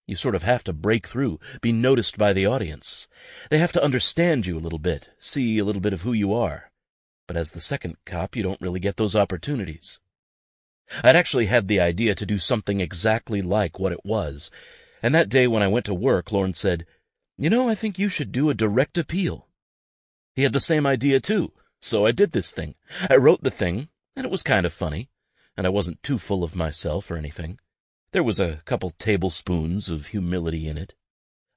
You sort of have to break through, be noticed by the audience. They have to understand you a little bit, see a little bit of who you are. But as the second cop, you don't really get those opportunities. I'd actually had the idea to do something exactly like what it was, and that day when I went to work, Lorne said, you know, I think you should do a direct appeal. He had the same idea, too, so I did this thing. I wrote the thing, and it was kind of funny, and I wasn't too full of myself or anything. There was a couple tablespoons of humility in it.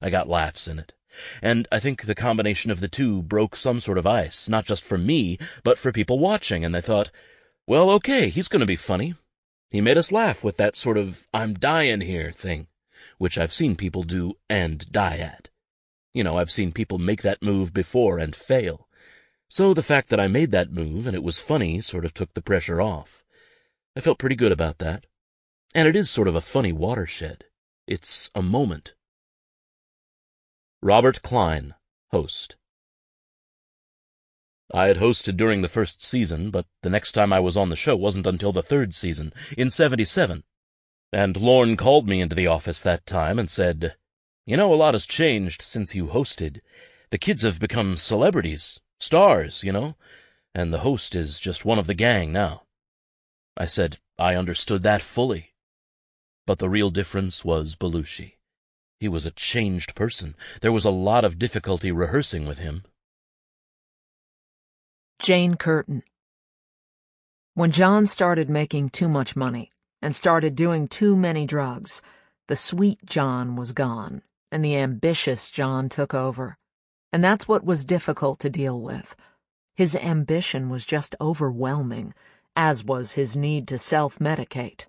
I got laughs in it. And I think the combination of the two broke some sort of ice, not just for me, but for people watching, and they thought, well, okay, he's going to be funny. He made us laugh with that sort of I'm dying here thing, which I've seen people do and die at. You know, I've seen people make that move before and fail. So the fact that I made that move and it was funny sort of took the pressure off. I felt pretty good about that. And it is sort of a funny watershed. It's a moment. Robert Klein, host. I had hosted during the first season, but the next time I was on the show wasn't until the 3rd season, in 77. And Lorne called me into the office that time and said, you know, a lot has changed since you hosted. The kids have become celebrities, stars, you know, and the host is just one of the gang now. I said I understood that fully. But the real difference was Belushi. He was a changed person. There was a lot of difficulty rehearsing with him. Jane Curtin. When John started making too much money and started doing too many drugs, the sweet John was gone, and the ambitious John took over. And that's what was difficult to deal with. His ambition was just overwhelming, as was his need to self-medicate.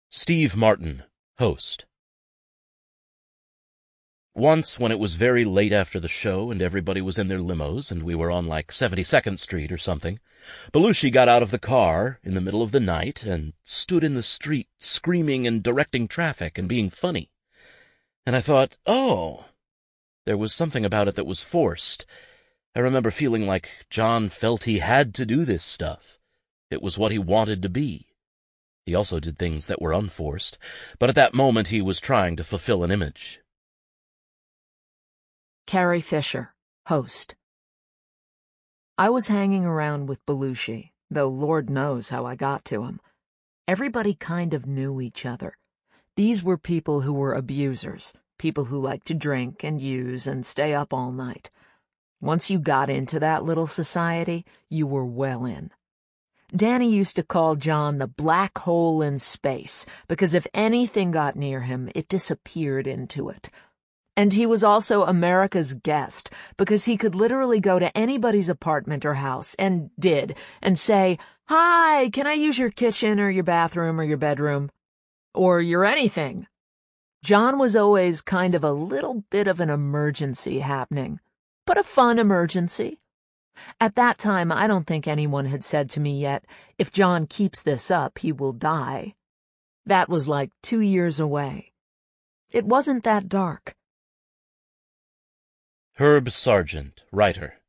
Steve Martin, host. Once, when it was very late after the show and everybody was in their limos and we were on like 72nd Street or something, Belushi got out of the car in the middle of the night and stood in the street screaming and directing traffic and being funny. And I thought, oh, there was something about it that was forced. I remember feeling like John felt he had to do this stuff. It was what he wanted to be. He also did things that were unforced, but at that moment he was trying to fulfill an image. Carrie Fisher, host. I was hanging around with Belushi, though Lord knows how I got to him. Everybody kind of knew each other. These were people who were abusers, people who liked to drink and use and stay up all night. Once you got into that little society, you were well in. Danny used to call John the black hole in space, because if anything got near him, it disappeared into it. And he was also America's guest, because he could literally go to anybody's apartment or house, and did, and say, "Hi, can I use your kitchen or your bathroom or your bedroom? Or your anything?" John was always kind of a little bit of an emergency happening, but a fun emergency. At that time, I don't think anyone had said to me yet, "If John keeps this up, he will die." That was like 2 years away. It wasn't that dark. Herb Sargent, writer.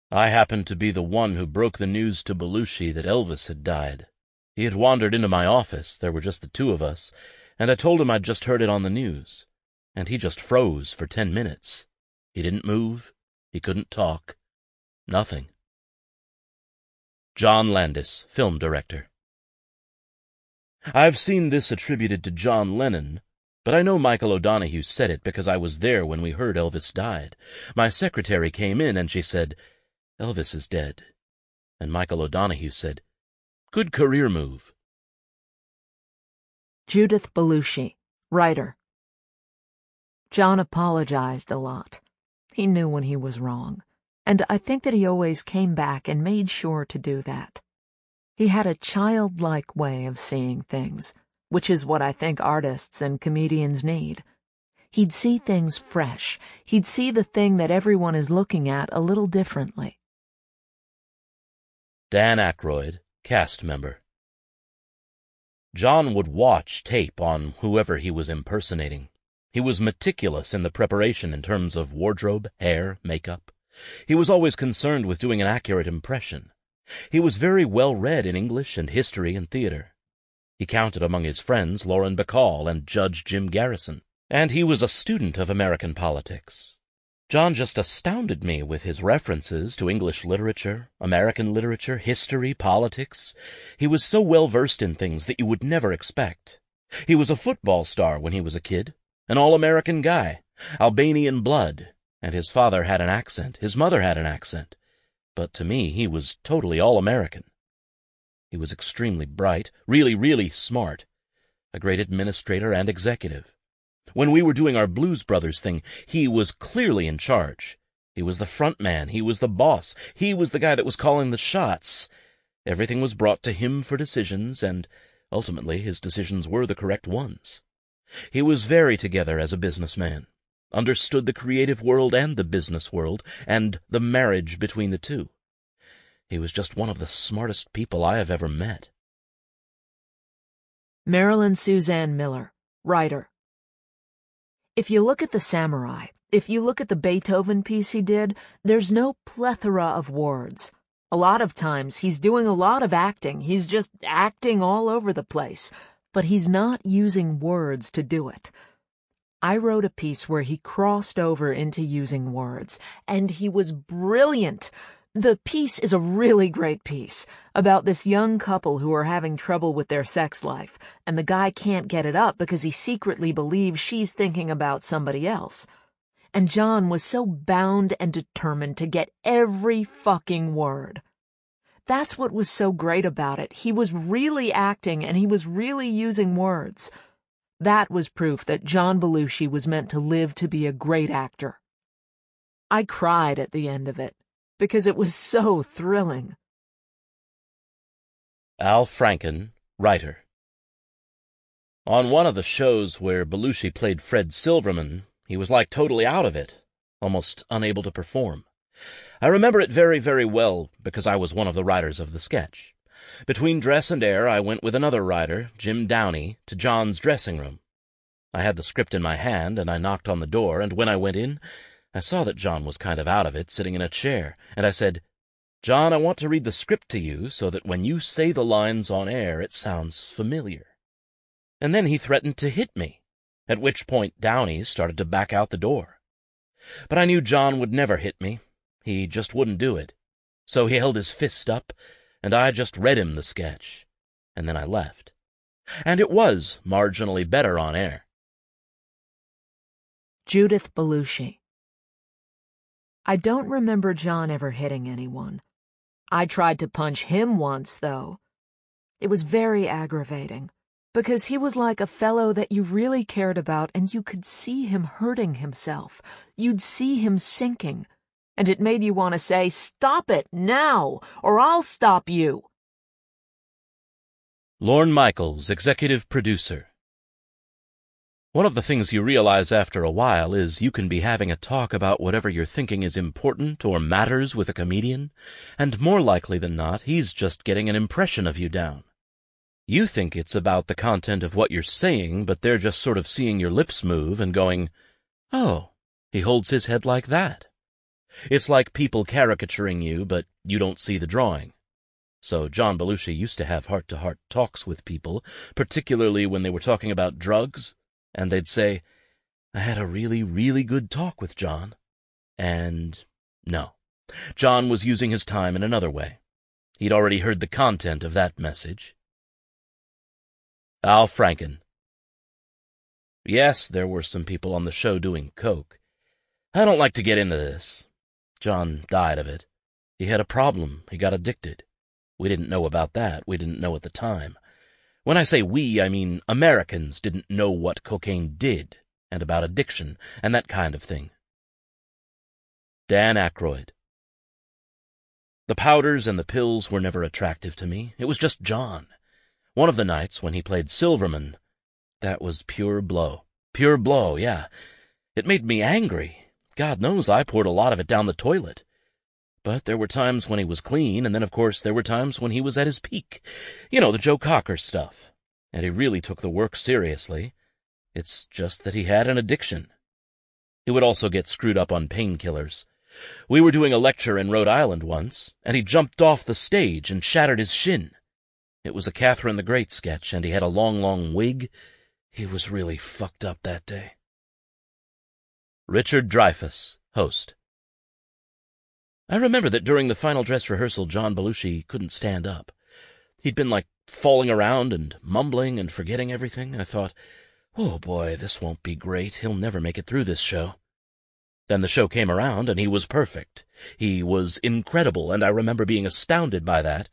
I happened to be the one who broke the news to Belushi that Elvis had died. He had wandered into my office, there were just the two of us, and I told him I'd just heard it on the news. And he just froze for 10 minutes. He didn't move. He couldn't talk. Nothing. John Landis, film director. I've seen this attributed to John Lennon, but I know Michael O'Donoghue said it because I was there when we heard Elvis died. My secretary came in and she said, "Elvis is dead." And Michael O'Donoghue said, "Good career move." Judith Belushi, writer. John apologized a lot. He knew when he was wrong, and I think that he always came back and made sure to do that. He had a childlike way of seeing things, which is what I think artists and comedians need. He'd see things fresh. He'd see the thing that everyone is looking at a little differently. Dan Aykroyd, cast member. John would watch tape on whoever he was impersonating. He was meticulous in the preparation in terms of wardrobe, hair, makeup. He was always concerned with doing an accurate impression. He was very well read in English and history and theater. He counted among his friends Lauren Bacall and Judge Jim Garrison, and he was a student of American politics. John just astounded me with his references to English literature, American literature, history, politics. He was so well versed in things that you would never expect. He was a football star when he was a kid, an all-American guy, Albanian blood, and his father had an accent, his mother had an accent. But to me, he was totally all-American. He was extremely bright, really, really smart, a great administrator and executive. When we were doing our Blues Brothers thing, he was clearly in charge. He was the front man, he was the boss, he was the guy that was calling the shots. Everything was brought to him for decisions, and ultimately his decisions were the correct ones. He was very together as a businessman, understood the creative world and the business world, and the marriage between the two. He was just one of the smartest people I have ever met. Marilyn Suzanne Miller, writer. If you look at the Samurai, if you look at the Beethoven piece he did, there's no plethora of words. A lot of times he's doing a lot of acting. He's just acting all over the place. But he's not using words to do it. I wrote a piece where he crossed over into using words, and he was brilliant. The piece is a really great piece about this young couple who are having trouble with their sex life, and the guy can't get it up because he secretly believes she's thinking about somebody else. And John was so bound and determined to get every fucking word. That's what was so great about it. He was really acting, and he was really using words. That was proof that John Belushi was meant to live to be a great actor. I cried at the end of it, because it was so thrilling. Al Franken, writer. On one of the shows where Belushi played Fred Silverman, he was like totally out of it, almost unable to perform. I remember it very, very well because I was one of the writers of the sketch. Between dress and air, I went with another writer, Jim Downey, to John's dressing room. I had the script in my hand, and I knocked on the door, and when I went in, I saw that John was kind of out of it, sitting in a chair, and I said, "John, I want to read the script to you so that when you say the lines on air, it sounds familiar." And then he threatened to hit me, at which point Downey started to back out the door. But I knew John would never hit me. He just wouldn't do it. So he held his fist up, and I just read him the sketch, and then I left. And it was marginally better on air. Judith Belushi. I don't remember John ever hitting anyone. I tried to punch him once, though. It was very aggravating. Because he was like a fellow that you really cared about, and you could see him hurting himself. You'd see him sinking. And it made you want to say, "Stop it, now, or I'll stop you." Lorne Michaels, executive producer. One of the things you realize after a while is you can be having a talk about whatever you're thinking is important or matters with a comedian, and more likely than not, he's just getting an impression of you down. You think it's about the content of what you're saying, but they're just sort of seeing your lips move and going, "Oh, he holds his head like that." It's like people caricaturing you, but you don't see the drawing. So John Belushi used to have heart-to-heart talks with people, particularly when they were talking about drugs, and they'd say, "I had a really, really good talk with John." And no, John was using his time in another way. He'd already heard the content of that message. Al Franken. Yes, there were some people on the show doing coke. I don't like to get into this. John died of it. He had a problem. He got addicted. We didn't know about that. We didn't know at the time. When I say we, I mean Americans didn't know what cocaine did, and about addiction, and that kind of thing. Dan Aykroyd. The powders and the pills were never attractive to me. It was just John. One of the nights when he played Silverman, that was pure blow. Pure blow, yeah. It made me angry. God knows I poured a lot of it down the toilet. But there were times when he was clean, and then, of course, there were times when he was at his peak. You know, the Joe Cocker stuff. And he really took the work seriously. It's just that he had an addiction. He would also get screwed up on painkillers. We were doing a lecture in Rhode Island once, and he jumped off the stage and shattered his shin. It was a Catherine the Great sketch, and he had a long, long wig. He was really fucked up that day. Richard Dreyfuss, host. I remember that during the final dress rehearsal, John Belushi couldn't stand up. He'd been like falling around and mumbling and forgetting everything. I thought, oh boy, this won't be great. He'll never make it through this show. Then the show came around, and he was perfect. He was incredible, and I remember being astounded by that,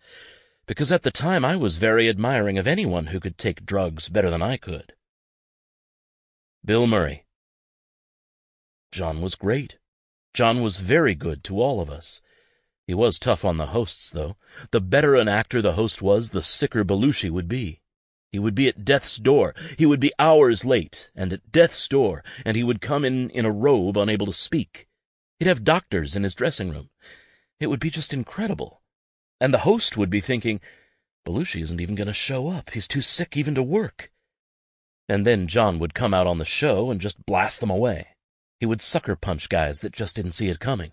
because at the time I was very admiring of anyone who could take drugs better than I could. Bill Murray. John was great. John was very good to all of us. He was tough on the hosts, though. The better an actor the host was, the sicker Belushi would be. He would be at death's door. He would be hours late, and at death's door, and he would come in a robe, unable to speak. He'd have doctors in his dressing room. It would be just incredible. And the host would be thinking, Belushi isn't even going to show up. He's too sick even to work. And then John would come out on the show and just blast them away. He would sucker punch guys that just didn't see it coming.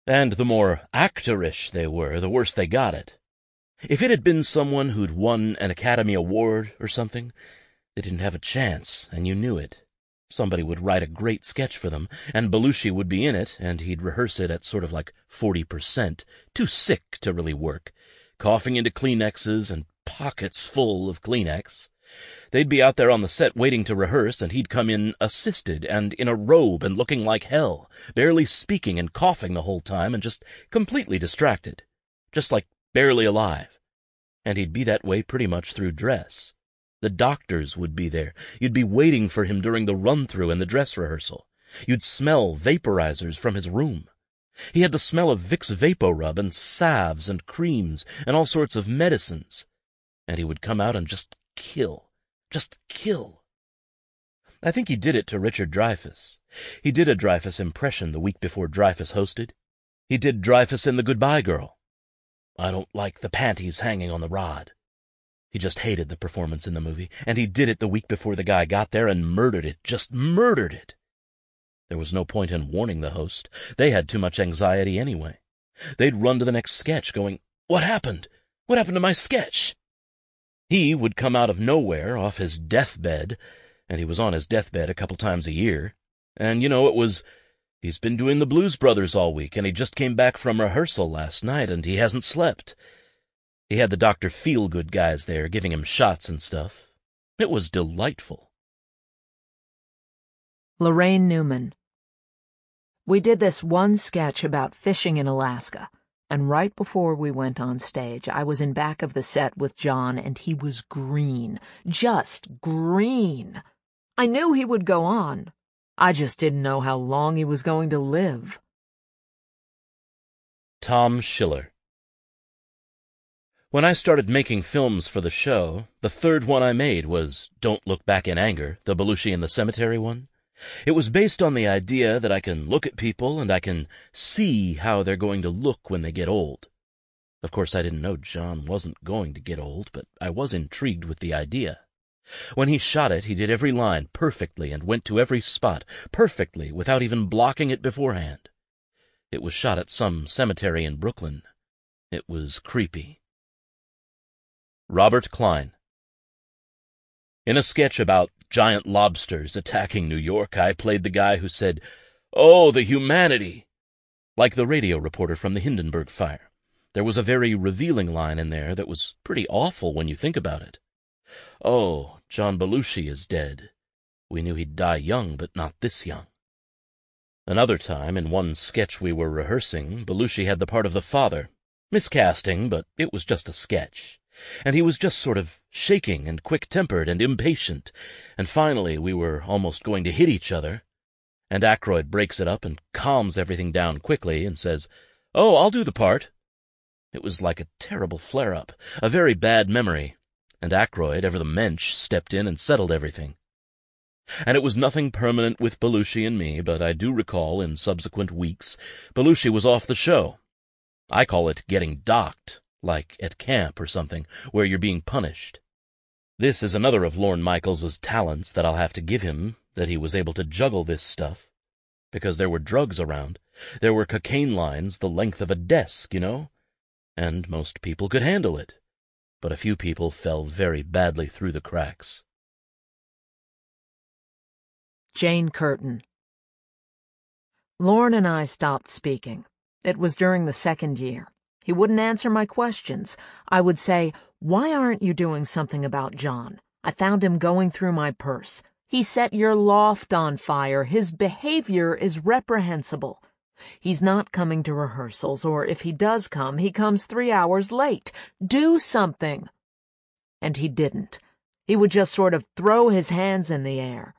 And the more actorish they were, the worse they got it. If it had been someone who'd won an Academy Award or something, they didn't have a chance, and you knew it. Somebody would write a great sketch for them, and Belushi would be in it, and he'd rehearse it at sort of like 40%, too sick to really work, coughing into Kleenexes and pockets full of Kleenex. They'd be out there on the set waiting to rehearse, and he'd come in assisted and in a robe and looking like hell, barely speaking and coughing the whole time and just completely distracted, just like barely alive. And he'd be that way pretty much through dress. The doctors would be there. You'd be waiting for him during the run-through and the dress rehearsal. You'd smell vaporizers from his room. He had the smell of Vicks VapoRub and salves and creams and all sorts of medicines. And he would come out and just kill. Just kill. I think he did it to Richard Dreyfuss. He did a Dreyfuss impression the week before Dreyfuss hosted. He did Dreyfuss in The Goodbye Girl. I don't like the panties hanging on the rod. He just hated the performance in the movie, and he did it the week before the guy got there and murdered it, just murdered it. There was no point in warning the host. They had too much anxiety anyway. They'd run to the next sketch going, What happened? What happened to my sketch? He would come out of nowhere off his deathbed, and he was on his deathbed a couple times a year, and it was, he's been doing the Blues Brothers all week, and he just came back from rehearsal last night, and he hasn't slept. He had the Dr. Feelgood guys there giving him shots and stuff. It was delightful. Lorraine Newman. We did this one sketch about fishing in Alaska. And right before we went on stage, I was in back of the set with John, and he was green. Just green. I knew he would go on. I just didn't know how long he was going to live. Tom Schiller. When I started making films for the show, the third one I made was Don't Look Back in Anger, the Belushi in the Cemetery one. It was based on the idea that I can look at people and I can see how they're going to look when they get old. Of course, I didn't know John wasn't going to get old, but I was intrigued with the idea. When he shot it, he did every line perfectly and went to every spot perfectly without even blocking it beforehand. It was shot at some cemetery in Brooklyn. It was creepy. Robert Klein. In a sketch about giant lobsters attacking New York, I played the guy who said, "Oh, the humanity!" like the radio reporter from the Hindenburg fire. There was a very revealing line in there that was pretty awful when you think about it. "Oh, John Belushi is dead. We knew he'd die young, but not this young." Another time, in one sketch we were rehearsing, Belushi had the part of the father. Miscasting, but it was just a sketch. And he was just sort of shaking and quick-tempered and impatient, and finally we were almost going to hit each other, and Aykroyd breaks it up and calms everything down quickly and says, "Oh, I'll do the part." It was like a terrible flare-up, a very bad memory, and Aykroyd, ever the mensch, stepped in and settled everything. And it was nothing permanent with Belushi and me, but I do recall in subsequent weeks Belushi was off the show. I call it getting docked, like at camp or something, where you're being punished. This is another of Lorne Michaels's talents that I'll have to give him, that he was able to juggle this stuff. Because there were drugs around. There were cocaine lines the length of a desk, you know, and most people could handle it. But a few people fell very badly through the cracks. Jane Curtin. Lorne and I stopped speaking. It was during the second year. He wouldn't answer my questions. I would say, "Why aren't you doing something about John? I found him going through my purse. He set your loft on fire. His behavior is reprehensible. He's not coming to rehearsals, or if he does come, he comes 3 hours late. Do something." And he didn't. He would just sort of throw his hands in the air.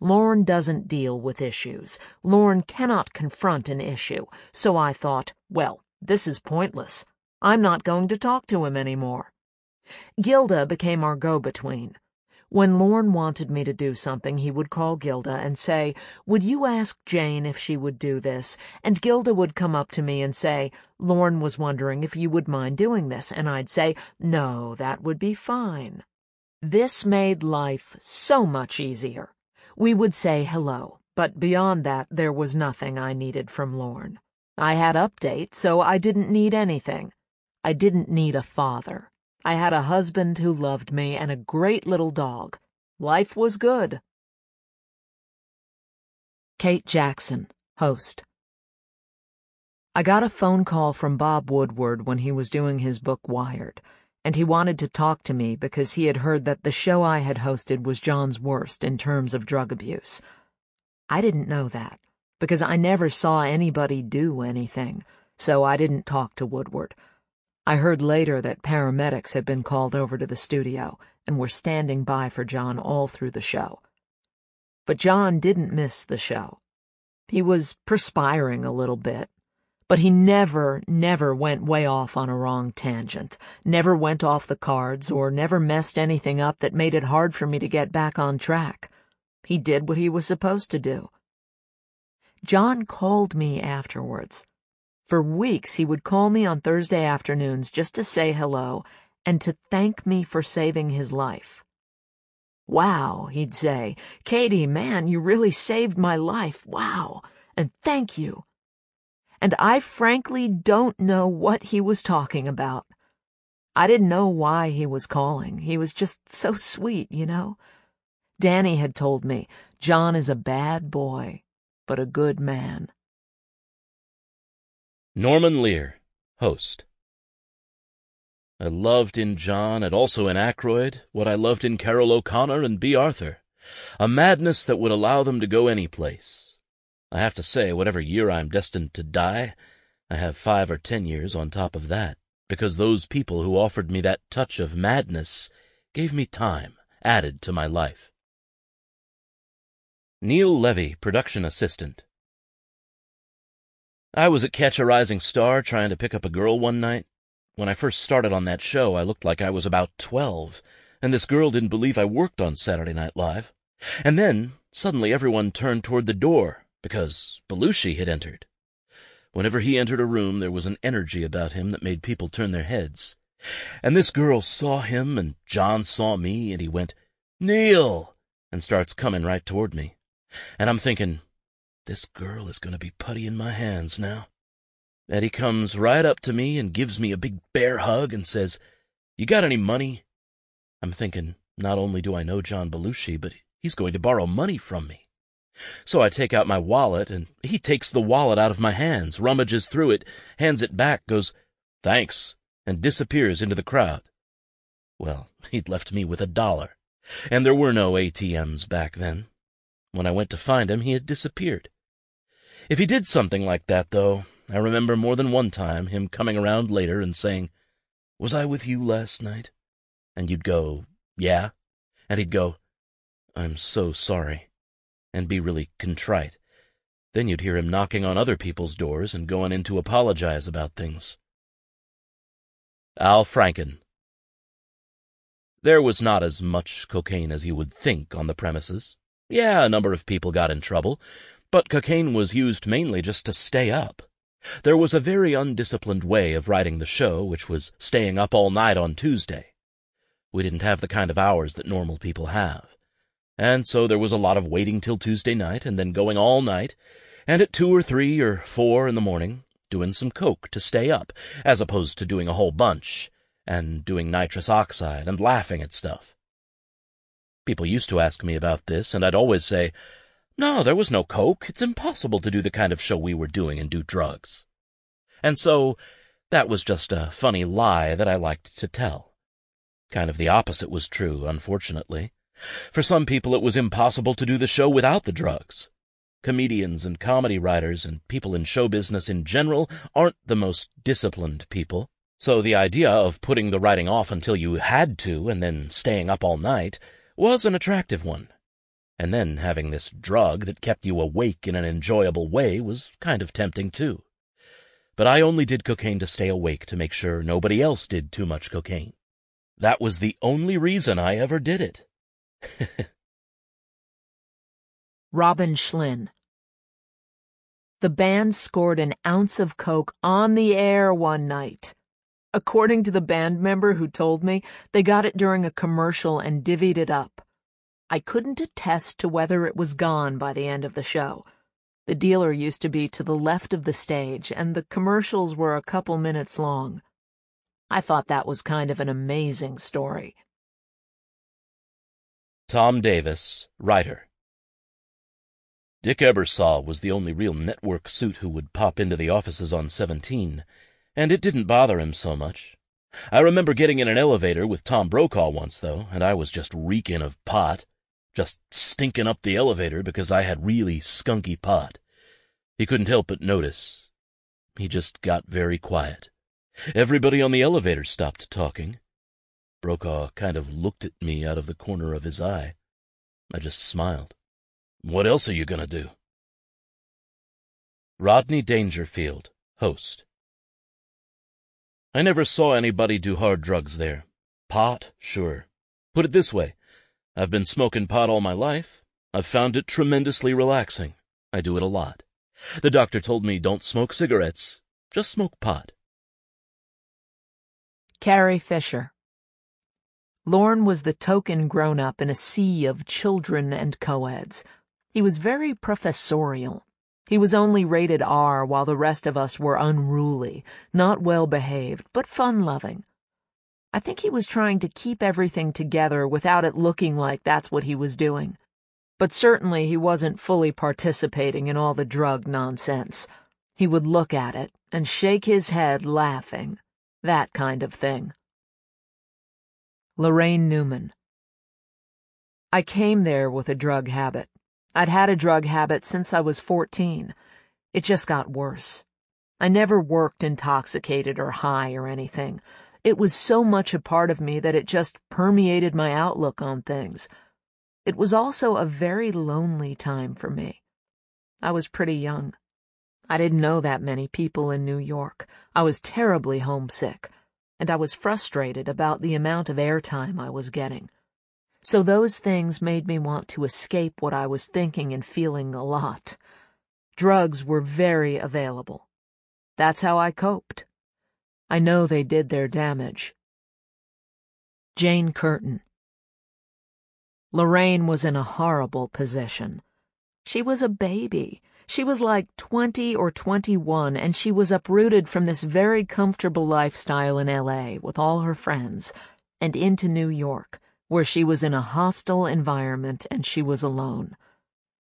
Lorne doesn't deal with issues. Lorne cannot confront an issue. So I thought, well, this is pointless. I'm not going to talk to him anymore. Gilda became our go-between. When Lorne wanted me to do something, he would call Gilda and say, "Would you ask Jane if she would do this?" And Gilda would come up to me and say, "Lorne was wondering if you would mind doing this." And I'd say, "No, that would be fine." This made life so much easier. We would say hello, but beyond that there was nothing I needed from Lorne. I had updates, so I didn't need anything. I didn't need a father. I had a husband who loved me and a great little dog. Life was good. Kate Jackson, host. I got a phone call from Bob Woodward when he was doing his book Wired, and he wanted to talk to me because he had heard that the show I had hosted was John's worst in terms of drug abuse. I didn't know that, because I never saw anybody do anything, so I didn't talk to Woodward. I heard later that paramedics had been called over to the studio and were standing by for John all through the show. But John didn't miss the show. He was perspiring a little bit, but he never went way off on a wrong tangent, never went off the cards, or never messed anything up that made it hard for me to get back on track. He did what he was supposed to do. John called me afterwards. For weeks he would call me on Thursday afternoons just to say hello and to thank me for saving his life. "Wow," he'd say, "Katie, man, you really saved my life. Wow, and thank you." And I frankly don't know what he was talking about. I didn't know why he was calling. He was just so sweet, you know. Danny had told me, John is a bad boy, but a good man. Norman Lear, host. I loved in John, and also in Aykroyd, what I loved in Carroll O'Connor and B. Arthur, a madness that would allow them to go any place. I have to say, whatever year I'm destined to die, I have 5 or 10 years on top of that, because those people who offered me that touch of madness gave me time added to my life. Neil Levy, production assistant. I was at Catch a Rising Star trying to pick up a girl one night. When I first started on that show, I looked like I was about 12, and this girl didn't believe I worked on Saturday Night Live. And then, suddenly everyone turned toward the door, because Belushi had entered. Whenever he entered a room, there was an energy about him that made people turn their heads. And this girl saw him, and John saw me, and he went, "Neil!" and starts coming right toward me. And I'm thinking, this girl is going to be putty in my hands now. And he comes right up to me and gives me a big bear hug and says, "You got any money?" I'm thinking, not only do I know John Belushi, but he's going to borrow money from me. So I take out my wallet, and he takes the wallet out of my hands, rummages through it, hands it back, goes, "Thanks," and disappears into the crowd. Well, he'd left me with $1, and there were no ATMs back then. When I went to find him, he had disappeared. If he did something like that, though, I remember more than one time him coming around later and saying, "Was I with you last night?" And you'd go, "Yeah," and he'd go, "I'm so sorry," and be really contrite. Then you'd hear him knocking on other people's doors and going in to apologize about things. Al Franken. There was not as much cocaine as you would think on the premises. Yeah, a number of people got in trouble, but cocaine was used mainly just to stay up. There was a very undisciplined way of writing the show, which was staying up all night on Tuesday. We didn't have the kind of hours that normal people have. And so there was a lot of waiting till Tuesday night and then going all night, and at 2 or 3 or 4 in the morning, doing some coke to stay up, as opposed to doing a whole bunch, and doing nitrous oxide and laughing at stuff. People used to ask me about this, and I'd always say, "No, there was no coke. It's impossible to do the kind of show we were doing and do drugs." And so that was just a funny lie that I liked to tell. Kind of the opposite was true, unfortunately. For some people it was impossible to do the show without the drugs. Comedians and comedy writers and people in show business in general aren't the most disciplined people, so the idea of putting the writing off until you had to and then staying up all night was an attractive one. And then having this drug that kept you awake in an enjoyable way was kind of tempting too. But I only did cocaine to stay awake to make sure nobody else did too much cocaine. That was the only reason I ever did it. Robin Schlinn. The band scored an ounce of coke on the air one night. According to the band member who told me, they got it during a commercial and divvied it up. I couldn't attest to whether it was gone by the end of the show. The dealer used to be to the left of the stage, and the commercials were a couple minutes long. I thought that was kind of an amazing story. Tom Davis, writer. Dick Ebersol was the only real network suit who would pop into the offices on 17, and it didn't bother him so much. I remember getting in an elevator with Tom Brokaw once, though, and I was just reeking of pot, just stinking up the elevator because I had really skunky pot. He couldn't help but notice. He just got very quiet. Everybody on the elevator stopped talking. Brokaw kind of looked at me out of the corner of his eye. I just smiled. "What else are you going to do?" Rodney Dangerfield, host. I never saw anybody do hard drugs there. Pot, sure. Put it this way. I've been smoking pot all my life. I've found it tremendously relaxing. I do it a lot. The doctor told me don't smoke cigarettes, just smoke pot. Carrie Fisher. Lorne was the token grown-up in a sea of children and co-eds. He was very professorial. He was only rated R while the rest of us were unruly, not well-behaved, but fun-loving. I think he was trying to keep everything together without it looking like that's what he was doing. But certainly he wasn't fully participating in all the drug nonsense. He would look at it and shake his head laughing. That kind of thing. Lorraine Newman. I came there with a drug habit. I'd had a drug habit since I was 14. It just got worse. I never worked intoxicated or high or anything. It was so much a part of me that it just permeated my outlook on things. It was also a very lonely time for me. I was pretty young. I didn't know that many people in New York. I was terribly homesick, and I was frustrated about the amount of airtime I was getting. So those things made me want to escape what I was thinking and feeling a lot. Drugs were very available. That's how I coped. I know they did their damage. Jane Curtin. Lorraine was in a horrible position. She was a baby. She was like 20 or 21, and she was uprooted from this very comfortable lifestyle in L.A. with all her friends, and into New York, where she was in a hostile environment and she was alone.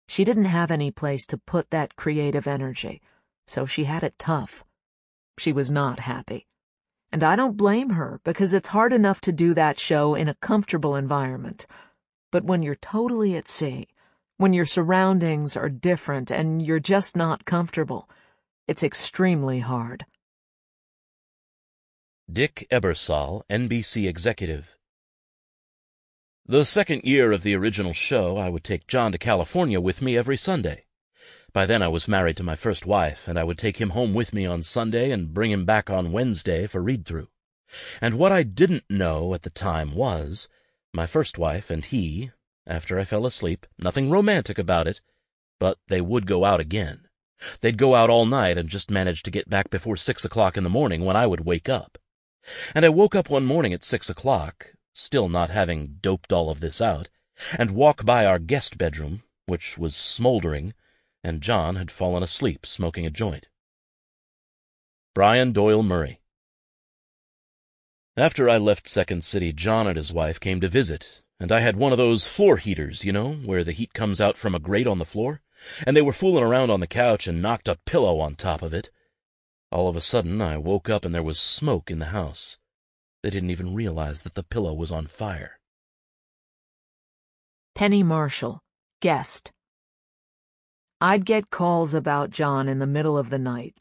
She didn't have any place to put that creative energy, so she had it tough. She was not happy. And I don't blame her, because it's hard enough to do that show in a comfortable environment. But when you're totally at sea, when your surroundings are different and you're just not comfortable, it's extremely hard. Dick Ebersol, NBC executive. The second year of the original show, I would take John to California with me every Sunday. By then I was married to my first wife, and I would take him home with me on Sunday and bring him back on Wednesday for read-through. And what I didn't know at the time was, my first wife and he, after I fell asleep, nothing romantic about it, but they would go out again. They'd go out all night and just manage to get back before 6 o'clock in the morning when I would wake up. And I woke up one morning at 6 o'clock, still not having doped all of this out, and walk by our guest bedroom, which was smoldering, and John had fallen asleep smoking a joint. Brian Doyle Murray. After I left Second City, John and his wife came to visit, and I had one of those floor heaters, you know, where the heat comes out from a grate on the floor, and they were fooling around on the couch and knocked a pillow on top of it. All of a sudden, I woke up and there was smoke in the house. They didn't even realize that the pillow was on fire. Penny Marshall, guest. I'd get calls about John in the middle of the night.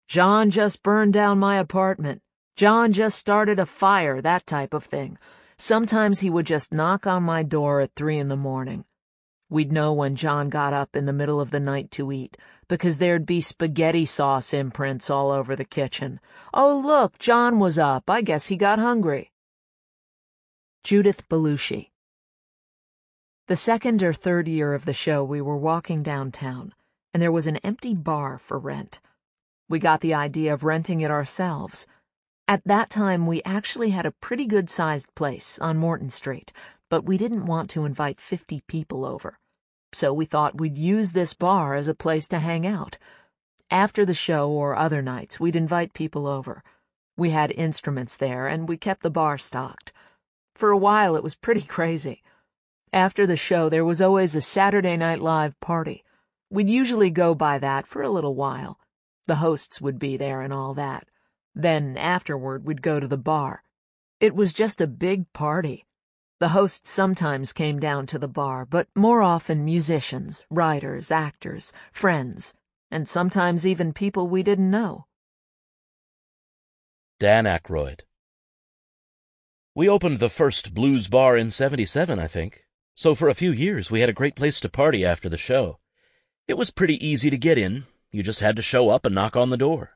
John just burned down my apartment. John just started a fire, that type of thing. Sometimes he would just knock on my door at 3 in the morning. We'd know when John got up in the middle of the night to eat, because there'd be spaghetti sauce imprints all over the kitchen. Oh, look, John was up. I guess he got hungry. Judith Belushi. The second or third year of the show, we were walking downtown, and there was an empty bar for rent. We got the idea of renting it ourselves. At that time, we actually had a pretty good-sized place on Morton Street, but we didn't want to invite 50 people over. So we thought we'd use this bar as a place to hang out. After the show or other nights, we'd invite people over. We had instruments there, and we kept the bar stocked. For a while, it was pretty crazy. After the show, there was always a Saturday Night Live party. We'd usually go by that for a little while. The hosts would be there and all that. Then, afterward, we'd go to the bar. It was just a big party. The hosts sometimes came down to the bar, but more often musicians, writers, actors, friends, and sometimes even people we didn't know. Dan Aykroyd. We opened the first blues bar in '77, I think. So for a few years we had a great place to party after the show. It was pretty easy to get in. You just had to show up and knock on the door.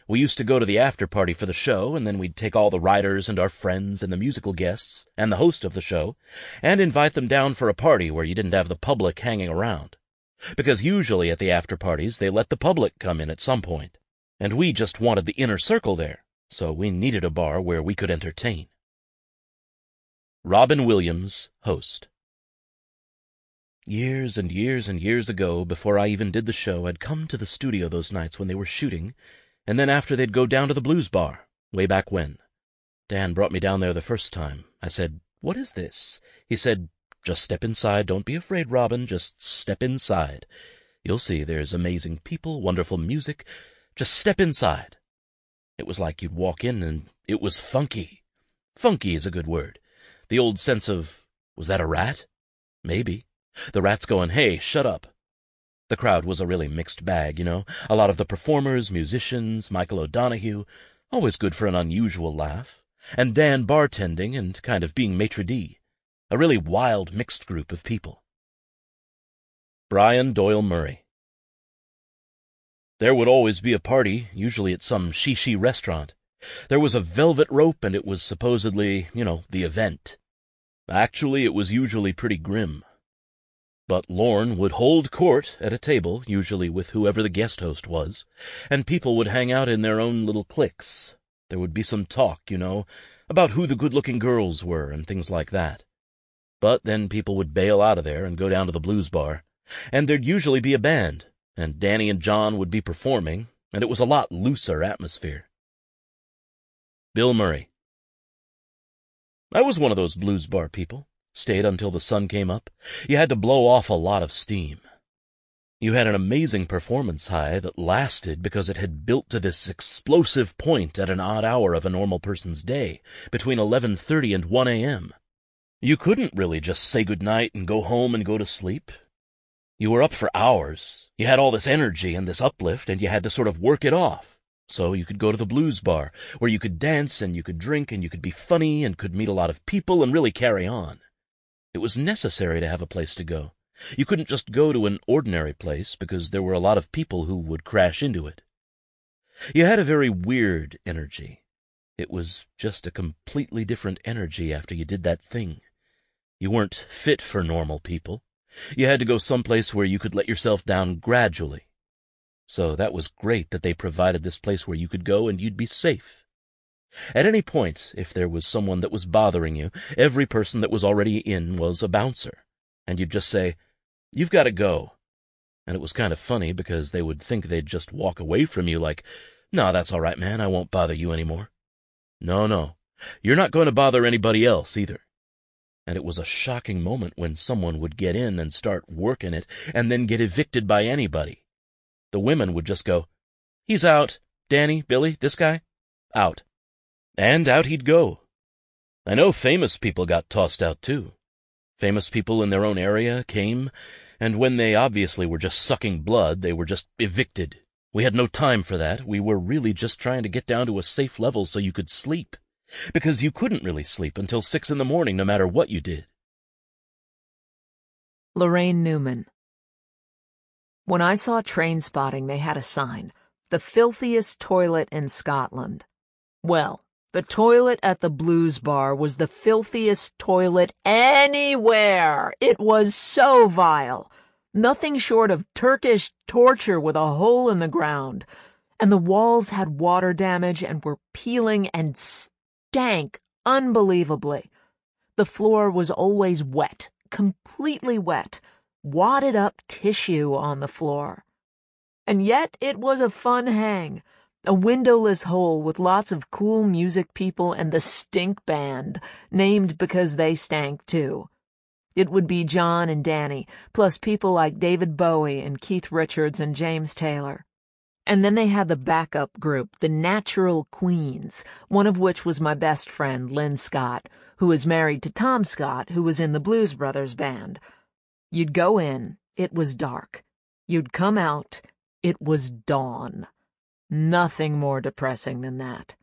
We used to go to the after-party for the show, and then we'd take all the writers and our friends and the musical guests and the host of the show and invite them down for a party where you didn't have the public hanging around. Because usually at the after-parties they let the public come in at some point, and we just wanted the inner circle there, so we needed a bar where we could entertain. Robin Williams, host. Years and years and years ago, before I even did the show, I'd come to the studio those nights when they were shooting, and then after they'd go down to the blues bar, way back when. Dan brought me down there the first time. I said, "What is this?" He said, "Just step inside. Don't be afraid, Robin. Just step inside. You'll see there's amazing people, wonderful music. Just step inside." It was like you'd walk in and it was funky. Funky is a good word. The old sense of, was that a rat? Maybe. The rat's going, "Hey, shut up." The crowd was a really mixed bag, A lot of the performers, musicians, Michael O'Donoghue, always good for an unusual laugh, and Dan bartending and kind of being maitre d'. A really wild, mixed group of people. Brian Doyle Murray. There would always be a party, usually at some shishi restaurant. There was a velvet rope, and it was supposedly, the event. Actually, it was usually pretty grim. But Lorne would hold court at a table, usually with whoever the guest host was, and people would hang out in their own little cliques. There would be some talk, about who the good-looking girls were and things like that. But then people would bail out of there and go down to the blues bar, and there'd usually be a band, and Danny and John would be performing, and it was a lot looser atmosphere. Bill Murray. I was one of those blues bar people. Stayed until the sun came up. You had to blow off a lot of steam. You had an amazing performance high that lasted because it had built to this explosive point at an odd hour of a normal person's day, between 11:30 and 1 a.m. You couldn't really just say goodnight and go home and go to sleep. You were up for hours. You had all this energy and this uplift, and you had to sort of work it off. So you could go to the blues bar, where you could dance and you could drink and you could be funny and could meet a lot of people and really carry on. It was necessary to have a place to go. You couldn't just go to an ordinary place because there were a lot of people who would crash into it. You had a very weird energy. It was just a completely different energy after you did that thing. You weren't fit for normal people. You had to go someplace where you could let yourself down gradually. So that was great that they provided this place where you could go and you'd be safe. At any point, if there was someone that was bothering you, every person that was already in was a bouncer, and you'd just say, "You've got to go." And it was kind of funny because they would think they'd just walk away from you like, "No, that's all right, man, I won't bother you anymore." No, you're not going to bother anybody else either. And it was a shocking moment when someone would get in and start working it and then get evicted by anybody. The women would just go, "He's out. Danny, Billy, this guy? Out." And out he'd go. I know famous people got tossed out, too. Famous people in their own area came, and when they obviously were just sucking blood, they were just evicted. We had no time for that. We were really just trying to get down to a safe level so you could sleep, because you couldn't really sleep until 6 in the morning no matter what you did. Lorraine Newman. When I saw Train Spotting, they had a sign, "The filthiest toilet in Scotland." Well, the toilet at the blues bar was the filthiest toilet anywhere. It was so vile. Nothing short of Turkish torture with a hole in the ground. And the walls had water damage and were peeling and stank unbelievably. The floor was always wet, completely wet, wadded up tissue on the floor. And yet it was a fun hang. A windowless hole with lots of cool music people and the stink band, named because they stank too. It would be John and Danny, plus people like David Bowie and Keith Richards and James Taylor. And then they had the backup group, the Natural Queens, one of which was my best friend, Lynn Scott, who was married to Tom Scott, who was in the Blues Brothers band. You'd go in, it was dark. You'd come out, it was dawn. Nothing more depressing than that.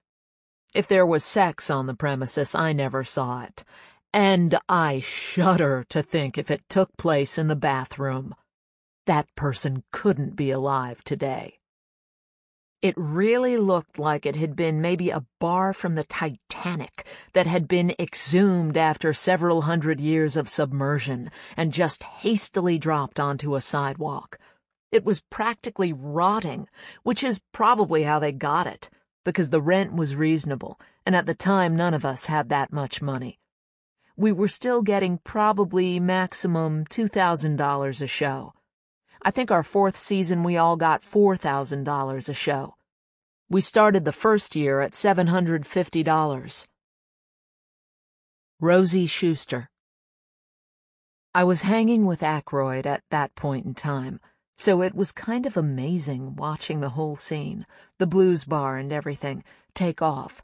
If there was sex on the premises, I never saw it. And I shudder to think if it took place in the bathroom. That person couldn't be alive today. It really looked like it had been maybe a bar from the Titanic that had been exhumed after several hundred years of submersion and just hastily dropped onto a sidewalk. It was practically rotting, which is probably how they got it, because the rent was reasonable, and at the time none of us had that much money. We were still getting probably maximum $2,000 a show. I think our 4th season we all got $4,000 a show. We started the first year at $750. Rosie Schuster. I was hanging with Aykroyd at that point in time, so it was kind of amazing watching the whole scene, the blues bar and everything, take off.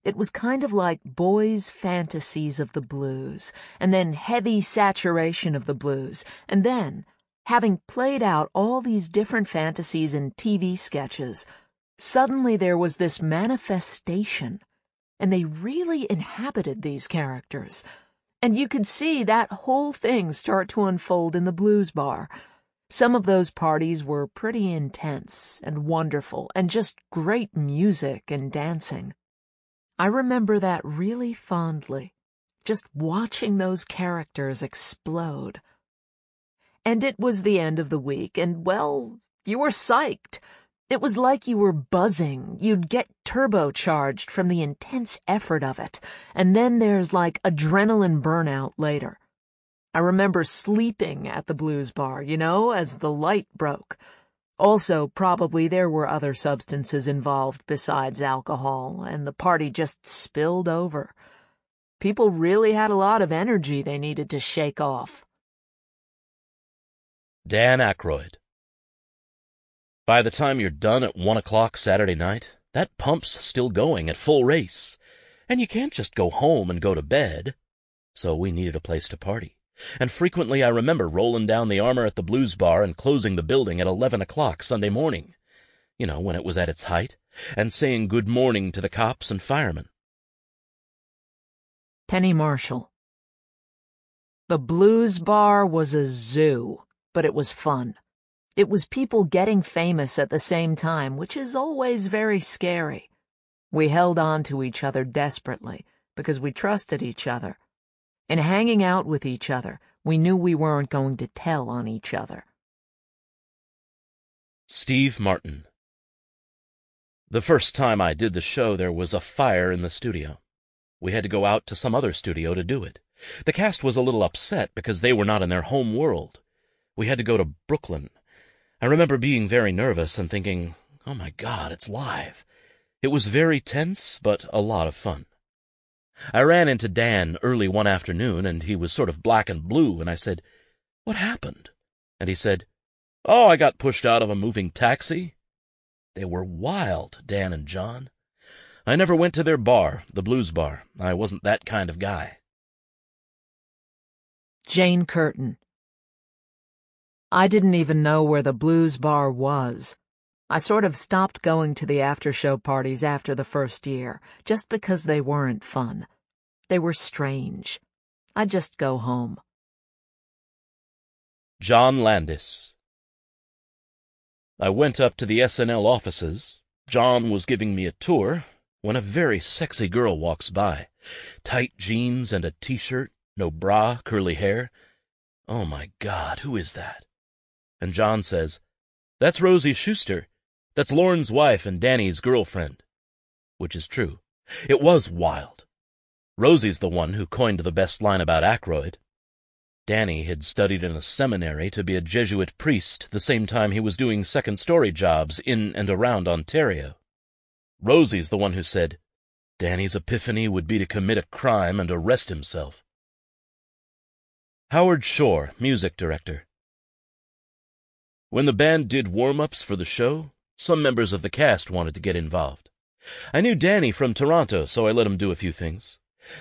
It was kind of like boys' fantasies of the blues, and then heavy saturation of the blues, and then Having played out all these different fantasies in TV sketches, suddenly there was this manifestation, and they really inhabited these characters. And you could see that whole thing start to unfold in the blues bar. Some of those parties were pretty intense and wonderful, and just great music and dancing. I remember that really fondly, just watching those characters explode. And it was the end of the week, and, well, you were psyched. It was like you were buzzing. You'd get turbocharged from the intense effort of it, and then there's like adrenaline burnout later. I remember sleeping at the blues bar, as the light broke. Also, probably there were other substances involved besides alcohol, and the party just spilled over. People really had a lot of energy they needed to shake off. Dan Aykroyd. By the time you're done at 1 o'clock Saturday night, that pump's still going at full race, and you can't just go home and go to bed. So we needed a place to party, and frequently I remember rolling down the Armour at the blues bar and closing the building at 11 o'clock Sunday morning, when it was at its height, and saying good morning to the cops and firemen. Penny Marshall. The blues bar was a zoo, but it was fun. It was people getting famous at the same time, which is always very scary. We held on to each other desperately because we trusted each other. In hanging out with each other, we knew we weren't going to tell on each other. Steve Martin. The first time I did the show, there was a fire in the studio. We had to go out to some other studio to do it. The cast was a little upset because they were not in their home world. We had to go to Brooklyn. I remember being very nervous and thinking, oh my God, it's live. It was very tense, but a lot of fun. I ran into Dan early one afternoon, and he was sort of black and blue, and I said, "What happened?" And he said, "Oh, I got pushed out of a moving taxi." They were wild, Dan and John. I never went to their bar, the blues bar. I wasn't that kind of guy. Jane Curtin. I didn't even know where the blues bar was. I sort of stopped going to the after-show parties after the first year, just because they weren't fun. They were strange. I'd just go home. John Landis. I went up to the SNL offices. John was giving me a tour when a very sexy girl walks by. Tight jeans and a t-shirt, no bra, curly hair. Oh my God, who is that? And John says, "That's Rosie Schuster. That's Lorne's wife and Danny's girlfriend." Which is true. It was wild. Rosie's the one who coined the best line about Aykroyd. Danny had studied in a seminary to be a Jesuit priest the same time he was doing second-story jobs in and around Ontario. Rosie's the one who said, Danny's epiphany would be to commit a crime and arrest himself. Howard Shore, music director. When the band did warm-ups for the show, some members of the cast wanted to get involved. I knew Danny from Toronto, so I let him do a few things.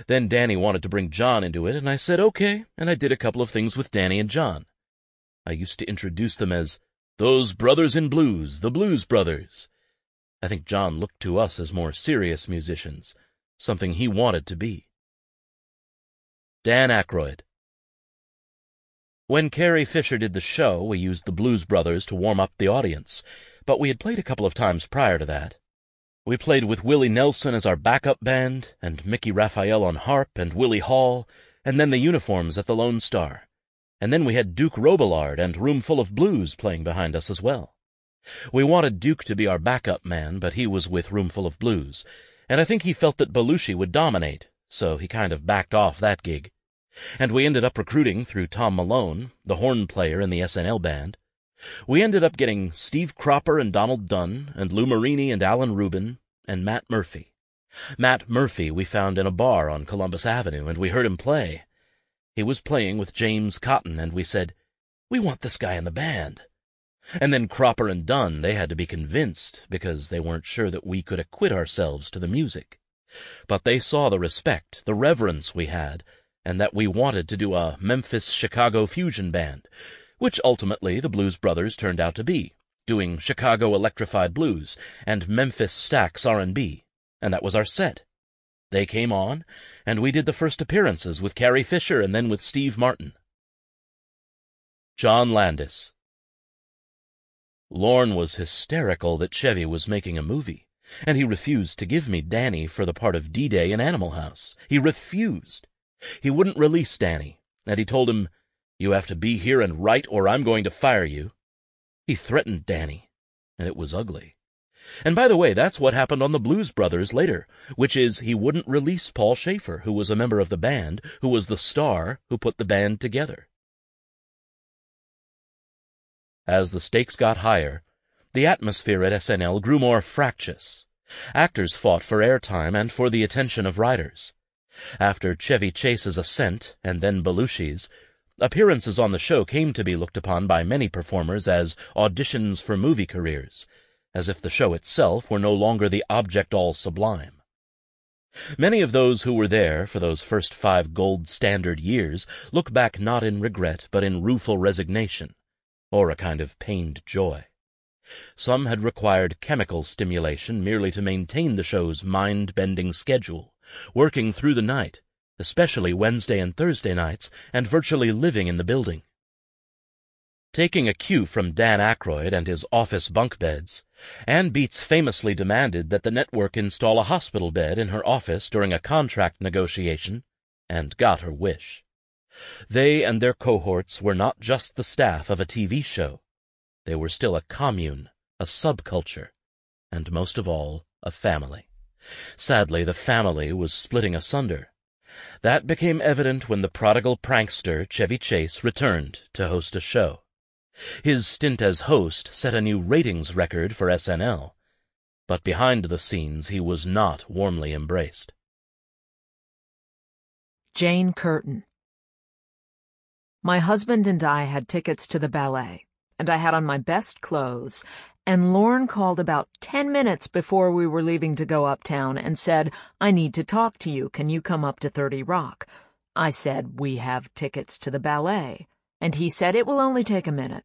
Then Danny wanted to bring John into it, and I said okay, and I did a couple of things with Danny and John. I used to introduce them as those brothers in blues, the Blues Brothers. I think John looked to us as more serious musicians, something he wanted to be. Dan Aykroyd. When Carrie Fisher did the show, we used the Blues Brothers to warm up the audience, but we had played a couple of times prior to that. We played with Willie Nelson as our backup band, and Mickey Raphael on harp, and Willie Hall, and then the Uniforms at the Lone Star. And then we had Duke Robillard and Roomful of Blues playing behind us as well. We wanted Duke to be our backup man, but he was with Roomful of Blues, and I think he felt that Belushi would dominate, so he kind of backed off that gig. And we ended up recruiting through Tom Malone, the horn player in the SNL band. We ended up getting Steve Cropper and Donald Dunn, and Lou Marini and Alan Rubin, and Matt Murphy. Matt Murphy we found in a bar on Columbus Avenue, and we heard him play. He was playing with James Cotton, and we said, "We want this guy in the band." And then Cropper and Dunn, they had to be convinced, because they weren't sure that we could acquit ourselves to the music. But they saw the respect, the reverence we had, and that we wanted to do a Memphis-Chicago fusion band, which ultimately the Blues Brothers turned out to be, doing Chicago electrified blues and Memphis Stax R&B, and that was our set. They came on, and we did the first appearances with Carrie Fisher and then with Steve Martin. John Landis. Lorne was hysterical that Chevy was making a movie, and he refused to give me Danny for the part of D-Day in Animal House. He refused. He wouldn't release Danny, and he told him, "You have to be here and write or I'm going to fire you." He threatened Danny, and it was ugly. And by the way, that's what happened on the Blues Brothers later, which is he wouldn't release Paul Schaefer, who was a member of the band, who was the star who put the band together. As the stakes got higher, the atmosphere at SNL grew more fractious. Actors fought for airtime and for the attention of writers. After Chevy Chase's ascent, and then Belushi's, appearances on the show came to be looked upon by many performers as auditions for movie careers, as if the show itself were no longer the object all sublime. Many of those who were there for those first 5 gold standard years look back not in regret but in rueful resignation, or a kind of pained joy. Some had required chemical stimulation merely to maintain the show's mind-bending schedule, working through the night, especially Wednesday and Thursday nights, and virtually living in the building. Taking a cue from Dan Aykroyd and his office bunk beds, Ann Beatts famously demanded that the network install a hospital bed in her office during a contract negotiation, and got her wish. They and their cohorts were not just the staff of a TV show. They were still a commune, a subculture, and most of all, a family. Sadly, the family was splitting asunder. That became evident when the prodigal prankster Chevy Chase returned to host a show. His stint as host set a new ratings record for SNL, but behind the scenes he was not warmly embraced. Jane Curtin. My husband and I had tickets to the ballet, and I had on my best clothes, and Lorne called about 10 minutes before we were leaving to go uptown and said, "I need to talk to you. Can you come up to 30 Rock?" I said, "We have tickets to the ballet." And he said, "It will only take a minute."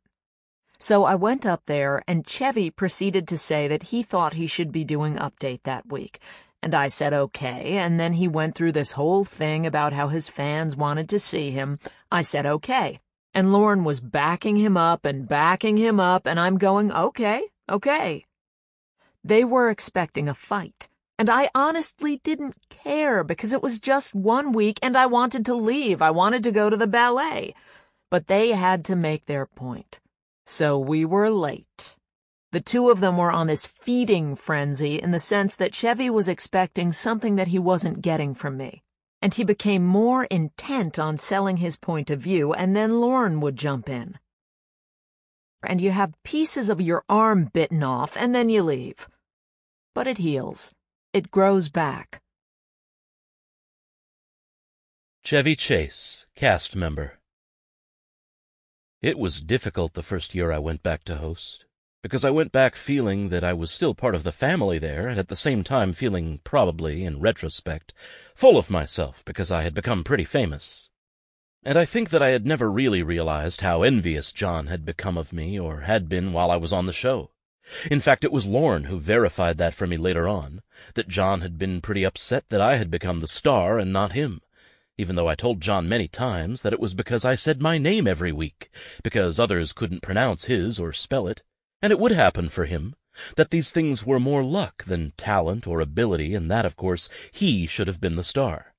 So I went up there, and Chevy proceeded to say that he thought he should be doing Update that week. And I said okay, and then he went through this whole thing about how his fans wanted to see him. I said okay. And Lorne was backing him up, and I'm going, okay. They were expecting a fight, and I honestly didn't care because it was just 1 week and I wanted to leave. I wanted to go to the ballet. But they had to make their point. So we were late. The two of them were on this feeding frenzy in the sense that Chevy was expecting something that he wasn't getting from me. And he became more intent on selling his point of view, and then Lorne would jump in. And you have pieces of your arm bitten off, and then you leave. But it heals. It grows back. Chevy Chase, cast member. It was difficult the first year I went back to host, because I went back feeling that I was still part of the family there, and at the same time feeling, probably, in retrospect, full of myself because I had become pretty famous. And I think that I had never really realized how envious John had become of me, or had been while I was on the show. In fact, it was Lorne who verified that for me later on, that John had been pretty upset that I had become the star and not him, even though I told John many times that it was because I said my name every week, because others couldn't pronounce his or spell it, and it would happen for him, that these things were more luck than talent or ability, and that, of course, he should have been the star.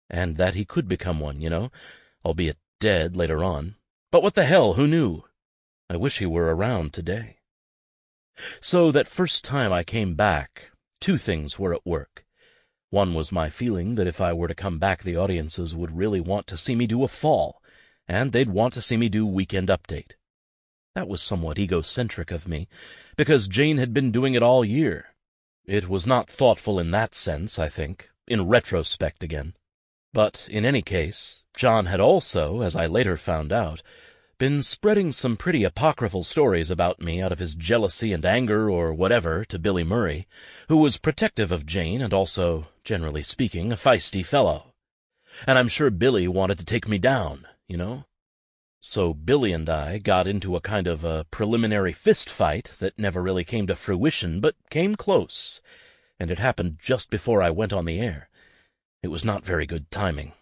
And that he could become one, albeit dead later on. But what the hell, who knew? I wish he were around today. So that first time I came back, 2 things were at work. One was my feeling that if I were to come back, the audiences would really want to see me do a fall, and they'd want to see me do Weekend Update. That was somewhat egocentric of me, because Jane had been doing it all year. It was not thoughtful in that sense, I think, in retrospect again. But in any case, John had also, as I later found out, been spreading some pretty apocryphal stories about me out of his jealousy and anger or whatever to Billy Murray, who was protective of Jane and also, generally speaking, a feisty fellow. And I'm sure Billy wanted to take me down, So Billy and I got into a kind of a preliminary fist fight that never really came to fruition, but came close, and it happened just before I went on the air. It was not very good timing.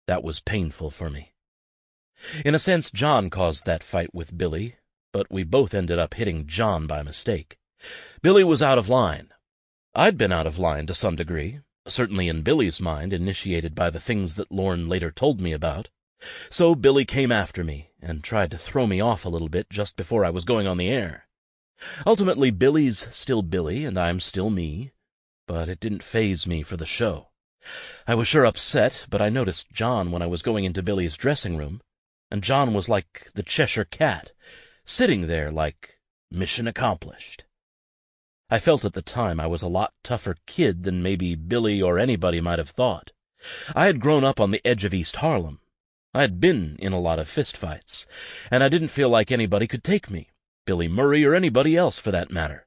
That was painful for me. In a sense, John caused that fight with Billy, but we both ended up hitting John by mistake. Billy was out of line. I'd been out of line to some degree, certainly in Billy's mind, initiated by the things that Lorne later told me about. So Billy came after me and tried to throw me off a little bit just before I was going on the air. Ultimately, Billy's still Billy and I'm still me, but it didn't faze me for the show. I was sure upset, but I noticed John when I was going into Billy's dressing room, and John was like the Cheshire Cat, sitting there like mission accomplished. I felt at the time I was a lot tougher kid than maybe Billy or anybody might have thought. I had grown up on the edge of East Harlem. I had been in a lot of fistfights, and I didn't feel like anybody could take me, Billy Murray or anybody else for that matter.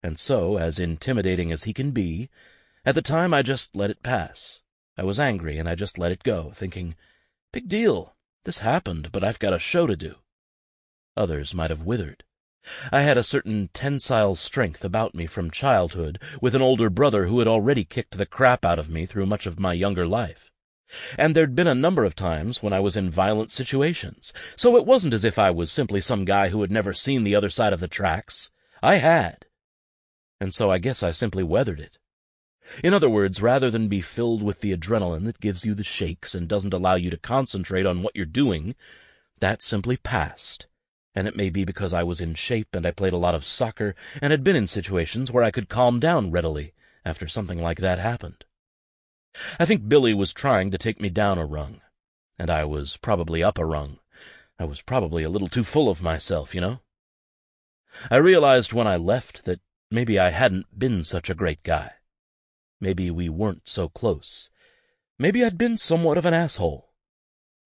And so, as intimidating as he can be, at the time I just let it pass. I was angry and I just let it go, thinking, big deal, this happened, but I've got a show to do. Others might have withered. I had a certain tensile strength about me from childhood, with an older brother who had already kicked the crap out of me through much of my younger life. And there'd been a number of times when I was in violent situations, so it wasn't as if I was simply some guy who had never seen the other side of the tracks. I had. And so I guess I simply weathered it. In other words, rather than be filled with the adrenaline that gives you the shakes and doesn't allow you to concentrate on what you're doing, that simply passed. And it may be because I was in shape and I played a lot of soccer and had been in situations where I could calm down readily after something like that happened. I think Billy was trying to take me down a rung, and I was probably up a rung. I was probably a little too full of myself, you know? I realized when I left that maybe I hadn't been such a great guy. Maybe we weren't so close. Maybe I'd been somewhat of an asshole.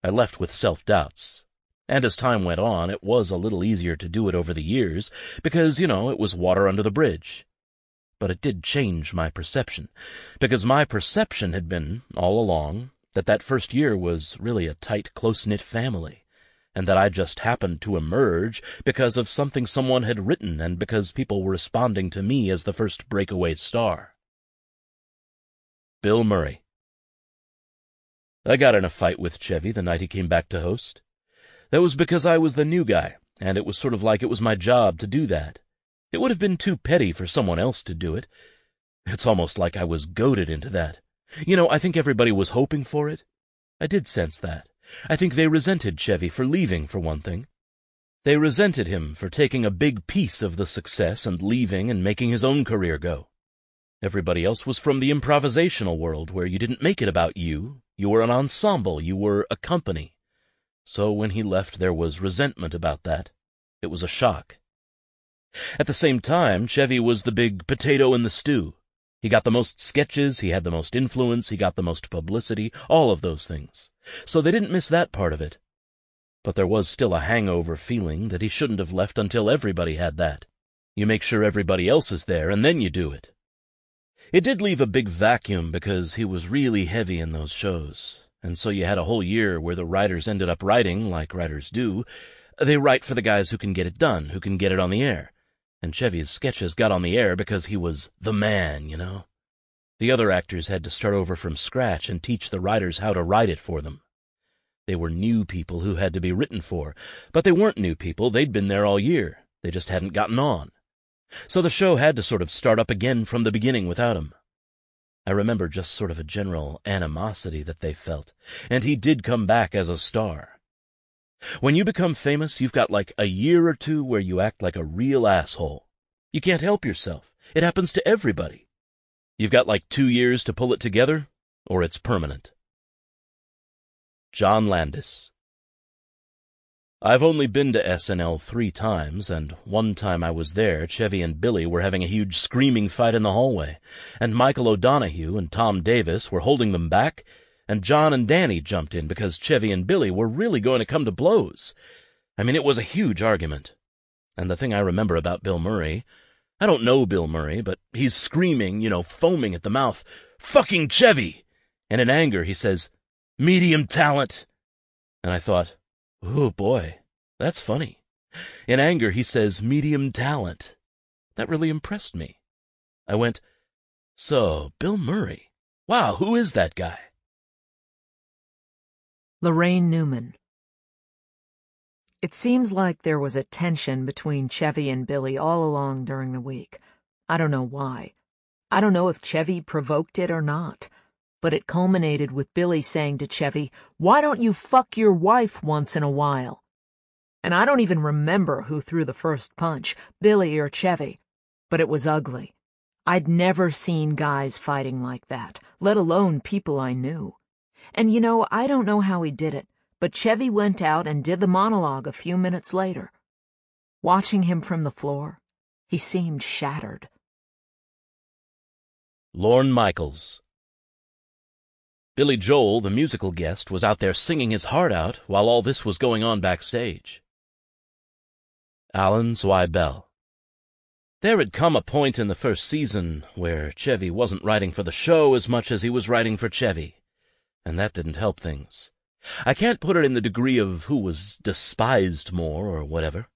I left with self-doubts. And as time went on, it was a little easier to do it over the years, because, it was water under the bridge. But it did change my perception, because my perception had been, all along, that first year was really a tight, close-knit family, and that I just happened to emerge because of something someone had written and because people were responding to me as the first breakaway star. Bill Murray. I got in a fight with Chevy the night he came back to host. That was because I was the new guy, and it was sort of like it was my job to do that. It would have been too petty for someone else to do it. It's almost like I was goaded into that. I think everybody was hoping for it. I did sense that. I think they resented Chevy for leaving, for one thing. They resented him for taking a big piece of the success and leaving and making his own career go. Everybody else was from the improvisational world where you didn't make it about you. You were an ensemble. You were a company. So when he left, there was resentment about that. It was a shock. At the same time, Chevy was the big potato in the stew. He got the most sketches, he had the most influence, he got the most publicity, all of those things. So they didn't miss that part of it. But there was still a hangover feeling that he shouldn't have left until everybody had that. You make sure everybody else is there, and then you do it. It did leave a big vacuum because he was really heavy in those shows. And so you had a whole year where the writers ended up writing, like writers do. They write for the guys who can get it done, who can get it on the air. And Chevy's sketches got on the air because he was the man, The other actors had to start over from scratch and teach the writers how to write it for them. They were new people who had to be written for, but they weren't new people. They'd been there all year. They just hadn't gotten on. So the show had to sort of start up again from the beginning without him. I remember just sort of a general animosity that they felt, and he did come back as a star. When you become famous, you've got like a year or two where you act like a real asshole. You can't help yourself. It happens to everybody. You've got like 2 years to pull it together, or it's permanent. John Landis. I've only been to SNL 3 times, and one time I was there, Chevy and Billy were having a huge screaming fight in the hallway, and Michael O'Donoghue and Tom Davis were holding them back, and John and Danny jumped in because Chevy and Billy were really going to come to blows. I mean, it was a huge argument. And the thing I remember about Bill Murray, I don't know Bill Murray, but he's screaming, foaming at the mouth, "Fucking Chevy!" And in anger he says, "Medium talent." And I thought, Oh, boy, that's funny. In anger, he says, medium talent. That really impressed me. I went, so, Bill Murray. Wow, who is that guy? Lorraine Newman. It seems like there was a tension between Chevy and Billy all along during the week. I don't know why. I don't know if Chevy provoked it or not, but it culminated with Billy saying to Chevy, "Why don't you fuck your wife once in a while?" And I don't even remember who threw the first punch, Billy or Chevy, but it was ugly. I'd never seen guys fighting like that, let alone people I knew. And I don't know how he did it, but Chevy went out and did the monologue a few minutes later. Watching him from the floor, he seemed shattered. Lorne Michaels. Billy Joel, the musical guest, was out there singing his heart out while all this was going on backstage. Alan Zweibel. There had come a point in the first season where Chevy wasn't writing for the show as much as he was writing for Chevy, and that didn't help things. I can't put it in the degree of who was despised more or whatever.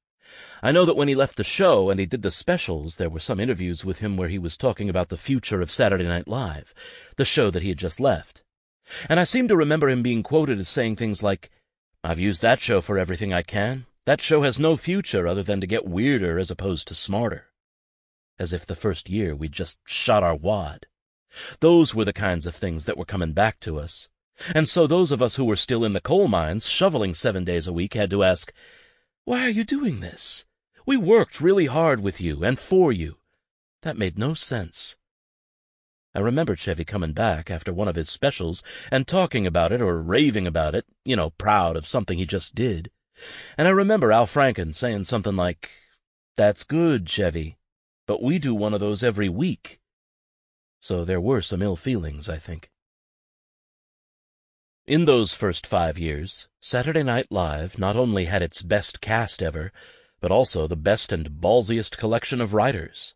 I know that when he left the show and he did the specials, there were some interviews with him where he was talking about the future of Saturday Night Live, the show that he had just left. And I seem to remember him being quoted as saying things like, "I've used that show for everything I can. That show has no future other than to get weirder as opposed to smarter." As if the first year we'd just shot our wad. Those were the kinds of things that were coming back to us. And so those of us who were still in the coal mines, shoveling 7 days a week, had to ask, "Why are you doing this? We worked really hard with you and for you." That made no sense. I remember Chevy coming back after one of his specials and talking about it or raving about it, proud of something he just did. And I remember Al Franken saying something like, "That's good, Chevy, but we do one of those every week." So there were some ill feelings, I think. In those first 5 years, Saturday Night Live not only had its best cast ever, but also the best and ballsiest collection of writers.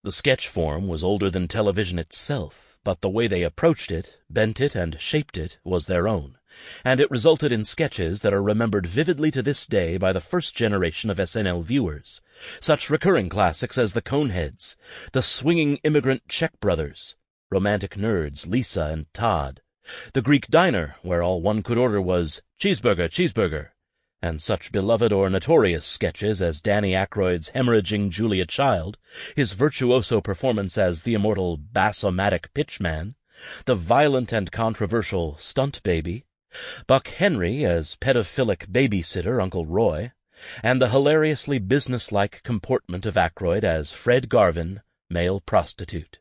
The sketch form was older than television itself, but the way they approached it, bent it, and shaped it was their own, and it resulted in sketches that are remembered vividly to this day by the first generation of SNL viewers, such recurring classics as the Coneheads, the swinging immigrant Czech brothers, romantic nerds Lisa and Todd, the Greek diner where all one could order was "cheeseburger, cheeseburger," and such beloved or notorious sketches as Danny Aykroyd's hemorrhaging Julia Child, his virtuoso performance as the immortal Bass-O-Matic Pitchman, the violent and controversial Stunt Baby, Buck Henry as pedophilic babysitter Uncle Roy, and the hilariously businesslike comportment of Aykroyd as Fred Garvin, male prostitute.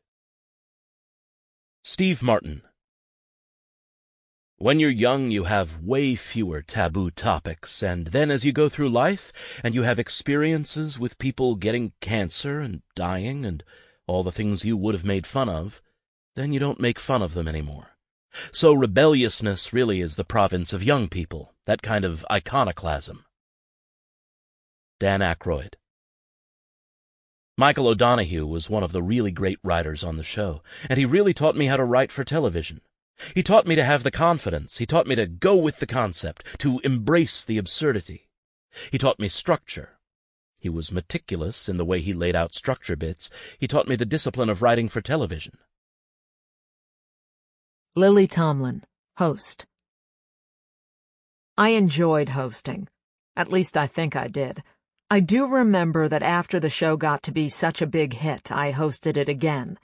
Steve Martin. When you're young, you have way fewer taboo topics, and then as you go through life, and you have experiences with people getting cancer and dying and all the things you would have made fun of, then you don't make fun of them anymore. So rebelliousness really is the province of young people, that kind of iconoclasm. Dan Aykroyd. Michael O'Donoghue was one of the really great writers on the show, and he really taught me how to write for television. He taught me to have the confidence. He taught me to go with the concept, to embrace the absurdity. He taught me structure. He was meticulous in the way he laid out structure bits. He taught me the discipline of writing for television. Lily Tomlin, host. I enjoyed hosting. At least I think I did. I do remember that after the show got to be such a big hit, I hosted it again.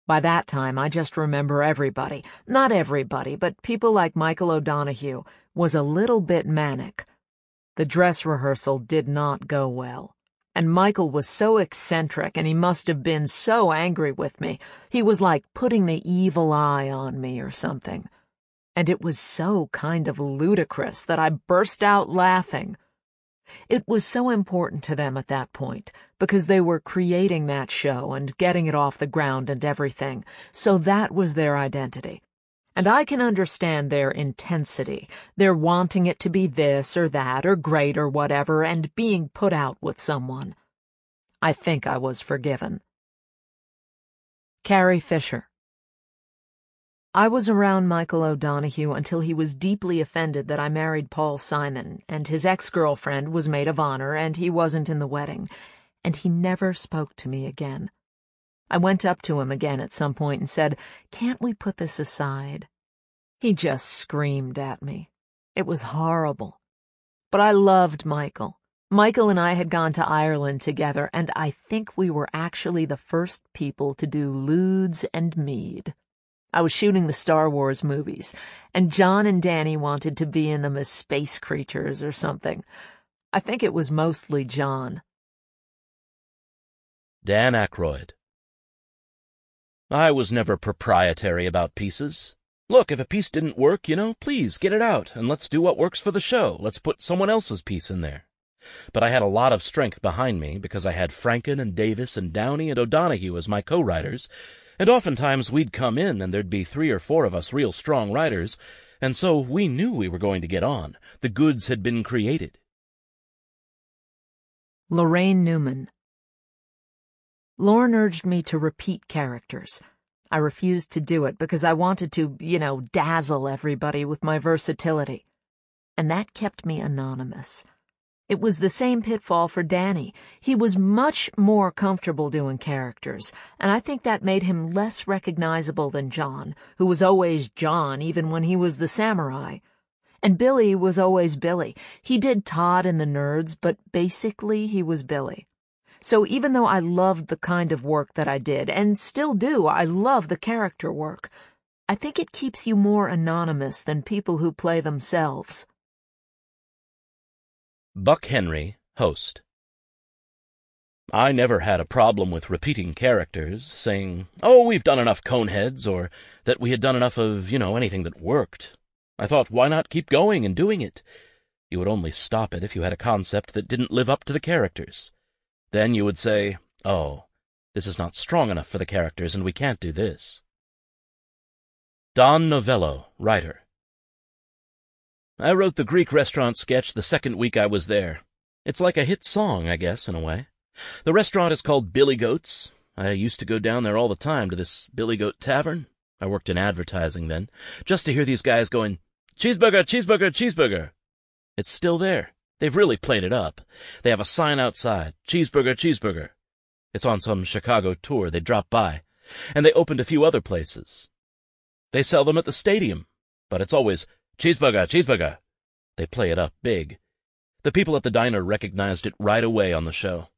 By that time, I just remember everybody, not everybody, but people like Michael O'Donoghue, was a little bit manic. The dress rehearsal did not go well. And Michael was so eccentric, and he must have been so angry with me. He was like putting the evil eye on me or something. And it was so kind of ludicrous that I burst out laughing. It was so important to them at that point, because they were creating that show and getting it off the ground and everything, so that was their identity. And I can understand their intensity, their wanting it to be this or that or great or whatever, and being put out with someone. I think I was forgiven. Carrie Fisher. I was around Michael O'Donoghue until he was deeply offended that I married Paul Simon, and his ex-girlfriend was maid of honor, and he wasn't in the wedding, and he never spoke to me again. I went up to him again at some point and said, "Can't we put this aside?" He just screamed at me. It was horrible. But I loved Michael. Michael and I had gone to Ireland together, and I think we were actually the first people to do lewds and mead. I was shooting the Star Wars movies, and John and Danny wanted to be in them as space creatures or something. I think it was mostly John. Dan Aykroyd. I was never proprietary about pieces. Look, if a piece didn't work, please get it out, and let's do what works for the show. Let's put someone else's piece in there. But I had a lot of strength behind me because I had Franken and Davis and Downey and O'Donoghue as my co-writers, and oftentimes we'd come in and there'd be 3 or 4 of us real strong writers, and so we knew we were going to get on. The goods had been created. Lorraine Newman. Lorne urged me to repeat characters. I refused to do it because I wanted to, dazzle everybody with my versatility. And that kept me anonymous. It was the same pitfall for Danny. He was much more comfortable doing characters, and I think that made him less recognizable than John, who was always John even when he was the samurai. And Billy was always Billy. He did Todd and the Nerds, but basically he was Billy. So even though I loved the kind of work that I did, and still do, I love the character work, I think it keeps you more anonymous than people who play themselves. Buck Henry, host. I never had a problem with repeating characters, saying, "Oh, we've done enough Coneheads," or that we had done enough of, anything that worked. I thought, why not keep going and doing it? You would only stop it if you had a concept that didn't live up to the characters. Then you would say, "Oh, this is not strong enough for the characters, and we can't do this." Don Novello, writer. I wrote the Greek restaurant sketch the second week I was there. It's like a hit song, I guess, in a way. The restaurant is called Billy Goat's. I used to go down there all the time to this Billy Goat Tavern. I worked in advertising then, just to hear these guys going, "Cheeseburger, cheeseburger, cheeseburger." It's still there. They've really played it up. They have a sign outside, "Cheeseburger, cheeseburger." It's on some Chicago tour. They dropped by, and they opened a few other places. They sell them at the stadium, but it's always, "Cheeseburger, cheeseburger." They play it up big. The people at the diner recognized it right away on the show.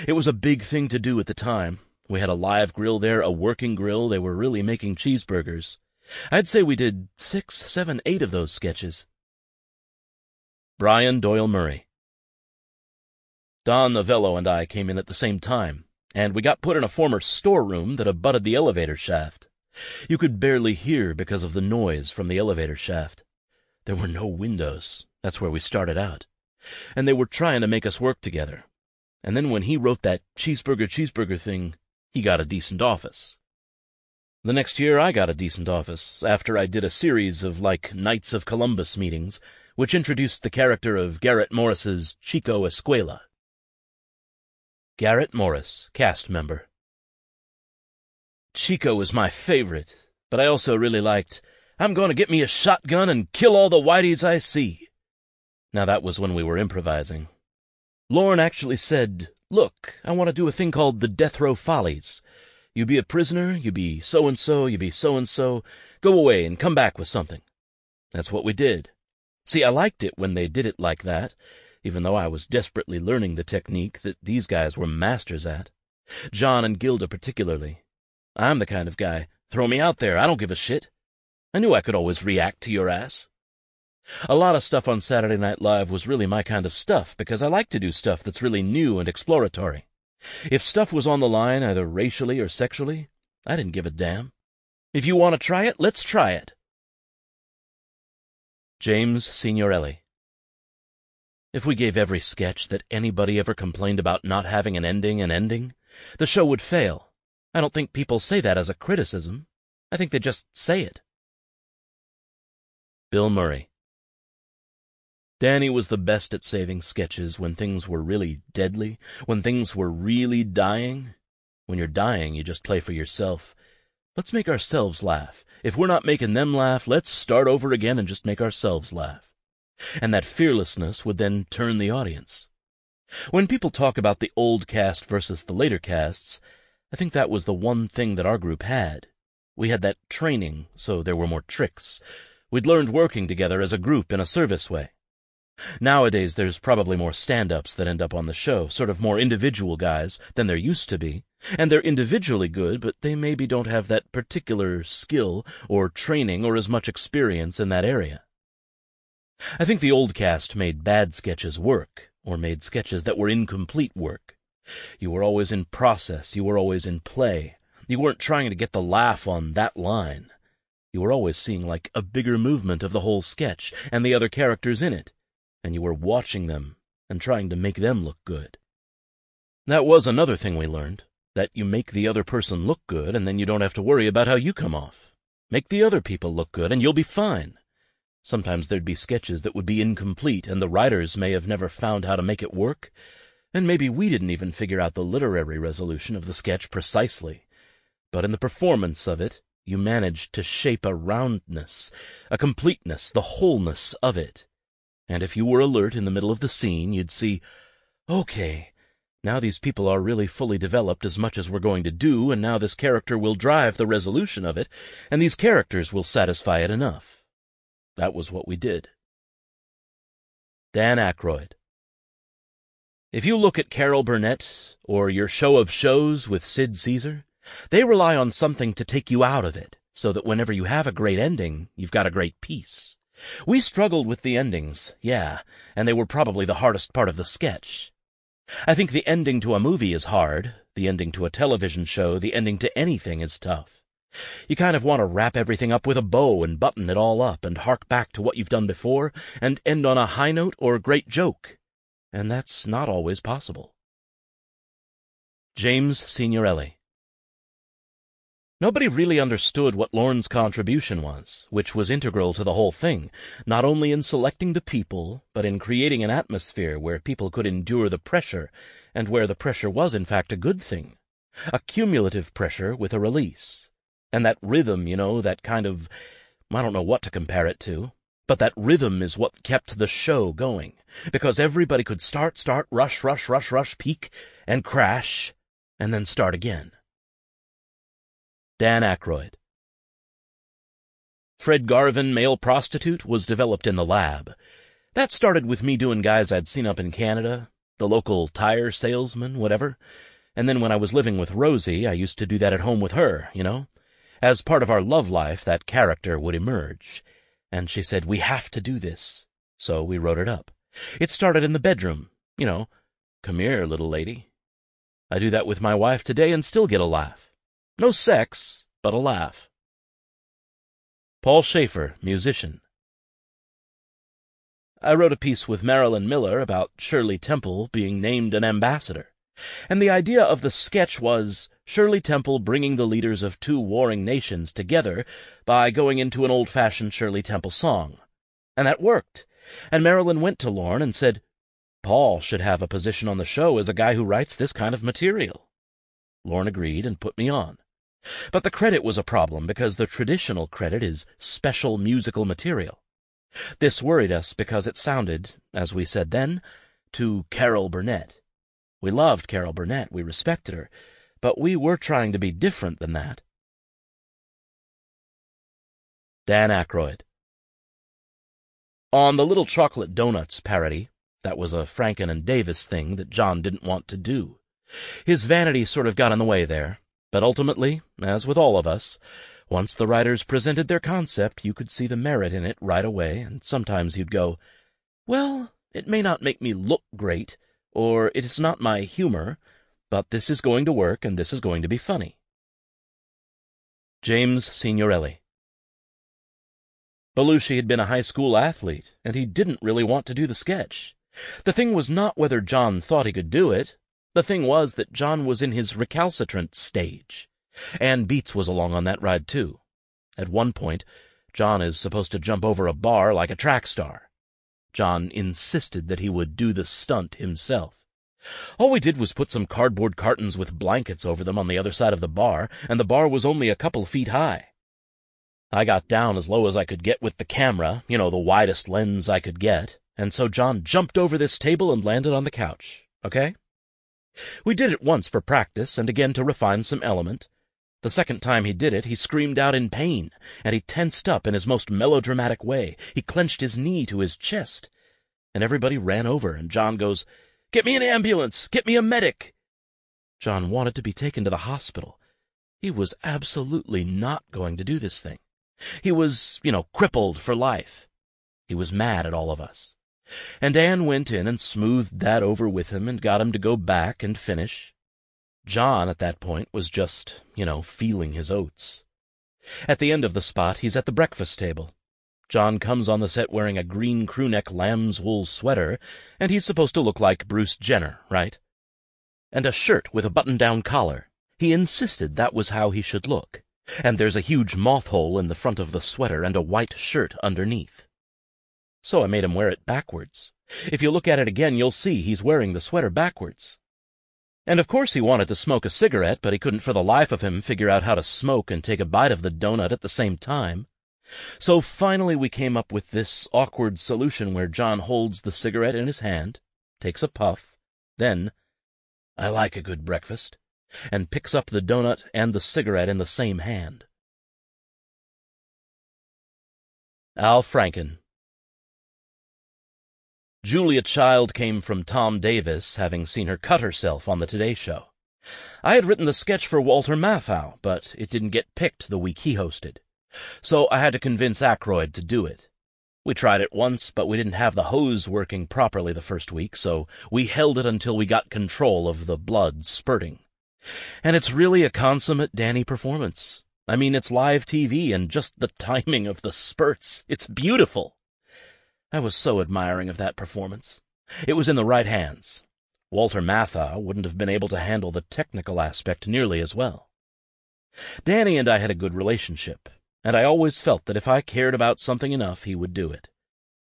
It was a big thing to do at the time. We had a live grill there, a working grill. They were really making cheeseburgers. I'd say we did 6, 7, 8 of those sketches. Brian Doyle Murray. Don Novello and I came in at the same time, and we got put in a former storeroom that abutted the elevator shaft. You could barely hear because of the noise from the elevator shaft. There were no windows. That's where we started out. And they were trying to make us work together. And then when he wrote that cheeseburger thing, he got a decent office. The next year I got a decent office, after I did a series of, Knights of Columbus meetings, which introduced the character of Garrett Morris's Chico Escuela. Garrett Morris, cast member. Chico was my favorite, but I also really liked, "I'm going to get me a shotgun and kill all the whiteys I see." Now that was when we were improvising. Lorne actually said, "Look, I want to do a thing called the Death Row Follies. You be a prisoner, you be so-and-so, you be so-and-so, go away and come back with something." That's what we did. See, I liked it when they did it like that, even though I was desperately learning the technique that these guys were masters at. John and Gilda particularly. I'm the kind of guy, throw me out there, I don't give a shit. I knew I could always react to your ass. A lot of stuff on Saturday Night Live was really my kind of stuff, because I like to do stuff that's really new and exploratory. If stuff was on the line, either racially or sexually, I didn't give a damn. If you want to try it, let's try it. James Signorelli. If we gave every sketch that anybody ever complained about not having an ending, the show would fail. I don't think people say that as a criticism. I think they just say it. Bill Murray. Danny was the best at saving sketches when things were really deadly, when things were really dying. When you're dying, you just play for yourself. Let's make ourselves laugh. If we're not making them laugh, let's start over again and just make ourselves laugh. And that fearlessness would then turn the audience. When people talk about the old cast versus the later casts, I think that was the one thing that our group had. We had that training, so there were more tricks. We'd learned working together as a group in a service way. Nowadays, there's probably more stand-ups that end up on the show, sort of more individual guys than there used to be. And they're individually good, but they maybe don't have that particular skill or training or as much experience in that area. I think the old cast made bad sketches work, or made sketches that were incomplete work. You were always in process, you were always in play. You weren't trying to get the laugh on that line. You were always seeing like a bigger movement of the whole sketch and the other characters in it, and you were watching them and trying to make them look good. That was another thing we learned, that you make the other person look good and then you don't have to worry about how you come off. Make the other people look good and you'll be fine. Sometimes there'd be sketches that would be incomplete and the writers may have never found how to make it work, and maybe we didn't even figure out the literary resolution of the sketch precisely. But in the performance of it, you managed to shape a roundness, a completeness, the wholeness of it. And if you were alert in the middle of the scene, you'd see, okay, now these people are really fully developed as much as we're going to do, and now this character will drive the resolution of it, and these characters will satisfy it enough. That was what we did. Dan Aykroyd. If you look at Carol Burnett, or your Show of Shows with Sid Caesar, they rely on something to take you out of it, so that whenever you have a great ending, you've got a great piece. We struggled with the endings, yeah, and they were probably the hardest part of the sketch. I think the ending to a movie is hard, the ending to a television show, the ending to anything is tough. You kind of want to wrap everything up with a bow and button it all up and hark back to what you've done before and end on a high note or a great joke, and that's not always possible. James Signorelli. Nobody really understood what Lorne's contribution was, which was integral to the whole thing, not only in selecting the people, but in creating an atmosphere where people could endure the pressure, and where the pressure was in fact a good thing. A cumulative pressure with a release. And that rhythm, that kind of, I don't know what to compare it to, but that rhythm is what kept the show going, because everybody could start, rush, peak, and crash, and then start again. Dan Aykroyd. Fred Garvin, Male Prostitute, was developed in the lab. That started with me doing guys I'd seen up in Canada, the local tire salesman, whatever, and then when I was living with Rosie, I used to do that at home with her, As part of our love life, that character would emerge, and she said, we have to do this, so we wrote it up. It started in the bedroom, come here, little lady. I do that with my wife today and still get a laugh. No sex, but a laugh. Paul Schaefer, musician. I wrote a piece with Marilyn Miller about Shirley Temple being named an ambassador, and the idea of the sketch was Shirley Temple bringing the leaders of two warring nations together by going into an old-fashioned Shirley Temple song. And that worked, and Marilyn went to Lorne and said, Paul should have a position on the show as a guy who writes this kind of material. Lorne agreed and put me on. But the credit was a problem because the traditional credit is special musical material. This worried us because it sounded, as we said then, to Carol Burnett. We loved Carol Burnett, we respected her, but we were trying to be different than that. Dan Aykroyd. On the Little Chocolate Donuts parody, that was a Franken and Davis thing that John didn't want to do. His vanity sort of got in the way there, but ultimately, as with all of us, once the writers presented their concept, you could see the merit in it right away, and sometimes you'd go, well, it may not make me look great, or it is not my humor, but this is going to work and this is going to be funny. James Signorelli. Belushi had been a high school athlete, and he didn't really want to do the sketch. The thing was not whether John thought he could do it. The thing was that John was in his recalcitrant stage. Ann Beats was along on that ride, too. At one point, John is supposed to jump over a bar like a track star. John insisted that he would do the stunt himself. All we did was put some cardboard cartons with blankets over them on the other side of the bar, and the bar was only a couple feet high. I got down as low as I could get with the camera, the widest lens I could get, and so John jumped over this table and landed on the couch, okay? We did it once for practice and again to refine some element. The second time he did it, he screamed out in pain, and he tensed up in his most melodramatic way. He clenched his knee to his chest, and everybody ran over, and John goes, "Get me an ambulance! Get me a medic!" John wanted to be taken to the hospital. He was absolutely not going to do this thing. He was, crippled for life. He was mad at all of us. And Anne went in and smoothed that over with him and got him to go back and finish. John, at that point, was just, feeling his oats. At the end of the spot, he's at the breakfast table. John comes on the set wearing a green crewneck lamb's wool sweater, and he's supposed to look like Bruce Jenner, right? And a shirt with a button-down collar. He insisted that was how he should look. And there's a huge moth hole in the front of the sweater and a white shirt underneath. So I made him wear it backwards. If you look at it again, you'll see he's wearing the sweater backwards. And of course he wanted to smoke a cigarette, but he couldn't for the life of him figure out how to smoke and take a bite of the donut at the same time. So finally we came up with this awkward solution where John holds the cigarette in his hand, takes a puff, then, "I like a good breakfast," and picks up the donut and the cigarette in the same hand. Al Franken. Julia Child came from Tom Davis, having seen her cut herself on the Today Show. I had written the sketch for Walter Matthau, but it didn't get picked the week he hosted. So I had to convince Aykroyd to do it. We tried it once, but we didn't have the hose working properly the first week, so we held it until we got control of the blood spurting. And it's really a consummate Danny performance. I mean, it's live TV, and just the timing of the spurts, it's beautiful. I was so admiring of that performance. It was in the right hands. Walter Matthau wouldn't have been able to handle the technical aspect nearly as well. Danny and I had a good relationship, and I always felt that if I cared about something enough, he would do it.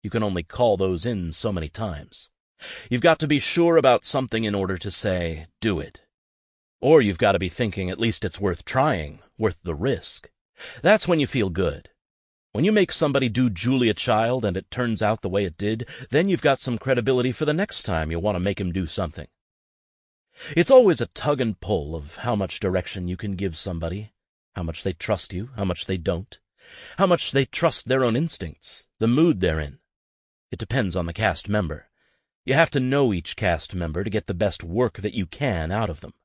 You can only call those in so many times. You've got to be sure about something in order to say, do it. Or you've got to be thinking at least it's worth trying, worth the risk. That's when you feel good. When you make somebody do Julia Child and it turns out the way it did, then you've got some credibility for the next time you want to make him do something. It's always a tug and pull of how much direction you can give somebody, how much they trust you, how much they don't, how much they trust their own instincts, the mood they're in. It depends on the cast member. You have to know each cast member to get the best work that you can out of them.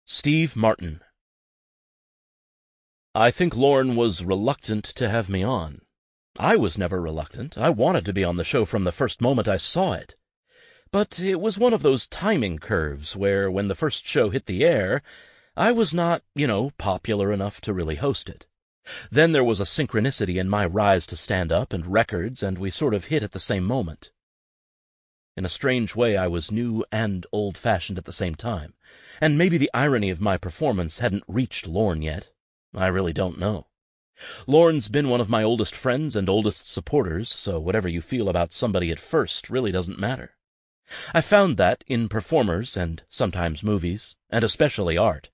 Steve Martin. I think Lorne was reluctant to have me on. I was never reluctant. I wanted to be on the show from the first moment I saw it. But it was one of those timing curves where, when the first show hit the air, I was not, popular enough to really host it. Then there was a synchronicity in my rise to stand-up and records, and we sort of hit at the same moment. In a strange way, I was new and old-fashioned at the same time, and maybe the irony of my performance hadn't reached Lorne yet. I really don't know. Lorne's been one of my oldest friends and oldest supporters, so whatever you feel about somebody at first really doesn't matter. I found that, in performers, and sometimes movies, and especially art,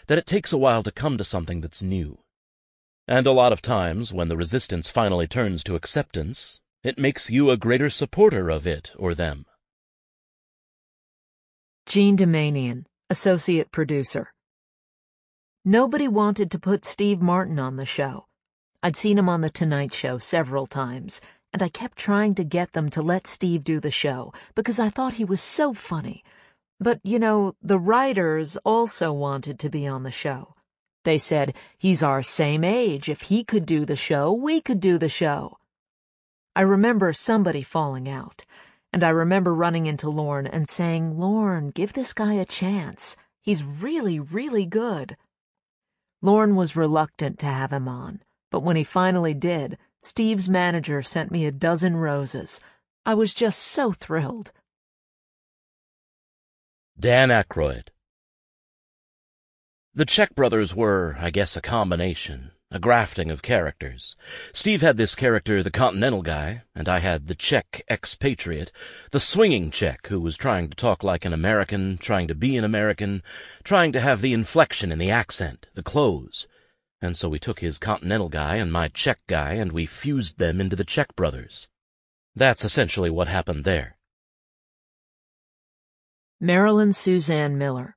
that it takes a while to come to something that's new. And a lot of times, when the resistance finally turns to acceptance, it makes you a greater supporter of it or them. Jean Demanian, Associate Producer. Nobody wanted to put Steve Martin on the show. I'd seen him on The Tonight Show several times, and I kept trying to get them to let Steve do the show because I thought he was so funny. But, the writers also wanted to be on the show. They said, he's our same age. If he could do the show, we could do the show. I remember somebody falling out, and I remember running into Lorne and saying, "Lorne, give this guy a chance. He's really, really good." Lorne was reluctant to have him on, but when he finally did, Steve's manager sent me a dozen roses. I was just so thrilled. Dan Aykroyd. The Czech brothers were, I guess, a combination, a grafting of characters. Steve had this character, the Continental guy, and I had the Czech expatriate, the swinging Czech who was trying to talk like an American, trying to be an American, trying to have the inflection in the accent, the clothes. and so we took his Continental guy and my Czech guy and we fused them into the Czech brothers. That's essentially what happened there. Marilyn Suzanne Miller.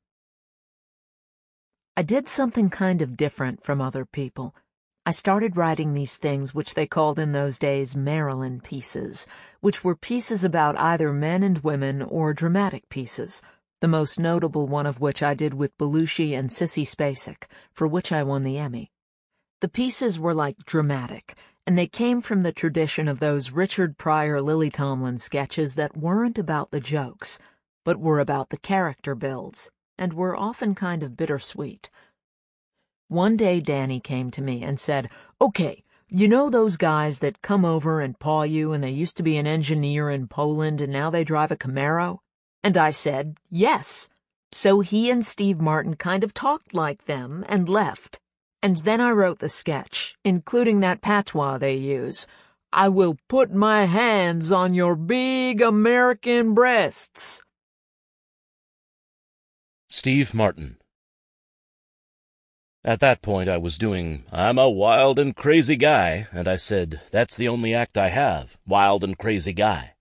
I did something kind of different from other people. I started writing these things which they called in those days Marilyn pieces, which were pieces about either men and women or dramatic pieces, the most notable one of which I did with Belushi and Sissy Spacek, for which I won the Emmy. The pieces were like dramatic, and they came from the tradition of those Richard Pryor Lily Tomlin sketches that weren't about the jokes, but were about the character builds, and were often kind of bittersweet. One day Danny came to me and said, "Okay, you know those guys that come over and paw you and they used to be an engineer in Poland and now they drive a Camaro?" And I said, "Yes." So he and Steve Martin kind of talked like them and left. And then I wrote the sketch, including that patois they use. "I will put my hands on your big American breasts." Steve Martin. At that point I was doing I'm a Wild and Crazy Guy, and I said, that's the only act I have, Wild and Crazy Guy.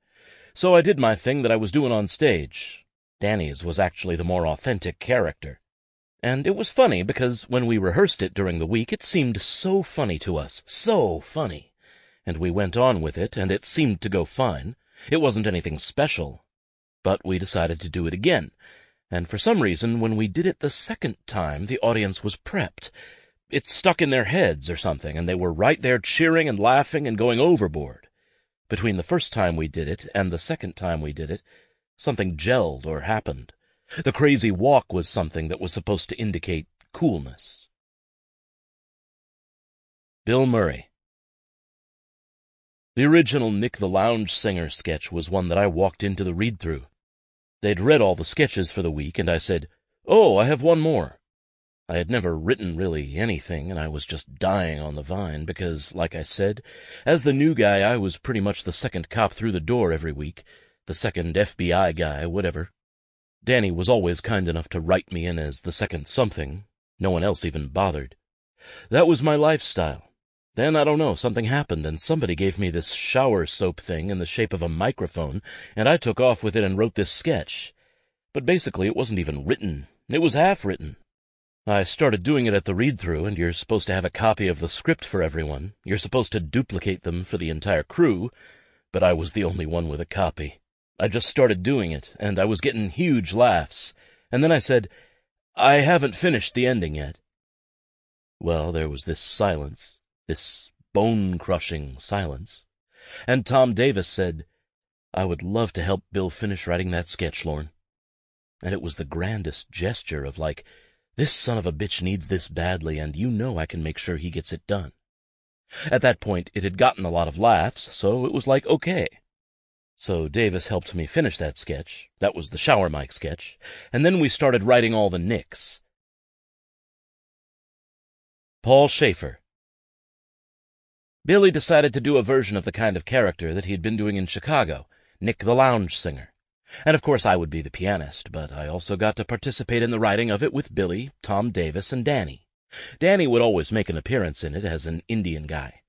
So I did my thing that I was doing on stage. Danny's was actually the more authentic character. And it was funny because when we rehearsed it during the week, it seemed so funny to us, so funny. And we went on with it, and it seemed to go fine. It wasn't anything special. But we decided to do it again. And for some reason, when we did it the second time, the audience was prepped. It stuck in their heads or something, and they were right there cheering and laughing and going overboard. Between the first time we did it and the second time we did it, something gelled or happened. The crazy walk was something that was supposed to indicate coolness. Bill Murray. The original Nick the Lounge Singer sketch was one that I walked into the read-through. They'd read all the sketches for the week, and I said, "Oh, I have one more." I had never written really anything, and I was just dying on the vine because, like I said, as the new guy I was pretty much the second cop through the door every week, the second FBI guy, whatever. Danny was always kind enough to write me in as the second something. No one else even bothered. That was my lifestyle. Then, I don't know, something happened, and somebody gave me this shower soap thing in the shape of a microphone, and I took off with it and wrote this sketch. But basically it wasn't even written. It was half-written. I started doing it at the read-through, and you're supposed to have a copy of the script for everyone. You're supposed to duplicate them for the entire crew, but I was the only one with a copy. I just started doing it, and I was getting huge laughs. And then I said, "I haven't finished the ending yet." Well, there was this silence. This bone-crushing silence. And Tom Davis said, "I would love to help Bill finish writing that sketch, Lorne." And it was the grandest gesture of like, this son of a bitch needs this badly, and you know I can make sure he gets it done. At that point, it had gotten a lot of laughs, so it was like, okay. So Davis helped me finish that sketch. That was the shower mic sketch. And then we started writing all the nicks. Paul Schaefer. Billy decided to do a version of the kind of character that he'd been doing in Chicago, Nick the Lounge Singer. And of course I would be the pianist, but I also got to participate in the writing of it with Billy, Tom Davis, and Danny. Danny would always make an appearance in it as an Indian guy.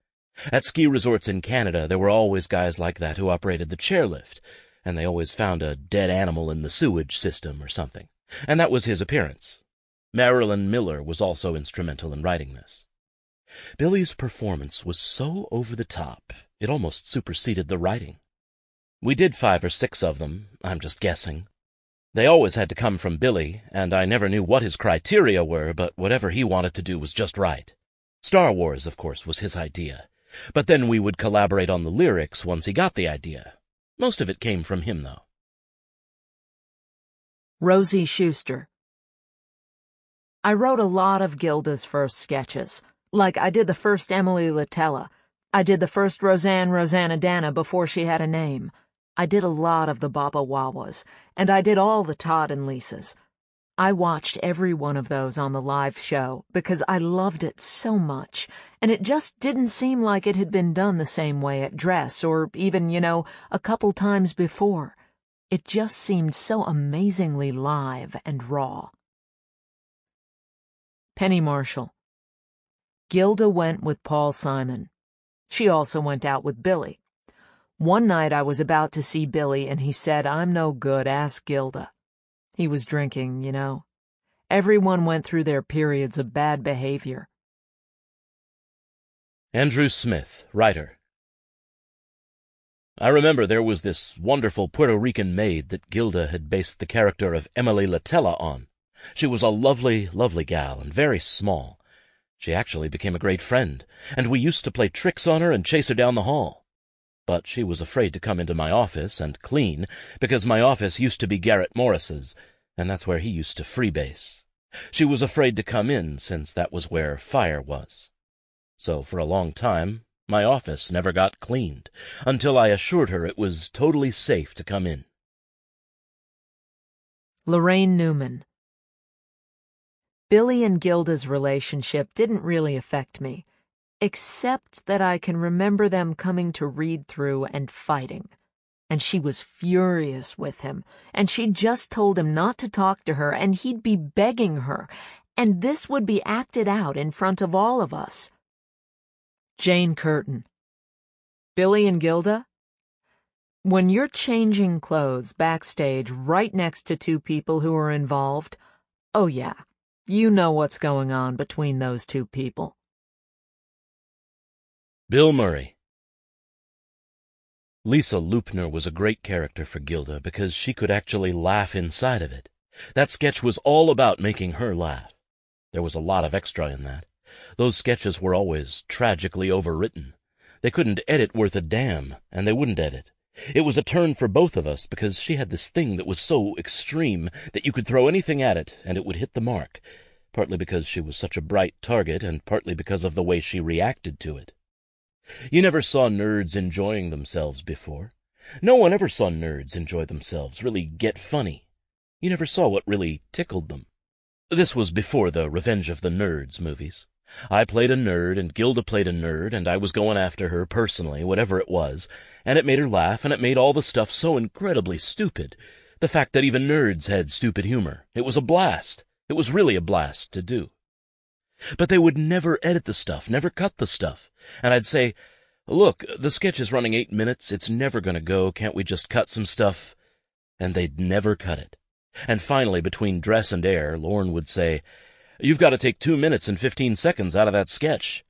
At ski resorts in Canada, there were always guys like that who operated the chairlift, and they always found a dead animal in the sewage system or something, and that was his appearance. Marilyn Miller was also instrumental in writing this. Billy's performance was so over the top, it almost superseded the writing. We did 5 or 6 of them, I'm just guessing. They always had to come from Billy, and I never knew what his criteria were, but whatever he wanted to do was just right. Star Wars, of course, was his idea, but then we would collaborate on the lyrics once he got the idea. Most of it came from him, though. Rosie Schuster. I wrote a lot of Gilda's first sketches. Like I did the first Emily Latella. I did the first Rosanna Dana before she had a name. I did a lot of the Baba Wawas, and I did all the Todd and Lisas. I watched every one of those on the live show because I loved it so much, and it just didn't seem like it had been done the same way at Dress or even, a couple times before. It just seemed so amazingly live and raw. Penny Marshall. Gilda went with Paul Simon. She also went out with Billy. One night I was about to see Billy, and he said, "I'm no good, ask Gilda." He was drinking, you know. Everyone went through their periods of bad behavior. Andrew Smith, writer. I remember there was this wonderful Puerto Rican maid that Gilda had based the character of Emily Latella on. She was a lovely, lovely gal, and very small. She actually became a great friend, and we used to play tricks on her and chase her down the hall. But she was afraid to come into my office and clean, because my office used to be Garrett Morris's, and that's where he used to freebase. She was afraid to come in, since that was where fire was. So for a long time, my office never got cleaned, until I assured her it was totally safe to come in. Lorraine Newman. Billy and Gilda's relationship didn't really affect me, except that I can remember them coming to read through and fighting. And she was furious with him, and she just told him not to talk to her, and he'd be begging her, and this would be acted out in front of all of us. Jane Curtin. Billy and Gilda? When you're changing clothes backstage right next to two people who are involved, oh yeah, you know what's going on between those two people. Bill Murray. Lisa Loopner was a great character for Gilda because she could actually laugh inside of it. That sketch was all about making her laugh. There was a lot of extra in that. Those sketches were always tragically overwritten. They couldn't edit worth a damn, and they wouldn't edit. It was a turn for both of us because she had this thing that was so extreme that you could throw anything at it and it would hit the mark, partly because she was such a bright target and partly because of the way she reacted to it. You never saw nerds enjoying themselves before. No one ever saw nerds enjoy themselves, really get funny. You never saw what really tickled them. This was before the Revenge of the Nerds movies. I played a nerd, and Gilda played a nerd, and I was going after her personally, whatever it was, and it made her laugh, and it made all the stuff so incredibly stupid. The fact that even nerds had stupid humor. It was a blast. It was really a blast to do. But they would never edit the stuff, never cut the stuff. And I'd say, "Look, the sketch is running 8 minutes. It's never going to go. Can't we just cut some stuff?" And they'd never cut it. And finally, between dress and air, Lorne would say, "You've got to take 2 minutes and 15 seconds out of that sketch."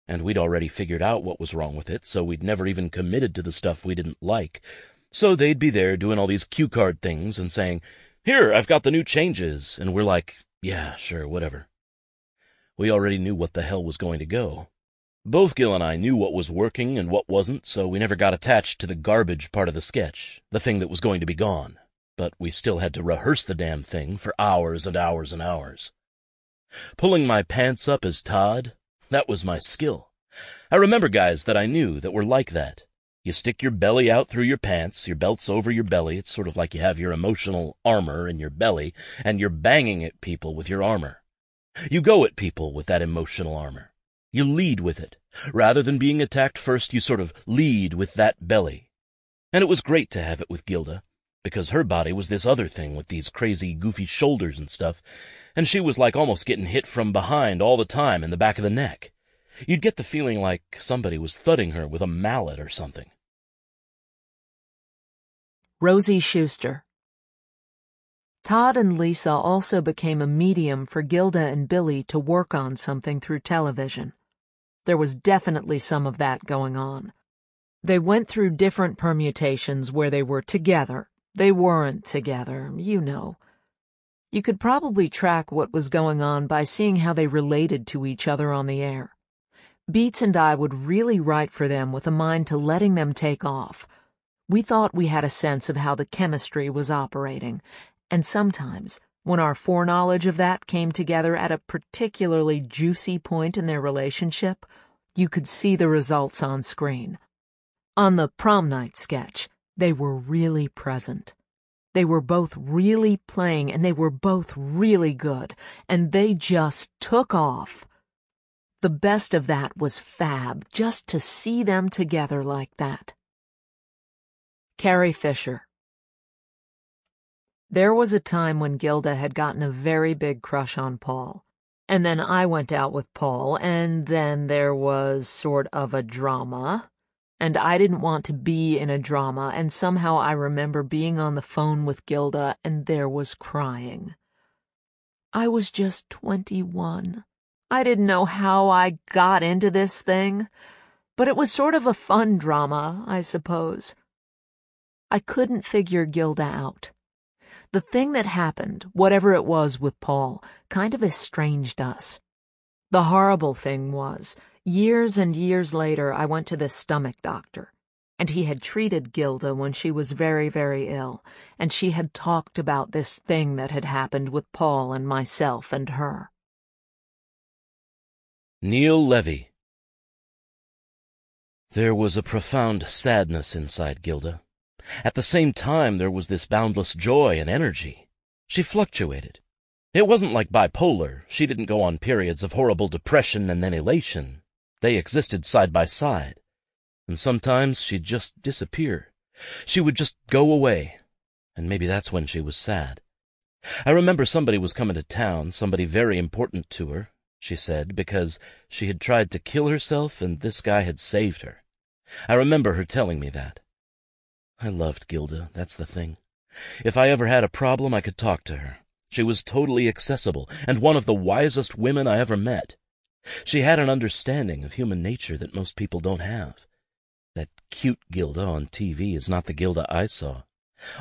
And we'd already figured out what was wrong with it, so we'd never even committed to the stuff we didn't like. So they'd be there doing all these cue card things and saying, "Here, I've got the new changes." And we're like, "Yeah, sure, whatever." We already knew what the hell was going to go. Both Gil and I knew what was working and what wasn't, so we never got attached to the garbage part of the sketch, the thing that was going to be gone. But we still had to rehearse the damn thing for hours and hours and hours. Pulling my pants up as Todd, that was my skill. I remember guys that I knew that were like that. You stick your belly out through your pants, your belt's over your belly. It's sort of like you have your emotional armor in your belly, and you're banging at people with your armor. You go at people with that emotional armor. You lead with it. Rather than being attacked first, you sort of lead with that belly. And it was great to have it with Gilda, because her body was this other thing with these crazy, goofy shoulders and stuff, and she was like almost getting hit from behind all the time in the back of the neck. You'd get the feeling like somebody was thudding her with a mallet or something. Rosie Schuster. Todd and Lisa also became a medium for Gilda and Billy to work on something through television. There was definitely some of that going on. They went through different permutations where they were together. They weren't together, you know. You could probably track what was going on by seeing how they related to each other on the air. Beats and I would really write for them with a mind to letting them take off. We thought we had a sense of how the chemistry was operating, and sometimes, when our foreknowledge of that came together at a particularly juicy point in their relationship, you could see the results on screen. On the prom night sketch, they were really present. They were both really playing, and they were both really good, and they just took off. The best of that was fab, just to see them together like that. Carrie Fisher. There was a time when Gilda had gotten a very big crush on Paul. And then I went out with Paul, and then there was sort of a drama. And I didn't want to be in a drama, and somehow I remember being on the phone with Gilda, and there was crying. I was just 21. I didn't know how I got into this thing, but it was sort of a fun drama, I suppose. I couldn't figure Gilda out. The thing that happened, whatever it was with Paul, kind of estranged us. The horrible thing was, years and years later, I went to the stomach doctor, and he had treated Gilda when she was very, very ill, and she had talked about this thing that had happened with Paul and myself and her. Neil Levy. There was a profound sadness inside Gilda. At the same time, there was this boundless joy and energy. She fluctuated. It wasn't like bipolar. She didn't go on periods of horrible depression and then elation. They existed side by side. And sometimes she'd just disappear. She would just go away. And maybe that's when she was sad. I remember somebody was coming to town, somebody very important to her, she said, because she had tried to kill herself and this guy had saved her. I remember her telling me that. I loved Gilda, that's the thing. If I ever had a problem, I could talk to her. She was totally accessible, and one of the wisest women I ever met. She had an understanding of human nature that most people don't have. That cute Gilda on TV is not the Gilda I saw.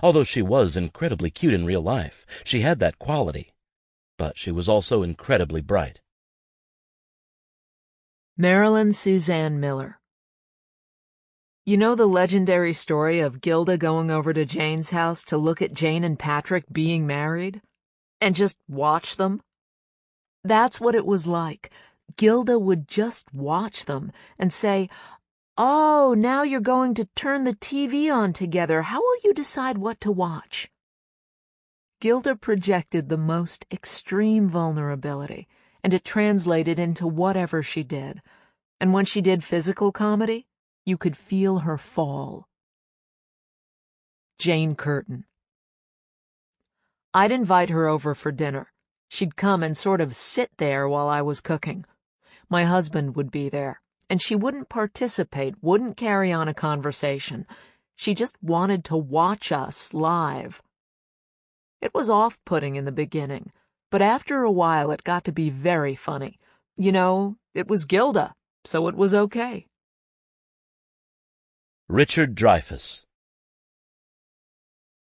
Although she was incredibly cute in real life, she had that quality. But she was also incredibly bright. Marilyn Suzanne Miller. You know the legendary story of Gilda going over to Jane's house to look at Jane and Patrick being married? And just watch them? That's what it was like. Gilda would just watch them and say, "Oh, now you're going to turn the TV on together. How will you decide what to watch?" Gilda projected the most extreme vulnerability, and it translated into whatever she did. And when she did physical comedy, you could feel her fall. Jane Curtin. I'd invite her over for dinner. She'd come and sort of sit there while I was cooking. My husband would be there, and she wouldn't participate, wouldn't carry on a conversation. She just wanted to watch us live. It was off-putting in the beginning, but after a while it got to be very funny. You know, it was Gilda, so it was okay. Richard Dreyfuss.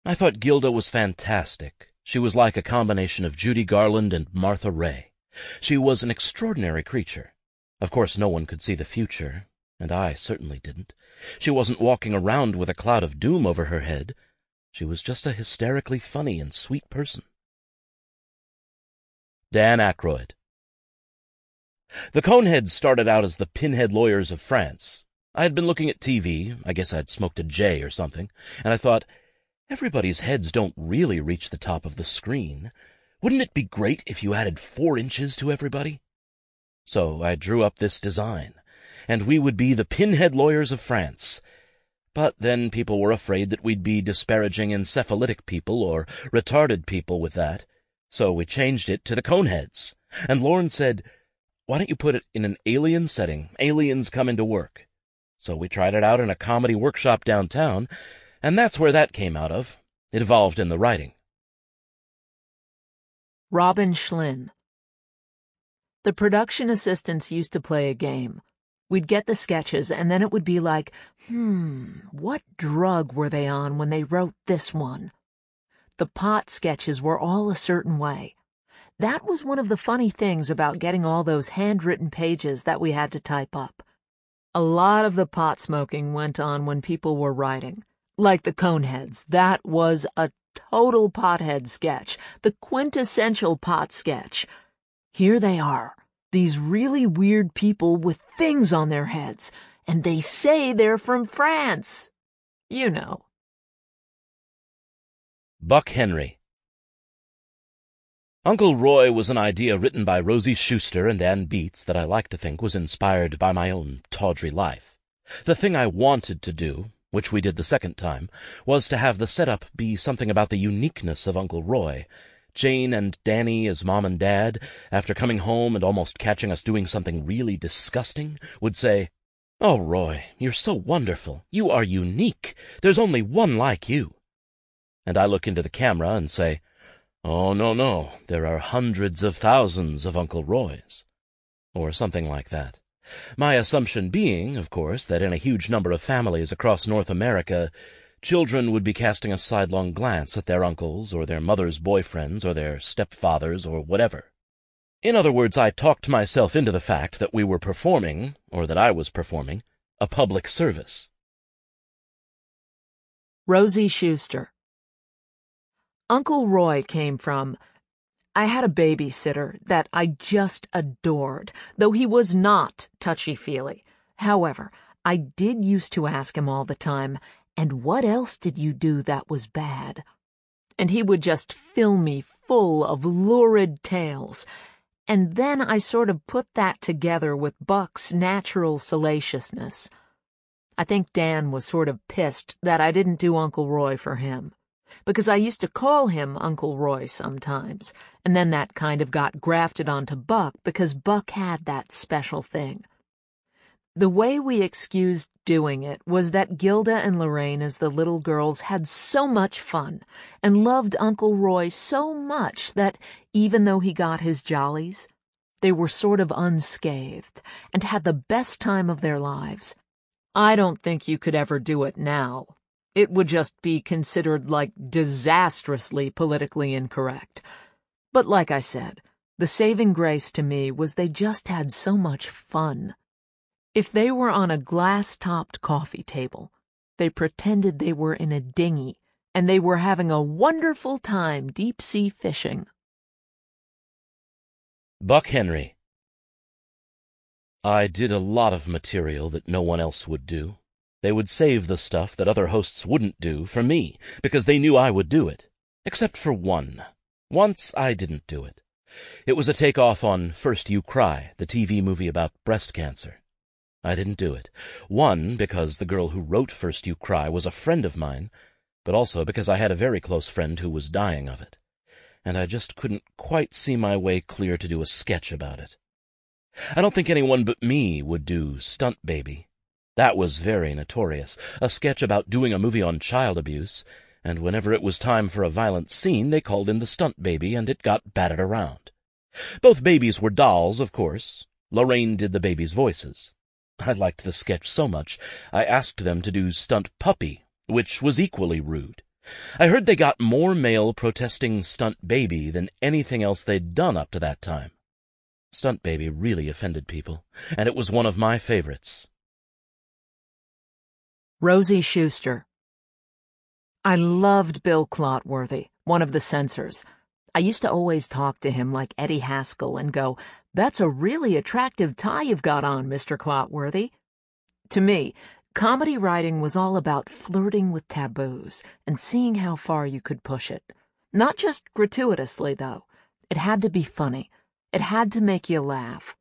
I thought Gilda was fantastic. She was like a combination of Judy Garland and Martha Ray. She was an extraordinary creature. Of course, no one could see the future, and I certainly didn't. She wasn't walking around with a cloud of doom over her head. She was just a hysterically funny and sweet person. Dan Aykroyd. The Coneheads started out as the pinhead lawyers of France. I had been looking at TV, I guess I'd smoked a J or something, and I thought, everybody's heads don't really reach the top of the screen. Wouldn't it be great if you added 4 inches to everybody? So I drew up this design, and we would be the pinhead lawyers of France. But then people were afraid that we'd be disparaging encephalitic people or retarded people with that, so we changed it to the Coneheads. And Lorne said, "Why don't you put it in an alien setting? Aliens come into work." So we tried it out in a comedy workshop downtown, and that's where that came out of. It evolved in the writing. Robin Schlinn. The production assistants used to play a game. We'd get the sketches, and then it would be like, what drug were they on when they wrote this one? The pot sketches were all a certain way. That was one of the funny things about getting all those handwritten pages that we had to type up. A lot of the pot smoking went on when people were writing. Like the Coneheads, that was a total pothead sketch, the quintessential pot sketch. Here they are, these really weird people with things on their heads, and they say they're from France. You know. Buck Henry. Uncle Roy was an idea written by Rosie Schuster and Ann Beats that I like to think was inspired by my own tawdry life. The thing I wanted to do, which we did the second time, was to have the setup be something about the uniqueness of Uncle Roy, Jane and Danny as Mom and Dad, after coming home and almost catching us doing something really disgusting, would say, "Oh, Roy, you're so wonderful. You are unique. There's only one like you." And I look into the camera and say, "Oh, no, there are hundreds of thousands of Uncle Roys." Or something like that. My assumption being, of course, that in a huge number of families across North America, children would be casting a sidelong glance at their uncles or their mother's boyfriends or their stepfathers or whatever. In other words, I talked myself into the fact that we were performing, or that I was performing, a public service. Rosie Schuster. Uncle Roy came from... I had a babysitter that I just adored, though he was not touchy-feely. However, I did used to ask him all the time, "And what else did you do that was bad?" And he would just fill me full of lurid tales. And then I sort of put that together with Buck's natural salaciousness. I think Dan was sort of pissed that I didn't do Uncle Roy for him, because I used to call him Uncle Roy sometimes, and then that kind of got grafted onto Buck because Buck had that special thing. The way we excused doing it was that Gilda and Lorraine as the little girls had so much fun and loved Uncle Roy so much that even though he got his jollies, they were sort of unscathed and had the best time of their lives. I don't think you could ever do it now. It would just be considered like disastrously politically incorrect. But like I said, the saving grace to me was they just had so much fun. If they were on a glass-topped coffee table, they pretended they were in a dinghy and they were having a wonderful time deep-sea fishing. Buck Henry. I did a lot of material that no one else would do. They would save the stuff that other hosts wouldn't do for me, because they knew I would do it. Except for one. Once I didn't do it. It was a takeoff on First You Cry, the TV movie about breast cancer. I didn't do it. One, because the girl who wrote First You Cry was a friend of mine, but also because I had a very close friend who was dying of it, and I just couldn't quite see my way clear to do a sketch about it. I don't think anyone but me would do Stunt Baby. That was very notorious, a sketch about doing a movie on child abuse, and whenever it was time for a violent scene, they called in the Stunt Baby, and it got batted around. Both babies were dolls, of course. Lorraine did the babies' voices. I liked the sketch so much, I asked them to do Stunt Puppy, which was equally rude. I heard they got more mail protesting Stunt Baby than anything else they'd done up to that time. Stunt Baby really offended people, and it was one of my favorites. Rosie Schuster. I loved Bill Clotworthy, one of the censors. I used to always talk to him like Eddie Haskell and go, "That's a really attractive tie you've got on, Mr. Clotworthy." To me, comedy writing was all about flirting with taboos and seeing how far you could push it. Not just gratuitously, though. It had to be funny. It had to make you laugh.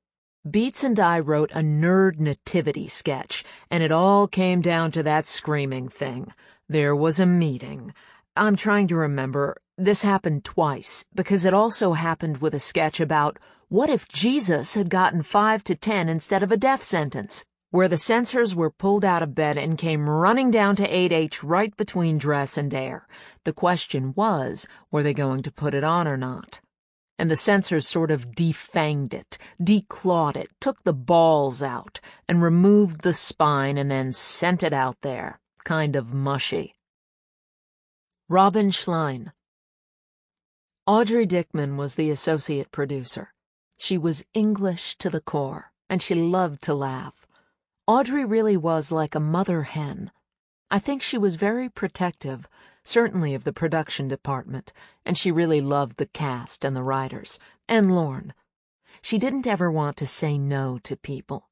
Beats and I wrote a nerd nativity sketch, and it all came down to that screaming thing. There was a meeting. I'm trying to remember. This happened twice, because it also happened with a sketch about what if Jesus had gotten 5 to 10 instead of a death sentence, where the censors were pulled out of bed and came running down to 8H right between dress and air. The question was, were they going to put it on or not? And the censors sort of defanged it, declawed it, took the balls out, and removed the spine and then sent it out there, kind of mushy. Robin Schlein. Audrey Dickman was the associate producer. She was English to the core, and she loved to laugh. Audrey really was like a mother hen. I think she was very protective, certainly of the production department, and she really loved the cast and the writers, and Lorne. She didn't ever want to say no to people.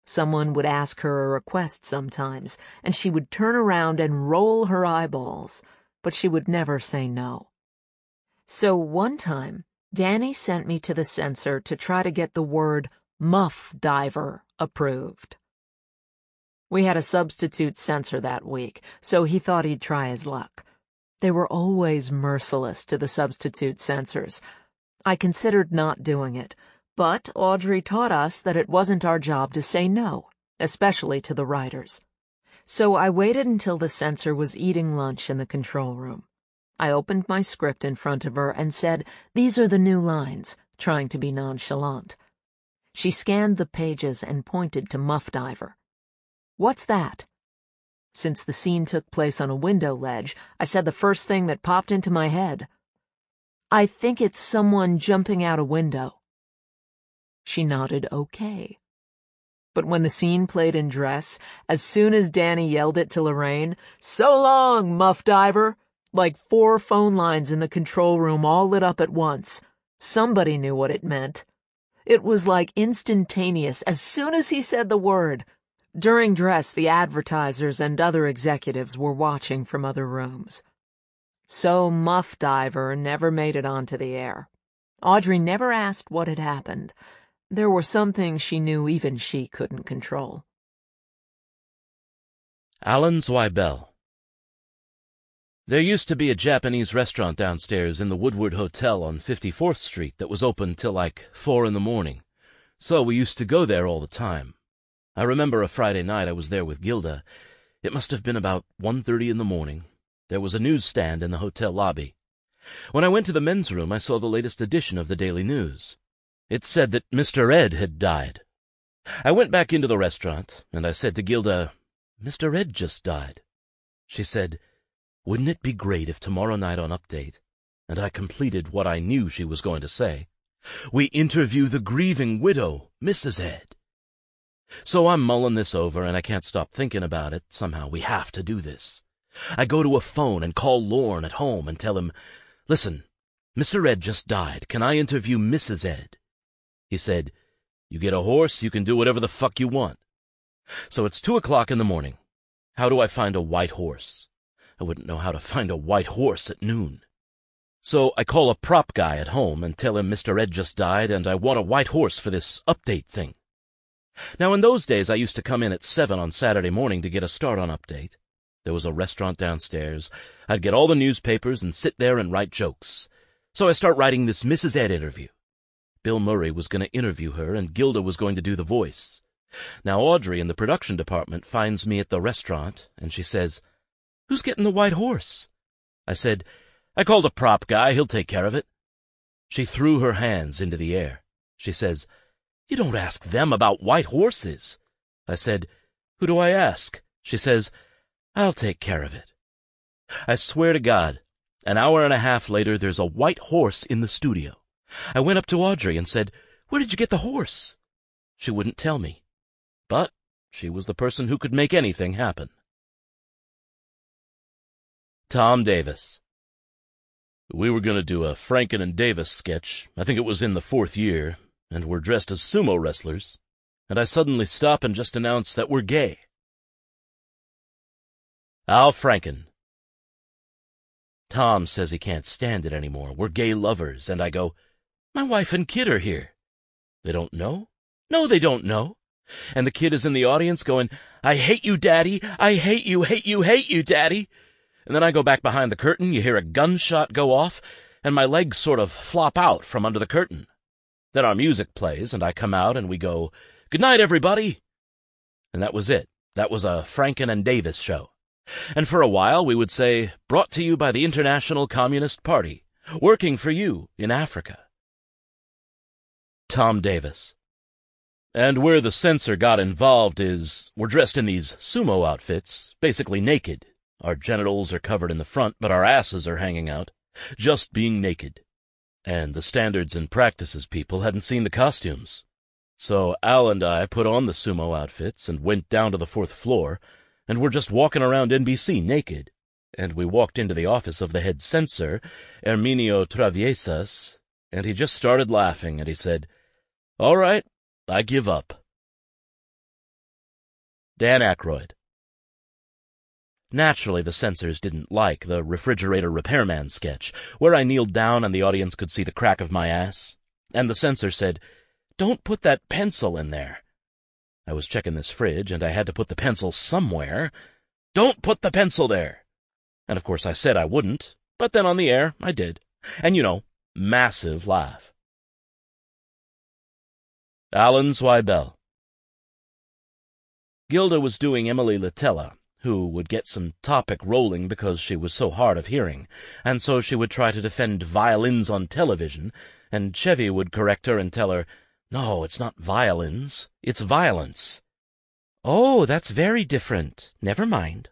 Someone would ask her a request sometimes, and she would turn around and roll her eyeballs, but she would never say no. So one time, Danny sent me to the censor to try to get the word muff diver approved. We had a substitute censor that week, so he thought he'd try his luck. They were always merciless to the substitute censors. I considered not doing it, but Audrey taught us that it wasn't our job to say no, especially to the writers. So I waited until the censor was eating lunch in the control room. I opened my script in front of her and said, "These are the new lines," trying to be nonchalant. She scanned the pages and pointed to Muff Diver. "What's that?" Since the scene took place on a window ledge, I said the first thing that popped into my head. "I think it's someone jumping out a window." She nodded okay. But when the scene played in dress, as soon as Danny yelled it to Lorraine, "So long, Muff Diver!" like 4 phone lines in the control room all lit up at once. Somebody knew what it meant. It was like instantaneous as soon as he said the word. During dress, the advertisers and other executives were watching from other rooms. So Muff Diver never made it onto the air. Audrey never asked what had happened. There were some things she knew even she couldn't control. Alan Zweibel. There used to be a Japanese restaurant downstairs in the Woodward Hotel on 54th Street that was open till like 4 in the morning, so we used to go there all the time. I remember a Friday night I was there with Gilda. It must have been about 1:30 in the morning. There was a newsstand in the hotel lobby. When I went to the men's room, I saw the latest edition of the Daily News. It said that Mr. Ed had died. I went back into the restaurant, and I said to Gilda, "Mr. Ed just died." She said, "Wouldn't it be great if tomorrow night on Update," and I completed what I knew she was going to say, "we interview the grieving widow, Mrs. Ed." So I'm mulling this over, and I can't stop thinking about it. Somehow we have to do this. I go to a phone and call Lorne at home and tell him, "Listen, Mr. Ed just died. Can I interview Mrs. Ed?" He said, "You get a horse, you can do whatever the fuck you want." So it's 2 o'clock in the morning. How do I find a white horse? I wouldn't know how to find a white horse at noon. So I call a prop guy at home and tell him Mr. Ed just died and I want a white horse for this Update thing. Now, in those days, I used to come in at 7 on Saturday morning to get a start on Update. There was a restaurant downstairs. I'd get all the newspapers and sit there and write jokes. So I start writing this Mrs. Ed interview. Bill Murray was going to interview her, and Gilda was going to do the voice. Now, Audrey in the production department finds me at the restaurant, and she says, "Who's getting the white horse?" I said, "I called a prop guy. He'll take care of it." She threw her hands into the air. She says, "You don't ask them about white horses." I said, "Who do I ask?" She says, "I'll take care of it." I swear to God, an hour and a half later, there's a white horse in the studio. I went up to Audrey and said, "Where did you get the horse?" She wouldn't tell me. But she was the person who could make anything happen. Tom Davis. We were going to do a Franken and Davis sketch. I think it was in the 4th year, and we're dressed as sumo wrestlers. And I suddenly stop and just announce that we're gay. Al Franken. Tom says he can't stand it anymore. We're gay lovers, and I go, "My wife and kid are here." They don't know? No, they don't know. And the kid is in the audience going, "I hate you, Daddy. I hate you, hate you, hate you, Daddy." And then I go back behind the curtain, you hear a gunshot go off, and my legs sort of flop out from under the curtain. Then our music plays, and I come out, and we go, "Good night, everybody." And that was it. That was a Franken and Davis show. And for a while we would say, "Brought to you by the International Communist Party, working for you in Africa." Tom Davis. And where the censor got involved is, we're dressed in these sumo outfits, basically naked. Our genitals are covered in the front, but our asses are hanging out, just being naked. And the standards and practices people hadn't seen the costumes. So Al and I put on the sumo outfits and went down to the 4th floor, and we're just walking around NBC naked. And we walked into the office of the head censor, Herminio Traviesas, and he just started laughing, and he said, "All right, I give up." Dan Aykroyd. Naturally, the censors didn't like the refrigerator repairman sketch, where I kneeled down and the audience could see the crack of my ass. And the censor said, "Don't put that pencil in there." I was checking this fridge, and I had to put the pencil somewhere. "Don't put the pencil there." And of course I said I wouldn't, but then on the air I did. And massive laugh. Alan Zweibel. Gilda was doing Emily Litella, who would get some topic rolling because she was so hard of hearing, and so she would try to defend violins on television, and Chevy would correct her and tell her, "No, it's not violins, it's violence." "Oh, that's very different. Never mind."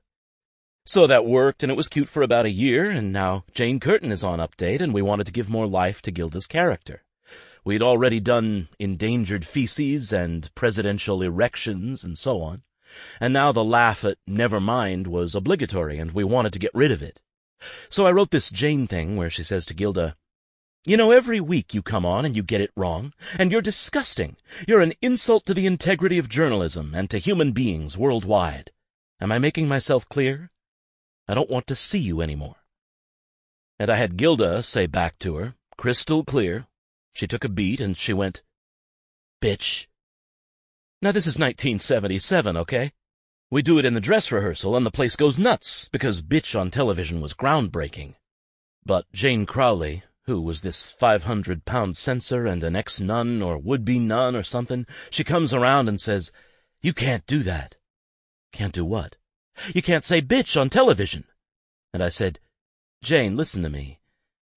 So that worked, and it was cute for about a year, and now Jane Curtin is on Update, and we wanted to give more life to Gilda's character. We'd already done endangered feces and presidential erections and so on, and now the laugh at "never mind" was obligatory, and we wanted to get rid of it. So I wrote this Jane thing where she says to Gilda, "Every week you come on and you get it wrong, and you're disgusting. You're an insult to the integrity of journalism and to human beings worldwide. Am I making myself clear? I don't want to see you anymore." And I had Gilda say back to her, crystal clear. She took a beat and she went, "Bitch." Now this is 1977, okay? We do it in the dress rehearsal and the place goes nuts because bitch on television was groundbreaking. But Jane Crowley, who was this 500-pound censor and an ex-nun or would-be nun or something, she comes around and says, "You can't do that." "Can't do what?" "You can't say bitch on television." And I said, "Jane, listen to me.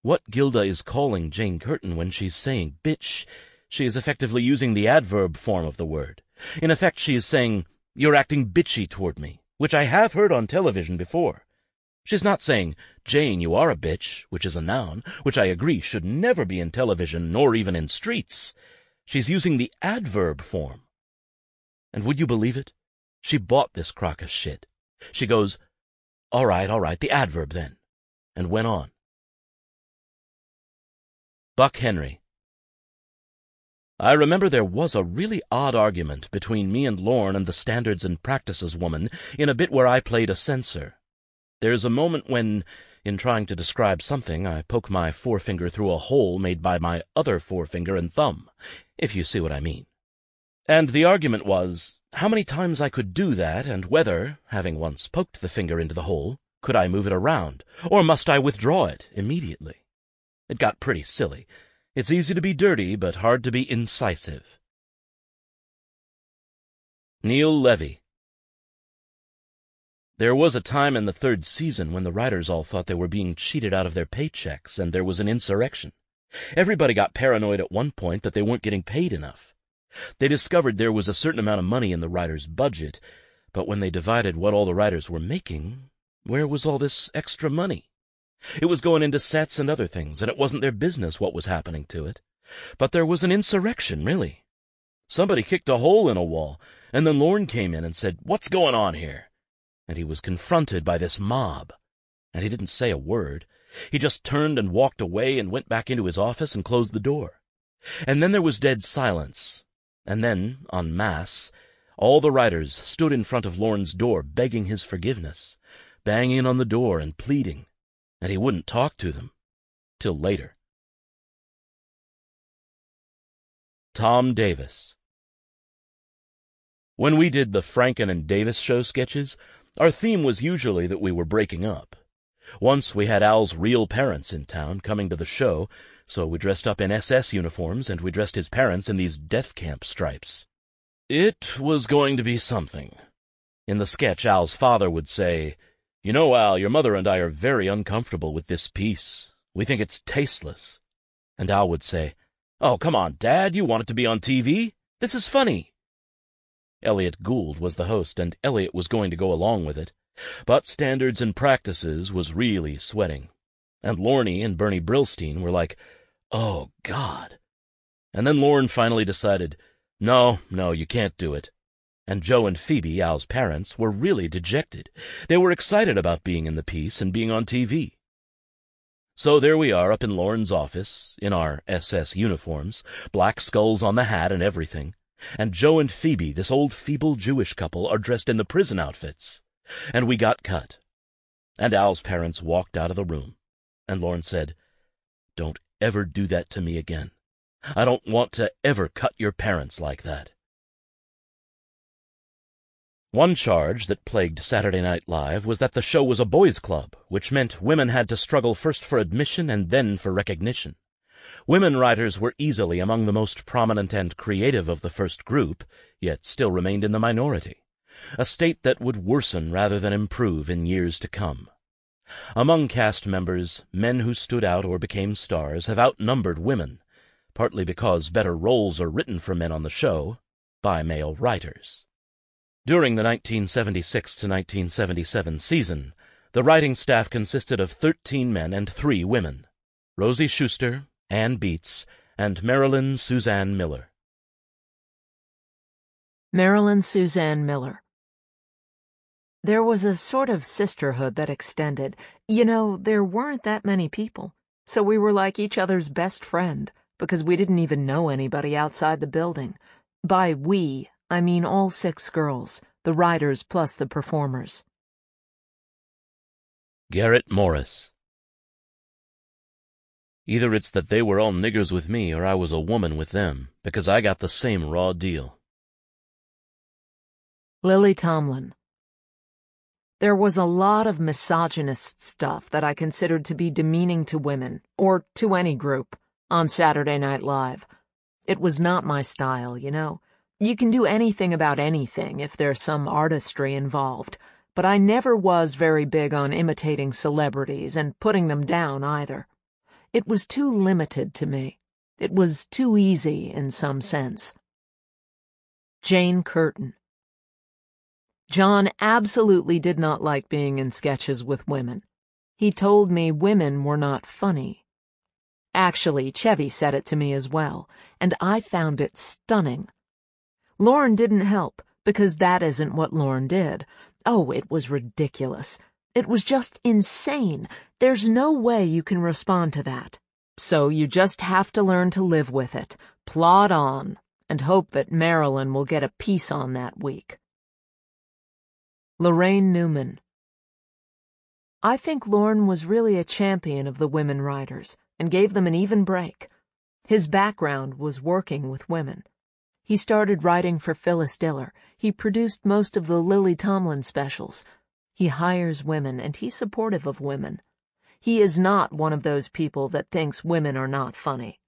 What Gilda is calling Jane Curtin when she's saying bitch, she is effectively using the adverb form of the word. In effect, she is saying, you're acting bitchy toward me, which I have heard on television before. She's not saying, Jane, you are a bitch, which is a noun, which I agree should never be in television nor even in streets. She's using the adverb form. And would you believe it? She bought this crock of shit. She goes, all right, the adverb then," and went on. Buck Henry. I remember there was a really odd argument between me and Lorne and the Standards and Practices woman in a bit where I played a censor. There's a moment when, in trying to describe something, I poke my forefinger through a hole made by my other forefinger and thumb, if you see what I mean. And the argument was how many times I could do that, and whether, having once poked the finger into the hole, could I move it around, or must I withdraw it immediately? It got pretty silly. It's easy to be dirty, but hard to be incisive. Neil Levy. There was a time in the third season when the writers all thought they were being cheated out of their paychecks, and there was an insurrection. Everybody got paranoid at one point that they weren't getting paid enough. They discovered there was a certain amount of money in the writers' budget, but when they divided what all the writers were making, where was all this extra money? It was going into sets and other things, and it wasn't their business what was happening to it. But there was an insurrection, really. Somebody kicked a hole in a wall, and then Lorne came in and said, "What's going on here?" And he was confronted by this mob. And he didn't say a word. He just turned and walked away and went back into his office and closed the door. And then there was dead silence. And then, en masse, all the writers stood in front of Lorne's door begging his forgiveness, banging on the door and pleading. And he wouldn't talk to them, till later. Tom Davis. When we did the Franken and Davis show sketches, our theme was usually that we were breaking up. Once we had Al's real parents in town coming to the show, so we dressed up in SS uniforms and we dressed his parents in these death camp stripes. It was going to be something. In the sketch, Al's father would say, "You know, Al, your mother and I are very uncomfortable with this piece. We think it's tasteless." And Al would say, "Oh, come on, Dad, you want it to be on TV? This is funny." Elliot Gould was the host, and Elliot was going to go along with it. But Standards and Practices was really sweating. And Lorne and Bernie Brillstein were like, "Oh, God." And then Lorne finally decided, No, you can't do it. And Joe and Phoebe, Al's parents, were really dejected. They were excited about being in the piece and being on TV. So there we are up in Lorne's office, in our SS uniforms, black skulls on the hat and everything. And Joe and Phoebe, this old feeble Jewish couple, are dressed in the prison outfits. And we got cut. And Al's parents walked out of the room. And Lorne said, "Don't ever do that to me again. I don't want to ever cut your parents like that." One charge that plagued Saturday Night Live was that the show was a boys' club, which meant women had to struggle first for admission and then for recognition. Women writers were easily among the most prominent and creative of the first group, yet still remained in the minority, a state that would worsen rather than improve in years to come. Among cast members, men who stood out or became stars have outnumbered women, partly because better roles are written for men on the show by male writers. During the 1976 to 1977 season, the writing staff consisted of 13 men and 3 women: Rosie Schuster, Ann Beats, and Marilyn Suzanne Miller. Marilyn Suzanne Miller. There was a sort of sisterhood that extended. You know, there weren't that many people, so we were like each other's best friend, because we didn't even know anybody outside the building. By we, I mean all 6 girls, the writers plus the performers. Garrett Morris. Either it's that they were all niggers with me or I was a woman with them, because I got the same raw deal. Lily Tomlin. There was a lot of misogynist stuff that I considered to be demeaning to women, or to any group, on Saturday Night Live. It was not my style, you know. You can do anything about anything if there's some artistry involved, but I never was very big on imitating celebrities and putting them down either. It was too limited to me. It was too easy in some sense. Jane Curtin. John absolutely did not like being in sketches with women. He told me women were not funny. Actually, Chevy said it to me as well, and I found it stunning. Lauren didn't help, because that isn't what Lauren did. Oh, it was ridiculous. It was just insane. There's no way you can respond to that. So you just have to learn to live with it, plod on, and hope that Marilyn will get a piece on that week. Lorraine Newman. I think Lorne was really a champion of the women writers and gave them an even break. His background was working with women. He started writing for Phyllis Diller. He produced most of the Lily Tomlin specials. He hires women, and he's supportive of women. He is not one of those people that thinks women are not funny.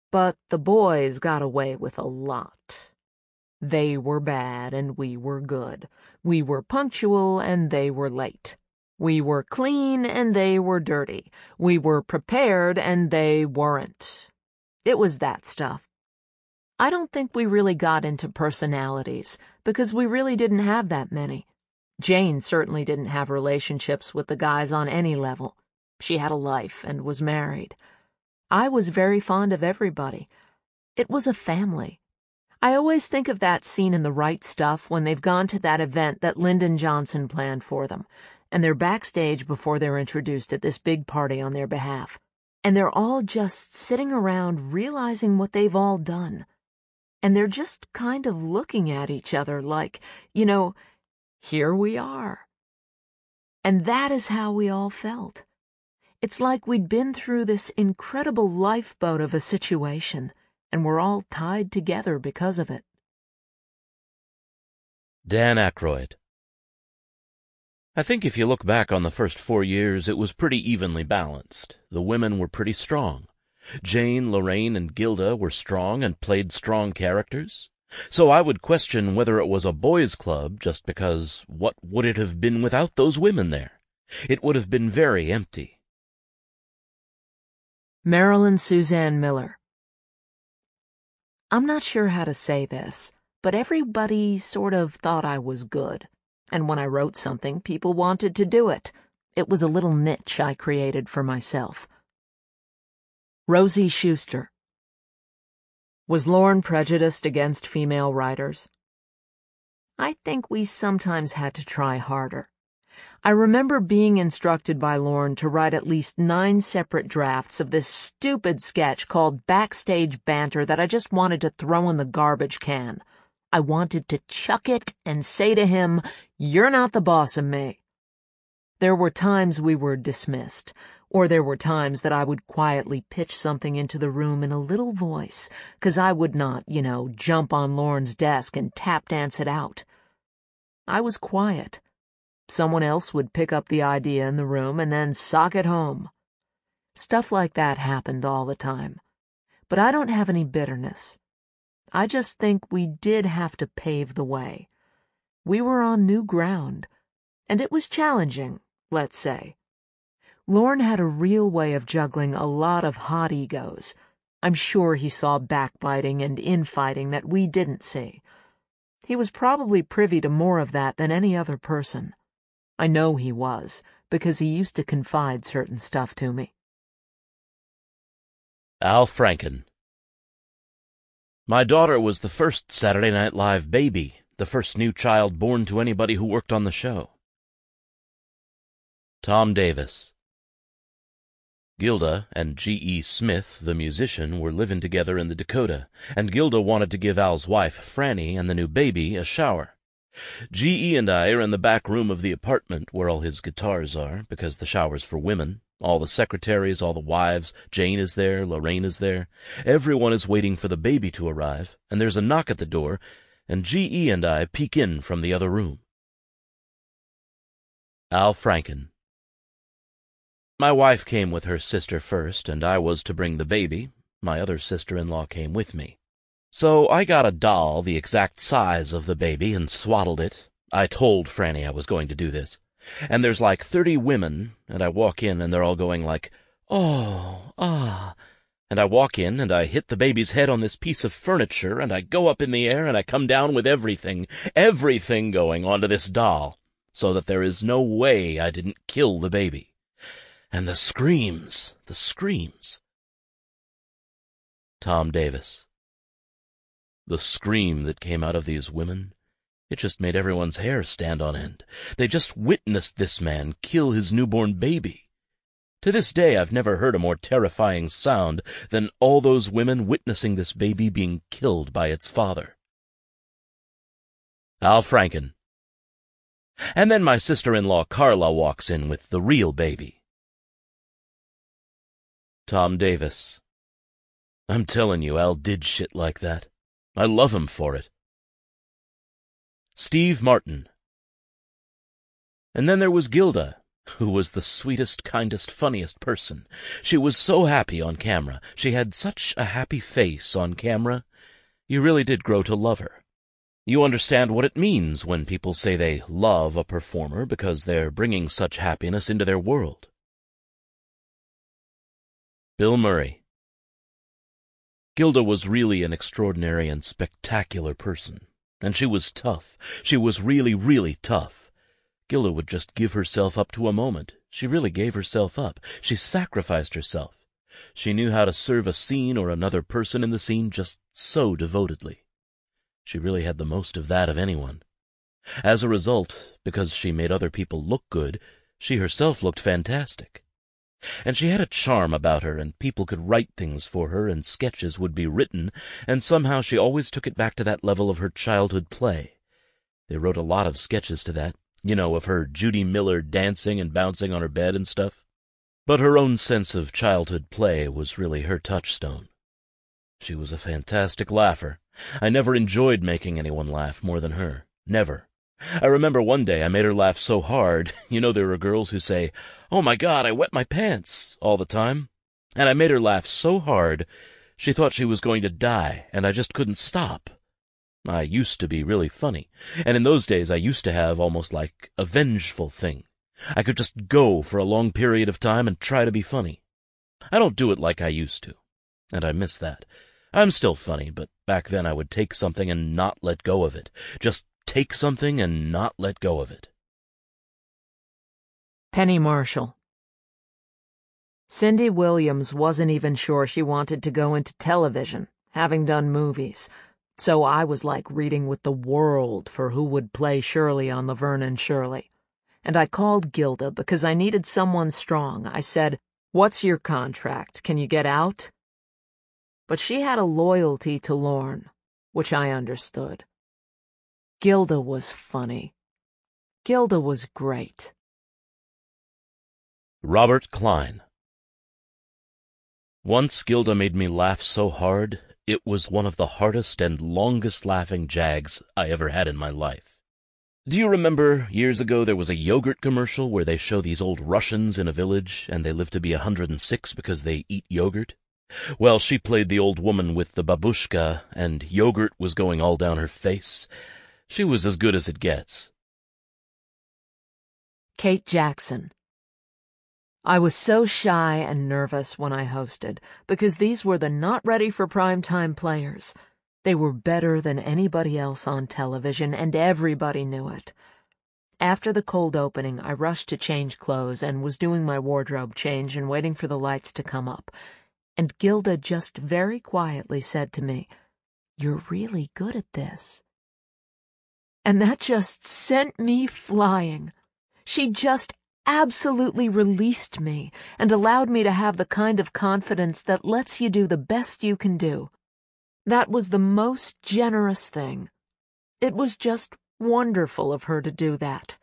But the boys got away with a lot. They were bad and we were good. We were punctual and they were late. We were clean and they were dirty. We were prepared and they weren't. It was that stuff. I don't think we really got into personalities, because we really didn't have that many. Jane certainly didn't have relationships with the guys on any level. She had a life and was married. I was very fond of everybody. It was a family. I always think of that scene in The Right Stuff when they've gone to that event that Lyndon Johnson planned for them, and they're backstage before they're introduced at this big party on their behalf. And they're all just sitting around realizing what they've all done. And they're just kind of looking at each other like, you know, here we are. And that is how we all felt. It's like we'd been through this incredible lifeboat of a situation, and we're all tied together because of it. Dan Aykroyd. I think if you look back on the first 4 years, it was pretty evenly balanced. The women were pretty strong. Jane, Lorraine, and Gilda were strong and played strong characters. So I would question whether it was a boys' club, just because what would it have been without those women there? It would have been very empty. Marilyn Suzanne Miller. I'm not sure how to say this, but everybody sort of thought I was good. And when I wrote something, people wanted to do it. It was a little niche I created for myself. Rosie Schuster. Was Lorne prejudiced against female writers? I think we sometimes had to try harder. I remember being instructed by Lorne to write at least 9 separate drafts of this stupid sketch called Backstage Banter that I just wanted to throw in the garbage can. I wanted to chuck it and say to him, "You're not the boss of me." There were times we were dismissed, or there were times that I would quietly pitch something into the room in a little voice, 'cause I would not, jump on Lorne's desk and tap dance it out. I was quiet. Someone else would pick up the idea in the room and then sock it home. Stuff like that happened all the time. But I don't have any bitterness. I just think we did have to pave the way. We were on new ground, and it was challenging, let's say. Lorne had a real way of juggling a lot of hot egos. I'm sure he saw backbiting and infighting that we didn't see. He was probably privy to more of that than any other person. I know he was, because he used to confide certain stuff to me. Al Franken. My daughter was the first Saturday Night Live baby, the first new child born to anybody who worked on the show. Tom Davis. Gilda and G.E. Smith, the musician, were living together in the Dakota, and Gilda wanted to give Al's wife, Franny, and the new baby a shower. G.E. and I are in the back room of the apartment where all his guitars are, because the shower's for women. All the secretaries, all the wives, Jane is there, Lorraine is there. Everyone is waiting for the baby to arrive, and there's a knock at the door, and G.E. and I peek in from the other room. Al Franken. My wife came with her sister first, and I was to bring the baby. My other sister-in-law came with me. So I got a doll the exact size of the baby and swaddled it. I told Franny I was going to do this. And there's like 30 women, and I walk in and they're all going like, "Oh, ah." And I walk in and I hit the baby's head on this piece of furniture, and I go up in the air and I come down with everything going onto this doll, so that there is no way I didn't kill the baby. And the screams. Tom Davis. The scream that came out of these women, it just made everyone's hair stand on end. They just witnessed this man kill his newborn baby. To this day, I've never heard a more terrifying sound than all those women witnessing this baby being killed by its father. Al Franken. And then my sister-in-law Carla walks in with the real baby. Tom Davis. I'm telling you, Al did shit like that. I love him for it. Steve Martin. And then there was Gilda, who was the sweetest, kindest, funniest person. She was so happy on camera. She had such a happy face on camera. You really did grow to love her. You understand what it means when people say they love a performer because they're bringing such happiness into their world. Bill Murray. Gilda was really an extraordinary and spectacular person, and she was tough. She was really, really tough. Gilda would just give herself up to a moment. She really gave herself up. She sacrificed herself. She knew how to serve a scene or another person in the scene just so devotedly. She really had the most of that of anyone. As a result, because she made other people look good, she herself looked fantastic. And she had a charm about her, and people could write things for her, and sketches would be written, and somehow she always took it back to that level of her childhood play. They wrote a lot of sketches to that, of her Judy Miller dancing and bouncing on her bed and stuff. But her own sense of childhood play was really her touchstone. She was a fantastic laugher. I never enjoyed making anyone laugh more than her. Never. I remember one day I made her laugh so hard. There are girls who say, "Oh my God, I wet my pants," all the time. And I made her laugh so hard, she thought she was going to die, and I just couldn't stop. I used to be really funny, and in those days I used to have almost like a vengeful thing. I could just go for a long period of time and try to be funny. I don't do it like I used to, and I miss that. I'm still funny, but back then I would take something and not let go of it. Just take something and not let go of it. Penny Marshall. Cindy Williams wasn't even sure she wanted to go into television, having done movies, so I was like reading with the world for who would play Shirley on Laverne and Shirley. And I called Gilda because I needed someone strong. I said, "What's your contract? Can you get out?" But she had a loyalty to Lorne, which I understood. Gilda was funny. Gilda was great. Robert Klein. Once Gilda made me laugh so hard, it was one of the hardest and longest laughing jags I ever had in my life. Do you remember years ago there was a yogurt commercial where they show these old Russians in a village and they live to be 106 because they eat yogurt? Well, she played the old woman with the babushka, and yogurt was going all down her face. She was as good as it gets. Kate Jackson. I was so shy and nervous when I hosted, because these were the not-ready-for-prime-time players. They were better than anybody else on television, and everybody knew it. After the cold opening, I rushed to change clothes and was doing my wardrobe change and waiting for the lights to come up. And Gilda just very quietly said to me, "You're really good at this." And that just sent me flying. She just absolutely released me and allowed me to have the kind of confidence that lets you do the best you can do. That was the most generous thing. It was just wonderful of her to do that.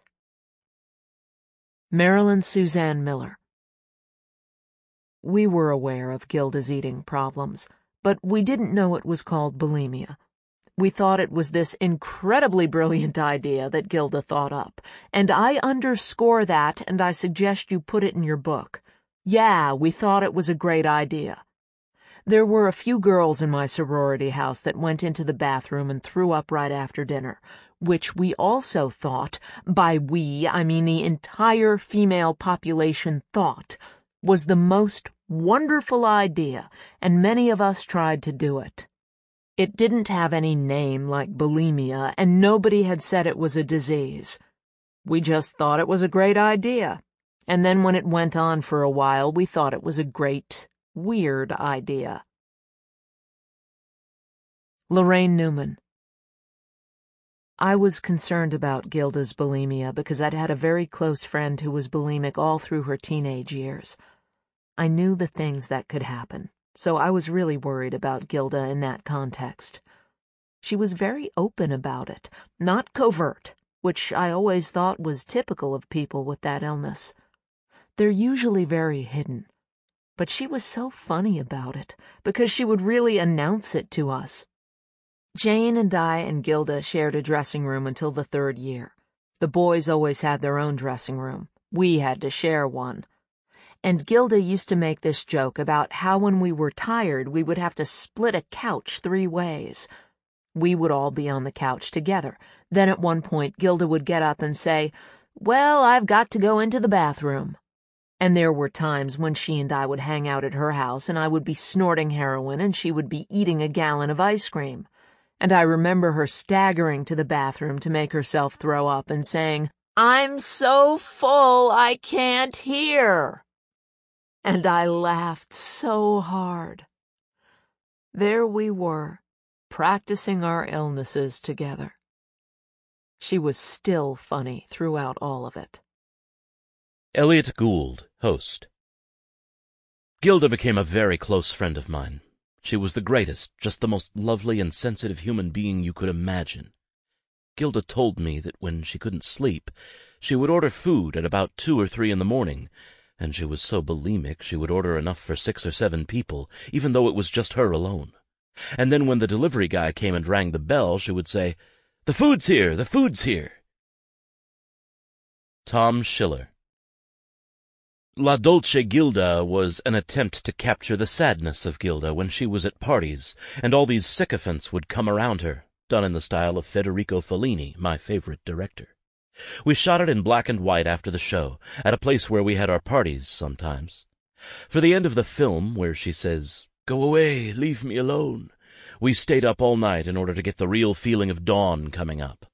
Marilyn Suzanne Miller. We were aware of Gilda's eating problems, but we didn't know it was called bulimia. We thought it was this incredibly brilliant idea that Gilda thought up, and I underscore that, and I suggest you put it in your book. Yeah, we thought it was a great idea. There were a few girls in my sorority house that went into the bathroom and threw up right after dinner, which we also thought, by we, I mean the entire female population thought, was the most wonderful idea, and many of us tried to do it. It didn't have any name like bulimia, and nobody had said it was a disease. We just thought it was a great idea, and then when it went on for a while, we thought it was a great, weird idea. Lorraine Newman. I was concerned about Gilda's bulimia because I'd had a very close friend who was bulimic all through her teenage years. I knew the things that could happen, so I was really worried about Gilda in that context. She was very open about it, not covert, which I always thought was typical of people with that illness. They're usually very hidden, but she was so funny about it because she would really announce it to us. Jane and I and Gilda shared a dressing room until the 3rd year. The boys always had their own dressing room. We had to share one. And Gilda used to make this joke about how when we were tired we would have to split a couch 3 ways. We would all be on the couch together. Then at one point Gilda would get up and say, "Well, I've got to go into the bathroom." And there were times when she and I would hang out at her house and I would be snorting heroin and she would be eating a gallon of ice cream. And I remember her staggering to the bathroom to make herself throw up and saying, "I'm so full I can't hear." And I laughed so hard. There we were, practicing our illnesses together. She was still funny throughout all of it. Elliot Gould, host. Gilda became a very close friend of mine. She was the greatest, just the most lovely and sensitive human being you could imagine. Gilda told me that when she couldn't sleep, she would order food at about 2 or 3 in the morning, and she was so bulimic she would order enough for 6 or 7 people, even though it was just her alone. And then when the delivery guy came and rang the bell, she would say, "The food's here, the food's here." Tom Schiller. La Dolce Gilda was an attempt to capture the sadness of Gilda when she was at parties, and all these sycophants would come around her, done in the style of Federico Fellini, my favorite director. We shot it in black and white after the show, at a place where we had our parties sometimes. For the end of the film, where she says, "Go away, leave me alone," we stayed up all night in order to get the real feeling of dawn coming up.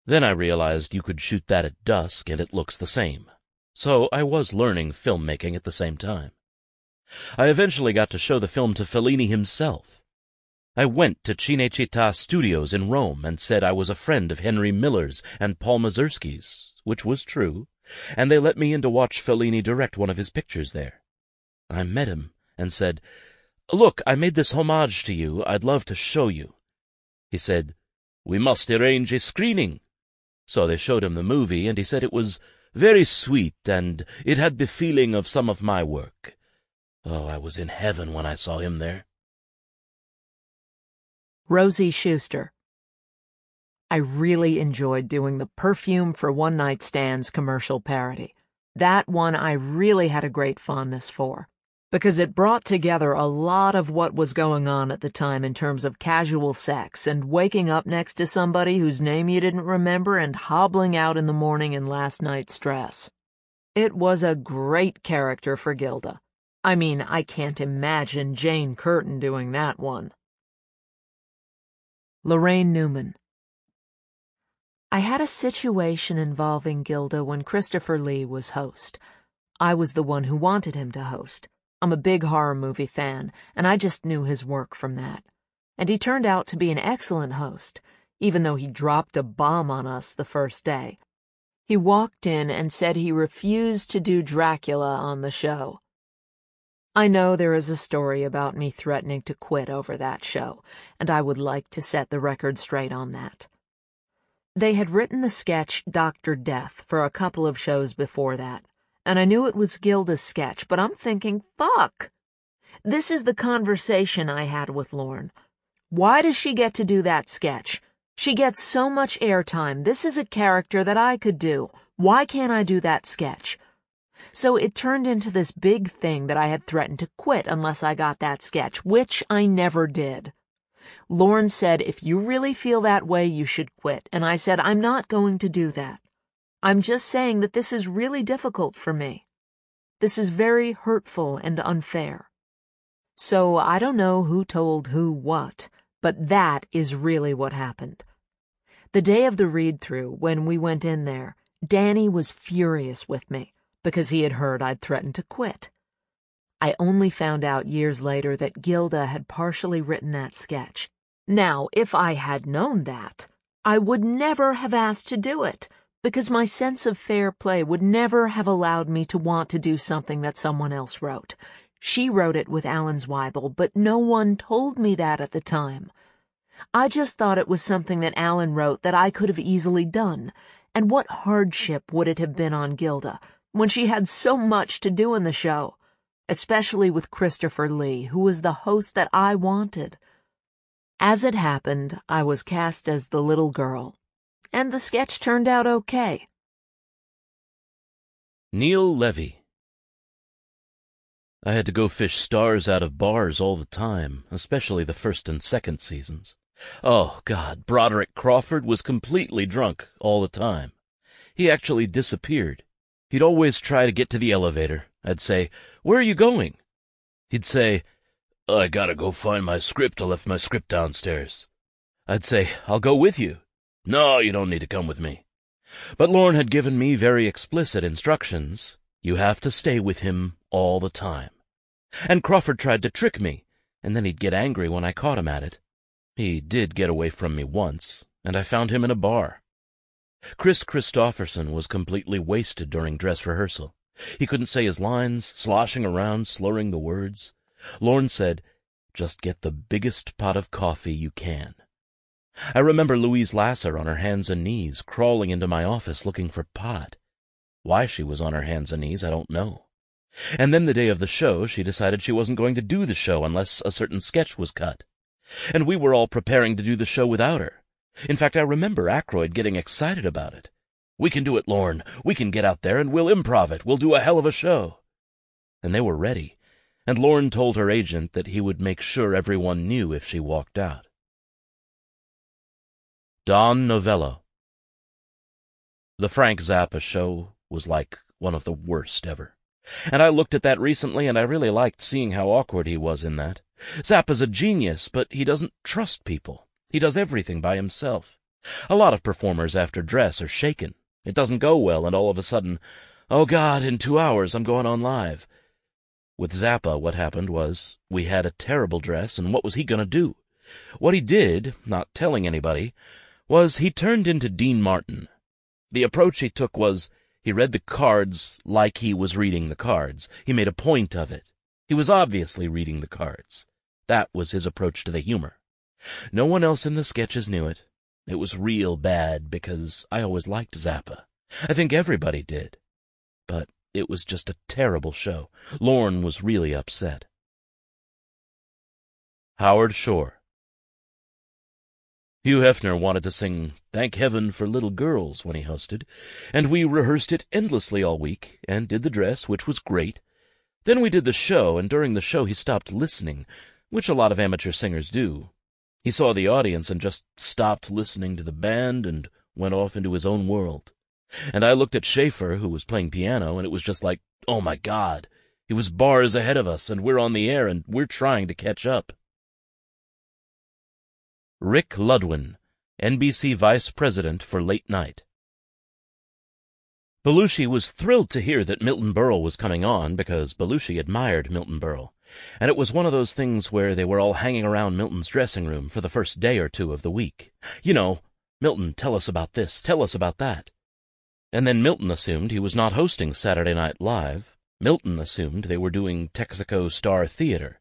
Then I realized you could shoot that at dusk and it looks the same. So I was learning filmmaking at the same time. I eventually got to show the film to Fellini himself. I went to Cinecittà Studios in Rome and said I was a friend of Henry Miller's and Paul Mazursky's, which was true, and they let me in to watch Fellini direct one of his pictures there. I met him and said, "Look, I made this homage to you. I'd love to show you." He said, "We must arrange a screening." So they showed him the movie, and he said it was very sweet, and it had the feeling of some of my work. Oh, I was in heaven when I saw him there. Rosie Schuster. I really enjoyed doing the Perfume for One-Night Stands commercial parody. That one I really had a great fondness for, because it brought together a lot of what was going on at the time in terms of casual sex and waking up next to somebody whose name you didn't remember and hobbling out in the morning in last night's dress. It was a great character for Gilda. I mean, I can't imagine Jane Curtin doing that one. Lorraine Newman. I had a situation involving Gilda when Christopher Lee was host. I was the one who wanted him to host. I'm a big horror movie fan, and I just knew his work from that. And he turned out to be an excellent host, even though he dropped a bomb on us the first day. He walked in and said he refused to do Dracula on the show. I know there is a story about me threatening to quit over that show, and I would like to set the record straight on that. They had written the sketch Dr. Death for a couple of shows before that, and I knew it was Gilda's sketch, but I'm thinking, fuck! This is the conversation I had with Lorne. Why does she get to do that sketch? She gets so much airtime. This is a character that I could do. Why can't I do that sketch? So it turned into this big thing that I had threatened to quit unless I got that sketch, which I never did. Lorne said, if you really feel that way, you should quit. And I said, I'm not going to do that. I'm just saying that this is really difficult for me. This is very hurtful and unfair. So I don't know who told who what, but that is really what happened. The day of the read-through, when we went in there, Danny was furious with me because he had heard I'd threatened to quit. I only found out years later that Gilda had partially written that sketch. Now, if I had known that, I would never have asked to do it, because my sense of fair play would never have allowed me to want to do something that someone else wrote. She wrote it with Alan Zweibel, but no one told me that at the time. I just thought it was something that Alan wrote that I could have easily done, and what hardship would it have been on Gilda when she had so much to do in the show? Especially with Christopher Lee, who was the host that I wanted. As it happened, I was cast as the little girl, and the sketch turned out okay. Neil Levy. I had to go fish stars out of bars all the time, especially the first and second seasons. Oh, God, Broderick Crawford was completely drunk all the time. He actually disappeared. He'd always try to get to the elevator. I'd say, "Where are you going?" He'd say, "I gotta go find my script. I left my script downstairs." I'd say, "I'll go with you." "No, you don't need to come with me." But Lorne had given me very explicit instructions. You have to stay with him all the time. And Crawford tried to trick me, and then he'd get angry when I caught him at it. He did get away from me once, and I found him in a bar. Chris Christopherson was completely wasted during dress rehearsal. He couldn't say his lines, sloshing around, slurring the words. Lorne said, "Just get the biggest pot of coffee you can." I remember Louise Lasser on her hands and knees, crawling into my office looking for pot. Why she was on her hands and knees, I don't know. And then the day of the show, she decided she wasn't going to do the show unless a certain sketch was cut. And we were all preparing to do the show without her. In fact, I remember Aykroyd getting excited about it. "We can do it, Lorne. We can get out there and we'll improv it. We'll do a hell of a show." And they were ready, and Lorne told her agent that he would make sure everyone knew if she walked out. Don Novello. The Frank Zappa show was like one of the worst ever. And I looked at that recently, and I really liked seeing how awkward he was in that. Zappa's a genius, but he doesn't trust people. He does everything by himself. A lot of performers after dress are shaken. It doesn't go well, and all of a sudden, "Oh, God, in 2 hours I'm going on live." With Zappa, what happened was we had a terrible dress, and what was he going to do? What he did, not telling anybody, was he turned into Dean Martin. The approach he took was he read the cards like he was reading the cards. He made a point of it. He was obviously reading the cards. That was his approach to the humor. No one else in the sketches knew it. It was real bad because I always liked Zappa. I think everybody did. But it was just a terrible show. Lorne was really upset. Howard Shore. Hugh Hefner wanted to sing Thank Heaven for Little Girls when he hosted, and we rehearsed it endlessly all week, and did the dress, which was great. Then we did the show, and during the show he stopped listening, which a lot of amateur singers do. He saw the audience and just stopped listening to the band and went off into his own world. And I looked at Schaefer, who was playing piano, and it was just like, oh my God, he was bars ahead of us, and we're on the air, and we're trying to catch up. Rick Ludwin, NBC Vice President for Late Night. Belushi was thrilled to hear that Milton Berle was coming on because Belushi admired Milton Berle, and it was one of those things where they were all hanging around Milton's dressing room for the first day or two of the week. You know, Milton, tell us about this, tell us about that. And then Milton assumed he was not hosting Saturday Night Live. Milton assumed they were doing Texaco Star Theater,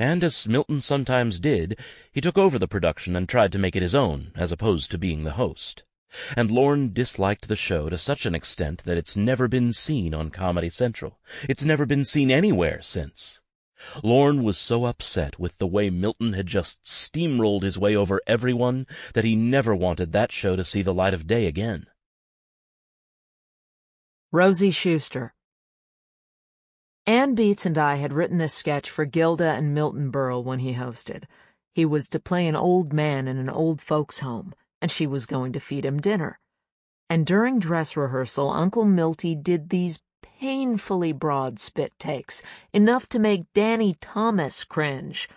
and as Milton sometimes did, he took over the production and tried to make it his own, as opposed to being the host. And Lorne disliked the show to such an extent that it's never been seen on Comedy Central. It's never been seen anywhere since. Lorne was so upset with the way Milton had just steamrolled his way over everyone that he never wanted that show to see the light of day again. Rosie Schuster. Ann Beats and I had written this sketch for Gilda and Milton Berle when he hosted. He was to play an old man in an old folks' home, and she was going to feed him dinner. And during dress rehearsal, Uncle Milty did these painfully broad spit takes, enough to make Danny Thomas cringe.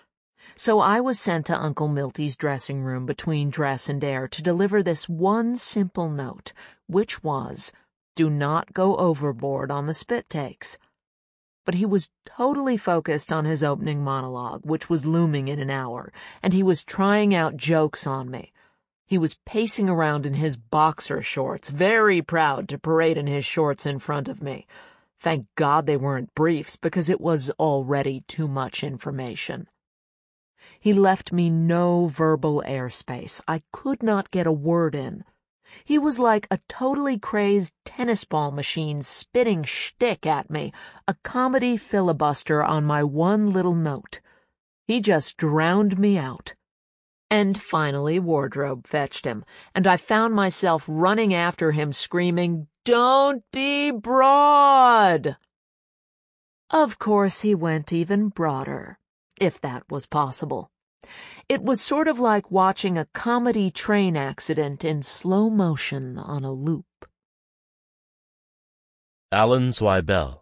So I was sent to Uncle Milty's dressing room between dress and air to deliver this one simple note, which was, do not go overboard on the spit takes. But he was totally focused on his opening monologue, which was looming in an hour, and he was trying out jokes on me. He was pacing around in his boxer shorts, very proud to parade in his shorts in front of me. Thank God they weren't briefs, because it was already too much information. He left me no verbal airspace. I could not get a word in. He was like a totally crazed tennis ball machine spitting shtick at me, a comedy filibuster on my one little note. He just drowned me out. And finally wardrobe fetched him, and I found myself running after him screaming, "Don't be broad!" Of course he went even broader, if that was possible. It was sort of like watching a comedy train accident in slow motion on a loop. Alan Zweibel.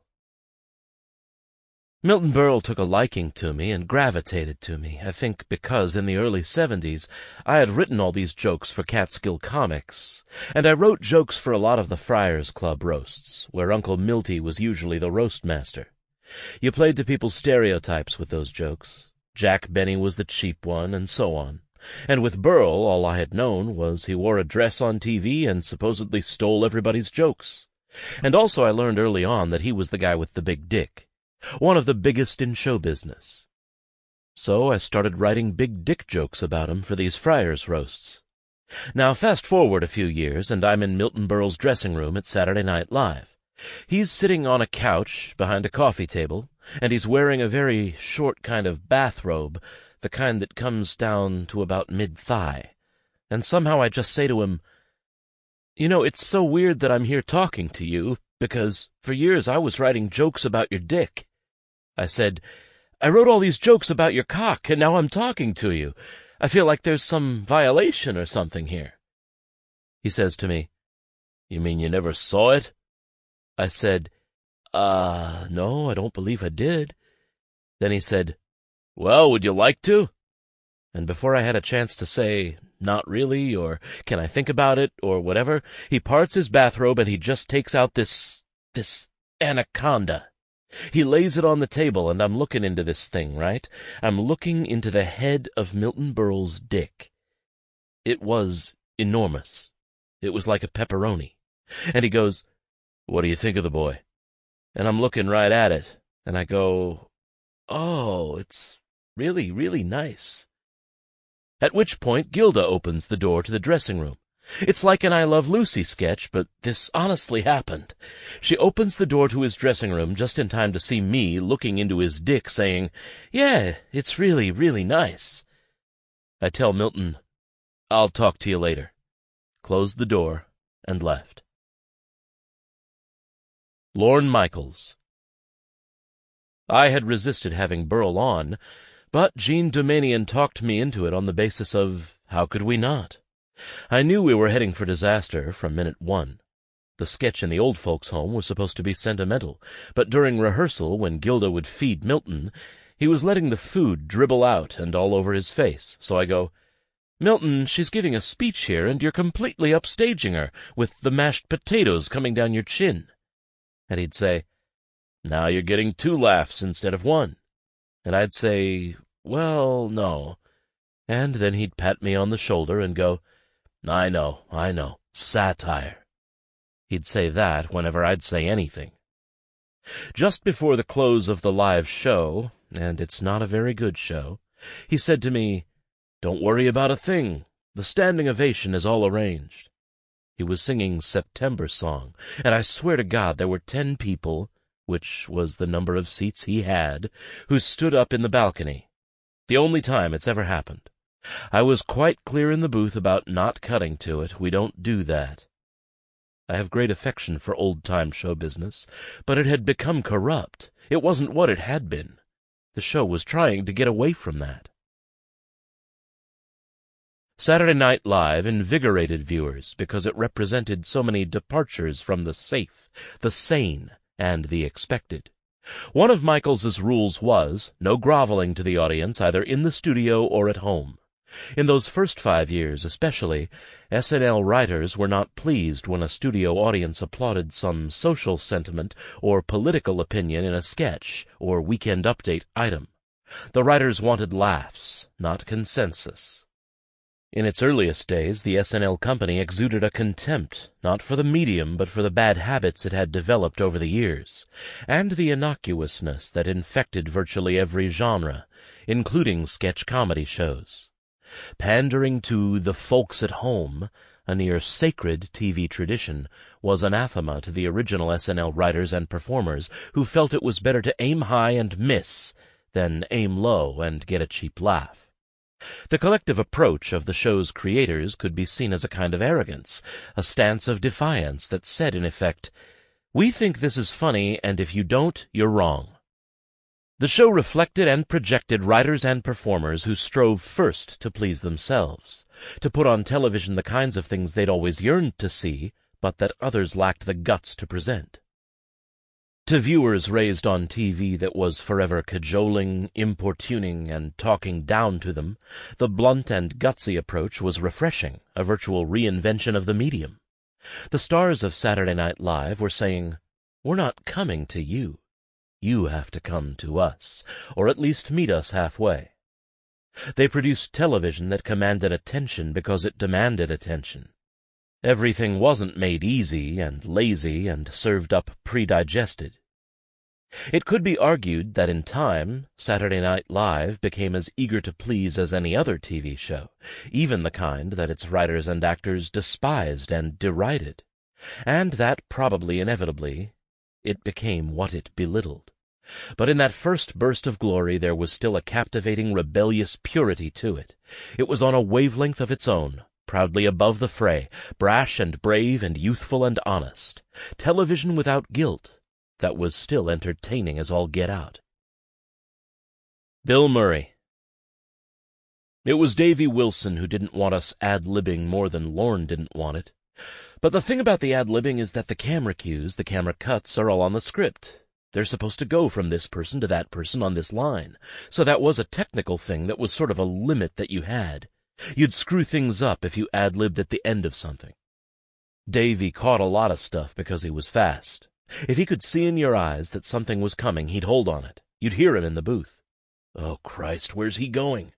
Milton Berle took a liking to me and gravitated to me, I think because in the early 70s I had written all these jokes for Catskill Comics, and I wrote jokes for a lot of the Friars Club roasts, where Uncle Milty was usually the roast master. You played to people's stereotypes with those jokes. Jack Benny was the cheap one, and so on. And with Berle, all I had known was he wore a dress on TV and supposedly stole everybody's jokes. And also I learned early on that he was the guy with the big dick, one of the biggest in show business. So I started writing big dick jokes about him for these Friars roasts. Now fast forward a few years, and I'm in Milton Berle's dressing room at Saturday Night Live. He's sitting on a couch behind a coffee table, and he's wearing a very short kind of bathrobe, the kind that comes down to about mid-thigh. And somehow I just say to him, "You know, it's so weird that I'm here talking to you, because for years I was writing jokes about your dick." I said, "I wrote all these jokes about your cock, and now I'm talking to you. I feel like there's some violation or something here." He says to me, "You mean you never saw it?" I said, no, I don't believe I did." Then he said, "Well, would you like to?" And before I had a chance to say, "Not really," or "Can I think about it," or whatever, he parts his bathrobe and he just takes out this anaconda. He lays it on the table, and I'm looking into this thing, right? I'm looking into the head of Milton Berle's dick. It was enormous. It was like a pepperoni. And he goes, "What do you think of the boy?" And I'm looking right at it, and I go, "Oh, it's really, really nice." At which point Gilda opens the door to the dressing room. It's like an I Love Lucy sketch, but this honestly happened. She opens the door to his dressing room just in time to see me looking into his dick saying, "Yeah, it's really, really nice." I tell Milton, I'll talk to you later," closed the door, and left. Lorne Michaels. I had resisted having Burl on, but Jean Doumanian talked me into it on the basis of, how could we not? I knew we were heading for disaster from minute one. The sketch in the old folks' home was supposed to be sentimental, but during rehearsal, when Gilda would feed Milton, he was letting the food dribble out and all over his face, so I go, "Milton, she's giving a speech here, and you're completely upstaging her, with the mashed potatoes coming down your chin." And he'd say, "Now you're getting 2 laughs instead of 1. And I'd say, "Well, no." And then he'd pat me on the shoulder and go, I know, satire." He'd say that whenever I'd say anything. Just before the close of the live show, and it's not a very good show, he said to me, "Don't worry about a thing. The standing ovation is all arranged." He was singing September Song, and I swear to God there were 10 people, which was the number of seats he had, who stood up in the balcony. The only time it's ever happened. I was quite clear in the booth about not cutting to it. We don't do that. I have great affection for old-time show business, but it had become corrupt. It wasn't what it had been. The show was trying to get away from that. Saturday Night Live invigorated viewers because it represented so many departures from the safe, the sane, and the expected. One of Michaels's rules was no groveling to the audience either in the studio or at home. In those first 5 years especially, SNL writers were not pleased when a studio audience applauded some social sentiment or political opinion in a sketch or Weekend Update item. The writers wanted laughs, not consensus. In its earliest days, the SNL company exuded a contempt, not for the medium, but for the bad habits it had developed over the years, and the innocuousness that infected virtually every genre, including sketch comedy shows. Pandering to the folks at home, a near sacred TV tradition, was anathema to the original SNL writers and performers who felt it was better to aim high and miss than aim low and get a cheap laugh. The collective approach of the show's creators could be seen as a kind of arrogance, a stance of defiance that said, in effect, "We think this is funny, and if you don't, you're wrong." The show reflected and projected writers and performers who strove first to please themselves, to put on television the kinds of things they'd always yearned to see, but that others lacked the guts to present. To viewers raised on TV that was forever cajoling, importuning, and talking down to them, the blunt and gutsy approach was refreshing, a virtual reinvention of the medium. The stars of Saturday Night Live were saying, "We're not coming to you. You have to come to us, or at least meet us halfway." They produced television that commanded attention because it demanded attention. Everything wasn't made easy and lazy and served up pre-digested. It could be argued that in time, Saturday Night Live became as eager to please as any other TV show, even the kind that its writers and actors despised and derided, and that probably inevitably it became what it belittled. But in that first burst of glory there was still a captivating, rebellious purity to it. It was on a wavelength of its own, proudly above the fray, brash and brave and youthful and honest. Television without guilt, that was still entertaining as all get out. Bill Murray. It was Davy Wilson who didn't want us ad-libbing more than Lorne didn't want it. But the thing about the ad-libbing is that the camera cues, the camera cuts, are all on the script. They're supposed to go from this person to that person on this line. So that was a technical thing that was sort of a limit that you had. You'd screw things up if you ad-libbed at the end of something. Davy caught a lot of stuff because he was fast. If he could see in your eyes that something was coming, he'd hold on it. You'd hear him in the booth. Oh, Christ, where's he going?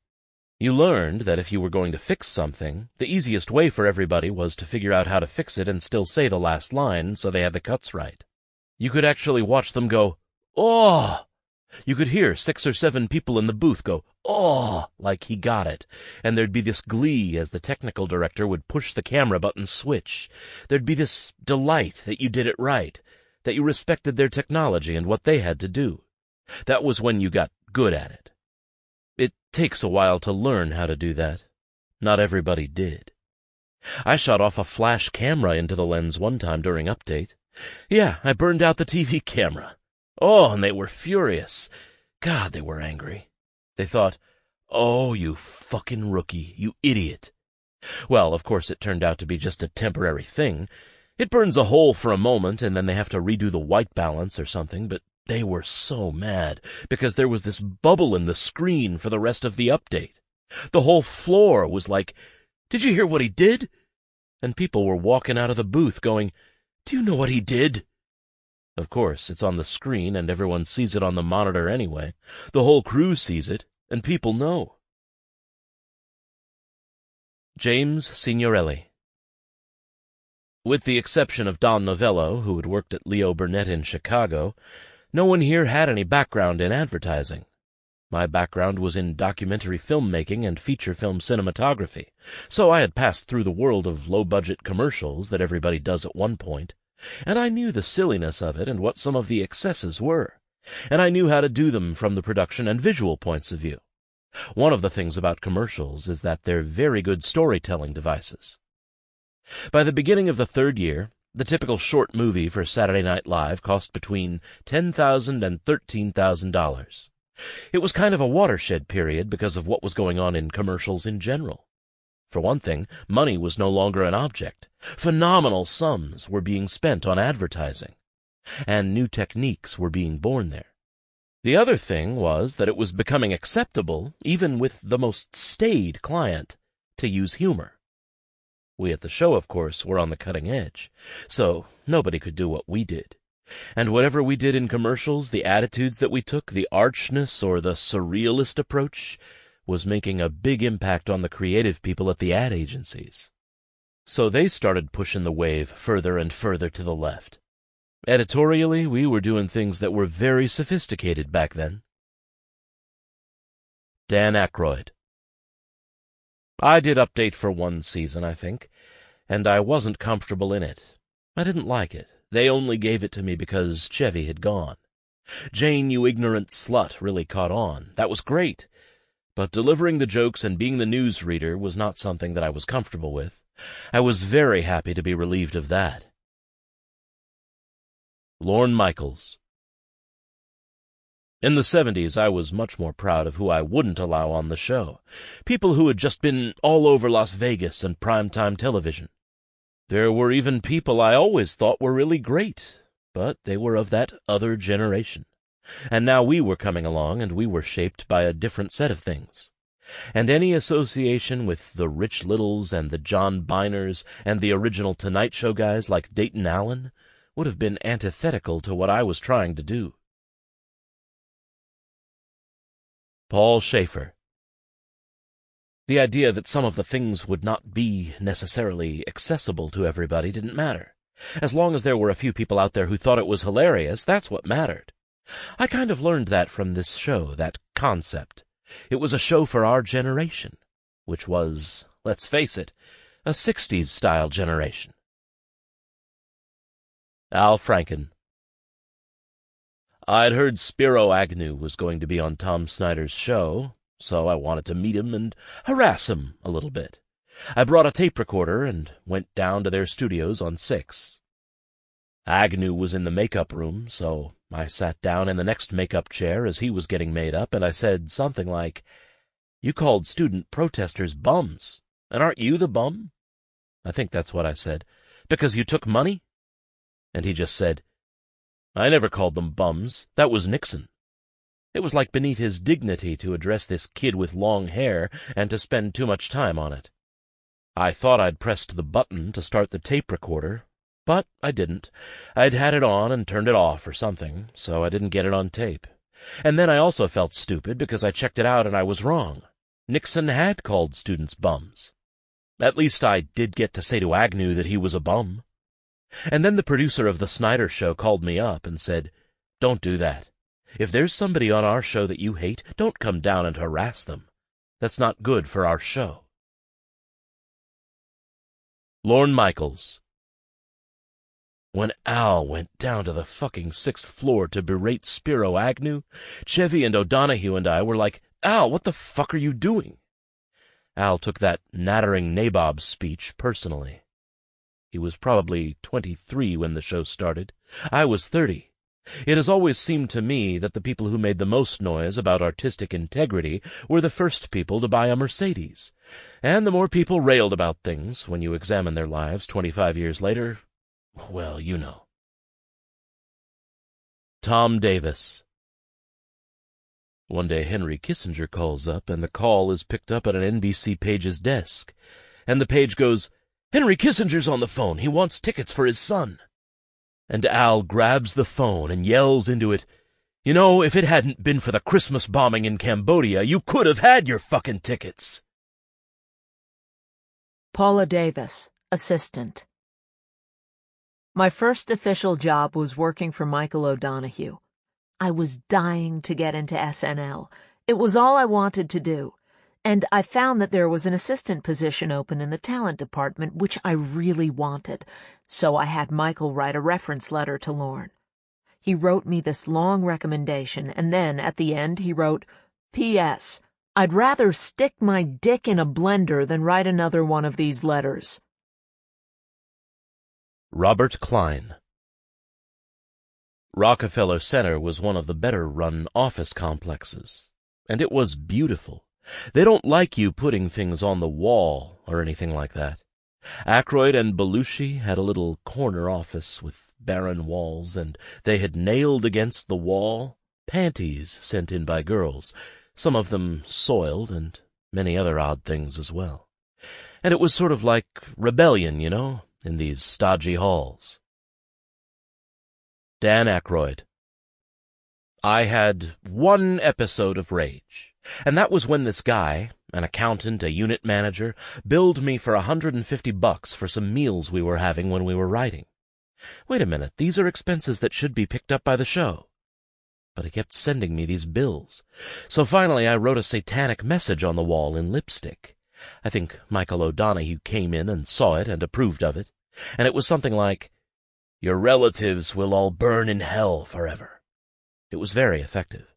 You learned that if you were going to fix something, the easiest way for everybody was to figure out how to fix it and still say the last line so they had the cuts right. You could actually watch them go, "Oh!" You could hear 6 or 7 people in the booth go, "Oh!" like he got it, and there'd be this glee as the technical director would push the camera button switch. There'd be this delight that you did it right, that you respected their technology and what they had to do. That was when you got good at it. It takes a while to learn how to do that. Not everybody did. I shot off a flash camera into the lens one time during update. Yeah, I burned out the TV camera. Oh, and they were furious. God, they were angry. They thought, "Oh, you fucking rookie, you idiot." Well, of course, it turned out to be just a temporary thing. It burns a hole for a moment, and then they have to redo the white balance or something, but they were so mad because there was this bubble in the screen for the rest of the update. The whole floor was like, "Did you hear what he did?" And people were walking out of the booth going, "Do you know what he did?" Of course, it's on the screen and everyone sees it on the monitor anyway. The whole crew sees it, and people know. James Signorelli. With the exception of Don Novello, who had worked at Leo Burnett in Chicago, no one here had any background in advertising. My background was in documentary filmmaking and feature film cinematography, so I had passed through the world of low-budget commercials that everybody does at one point, and I knew the silliness of it and what some of the excesses were, and I knew how to do them from the production and visual points of view. One of the things about commercials is that they're very good storytelling devices. By the beginning of the third year, the typical short movie for Saturday Night Live cost between $10,000 and $13,000. It was kind of a watershed period because of what was going on in commercials in general. For one thing, money was no longer an object. Phenomenal sums were being spent on advertising, and new techniques were being born there. The other thing was that it was becoming acceptable, even with the most staid client, to use humor. We at the show, of course, were on the cutting edge, so nobody could do what we did. And whatever we did in commercials, the attitudes that we took, the archness or the surrealist approach, was making a big impact on the creative people at the ad agencies. So they started pushing the wave further and further to the left. Editorially, we were doing things that were very sophisticated back then. Dan Aykroyd. I did update for one season, I think, and I wasn't comfortable in it. I didn't like it. They only gave it to me because Chevy had gone. Jane, you ignorant slut, really caught on. That was great. But delivering the jokes and being the newsreader was not something that I was comfortable with. I was very happy to be relieved of that. Lorne Michaels. In the 70s, I was much more proud of who I wouldn't allow on the show. People who had just been all over Las Vegas and primetime television. There were even people I always thought were really great, but they were of that other generation. And now we were coming along, and we were shaped by a different set of things. And any association with the Rich Littles and the John Byners and the original Tonight Show guys like Dayton Allen would have been antithetical to what I was trying to do. Paul Schaefer. The idea that some of the things would not be necessarily accessible to everybody didn't matter. As long as there were a few people out there who thought it was hilarious, that's what mattered. I kind of learned that from this show, that concept. It was a show for our generation, which was, let's face it, a 60s-style generation. Al Franken. I'd heard Spiro Agnew was going to be on Tom Snyder's show, so I wanted to meet him and harass him a little bit. I brought a tape recorder and went down to their studios on 6. Agnew was in the makeup room, so I sat down in the next makeup chair as he was getting made up, and I said something like, "You called student protesters bums, and aren't you the bum?" I think that's what I said. "Because you took money?" And he just said, "I never called them bums. That was Nixon." It was like beneath his dignity to address this kid with long hair and to spend too much time on it. I thought I'd pressed the button to start the tape recorder, but I didn't. I'd had it on and turned it off or something, so I didn't get it on tape. And then I also felt stupid because I checked it out and I was wrong. Nixon had called students bums. At least I did get to say to Agnew that he was a bum. And then the producer of the Snyder Show called me up and said, "Don't do that. If there's somebody on our show that you hate, don't come down and harass them. That's not good for our show." Lorne Michaels. When Al went down to the fucking 6th floor to berate Spiro Agnew, Chevy and O'Donohue and I were like, "Al, what the fuck are you doing?" Al took that nattering nabob's speech personally. He was probably 23 when the show started. I was 30. It has always seemed to me that the people who made the most noise about artistic integrity were the first people to buy a Mercedes. And the more people railed about things when you examine their lives 25 years later, well, you know. Tom Davis. One day Henry Kissinger calls up, and the call is picked up at an NBC page's desk. And the page goes, "Henry Kissinger's on the phone. He wants tickets for his son." And Al grabs the phone and yells into it, "You know, if it hadn't been for the Christmas bombing in Cambodia, you could have had your fucking tickets." Paula Davis, assistant. My first official job was working for Michael O'Donoghue. I was dying to get into SNL. It was all I wanted to do. And I found that there was an assistant position open in the talent department, which I really wanted. So I had Michael write a reference letter to Lorne. He wrote me this long recommendation, and then at the end he wrote, "P.S. I'd rather stick my dick in a blender than write another one of these letters." Robert Klein. Rockefeller Center was one of the better-run office complexes, and it was beautiful. They don't like you putting things on the wall or anything like that. Aykroyd and Belushi had a little corner office with barren walls, and they had nailed against the wall panties sent in by girls, some of them soiled, and many other odd things as well. And it was sort of like rebellion, you know, in these stodgy halls. Dan Aykroyd. I had one episode of rage, and that was when this guy, an accountant, a unit manager, billed me for $150 for some meals we were having when we were writing. Wait a minute, these are expenses that should be picked up by the show. But he kept sending me these bills. So finally I wrote a satanic message on the wall in lipstick. I think Michael O'Donoghue came in and saw it and approved of it, and it was something like, "Your relatives will all burn in hell forever." It was very effective.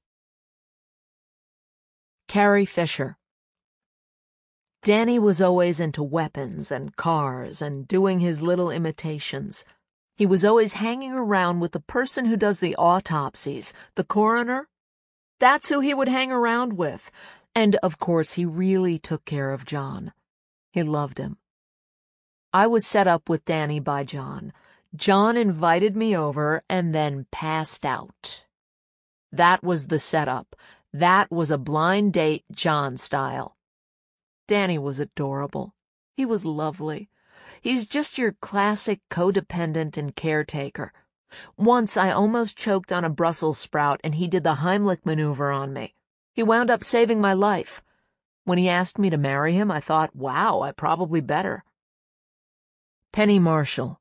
Carrie Fisher. Danny was always into weapons and cars and doing his little imitations. He was always hanging around with the person who does the autopsies, the coroner. That's who he would hang around with. And, of course, he really took care of John. He loved him. I was set up with Danny by John. John invited me over and then passed out. That was the setup. That was a blind date John style. Danny was adorable. He was lovely. He's just your classic codependent and caretaker. Once I almost choked on a Brussels sprout and he did the Heimlich maneuver on me. He wound up saving my life. When he asked me to marry him, I thought, wow, I probably better. Penny Marshall.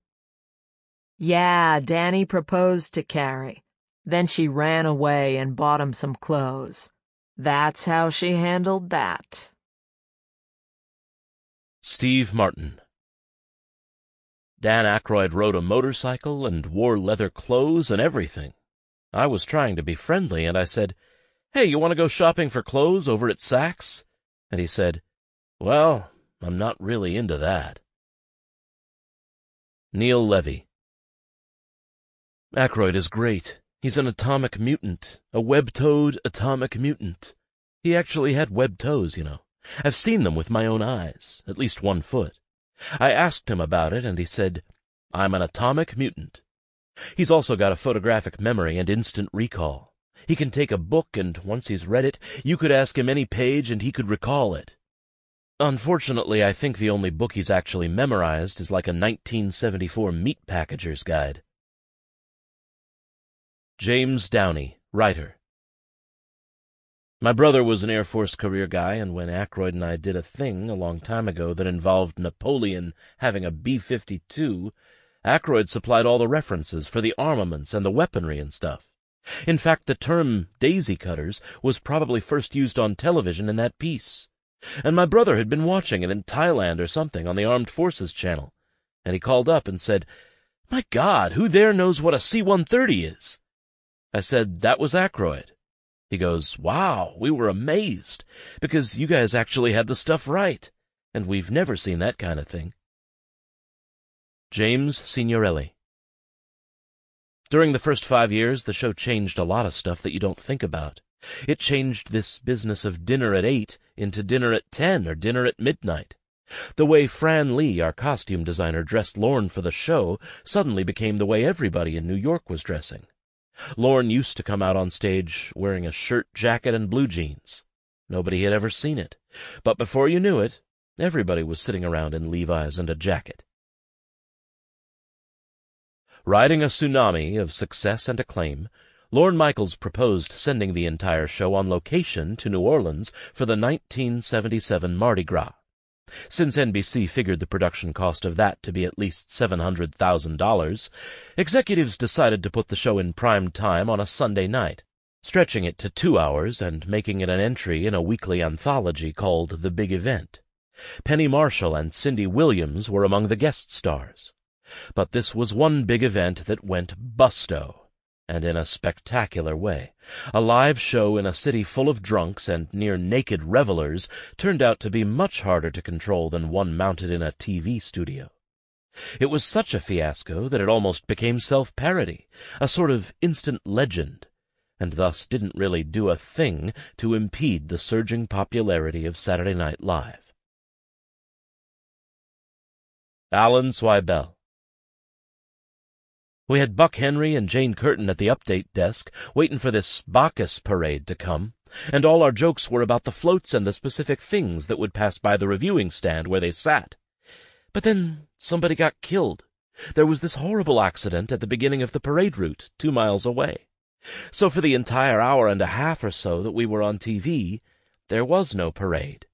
Yeah, Danny proposed to Carrie. Then she ran away and bought him some clothes. That's how she handled that. Steve Martin. Dan Aykroyd rode a motorcycle and wore leather clothes and everything. I was trying to be friendly, and I said, "Hey, you want to go shopping for clothes over at Saks?" And he said, "Well, I'm not really into that." Neil Levy. Aykroyd is great. He's an atomic mutant, a web-toed atomic mutant. He actually had webbed toes, you know. I've seen them with my own eyes, at least 1 foot. I asked him about it, and he said, "I'm an atomic mutant." He's also got a photographic memory and instant recall. He can take a book, and once he's read it, you could ask him any page and he could recall it. Unfortunately, I think the only book he's actually memorized is like a 1974 meat packager's guide. James Downey, writer. My brother was an Air Force career guy, and when Aykroyd and I did a thing a long time ago that involved Napoleon having a B-52, Aykroyd supplied all the references for the armaments and the weaponry and stuff. In fact, the term daisy cutters was probably first used on television in that piece. And my brother had been watching it in Thailand or something on the Armed Forces channel, and he called up and said, "My God, who there knows what a C-130 is?" I said, "That was Aykroyd." He goes, "Wow, we were amazed, because you guys actually had the stuff right, and we've never seen that kind of thing." James Signorelli. During the first 5 years, the show changed a lot of stuff that you don't think about. It changed this business of dinner at 8 into dinner at 10 or dinner at midnight. The way Fran Lee, our costume designer, dressed Lorne for the show suddenly became the way everybody in New York was dressing. Lorne used to come out on stage wearing a shirt, jacket, and blue jeans. Nobody had ever seen it, but before you knew it, everybody was sitting around in Levi's and a jacket. Riding a tsunami of success and acclaim, Lorne Michaels proposed sending the entire show on location to New Orleans for the 1977 Mardi Gras. Since NBC figured the production cost of that to be at least $700,000, executives decided to put the show in prime time on a Sunday night, stretching it to 2 hours and making it an entry in a weekly anthology called The Big Event. Penny Marshall and Cindy Williams were among the guest stars. But this was one big event that went busto, and in a spectacular way. A live show in a city full of drunks and near-naked revelers turned out to be much harder to control than one mounted in a TV studio. It was such a fiasco that it almost became self-parody, a sort of instant legend, and thus didn't really do a thing to impede the surging popularity of Saturday Night Live. Alan Swibell. We had Buck Henry and Jane Curtin at the update desk, waiting for this Bacchus parade to come, and all our jokes were about the floats and the specific things that would pass by the reviewing stand where they sat. But then somebody got killed. There was this horrible accident at the beginning of the parade route, 2 miles away. So for the entire hour and a half or so that we were on TV, there was no parade.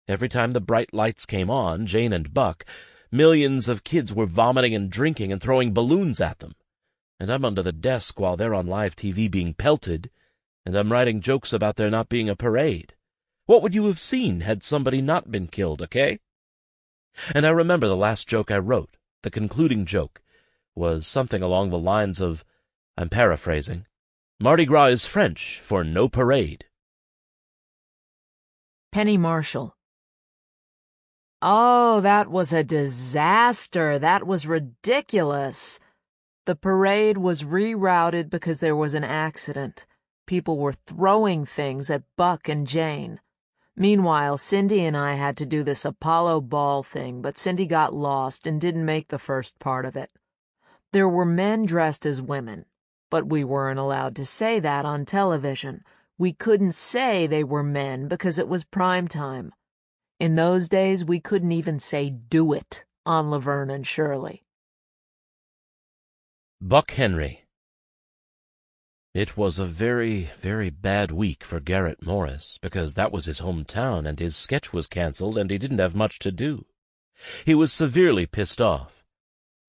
Every time the bright lights came on, Jane and Buck, millions of kids were vomiting and drinking and throwing balloons at them. And I'm under the desk while they're on live TV being pelted, and I'm writing jokes about there not being a parade. What would you have seen had somebody not been killed, okay? And I remember the last joke I wrote, the concluding joke, was something along the lines of, I'm paraphrasing, Mardi Gras is French for no parade. Penny Marshall. Oh, that was a disaster. That was ridiculous. The parade was rerouted because there was an accident. People were throwing things at Buck and Jane. Meanwhile, Cindy and I had to do this Apollo ball thing, but Cindy got lost and didn't make the first part of it. There were men dressed as women, but we weren't allowed to say that on television. We couldn't say they were men because it was prime time. In those days, we couldn't even say "do it" on Laverne and Shirley. Buck Henry. It was a very, very bad week for Garrett Morris, because that was his hometown and his sketch was canceled and he didn't have much to do. He was severely pissed off.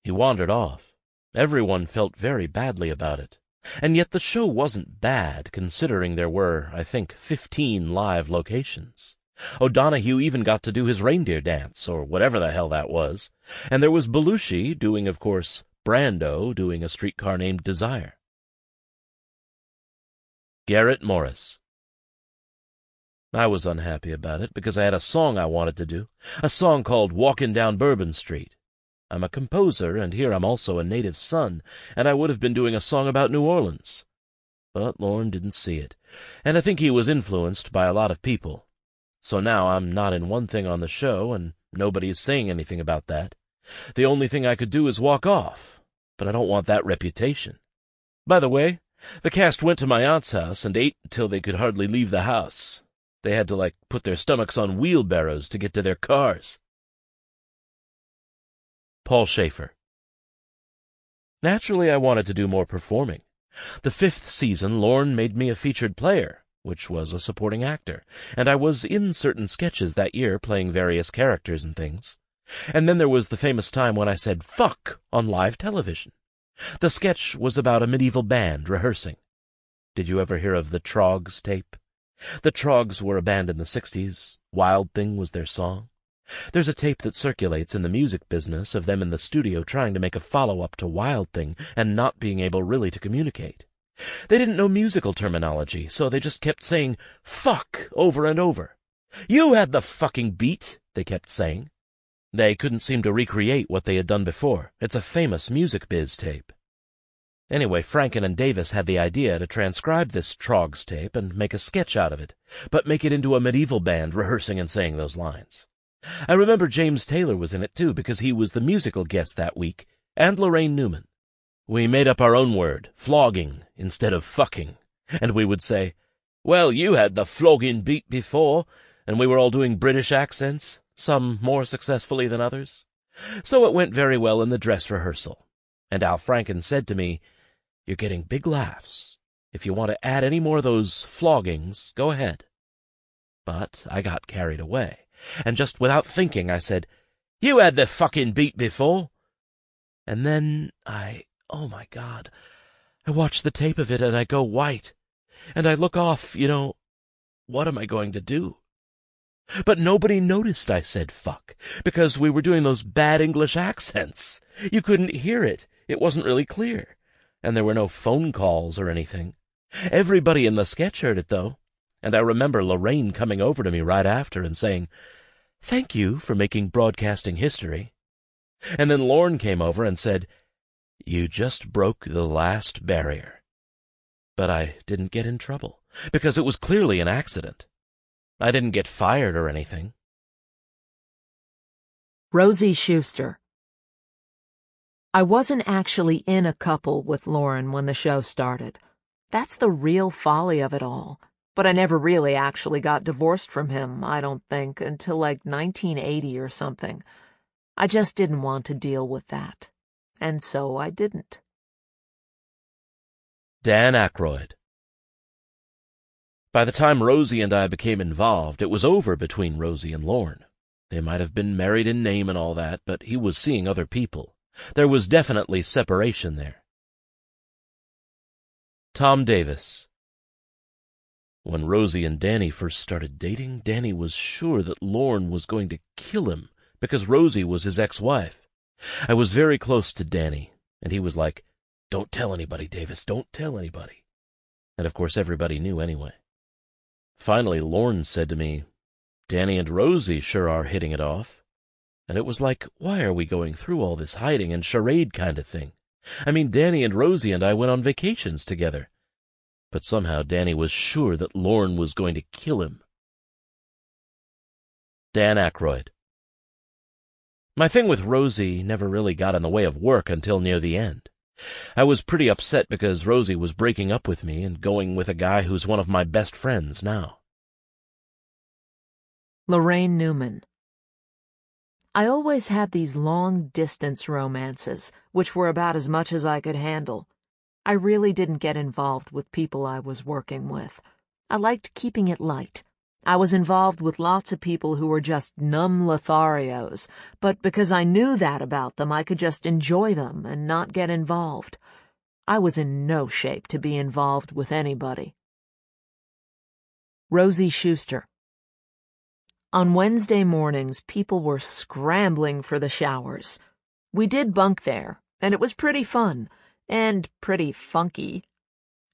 He wandered off. Everyone felt very badly about it. And yet the show wasn't bad, considering there were, I think, 15 live locations. O'Donoghue even got to do his reindeer dance, or whatever the hell that was. And there was Belushi doing, of course, Brando doing A Streetcar Named Desire. Garrett Morris. I was unhappy about it because I had a song I wanted to do, a song called Walkin' Down Bourbon Street. I'm a composer, and here I'm also a native son, and I would have been doing a song about New Orleans. But Lorne didn't see it, and I think he was influenced by a lot of people. So now I'm not in one thing on the show, and nobody is saying anything about that. The only thing I could do is walk off, but I don't want that reputation. By the way, the cast went to my aunt's house and ate until they could hardly leave the house. They had to, put their stomachs on wheelbarrows to get to their cars. Paul Schaefer. Naturally, I wanted to do more performing. The 5th season, Lorne made me a featured player, which was a supporting actor, and I was in certain sketches that year playing various characters and things. And then there was the famous time when I said "fuck" on live television. The sketch was about a medieval band rehearsing. Did you ever hear of the Trogs tape? The Trogs were a band in the 60s. Wild Thing was their song. There's a tape that circulates in the music business of them in the studio trying to make a follow-up to Wild Thing and not being able really to communicate. They didn't know musical terminology, so they just kept saying fuck over and over. You had the fucking beat, they kept saying. They couldn't seem to recreate what they had done before. It's a famous music biz tape. Anyway, Franken and Davis had the idea to transcribe this Trogs tape and make a sketch out of it, but make it into a medieval band rehearsing and saying those lines. I remember James Taylor was in it too, because he was the musical guest that week, and Lorraine Newman. We made up our own word, flogging, instead of fucking, and we would say, well, you had the flogging beat before, and we were all doing British accents, some more successfully than others. So it went very well in the dress rehearsal, and Al Franken said to me, you're getting big laughs. If you want to add any more of those floggings, go ahead. But I got carried away, and just without thinking I said, you had the fucking beat before. And then oh my God, I watch the tape of it and I go white, and I look off, what am I going to do? But nobody noticed I said fuck, because we were doing those bad English accents. You couldn't hear it. It wasn't really clear. And there were no phone calls or anything. Everybody in the sketch heard it, though, and I remember Lorraine coming over to me right after and saying, thank you for making broadcasting history. And then Lorne came over and said, you just broke the last barrier. But I didn't get in trouble, because it was clearly an accident. I didn't get fired or anything. Rosie Schuster. I wasn't actually in a couple with Lauren when the show started. That's the real folly of it all. But I never really actually got divorced from him, I don't think, until like 1980 or something. I just didn't want to deal with that. And so I didn't. Dan Aykroyd. By the time Rosie and I became involved, it was over between Rosie and Lorne. They might have been married in name and all that, but he was seeing other people. There was definitely separation there. Tom Davis. When Rosie and Danny first started dating, Danny was sure that Lorne was going to kill him because Rosie was his ex-wife. I was very close to Danny, and he was like, don't tell anybody, Davis, don't tell anybody. And of course everybody knew anyway. Finally, Lorne said to me, Danny and Rosie sure are hitting it off. And it was like, why are we going through all this hiding and charade kind of thing? I mean, Danny and Rosie and I went on vacations together. But somehow Danny was sure that Lorne was going to kill him. Dan Aykroyd. My thing with Rosie never really got in the way of work until near the end. I was pretty upset because Rosie was breaking up with me and going with a guy who's one of my best friends now. Lorraine Newman. I always had these long-distance romances, which were about as much as I could handle. I really didn't get involved with people I was working with. I liked keeping it light. I was involved with lots of people who were just numb Lotharios, but because I knew that about them, I could just enjoy them and not get involved. I was in no shape to be involved with anybody. Rosie Schuster. On Wednesday mornings, people were scrambling for the showers. We did bunk there, and it was pretty fun, and pretty funky.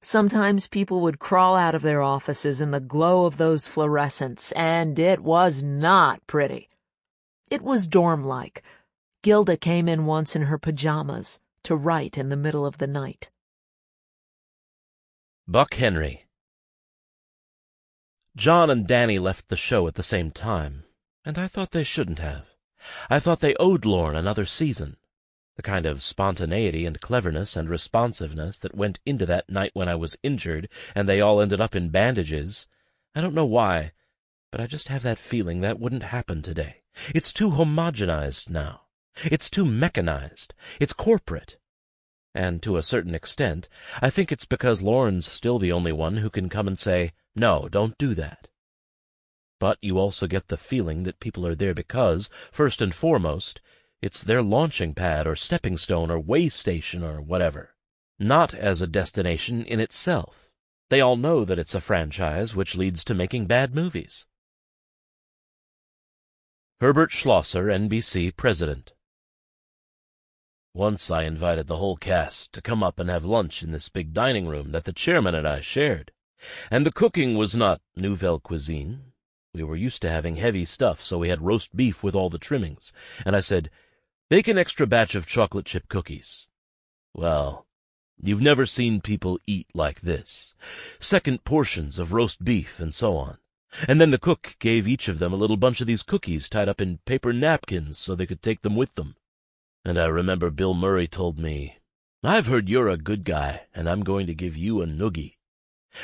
Sometimes people would crawl out of their offices in the glow of those fluorescents, and it was not pretty. It was dorm-like. Gilda came in once in her pajamas to write in the middle of the night. Buck Henry. John and Danny left the show at the same time, and I thought they shouldn't have. I thought they owed Lorne another season. The kind of spontaneity and cleverness and responsiveness that went into that night when I was injured and they all ended up in bandages. I don't know why, but I just have that feeling that wouldn't happen today. It's too homogenized now. It's too mechanized. It's corporate. And to a certain extent, I think it's because Lorne's still the only one who can come and say, no, don't do that. But you also get the feeling that people are there because, first and foremost, it's their launching pad or stepping stone or way station or whatever, not as a destination in itself. They all know that it's a franchise which leads to making bad movies. Herbert Schlosser, NBC President. Once I invited the whole cast to come up and have lunch in this big dining room that the chairman and I shared. And the cooking was not nouvelle cuisine. We were used to having heavy stuff, so we had roast beef with all the trimmings. And I said, "Bake an extra batch of chocolate chip cookies." Well, you've never seen people eat like this. Second portions of roast beef and so on. And then the cook gave each of them a little bunch of these cookies tied up in paper napkins so they could take them with them. And I remember Bill Murray told me, "I've heard you're a good guy, and I'm going to give you a noogie."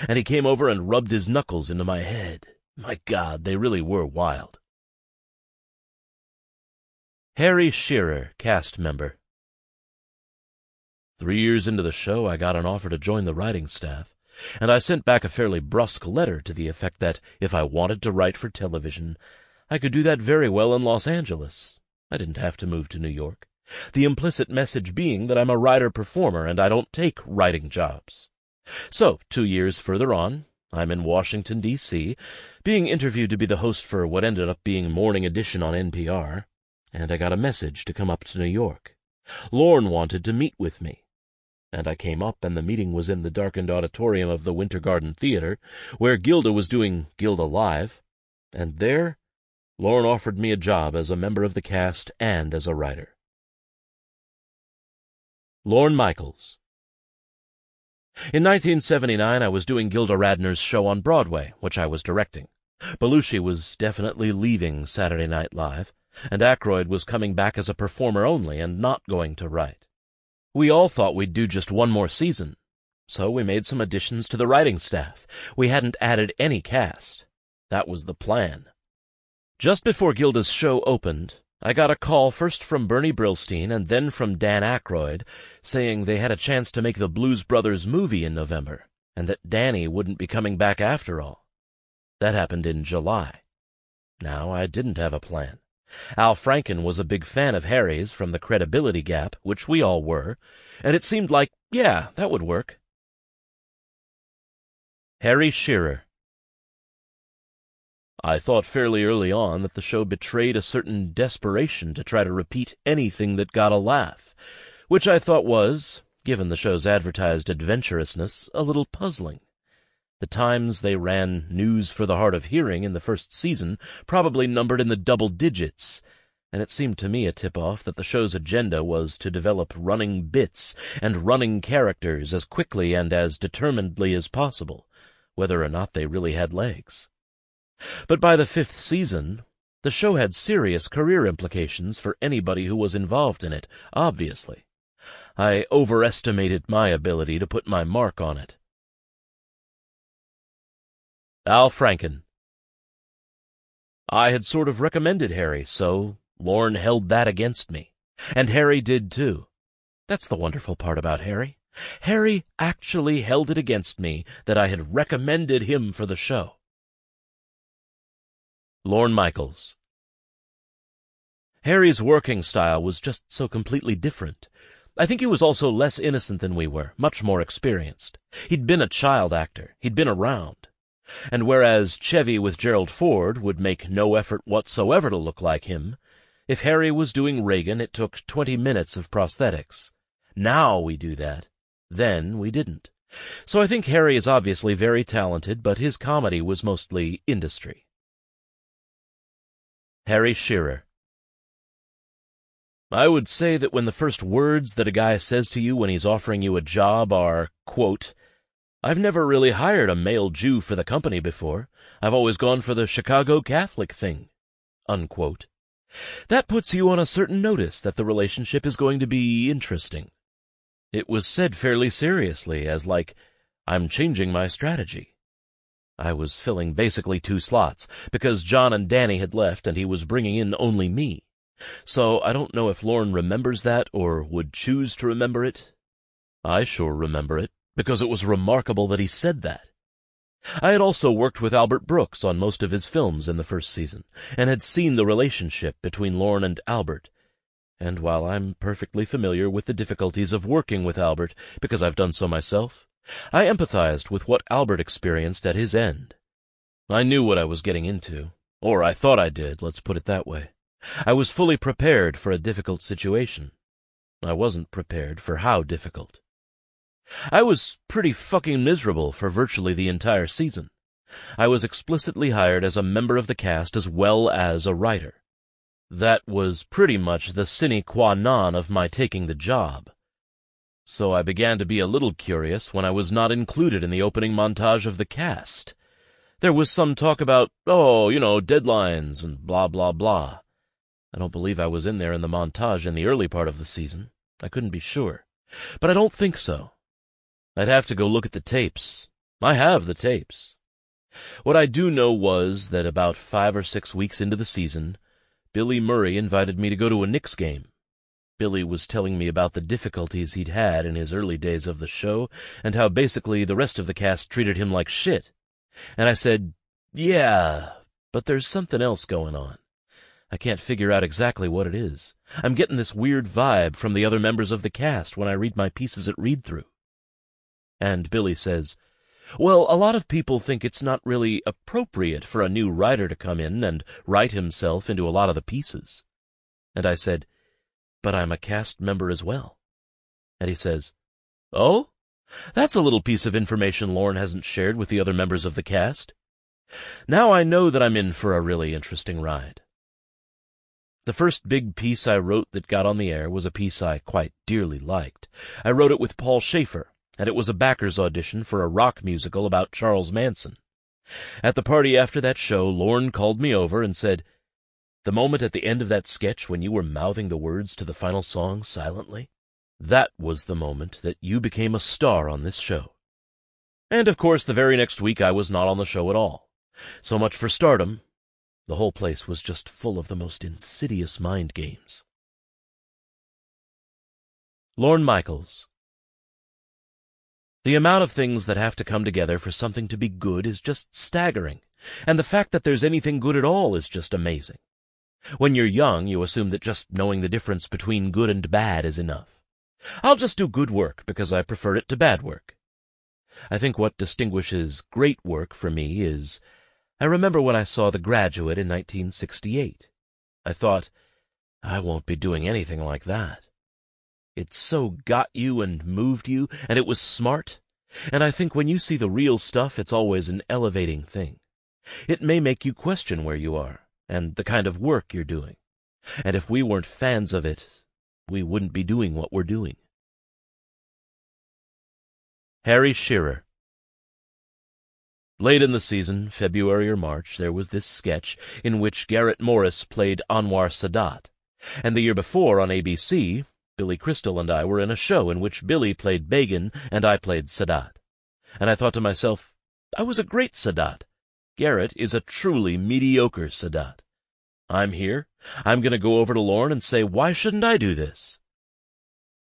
And he came over and rubbed his knuckles into my head. My God, they really were wild. Harry Shearer, cast member. 3 years into the show, I got an offer to join the writing staff, and I sent back a fairly brusque letter to the effect that if I wanted to write for television, I could do that very well in Los Angeles. I didn't have to move to New York. The implicit message being that I'm a writer-performer and I don't take writing jobs. So, 2 years further on, I'm in Washington, D.C., being interviewed to be the host for what ended up being Morning Edition on NPR, and I got a message to come up to New York. Lorne wanted to meet with me, and I came up, and the meeting was in the darkened auditorium of the Winter Garden Theater, where Gilda was doing Gilda Live, and there Lorne offered me a job as a member of the cast and as a writer. Lorne Michaels. In 1979, I was doing Gilda Radner's show on Broadway, which I was directing. Belushi was definitely leaving Saturday Night Live, and Aykroyd was coming back as a performer only and not going to write. We all thought we'd do just one more season, so we made some additions to the writing staff. We hadn't added any cast. That was the plan. Just before Gilda's show opened, I got a call first from Bernie Brillstein and then from Dan Aykroyd, saying they had a chance to make the Blues Brothers movie in November, and that Danny wouldn't be coming back after all. That happened in July. Now I didn't have a plan. Al Franken was a big fan of Harry's from the Credibility Gap, which we all were, and it seemed like, yeah, that would work. Harry Shearer. I thought fairly early on that the show betrayed a certain desperation to try to repeat anything that got a laugh, which I thought was, given the show's advertised adventurousness, a little puzzling. The times they ran News for the Hard of Hearing in the first season probably numbered in the double digits, and it seemed to me a tip-off that the show's agenda was to develop running bits and running characters as quickly and as determinedly as possible, whether or not they really had legs. But by the 5th season, the show had serious career implications for anybody who was involved in it, obviously. I overestimated my ability to put my mark on it. Al Franken. I had sort of recommended Harry, so Lorne held that against me. And Harry did too. That's the wonderful part about Harry. Harry actually held it against me that I had recommended him for the show. Lorne Michaels. Harry's working style was just so completely different. I think he was also less innocent than we were, much more experienced. He'd been a child actor. He'd been around. And whereas Chevy with Gerald Ford would make no effort whatsoever to look like him, if Harry was doing Reagan, it took 20 minutes of prosthetics. Now we do that. Then we didn't. So I think Harry is obviously very talented, but his comedy was mostly industry. Harry Shearer. I would say that when the first words that a guy says to you when he's offering you a job are, quote, "I've never really hired a male Jew for the company before. I've always gone for the Chicago Catholic thing," unquote, that puts you on a certain notice that the relationship is going to be interesting. It was said fairly seriously, as like, "I'm changing my strategy." I was filling basically 2 slots, because John and Danny had left and he was bringing in only me. So I don't know if Lorne remembers that or would choose to remember it. I sure remember it, because it was remarkable that he said that. I had also worked with Albert Brooks on most of his films in the first season, and had seen the relationship between Lorne and Albert. And while I'm perfectly familiar with the difficulties of working with Albert, because I've done so myself, I empathized with what Albert experienced at his end. I knew what I was getting into, or I thought I did, let's put it that way. I was fully prepared for a difficult situation. I wasn't prepared for how difficult. I was pretty fucking miserable for virtually the entire season. I was explicitly hired as a member of the cast as well as a writer. That was pretty much the sine qua non of my taking the job. So I began to be a little curious when I was not included in the opening montage of the cast. There was some talk about, deadlines and blah, blah, blah. I don't believe I was in there in the montage in the early part of the season. I couldn't be sure. But I don't think so. I'd have to go look at the tapes. I have the tapes. What I do know was that about 5 or 6 weeks into the season, Billy Murray invited me to go to a Knicks game. Billy was telling me about the difficulties he'd had in his early days of the show and how basically the rest of the cast treated him like shit. And I said, yeah, but there's something else going on. I can't figure out exactly what it is. I'm getting this weird vibe from the other members of the cast when I read my pieces at read-through. And Billy says, well, a lot of people think it's not really appropriate for a new writer to come in and write himself into a lot of the pieces. And I said, but I'm a cast member as well. And he says, oh? That's a little piece of information Lorne hasn't shared with the other members of the cast. Now I know that I'm in for a really interesting ride. The first big piece I wrote that got on the air was a piece I quite dearly liked. I wrote it with Paul Schaefer, and it was a backers audition for a rock musical about Charles Manson. At the party after that show, Lorne called me over and said, the moment at the end of that sketch when you were mouthing the words to the final song silently, that was the moment that you became a star on this show. And of course, the very next week I was not on the show at all. So much for stardom. The whole place was just full of the most insidious mind games. Lorne Michaels. The amount of things that have to come together for something to be good is just staggering, and the fact that there's anything good at all is just amazing. When you're young, you assume that just knowing the difference between good and bad is enough. I'll just do good work because I prefer it to bad work. I think what distinguishes great work for me is, I remember when I saw The Graduate in 1968. I thought, I won't be doing anything like that. It so got you and moved you, and it was smart. And I think when you see the real stuff, it's always an elevating thing. It may make you question where you are, and the kind of work you're doing. And if we weren't fans of it, we wouldn't be doing what we're doing. Harry Shearer. Late in the season, February or March, there was this sketch in which Garrett Morris played Anwar Sadat. And the year before on ABC, Billy Crystal and I were in a show in which Billy played Begin and I played Sadat. And I thought to myself, I was a great Sadat. Garrett is a truly mediocre Sadat. I'm here. I'm going to go over to Lorne and say, why shouldn't I do this?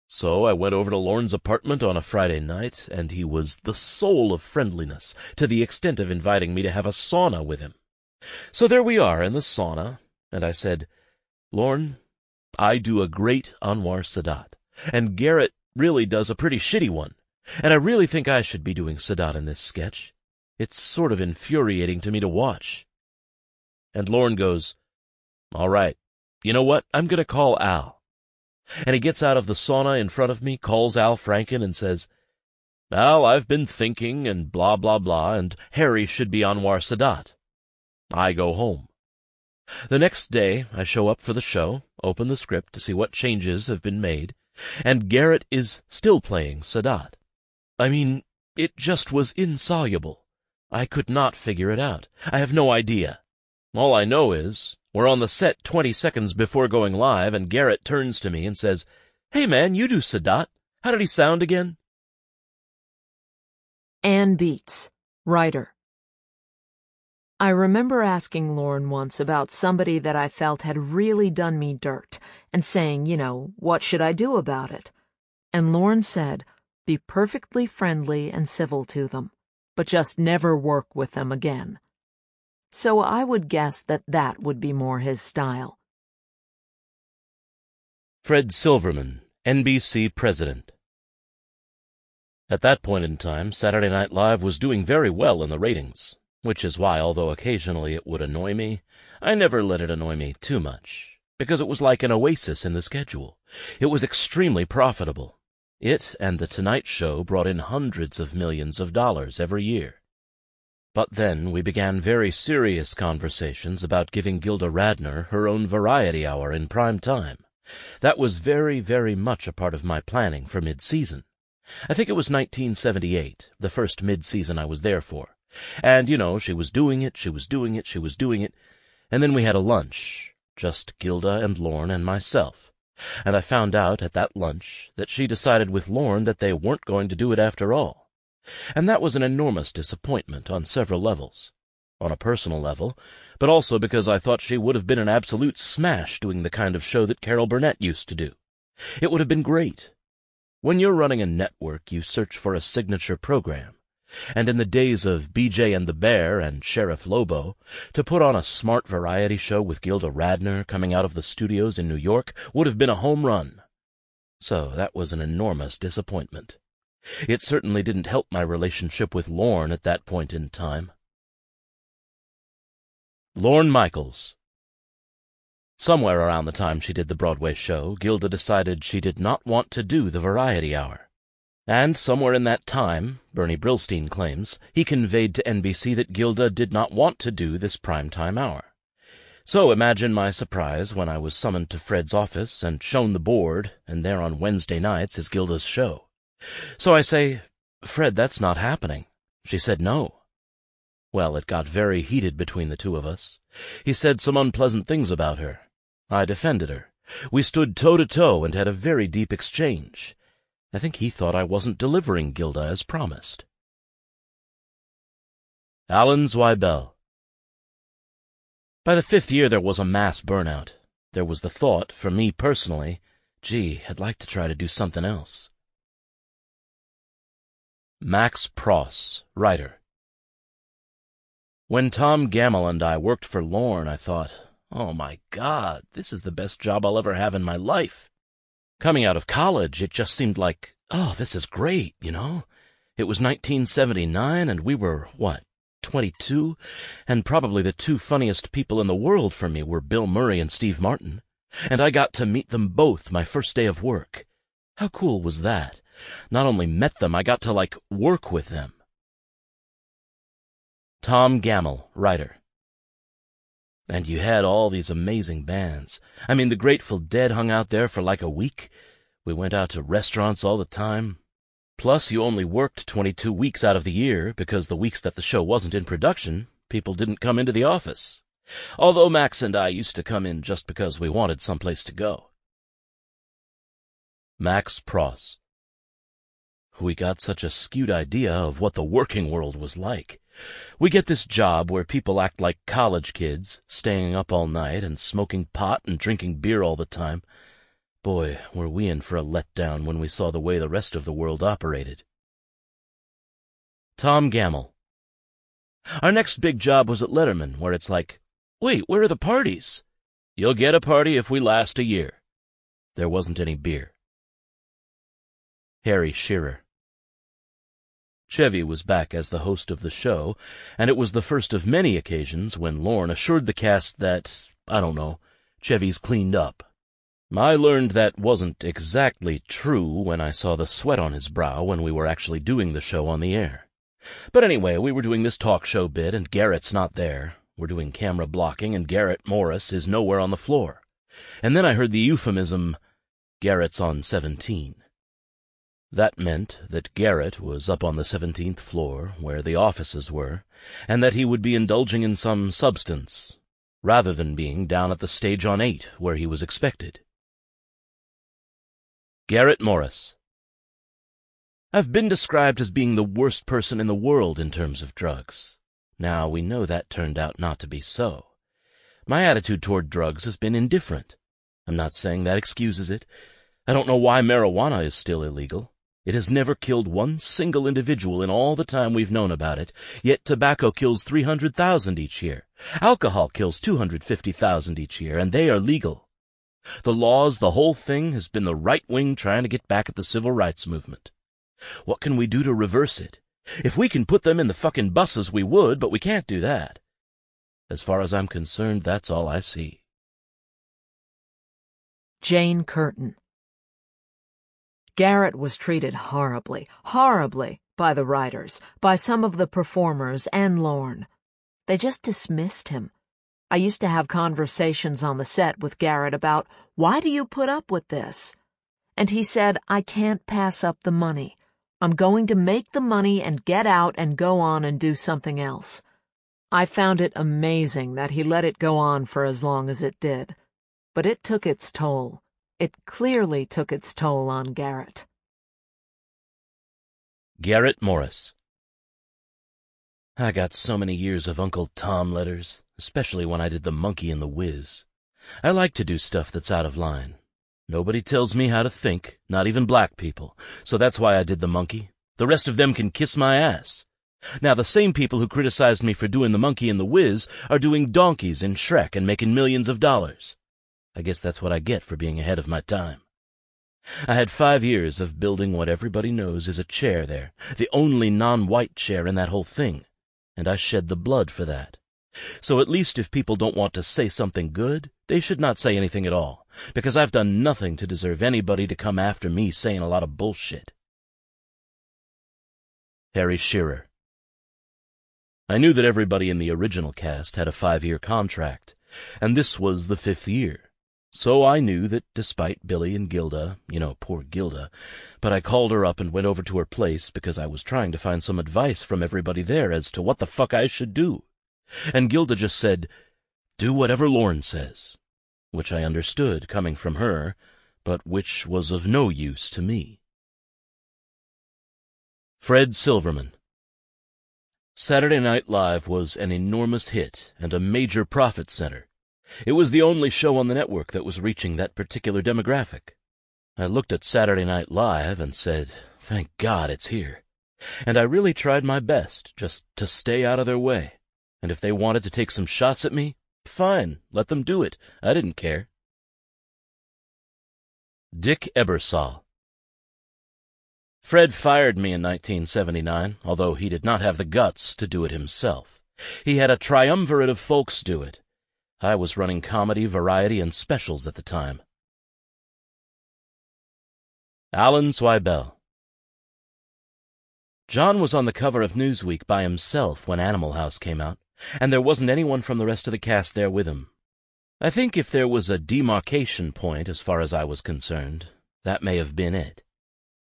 So I went over to Lorne's apartment on a Friday night, and he was the soul of friendliness, to the extent of inviting me to have a sauna with him. So there we are in the sauna, and I said, Lorne, I do a great Anwar Sadat, and Garrett really does a pretty shitty one, and I really think I should be doing Sadat in this sketch. It's sort of infuriating to me to watch. And Lorne goes, all right, you know what, I'm going to call Al. And he gets out of the sauna in front of me, calls Al Franken, and says, Al, I've been thinking, and blah, blah, blah, and Harry should be Anwar Sadat. I go home. The next day, I show up for the show, open the script to see what changes have been made, and Garrett is still playing Sadat. I mean, it just was insoluble. I could not figure it out. I have no idea. All I know is, we're on the set 20 seconds before going live, and Garrett turns to me and says, Hey man, you do Sadat. How did he sound again? Ann Beats, writer. I remember asking Lorne once about somebody that I felt had really done me dirt, and saying, what should I do about it? And Lorne said, be perfectly friendly and civil to them, but just never work with them again. So I would guess that would be more his style. Fred Silverman, NBC president. At that point in time, Saturday Night Live was doing very well in the ratings, which is why, although occasionally it would annoy me, I never let it annoy me too much, because it was like an oasis in the schedule. It was extremely profitable. It and The Tonight Show brought in hundreds of millions of dollars every year. But then we began very serious conversations about giving Gilda Radner her own variety hour in prime time. That was very, very much a part of my planning for mid-season. I think it was 1978, the first mid-season I was there for. And, she was doing it, and then we had a lunch, just Gilda and Lorne and myself. And I found out at that lunch that she decided with Lorne that they weren't going to do it after all. And that was an enormous disappointment on several levels. On a personal level, but also because I thought she would have been an absolute smash doing the kind of show that Carol Burnett used to do. It would have been great. When you're running a network, you search for a signature program. And in the days of BJ and the Bear and Sheriff Lobo, to put on a smart variety show with Gilda Radner coming out of the studios in New York would have been a home run. So that was an enormous disappointment. It certainly didn't help my relationship with Lorne at that point in time. Lorne Michaels. Somewhere around the time she did the Broadway show, Gilda decided she did not want to do the variety hour. And somewhere in that time, Bernie Brillstein claims, he conveyed to NBC that Gilda did not want to do this primetime hour. So imagine my surprise when I was summoned to Fred's office and shown the board, and there on Wednesday nights is Gilda's show. So I say, "Fred, that's not happening." She said no. Well, it got very heated between the two of us. He said some unpleasant things about her. I defended her. We stood toe-to-toe and had a very deep exchange. I think he thought I wasn't delivering Gilda as promised. Alan Zweibel. By the 5th year there was a mass burnout. There was the thought, for me personally, gee, I'd like to try to do something else. Max Pross, writer. When Tom Gamble and I worked for Lorne, I thought, oh my God, this is the best job I'll ever have in my life. Coming out of college, it just seemed like, oh, this is great, It was 1979, and we were, 22? And probably the two funniest people in the world for me were Bill Murray and Steve Martin. And I got to meet them both my first day of work. How cool was that? Not only met them, I got to, work with them. Tom Gamble, writer. And you had all these amazing bands. I mean, the Grateful Dead hung out there for a week. We went out to restaurants all the time. Plus, you only worked 22 weeks out of the year, because the weeks that the show wasn't in production, people didn't come into the office. Although Max and I used to come in just because we wanted someplace to go. Max Pross. We got such a skewed idea of what the working world was like. We get this job where people act like college kids, staying up all night and smoking pot and drinking beer all the time. Boy, were we in for a letdown when we saw the way the rest of the world operated. Tom Gamble. Our next big job was at Letterman, where it's like, wait, where are the parties? You'll get a party if we last a year. There wasn't any beer. Harry Shearer. Chevy was back as the host of the show, and it was the first of many occasions when Lorne assured the cast that, Chevy's cleaned up. I learned that wasn't exactly true when I saw the sweat on his brow when we were actually doing the show on the air. But anyway, we were doing this talk show bit, and Garrett's not there. We're doing camera blocking, and Garrett Morris is nowhere on the floor. And then I heard the euphemism, Garrett's on 17. That meant that Garrett was up on the 17th floor, where the offices were, and that he would be indulging in some substance, rather than being down at the stage on 8, where he was expected. Garrett Morris. I've been described as being the worst person in the world in terms of drugs. Now, we know that turned out not to be so. My attitude toward drugs has been indifferent. I'm not saying that excuses it. I don't know why marijuana is still illegal. It has never killed one single individual in all the time we've known about it, yet tobacco kills 300,000 each year. Alcohol kills 250,000 each year, and they are legal. The laws, the whole thing, has been the right wing trying to get back at the civil rights movement. What can we do to reverse it? If we can put them in the fucking buses, we would, but we can't do that. As far as I'm concerned, that's all I see. Jane Curtin. Garrett was treated horribly, horribly by the writers, by some of the performers, and Lorne. They just dismissed him. I used to have conversations on the set with Garrett about, why do you put up with this? And he said, I can't pass up the money. I'm going to make the money and get out and go on and do something else. I found it amazing that he let it go on for as long as it did. But it took its toll. It clearly took its toll on Garrett. Garrett Morris. I got so many years of Uncle Tom letters, especially when I did The Monkey and the Whiz. I like to do stuff that's out of line. Nobody tells me how to think, not even black people, so that's why I did The Monkey. The rest of them can kiss my ass. Now, the same people who criticized me for doing The Monkey and the Whiz are doing donkeys in Shrek and making millions of dollars. I guess that's what I get for being ahead of my time. I had 5 years of building what everybody knows is a chair there, the only non-white chair in that whole thing, and I shed the blood for that. So at least if people don't want to say something good, they should not say anything at all, because I've done nothing to deserve anybody to come after me saying a lot of bullshit. Harry Shearer. I knew that everybody in the original cast had a 5-year contract, and this was the 5th year. So I knew that despite Billy and Gilda, poor Gilda, but I called her up and went over to her place because I was trying to find some advice from everybody there as to what the fuck I should do. And Gilda just said, do whatever Lorne says, which I understood coming from her, but which was of no use to me. Fred Silverman. Saturday Night Live was an enormous hit and a major profit center. It was the only show on the network that was reaching that particular demographic. I looked at Saturday Night Live and said, thank God it's here. And I really tried my best just to stay out of their way. And if they wanted to take some shots at me, fine, let them do it. I didn't care. Dick Ebersol. Fred fired me in 1979, although he did not have the guts to do it himself. He had a triumvirate of folks do it. I was running comedy, variety, and specials at the time. Alan Zweibel. John was on the cover of Newsweek by himself when Animal House came out, and there wasn't anyone from the rest of the cast there with him. I think if there was a demarcation point as far as I was concerned, that may have been it.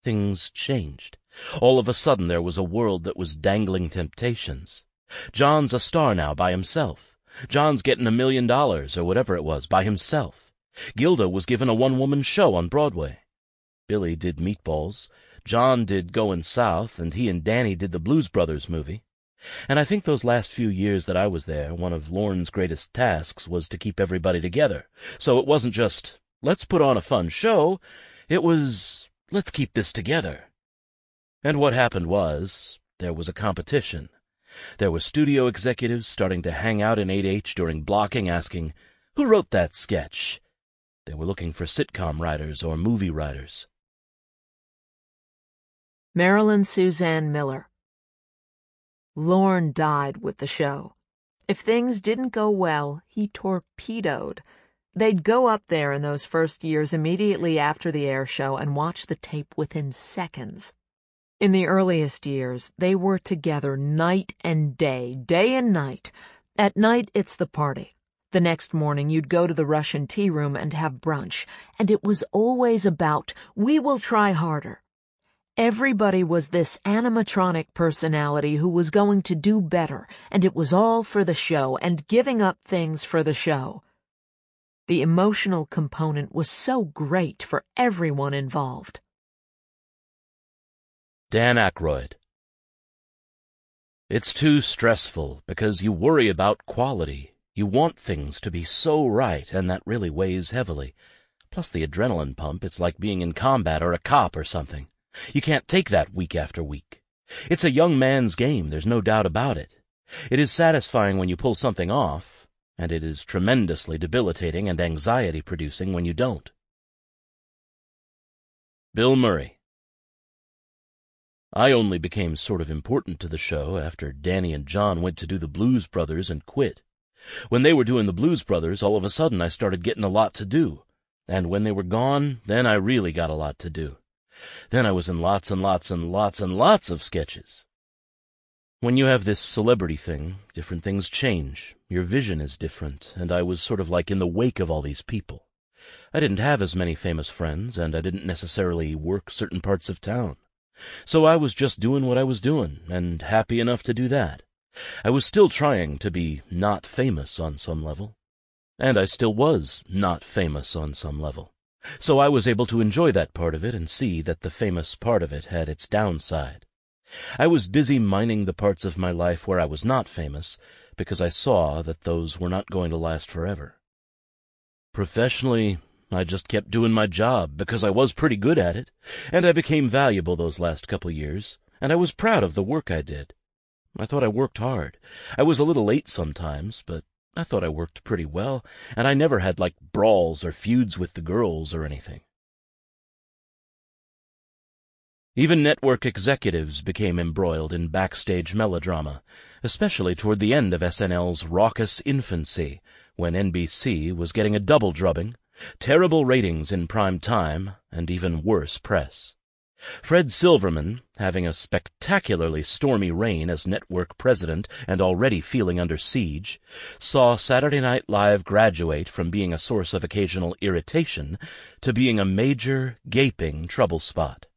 Things changed. All of a sudden there was a world that was dangling temptations. John's a star now by himself. John's getting $1 million, or whatever it was, by himself. Gilda was given a one-woman show on Broadway. Billy did Meatballs. John did Goin' South, and he and Danny did the Blues Brothers movie. And I think those last few years that I was there, one of Lorne's greatest tasks was to keep everybody together. So it wasn't just, let's put on a fun show. It was, let's keep this together. And what happened was, there was a competition. There were studio executives starting to hang out in 8H during blocking asking, who wrote that sketch? They were looking for sitcom writers or movie writers. Marilyn Suzanne Miller. Lorne died with the show. If things didn't go well, he torpedoed. They'd go up there in those first years immediately after the air show and watch the tape within seconds. In the earliest years, they were together night and day and night. At night, it's the party. The next morning, you'd go to the Russian tea room and have brunch, and it was always about, we will try harder. Everybody was this animatronic personality who was going to do better, and it was all for the show and giving up things for the show. The emotional component was so great for everyone involved. Dan Aykroyd. It's too stressful because you worry about quality. You want things to be so right, and that really weighs heavily. Plus the adrenaline pump, it's like being in combat or a cop or something. You can't take that week after week. It's a young man's game, there's no doubt about it. It is satisfying when you pull something off, and it is tremendously debilitating and anxiety-producing when you don't. Bill Murray. I only became sort of important to the show after Danny and John went to do the Blues Brothers and quit. When they were doing the Blues Brothers, all of a sudden I started getting a lot to do. And when they were gone, then I really got a lot to do. Then I was in lots and lots and lots and lots of sketches. When you have this celebrity thing, different things change. Your vision is different, and I was sort of like in the wake of all these people. I didn't have as many famous friends, and I didn't necessarily work certain parts of town. So I was just doing what I was doing, and happy enough to do that. I was still trying to be not famous on some level. And I still was not famous on some level. So I was able to enjoy that part of it and see that the famous part of it had its downside. I was busy mining the parts of my life where I was not famous, because I saw that those were not going to last forever. Professionally, I just kept doing my job because I was pretty good at it, and I became valuable those last couple years, and I was proud of the work I did. I thought I worked hard. I was a little late sometimes, but I thought I worked pretty well, and I never had, brawls or feuds with the girls or anything. Even network executives became embroiled in backstage melodrama, especially toward the end of SNL's raucous infancy, when NBC was getting a double drubbing, terrible ratings in prime time, and even worse press. Fred Silverman, having a spectacularly stormy reign as network president and already feeling under siege, saw Saturday Night Live graduate from being a source of occasional irritation to being a major, gaping trouble spot.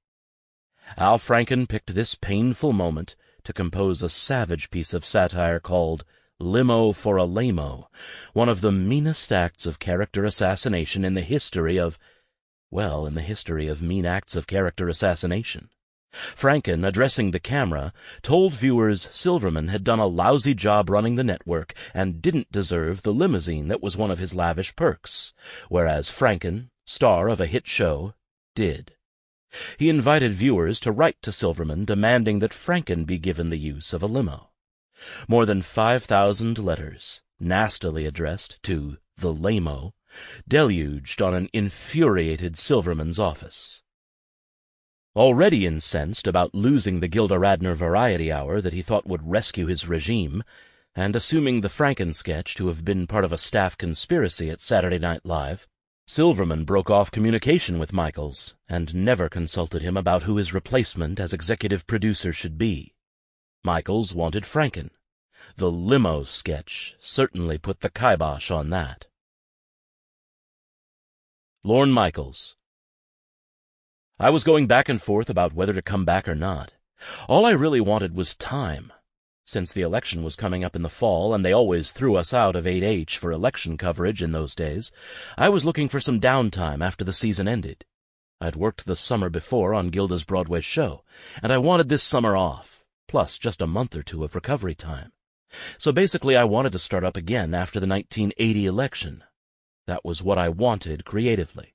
Al Franken picked this painful moment to compose a savage piece of satire called Limo for a Lamo, one of the meanest acts of character assassination in the history of mean acts of character assassination. Franken, addressing the camera, told viewers Silverman had done a lousy job running the network and didn't deserve the limousine that was one of his lavish perks, whereas Franken, star of a hit show, did. He invited viewers to write to Silverman demanding that Franken be given the use of a limo. More than 5,000 letters, nastily addressed to the Lamo, deluged on an infuriated Silverman's office. Already incensed about losing the Gilda Radner Variety Hour that he thought would rescue his regime, and assuming the Franken sketch to have been part of a staff conspiracy at Saturday Night Live, Silverman broke off communication with Michaels and never consulted him about who his replacement as executive producer should be. Michaels wanted Franken. The limo sketch certainly put the kibosh on that. Lorne Michaels. I was going back and forth about whether to come back or not. All I really wanted was time. Since the election was coming up in the fall, and they always threw us out of 8H for election coverage in those days, I was looking for some downtime after the season ended. I'd worked the summer before on Gilda's Broadway show, and I wanted this summer off, plus just a month or two of recovery time. So basically I wanted to start up again after the 1980 election. That was what I wanted creatively.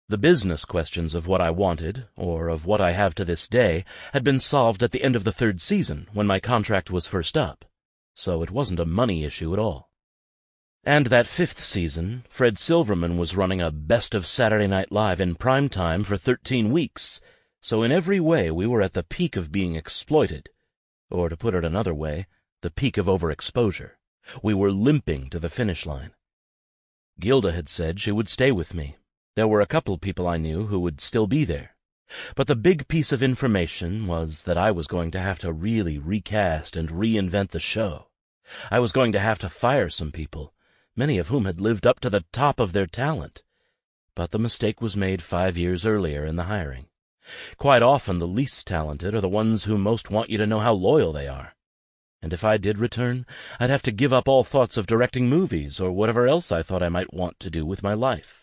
The business questions of what I wanted, or of what I have to this day, had been solved at the end of the third season when my contract was first up, so it wasn't a money issue at all. And that fifth season, Fred Silverman was running a Best of Saturday Night Live in prime time for 13 weeks, so in every way we were at the peak of being exploited, or to put it another way, the peak of overexposure. We were limping to the finish line. Gilda had said she would stay with me. There were a couple people I knew who would still be there. But the big piece of information was that I was going to have to really recast and reinvent the show. I was going to have to fire some people, many of whom had lived up to the top of their talent. But the mistake was made 5 years earlier in the hiring. Quite often the least talented are the ones who most want you to know how loyal they are. And if I did return, I'd have to give up all thoughts of directing movies or whatever else I thought I might want to do with my life.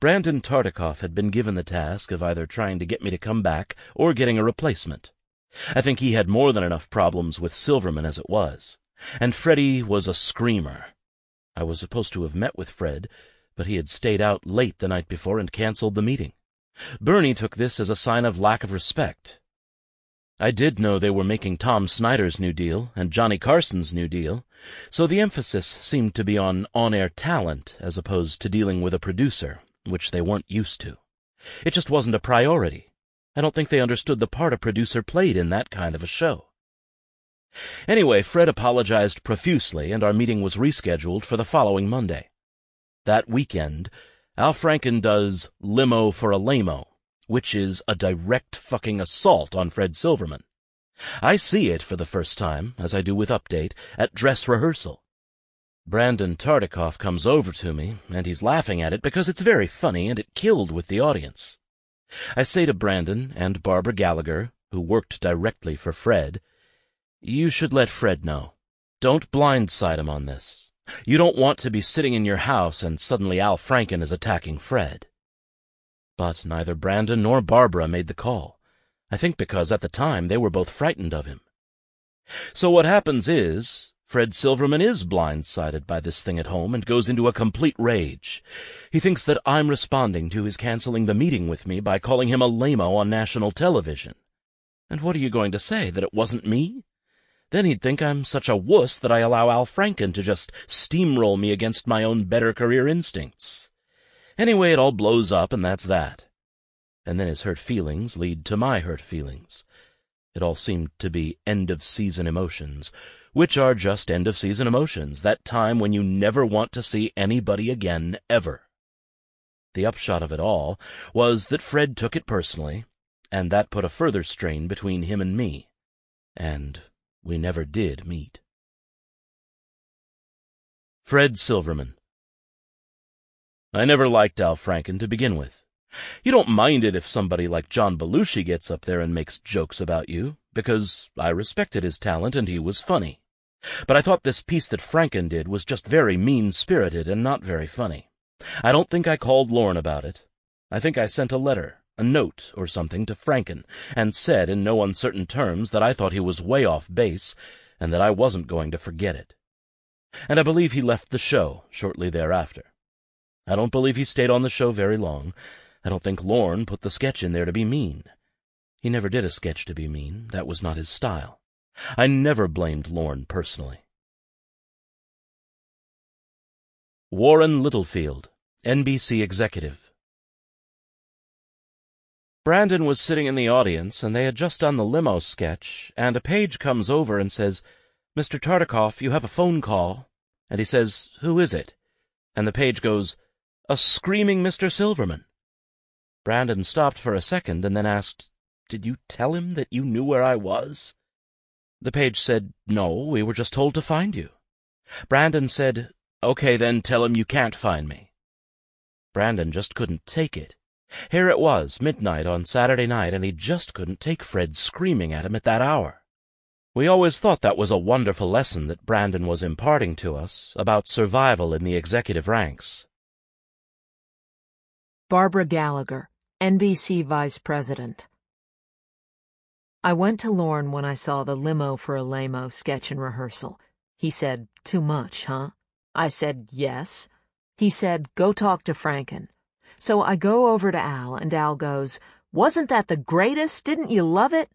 Brandon Tartikoff had been given the task of either trying to get me to come back or getting a replacement. I think he had more than enough problems with Silverman as it was, and Freddie was a screamer. I was supposed to have met with Fred, but he had stayed out late the night before and canceled the meeting. Bernie took this as a sign of lack of respect. I did know they were making Tom Snyder's new deal and Johnny Carson's new deal, so the emphasis seemed to be on on-air talent as opposed to dealing with a producer, which they weren't used to. It just wasn't a priority. I don't think they understood the part a producer played in that kind of a show. Anyway, Fred apologized profusely, and our meeting was rescheduled for the following Monday. That weekend, Al Franken does Limo for a Lamo, which is a direct fucking assault on Fred Silverman. I see it for the first time, as I do with Update, at dress rehearsal. Brandon Tartikoff comes over to me, and he's laughing at it because it's very funny and it killed with the audience. I say to Brandon and Barbara Gallagher, who worked directly for Fred, "You should let Fred know. Don't blindside him on this. You don't want to be sitting in your house and suddenly Al Franken is attacking Fred." But neither Brandon nor Barbara made the call. I think because at the time they were both frightened of him. So what happens is, Fred Silverman is blindsided by this thing at home and goes into a complete rage. He thinks that I'm responding to his canceling the meeting with me by calling him a lame-o on national television. And what are you going to say, that it wasn't me? Then he'd think I'm such a wuss that I allow Al Franken to just steamroll me against my own better career instincts. Anyway, it all blows up, and that's that. And then his hurt feelings lead to my hurt feelings. It all seemed to be end-of-season emotions, which are just end-of-season emotions, that time when you never want to see anybody again, ever. The upshot of it all was that Fred took it personally, and that put a further strain between him and me. And we never did meet. Fred Silverman. I never liked Al Franken to begin with. You don't mind it if somebody like John Belushi gets up there and makes jokes about you, because I respected his talent and he was funny. But I thought this piece that Franken did was just very mean-spirited and not very funny. I don't think I called Lorne about it. I think I sent a letter, a note or something to Franken, and said in no uncertain terms that I thought he was way off base and that I wasn't going to forget it. And I believe he left the show shortly thereafter. I don't believe he stayed on the show very long. I don't think Lorne put the sketch in there to be mean. He never did a sketch to be mean. That was not his style. I never blamed Lorne personally. Warren Littlefield, NBC executive. Brandon was sitting in the audience, and they had just done the limo sketch, and a page comes over and says, "Mr. Tartikoff, you have a phone call." And he says, "Who is it?" And the page goes, "A screaming Mr. Silverman." Brandon stopped for a second and then asked, "Did you tell him that you knew where I was?" The page said, "No, we were just told to find you." Brandon said, "Okay, then tell him you can't find me." Brandon just couldn't take it. Here it was, midnight on Saturday night, and he just couldn't take Fred screaming at him at that hour. We always thought that was a wonderful lesson that Brandon was imparting to us about survival in the executive ranks. Barbara Gallagher, NBC Vice President. I went to Lorne when I saw the limo for a lame-o sketch in rehearsal. He said, "Too much, huh?" I said, "Yes." He said, "Go talk to Franken." So I go over to Al, and Al goes, "Wasn't that the greatest? Didn't you love it?"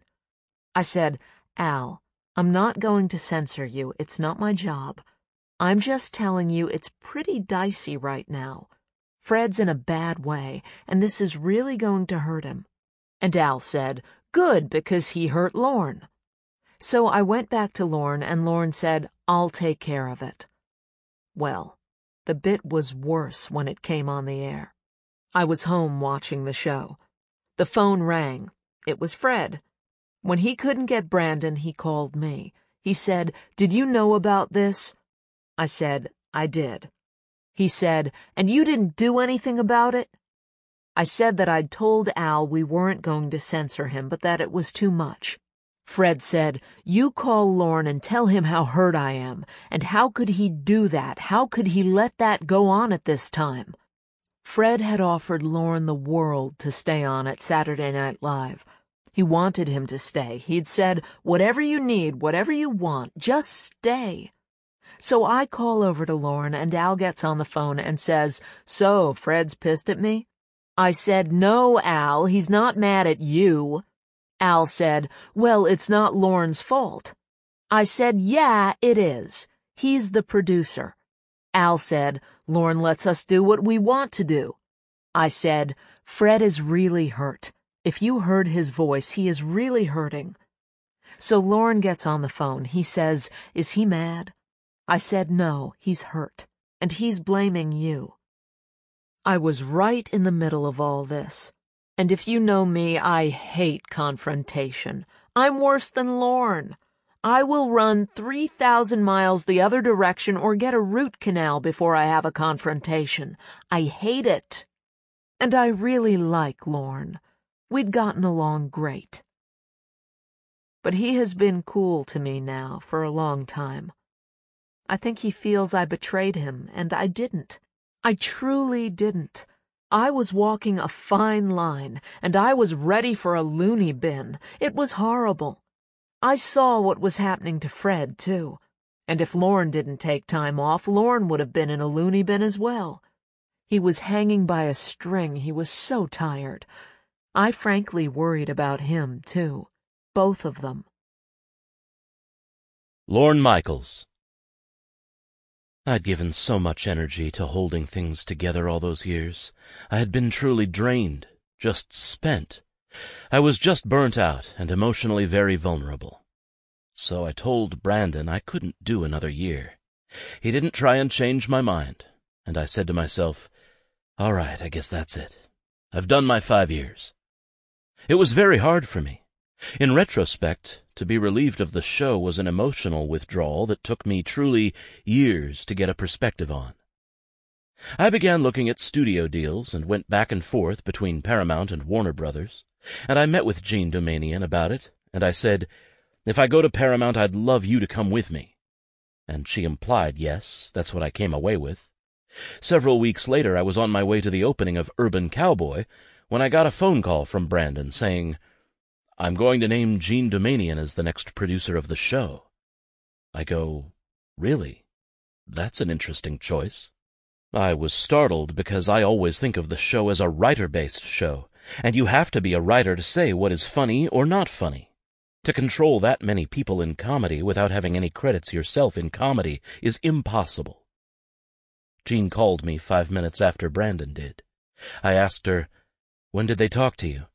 I said, "Al, I'm not going to censor you. It's not my job. I'm just telling you it's pretty dicey right now. Fred's in a bad way, and this is really going to hurt him." And Al said, "Good, because he hurt Lorne." So I went back to Lorne, and Lorne said, "I'll take care of it." Well, the bit was worse when it came on the air. I was home watching the show. The phone rang. It was Fred. When he couldn't get Brandon, he called me. He said, "Did you know about this?" I said, "I did." He said, "And you didn't do anything about it?" I said that I'd told Al we weren't going to censor him, but that it was too much. Fred said, "You call Lorne and tell him how hurt I am, and how could he do that? How could he let that go on at this time?" Fred had offered Lorne the world to stay on at Saturday Night Live. He wanted him to stay. He'd said, "Whatever you need, whatever you want, just stay." So I call over to Lorne, and Al gets on the phone and says, "So, Fred's pissed at me?" I said, "No, Al, he's not mad at you." Al said, "Well, it's not Lorne's fault." I said, "Yeah, it is. He's the producer." Al said, "Lorne lets us do what we want to do." I said, "Fred is really hurt. If you heard his voice, he is really hurting." So Lorne gets on the phone. He says, "Is he mad?" I said, "No, he's hurt, and he's blaming you." I was right in the middle of all this. And if you know me, I hate confrontation. I'm worse than Lorne. I will run 3,000 miles the other direction or get a root canal before I have a confrontation. I hate it. And I really like Lorne. We'd gotten along great. But he has been cool to me now for a long time. I think he feels I betrayed him, and I didn't. I truly didn't. I was walking a fine line, and I was ready for a loony bin. It was horrible. I saw what was happening to Fred, too. And if Lorne didn't take time off, Lorne would have been in a loony bin as well. He was hanging by a string. He was so tired. I frankly worried about him, too. Both of them. Lorne Michaels. I'd given so much energy to holding things together all those years. I had been truly drained, just spent. I was just burnt out and emotionally very vulnerable. So I told Brandon I couldn't do another year. He didn't try and change my mind, and I said to myself, all right, I guess that's it. I've done my 5 years. It was very hard for me. In retrospect, to be relieved of the show was an emotional withdrawal that took me truly years to get a perspective on. I began looking at studio deals and went back and forth between Paramount and Warner Brothers, and I met with Jean Doumanian about it, and I said, if I go to Paramount, I'd love you to come with me. And she implied yes, that's what I came away with. Several weeks later, I was on my way to the opening of Urban Cowboy when I got a phone call from Brandon saying, I'm going to name Jean Doumanian as the next producer of the show. I go, really? That's an interesting choice. I was startled because I always think of the show as a writer-based show, and you have to be a writer to say what is funny or not funny. To control that many people in comedy without having any credits yourself in comedy is impossible. Jean called me 5 minutes after Brandon did. I asked her, when did they talk to you?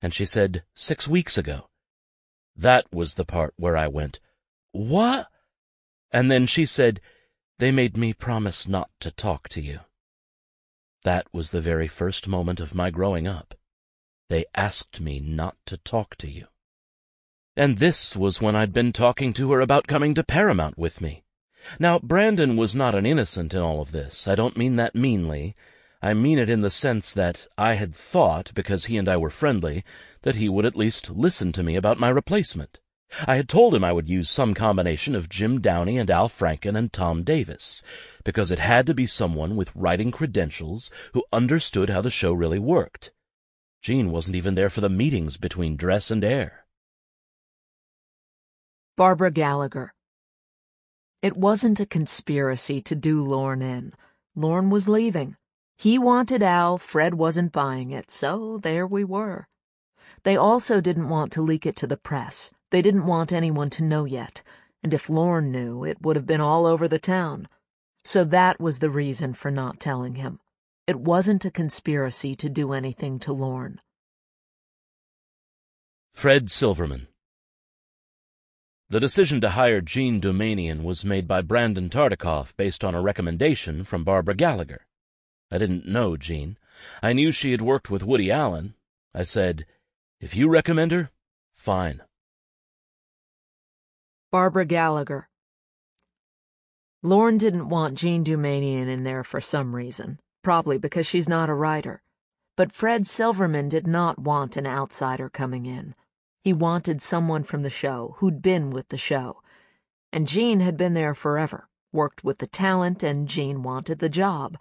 And she said, 6 weeks ago. That was the part where I went, what? And then she said, they made me promise not to talk to you. That was the very first moment of my growing up. They asked me not to talk to you. And this was when I'd been talking to her about coming to Paramount with me. Now, Brandon was not an innocent in all of this. I don't mean that meanly. I mean it in the sense that I had thought, because he and I were friendly, that he would at least listen to me about my replacement. I had told him I would use some combination of Jim Downey and Al Franken and Tom Davis, because it had to be someone with writing credentials who understood how the show really worked. Jean wasn't even there for the meetings between dress and air. Barbara Gallagher. It wasn't a conspiracy to do Lorne in. Lorne was leaving. He wanted Al, Fred wasn't buying it, so there we were. They also didn't want to leak it to the press. They didn't want anyone to know yet, and if Lorne knew, it would have been all over the town. So that was the reason for not telling him. It wasn't a conspiracy to do anything to Lorne. Fred Silverman. The decision to hire Jean Doumanian was made by Brandon Tartikoff based on a recommendation from Barbara Gallagher. I didn't know Jean. I knew she had worked with Woody Allen. I said, if you recommend her, fine. Barbara Gallagher. Lorne didn't want Jean Doumanian in there for some reason, probably because she's not a writer. But Fred Silverman did not want an outsider coming in. He wanted someone from the show, who'd been with the show. And Jean had been there forever, worked with the talent, and Jean wanted the job.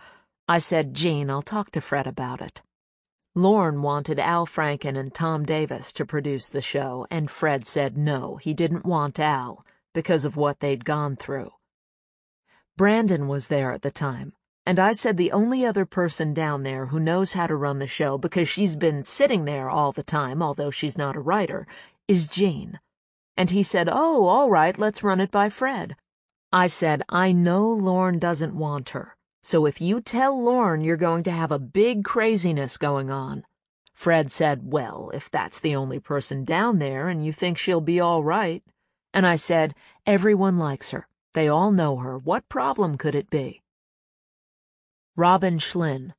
I said, Jean, I'll talk to Fred about it. Lorne wanted Al Franken and Tom Davis to produce the show, and Fred said no, he didn't want Al, because of what they'd gone through. Brandon was there at the time, and I said the only other person down there who knows how to run the show, because she's been sitting there all the time, although she's not a writer, is Jean. And he said, oh, all right, let's run it by Fred. I said, I know Lorne doesn't want her. So if you tell Lorne you're going to have a big craziness going on. Fred said, well, if that's the only person down there and you think she'll be all right. And I said, everyone likes her. They all know her. What problem could it be? Robin Schlinn.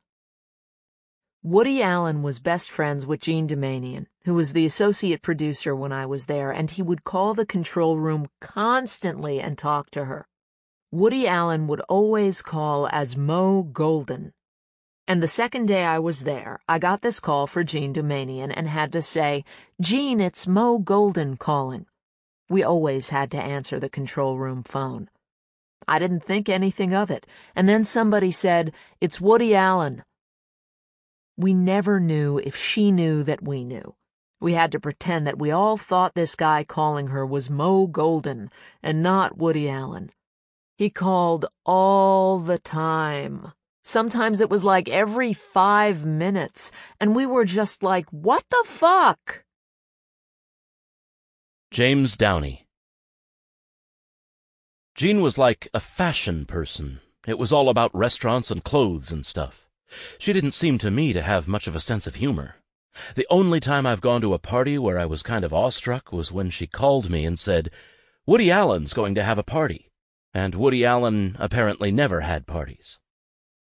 Woody Allen was best friends with Jean Doumanian, who was the associate producer when I was there, and he would call the control room constantly and talk to her. Woody Allen would always call as Mo Golden. And the second day I was there, I got this call for Jean Doumanian and had to say, "Jean, it's Mo Golden calling." We always had to answer the control room phone. I didn't think anything of it, and then somebody said, "It's Woody Allen." We never knew if she knew that we knew. We had to pretend that we all thought this guy calling her was Mo Golden and not Woody Allen. He called all the time. Sometimes it was like every 5 minutes, and we were just like, what the fuck? James Downey. Jean was like a fashion person. It was all about restaurants and clothes and stuff. She didn't seem to me to have much of a sense of humor. The only time I've gone to a party where I was kind of awestruck was when she called me and said, "Woody Allen's going to have a party." And Woody Allen apparently never had parties.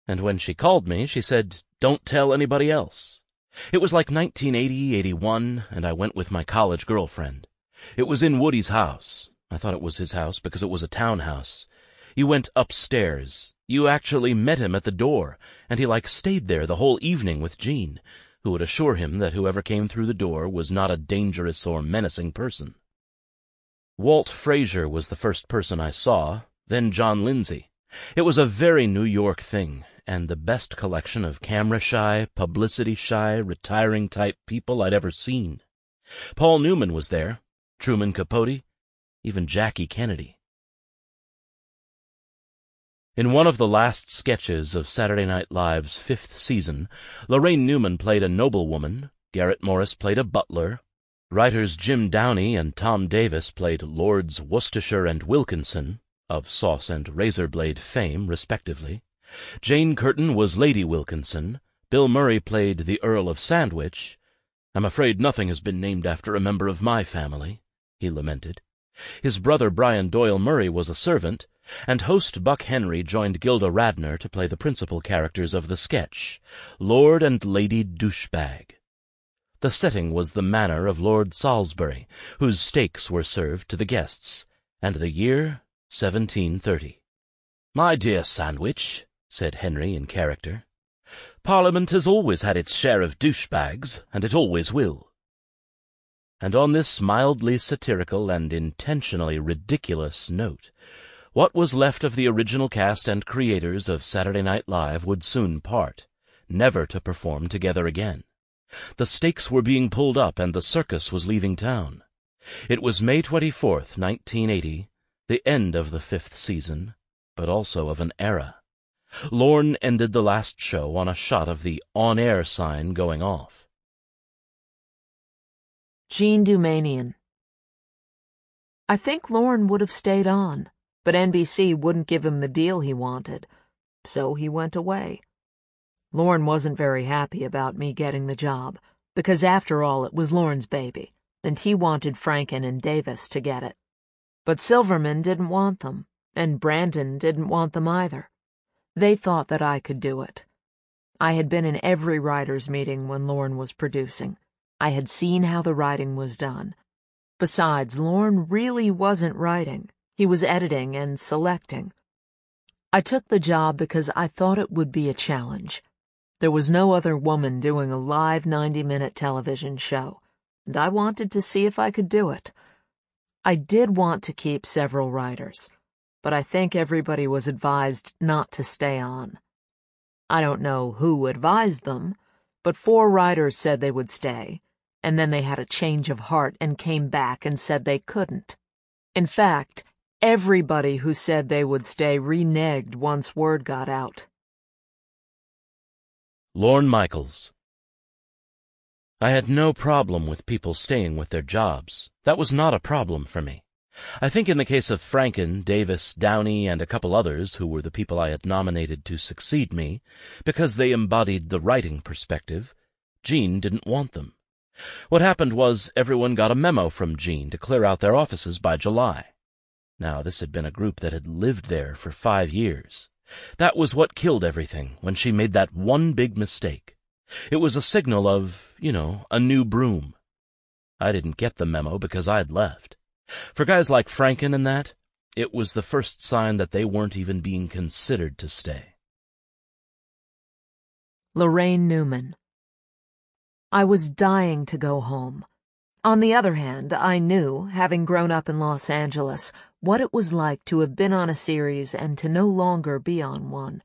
And when she called me, she said, "Don't tell anybody else." It was like 1980, 81, and I went with my college girlfriend. It was in Woody's house. I thought it was his house because it was a townhouse. You went upstairs. You actually met him at the door, and he stayed there the whole evening with Jean, who would assure him that whoever came through the door was not a dangerous or menacing person. Walt Frazier was the first person I saw, then John Lindsay. It was a very New York thing, and the best collection of camera-shy, publicity-shy, retiring-type people I'd ever seen. Paul Newman was there, Truman Capote, even Jackie Kennedy. In one of the last sketches of Saturday Night Live's 5th season, Lorraine Newman played a noblewoman, Garrett Morris played a butler, writers Jim Downey and Tom Davis played Lords Worcestershire and Wilkinson, of Sauce and Razor Blade fame, respectively. Jane Curtin was Lady Wilkinson, Bill Murray played the Earl of Sandwich. "I'm afraid nothing has been named after a member of my family," he lamented. His brother Brian Doyle Murray was a servant, and host Buck Henry joined Gilda Radner to play the principal characters of the sketch, Lord and Lady Douchebag. The setting was the manor of Lord Salisbury, whose steaks were served to the guests, and the year 1730. "My dear Sandwich," said Henry in character, "Parliament has always had its share of douchebags, and it always will." And on this mildly satirical and intentionally ridiculous note, what was left of the original cast and creators of Saturday Night Live would soon part, never to perform together again. The stakes were being pulled up, and the circus was leaving town. It was May 24th, 1980, the end of the 5th season, but also of an era. Lorne ended the last show on a shot of the on-air sign going off. Jean Doumanian. I think Lorne would have stayed on, but NBC wouldn't give him the deal he wanted, so he went away. Lorne wasn't very happy about me getting the job, because after all it was Lorne's baby, and he wanted Franken and Davis to get it. But Silverman didn't want them, and Brandon didn't want them either. They thought that I could do it. I had been in every writers' meeting when Lorne was producing. I had seen how the writing was done. Besides, Lorne really wasn't writing. He was editing and selecting. I took the job because I thought it would be a challenge. There was no other woman doing a live 90-minute television show, and I wanted to see if I could do it. I did want to keep several writers, but I think everybody was advised not to stay on. I don't know who advised them, but 4 writers said they would stay, and then they had a change of heart and came back and said they couldn't. In fact, everybody who said they would stay reneged once word got out. Lorne Michaels. I had no problem with people staying with their jobs. That was not a problem for me. I think in the case of Franken, Davis, Downey, and a couple others who were the people I had nominated to succeed me, because they embodied the writing perspective, Jean didn't want them. What happened was everyone got a memo from Jean to clear out their offices by July. Now, this had been a group that had lived there for 5 years. That was what killed everything when she made that one big mistake. It was a signal of, a new broom. I didn't get the memo because I'd left. For guys like Franken and that, it was the first sign that they weren't even being considered to stay. Lorraine Newman. I was dying to go home. On the other hand, I knew, having grown up in Los Angeles, what it was like to have been on a series and to no longer be on one.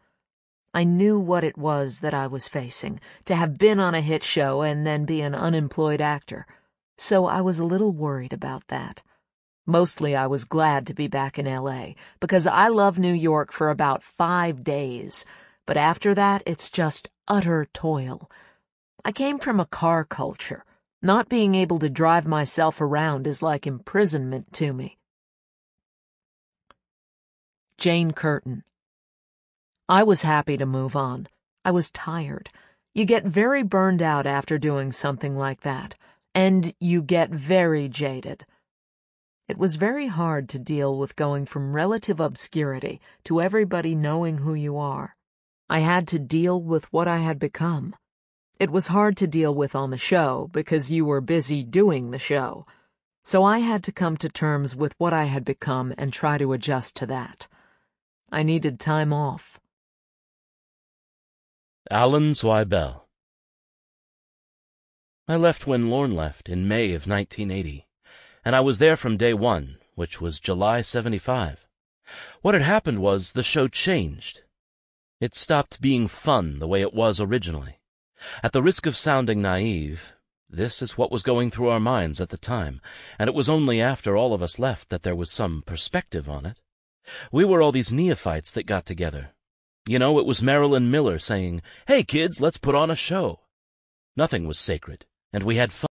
I knew what it was that I was facing, to have been on a hit show and then be an unemployed actor. So I was a little worried about that. Mostly I was glad to be back in L.A., because I love New York for about 5 days, but after that it's just utter toil. I came from a car culture. Not being able to drive myself around is like imprisonment to me. Jane Curtin. I was happy to move on. I was tired. You get very burned out after doing something like that, and you get very jaded. It was very hard to deal with going from relative obscurity to everybody knowing who you are. I had to deal with what I had become. It was hard to deal with on the show because you were busy doing the show. So I had to come to terms with what I had become and try to adjust to that. I needed time off. Alan Zweibel. I left when Lorne left in May of 1980, and I was there from day one, which was July 75. What had happened was the show changed. It stopped being fun the way it was originally. At the risk of sounding naive, this is what was going through our minds at the time, and it was only after all of us left that there was some perspective on it. We were all these neophytes that got together. It was Marilyn Miller saying, "Hey kids, let's put on a show." Nothing was sacred, and we had fun.